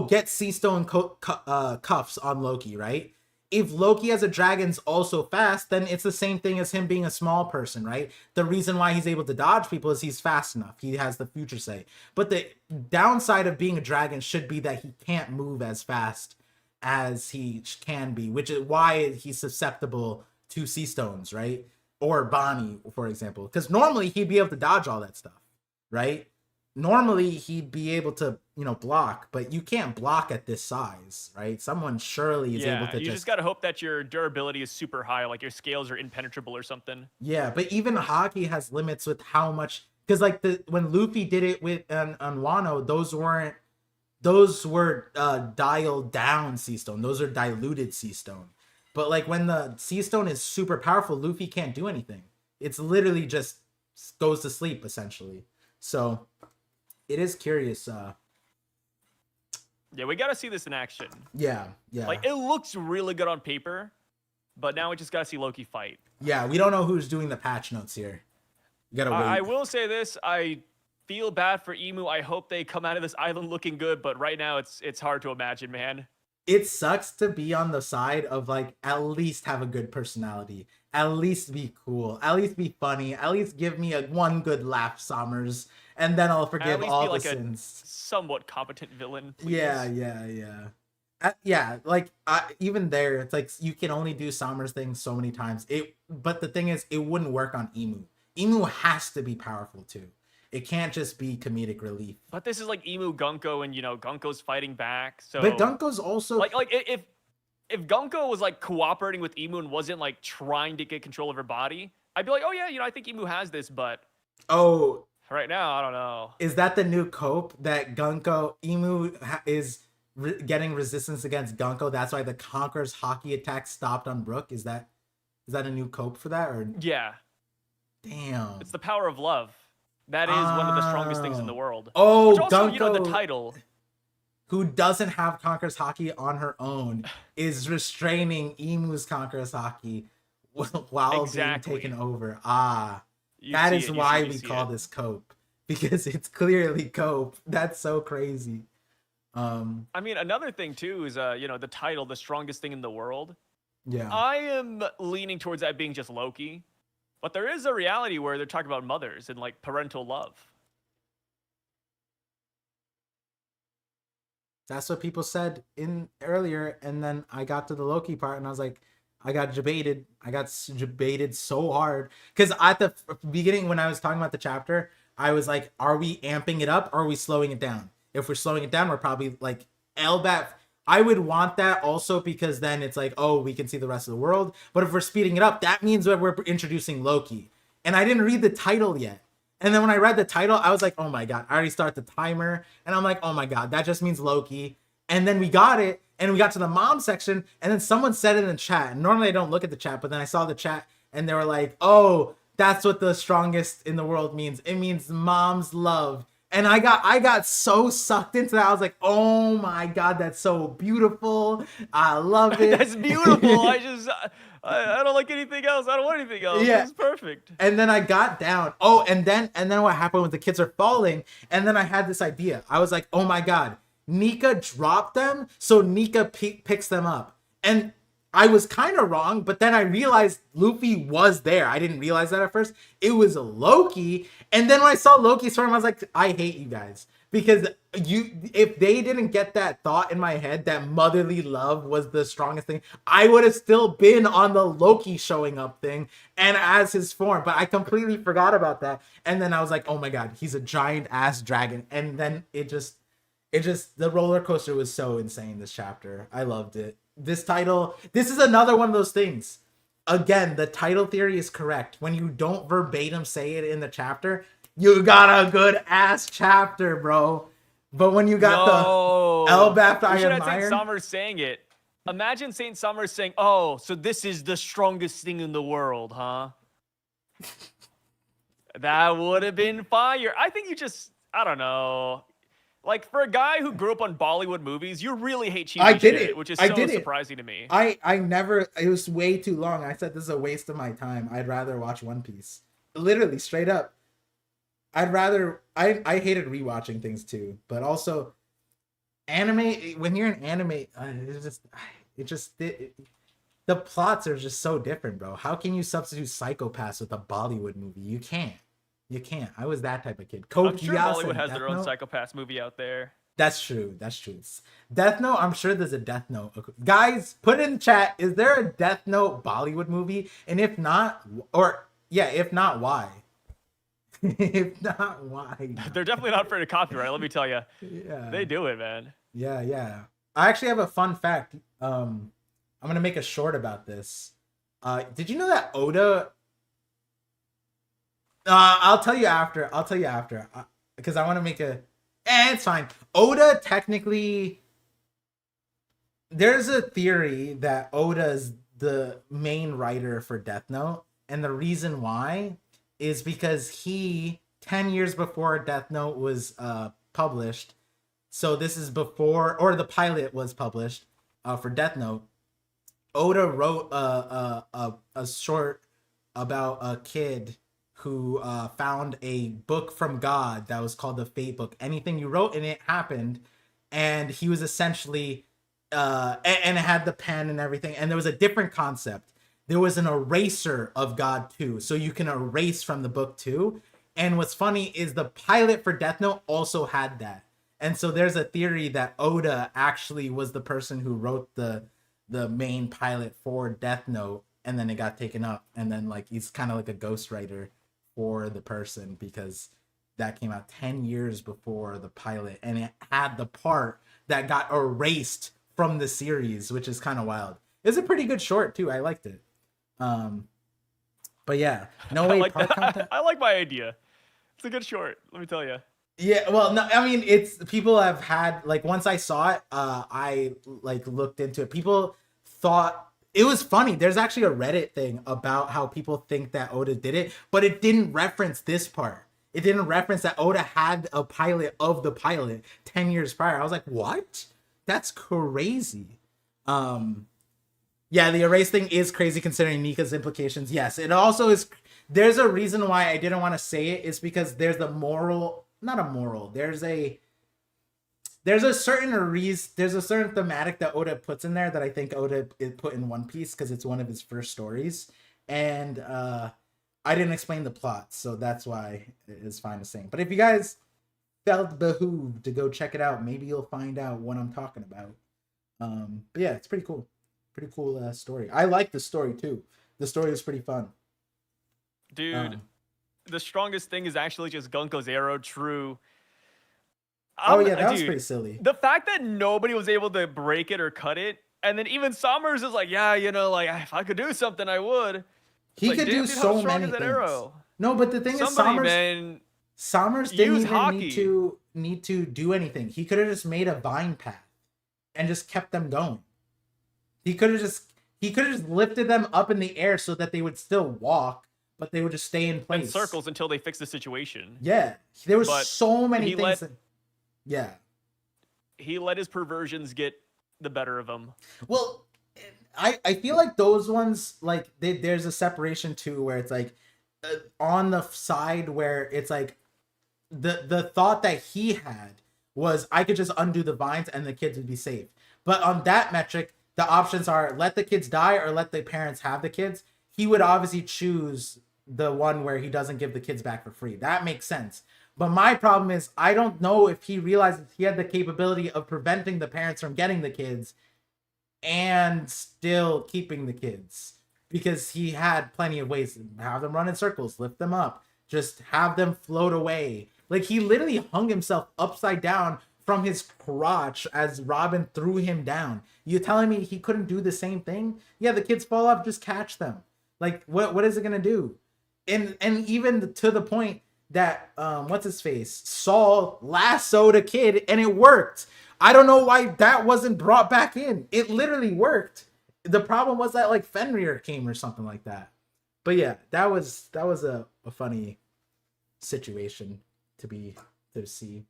get Sea Stone cuffs on Loki, right? if Loki as a dragon's also fast, then it's the same thing as him being a small person, right? The reason why he's able to dodge people is he's fast enough. He has the future sight. But the downside of being a dragon should be that he can't move as fast as he can be, which is why he's susceptible to sea stones, right? Or Bonnie, for example. Because normally he'd be able to dodge all that stuff, right? Normally he'd be able to, block, but you can't block at this size, right? Someone surely is able to you just gotta hope that your durability is super high, like your scales are impenetrable or something. Yeah, but even hockey has limits with how much, because like when Luffy did it with on Wano, those were dialed down sea stone. Those are diluted sea stone. But like when the sea stone is super powerful, Luffy can't do anything. It's literally just goes to sleep essentially. So it is curious. Yeah, we gotta see this in action. Yeah. Like it looks really good on paper, but now we just gotta see Loki fight. Yeah, we don't know who's doing the patch notes here. You gotta wait. I will say this: I feel bad for Emu. I hope they come out of this island looking good, but right now it's hard to imagine, man. It sucks to be on the side of like at least have a good personality, at least be cool, at least be funny, at least give me one good laugh, Sommers, and then I'll forgive all the sins. Somewhat competent villain. Please. Yeah. Like even there, it's like you can only do Sommers things so many times. But the thing is, it wouldn't work on Emu. Emu has to be powerful too. It can't just be comedic relief. But this is like Emu Gunko, and Gunko's fighting back. So, but Gunko's also like if Gunko was like cooperating with Emu and wasn't like trying to get control of her body, I'd be like, oh yeah, I think Emu has this. But right now, I don't know. Is that the new cope that Emu is getting resistance against Gunko? That's why the Conqueror's hockey attack stopped on Brook. Is that a new cope for that? Or yeah, damn, it's the power of love. That is one of the strongest things in the world. Oh, which also, Gunko, the title, who doesn't have Conqueror's hockey on her own, is restraining Emu's Conqueror's hockey while being taken over. That is why we call this cope, because it's clearly cope. That's so crazy. I mean, another thing too is the title, the strongest thing in the world. Yeah, I am leaning towards that being just Loki. But there is a reality where they're talking about mothers and like parental love. That's what people said in earlier, and then I got to the Loki part, and I was like, I got debated. I got debated so hard because at the beginning when I was talking about the chapter, I was like, are we amping it up or are we slowing it down? If we're slowing it down, we're probably like Elbat. I would want that also because then it's like, oh, we can see the rest of the world. But if we're speeding it up, that means that we're introducing Loki. And I didn't read the title yet. And then when I read the title, I was like, oh my God, I already start the timer. And I'm like, oh my God, that just means Loki. And then we got it. And we got to the mom section. And then someone said it in the chat. And normally I don't look at the chat, but then I saw the chat and they were like, oh, that's what the strongest in the world means. It means mom's love. And I got so sucked into that. I was like, oh my God, that's so beautiful. I love it. That's beautiful. I don't like anything else. I don't want anything else. Yeah. It's perfect. And then I got down. Oh, and then what happened was the kids are falling. And then I had this idea. I was like, oh my God, Nika dropped them. So Nika picks them up. And I was kind of wrong, but then I realized Luffy was there. I didn't realize that at first. It was Loki. And then when I saw Loki's form, I was like, I hate you guys. Because if they didn't get that thought in my head that motherly love was the strongest thing, I would have still been on the Loki showing up thing and as his form. But I completely forgot about that. And then I was like, oh my God, he's a giant ass dragon. And then it just the roller coaster was so insane this chapter. I loved it. This is another one of those things. Again, the title theory is correct. When you don't verbatim say it in the chapter, you got a good ass chapter, bro. But when you got the Elbat Iron Iron, Saint Summers saying it. Imagine Saint Summers saying, "Oh, so this is the strongest thing in the world, huh?" That would have been fire. I think I don't know. Like, for a guy who grew up on Bollywood movies, you really hate cheesy shit, which is so surprising to me. I never, it was way too long. I said, this is a waste of my time. I'd rather watch One Piece. Literally, straight up. I hated rewatching things too. But also, anime, when you're in anime, the plots are just so different, bro. How can you substitute Psychopaths with a Bollywood movie? You can't. You can't. I was that type of kid. I'm Code sure Geass Bollywood and has Death their own Note. Psychopaths movie out there. That's true. That's true. Death Note, I'm sure there's a Death Note. Guys, put in the chat, is there a Death Note Bollywood movie? And if not, if not, why? If not, why? They're definitely not afraid of copyright, let me tell you. Yeah. They do it, man. Yeah. I actually have a fun fact. I'm going to make a short about this. Did you know that Oda... I'll tell you after. Because I want to make a... it's fine. Oda technically... There's a theory that Oda is the main writer for Death Note. And the reason why is because he, 10 years before Death Note was published, so this is before, or the pilot was published for Death Note, Oda wrote a short about a kid who found a book from God that was called the Fate Book. Anything you wrote in it happened, and he was essentially, and it had the pen and everything, and there was a different concept. There was an eraser of God too, so you can erase from the book too. And what's funny is the pilot for Death Note also had that. And so there's a theory that Oda actually was the person who wrote the main pilot for Death Note, and then it got taken up, and then like he's kind of like a ghostwriter for the person because that came out 10 years before the pilot, and it had the part that got erased from the series, which is kind of wild. It's a pretty good short too. I liked it. But yeah, no way. I like my idea. It's a good short, let me tell you. Yeah, well, no, I mean, it's people have had like once I saw it, I like looked into it. People thought it was funny. There's actually a Reddit thing about how people think that Oda did it, but it didn't reference this part. It didn't reference that Oda had a pilot of the pilot 10 years prior. I was like, what? That's crazy. Yeah, the erase thing is crazy considering Nika's implications. Yes, it also is. There's a reason why I didn't want to say it. It's because there's a moral, not a moral. There's a certain thematic that Oda puts in there that I think Oda put in One Piece because it's one of his first stories, and I didn't explain the plot, so that's why it's fine to sing. But if you guys felt behooved to go check it out, maybe you'll find out what I'm talking about. But yeah, it's pretty cool. Pretty cool story. I like the story too. The story is pretty fun. Dude, the strongest thing is actually just Gunko's arrow, true. That was pretty silly. The fact that nobody was able to break it or cut it, and then even Summers is like, yeah, you know, like if I could do something, I would. He could do so many things. Arrow? No, but the thing is, Summers didn't even need to do anything. He could have just made a vine path and just kept them going. He could have just lifted them up in the air so that they would still walk, but they would just stay in place. In circles until they fix the situation. Yeah. There was so many things. Yeah. He let his perversions get the better of him. Well, I feel like those ones, like, there's a separation too, where it's like on the side where it's like the thought that he had was I could just undo the vines and the kids would be safe. But on that metric, the options are let the kids die or let the parents have the kids. He would obviously choose the one where he doesn't give the kids back for free. That makes sense. But my problem is I don't know if he realizes he had the capability of preventing the parents from getting the kids and still keeping the kids, because he had plenty of ways to have them run in circles, lift them up, just have them float away. Like he literally hung himself upside down from his crotch as Robin threw him down. You telling me he couldn't do the same thing? Yeah, the kids fall off, just catch them. Like what is it gonna do? And even to the point that what's his face? Saul lassoed a kid and it worked. I don't know why that wasn't brought back in. It literally worked. The problem was that like Fenrir came or something like that. But yeah, that was a funny situation to see.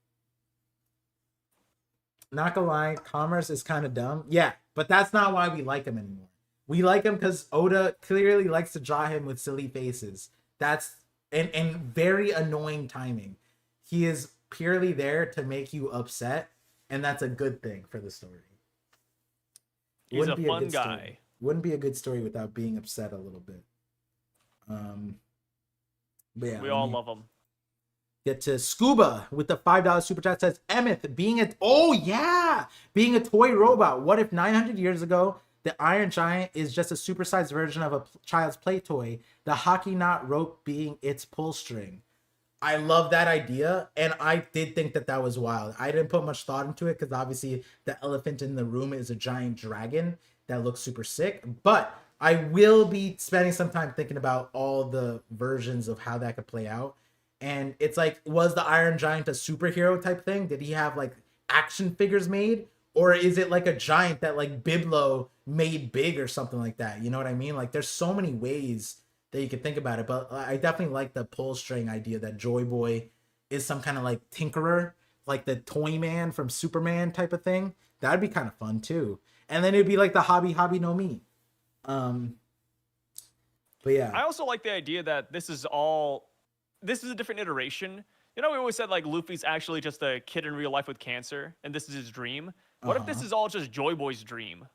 Not gonna lie, Commerce is kind of dumb. Yeah, but that's not why we like him anymore. We like him because Oda clearly likes to draw him with silly faces. That's and very annoying timing. He is purely there to make you upset, and that's a good thing for the story. He's a fun guy. wouldn't be a good story without being upset a little bit. But yeah, We let all me love them. get to Scuba with the $5 super chat. Says Emeth being a toy robot. What if 900 years ago the Iron Giant is just a supersized version of a child's play toy, the hockey knot rope being its pull string? I love that idea, and I did think that that was wild. I didn't put much thought into it because obviously the elephant in the room is a giant dragon that looks super sick. But I will be spending some time thinking about all the versions of how that could play out. And it's like, was the Iron Giant a superhero type thing? Did he have like action figures made? Or is it like a giant that like Biblo made big or something like that? You know what I mean? Like there's so many ways that you could think about it, but I definitely like the pull string idea that Joy Boy is some kind of like tinkerer, like the toy man from Superman type of thing. That'd be kind of fun too. And then it'd be like the Hobby no Mi. But yeah, I also like the idea that this is a different iteration. You know, we always said like Luffy's actually just a kid in real life with cancer, and this is his dream. What if this is all just Joy Boy's dream,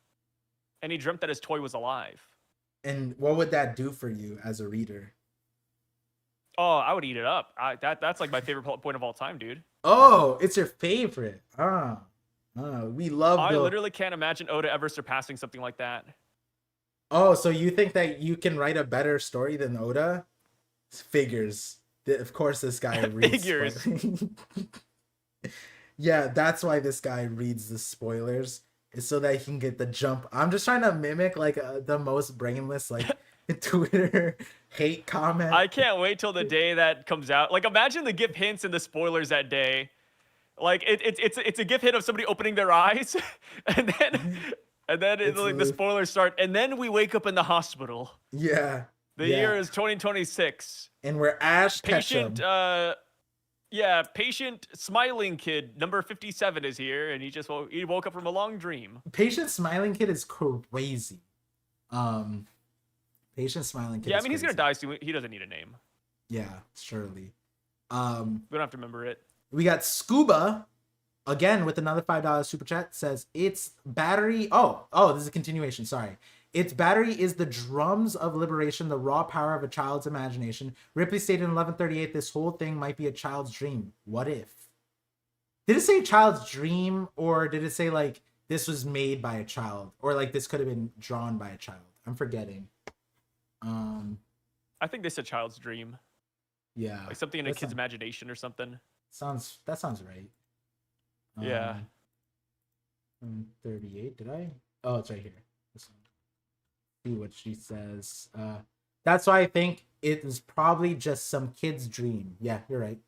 and he dreamt that his toy was alive? and what would that do for you as a reader? Oh, I would eat it up. That's like my favorite point of all time, dude. Oh, it's your favorite. We love I literally can't imagine Oda ever surpassing something like that. Oh, so you think that you can write a better story than Oda? Figures. Of course this guy reads Figures. Yeah, that's why this guy reads the spoilers, is so that he can get the jump. I'm just trying to mimic like the most brainless like Twitter hate comment. I can't wait till the day that comes out. Like, imagine the GIF hints and the spoilers that day. Like, it's a GIF hint of somebody opening their eyes, and then like, the spoilers start, and then we wake up in the hospital. Yeah. The year is 2026. And we're Ash Patient, Ketchum. patient smiling kid number 57 is here, and he woke up from a long dream. Patient Smiling Kid is crazy. Patient Smiling Kid. Yeah, I mean he's gonna die soon. He doesn't need a name. Yeah, surely. We don't have to remember it. We got Scuba again with another $5 super chat. Says its battery. Oh, this is a continuation. Sorry. Its battery is the drums of liberation, the raw power of a child's imagination. Ripley stated in 1138, this whole thing might be a child's dream. What if? Did it say child's dream, or did it say like this was made by a child, or like this could have been drawn by a child? I'm forgetting. I think this is a child's dream. Yeah. Like something in a kid's imagination or something. That sounds right. Yeah. 38, did I? Oh, it's right here. This one. See what she says. That's why I think it was probably just some kid's dream. Yeah, you're right.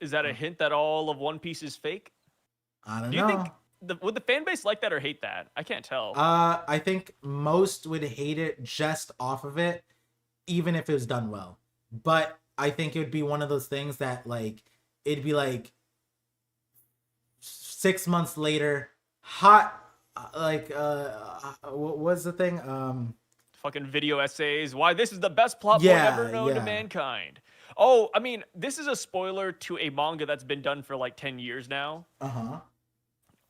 Is that a hint that all of One Piece is fake? I don't know. Do you think would the fan base like that or hate that? I can't tell. I think most would hate it just off of it, even if it was done well. But I think it would be one of those things that like it'd be like 6 months later, hot. What was the thing? Fucking video essays. Why this is the best plot point ever known to mankind. Oh, I mean, this is a spoiler to a manga that's been done for like 10 years now.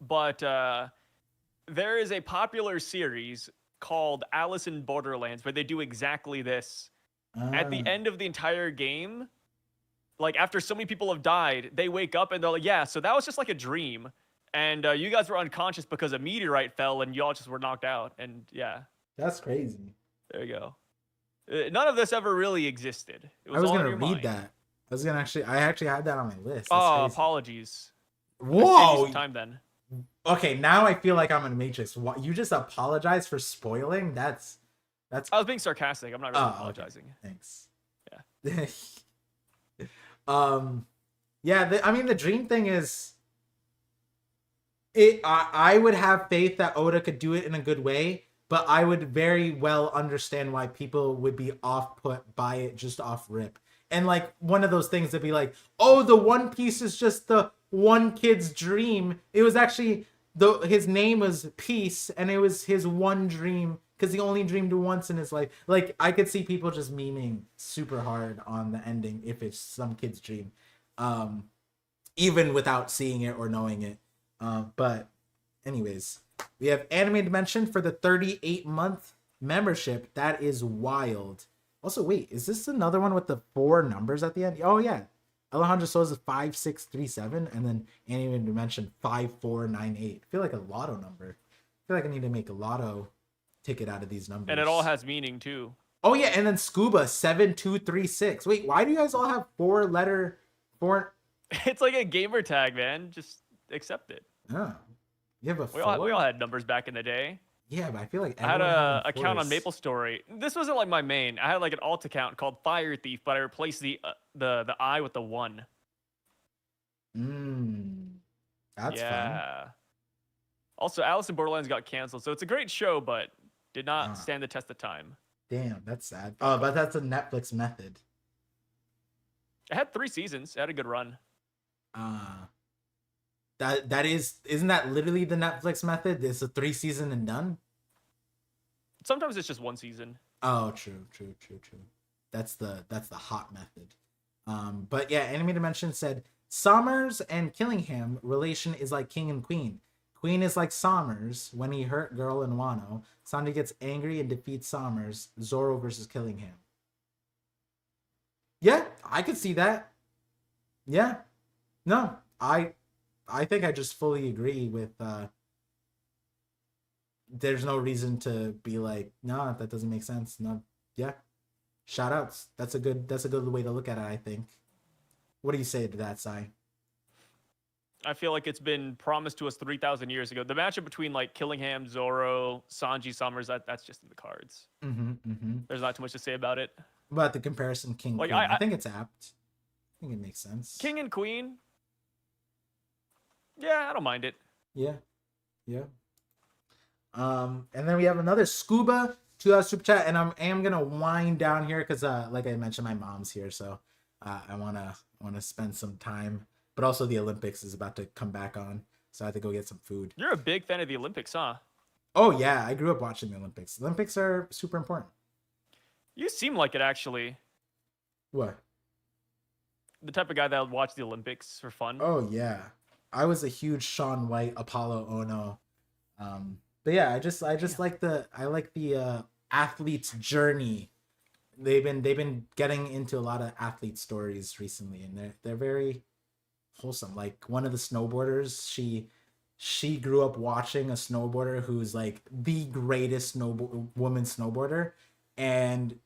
But there is a popular series called Alice in Borderlands where they do exactly this. At the end of the entire game, like after so many people have died, they wake up and they're like, yeah, so that was just like a dream. And you guys were unconscious because a meteorite fell and y'all just were knocked out. And yeah. That's crazy. There you go. None of this ever really existed. It was I was all in gonna your read mind. that. I actually had that on my list. That's Oh, crazy. apologies. Whoa. Some time then. Okay, now I feel like I'm in Matrix. What, you just apologize for spoiling? That's. I was being sarcastic. I'm not really apologizing. Okay. Thanks. Yeah. Yeah. I mean, the dream thing is. I would have faith that Oda could do it in a good way, but I would very well understand why people would be off-put by it just off rip. And like one of those things that'd be like, oh, the One Piece is just the one kid's dream. It was actually his name was Peace, and it was his one dream because he only dreamed once in his life. Like I could see people just memeing super hard on the ending if it's some kid's dream, even without seeing it or knowing it. But anyways, We have Anime Dimension for the 38-month membership. That is wild. Also, wait, is this another one with the 4 numbers at the end? Oh, yeah. Alejandro Souza 5637, and then Anime Dimension 5498. I feel like a lotto number. I feel like I need to make a lotto ticket out of these numbers. And it all has meaning too. Oh yeah, and then Scuba 7236. Wait, why do you guys all have 4-letter 4? It's like a gamer tag, man. Just accept it. Oh, you have a We 4? all had numbers back in the day. Yeah, but I feel like I had everyone a had account on 4s. MapleStory. This wasn't like my main. I had like an alt account called Fire Thief, but I replaced the I with the 1. That's fun. Also, Alice in Borderlands got canceled, so it's a great show, but did not stand the test of time. Damn, that's sad. Oh, but that's a Netflix method. It had 3 seasons. It had a good run. Isn't that literally the Netflix method? It's a 3 season and done? Sometimes it's just 1 season. Oh, true. That's the hot method. But yeah, Anime Dimension said Sommers and Killingham relation is like king and queen. Queen is like Sommers when he hurt girl in Wano. Sanji gets angry and defeats Sommers. Zoro versus Killingham. Yeah, I could see that. Yeah. No, I think I just fully agree with there's no reason to be like, no, that doesn't make sense. No. Yeah. Shout outs. That's a good way to look at it, I think. What do you say to that, Sai? I feel like it's been promised to us 3,000 years ago. The matchup between like Killingham, Zoro, Sanji, Summers, that's just in the cards. There's not too much to say about it. About the comparison King Like, Queen. I think it's apt. I think it makes sense. King and Queen. Yeah, I don't mind it. Yeah. And then we have another Scuba $2 super chat, and I am gonna wind down here because like I mentioned, my mom's here, so I wanna spend some time. But also the Olympics is about to come back on, so I have to go get some food. You're a big fan of the Olympics, huh? Oh yeah, I grew up watching the Olympics. Olympics are super important. You seem like it, actually. What? The type of guy that would watch the Olympics for fun. Oh yeah, I was a huge Shaun White, Apollo Ono. But yeah, I just like the athlete's journey. They've been getting into a lot of athlete stories recently, and they're very wholesome. Like one of the snowboarders, she grew up watching a snowboarder who's like the greatest woman snowboarder, and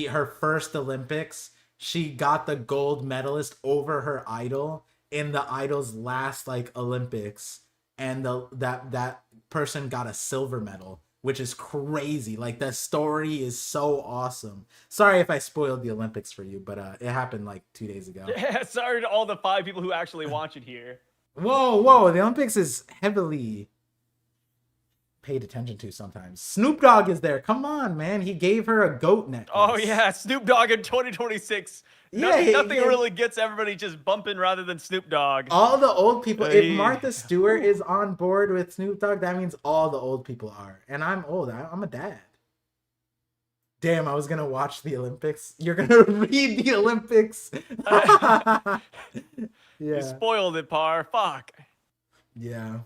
her first Olympics, she got the gold medalist over her idol in the idol's last like Olympics, and that person got a silver medal, which is crazy. Like the story is so awesome. Sorry if I spoiled the Olympics for you, but it happened like 2 days ago. Yeah, sorry to all the 5 people who actually watch it here. Whoa, the Olympics is heavily paid attention to sometimes. Snoop Dogg is there. Come on, man. He gave her a goat necklace. Oh yeah, Snoop Dogg in 2026. Yeah, nothing really gets everybody just bumping rather than Snoop Dogg. All the old people. If Martha Stewart is on board with Snoop Dogg, that means all the old people are. And I'm old. I'm a dad. Damn, I was gonna watch the Olympics. You're gonna read the Olympics. Yeah. You spoiled it, Par. Fuck. Yeah.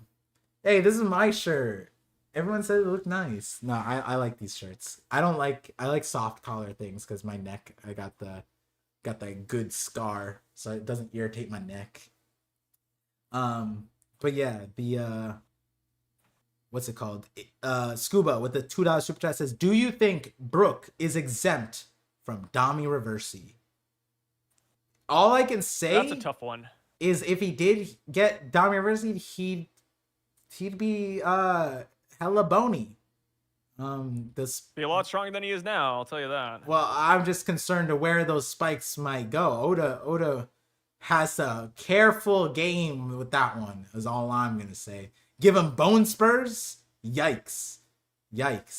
Hey, this is my shirt. Everyone said it looked nice. No, I like these shirts. I like soft collar things because my neck, I got that good scar, so it doesn't irritate my neck. But yeah, the what's it called? Scuba with the $2 super chat says, do you think Brooke is exempt from Dami Reversi? All I can say, that's a tough one, is if he did get Dami Reversi, he'd be hella bony. Be a lot stronger than he is now, I'll tell you that. Well, I'm just concerned to where those spikes might go. Oda has a careful game with that one, is all I'm gonna say. Give him bone spurs? Yikes.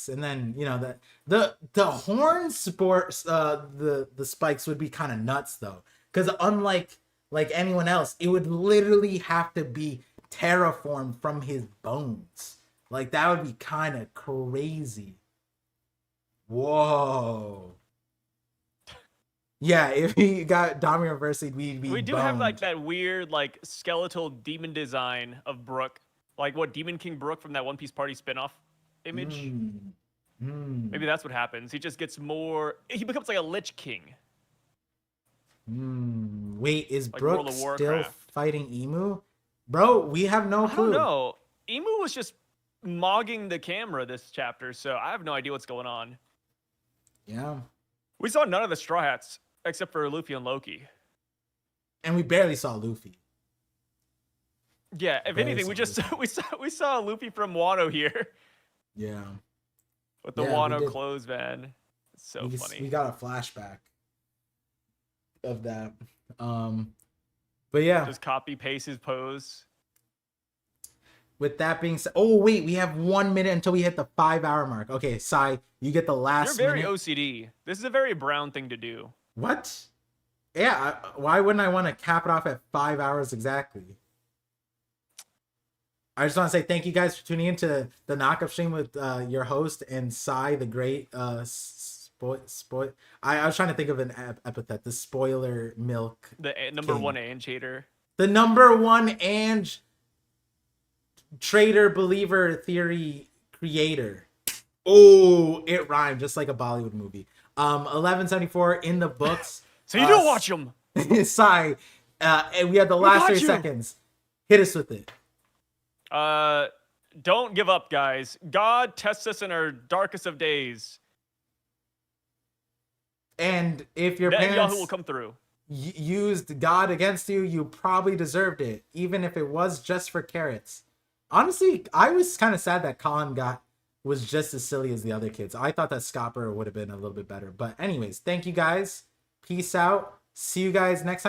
And then, you know, the horn sports, the spikes would be kind of nuts though. Because unlike anyone else, it would literally have to be terraformed from his bones. Like, that would be kind of crazy. Whoa. Yeah, if he got Dami Reversi, we'd be We do boned. have like that weird like skeletal demon design of Brooke. Like what Demon King Brook from that One Piece Party spinoff image. Maybe that's what happens. He just gets more. He becomes like a Lich King. Wait, is Like World Brooke of still Warcraft. fighting Emu? Bro, we have no I clue. don't know. Emu was just mogging the camera this chapter, so I have no idea what's going on. Yeah. We saw none of the Straw Hats except for Luffy and Loki. And we barely saw Luffy. Yeah, if Barely anything, saw we saw Luffy from Wano here Yeah. with the Yeah, we Wano did. clothes, man. It's so we funny. got a flashback of that. But yeah, Just copy paste his pose. with that being said, oh wait, we have 1 minute until we hit the 5-hour mark. Okay, Sai, you get the You're last very minute. OCD. This is a very Brown thing to do. What? Yeah, why wouldn't I want to cap it off at 5 hours exactly? I just want to say thank you guys for tuning into the knockup stream with your host and Sai, the great I was trying to think of an epithet. The spoiler milk. The number King. one Anchater. The number one and trader believer theory creator. Oh, it rhymed just like a Bollywood movie. 1174 in the books. So you don't watch them. Sai, and we have the last got 30 you. seconds. Hit us with it. Don't give up, guys. God tests us in our darkest of days. And if your Then Yahoo parents will come through. used God against you, you probably deserved it, even if it was just for carrots. Honestly, I was kind of sad that Colin was just as silly as the other kids. I thought that Scopper would have been a little bit better. But anyways, thank you guys. Peace out. See you guys next time.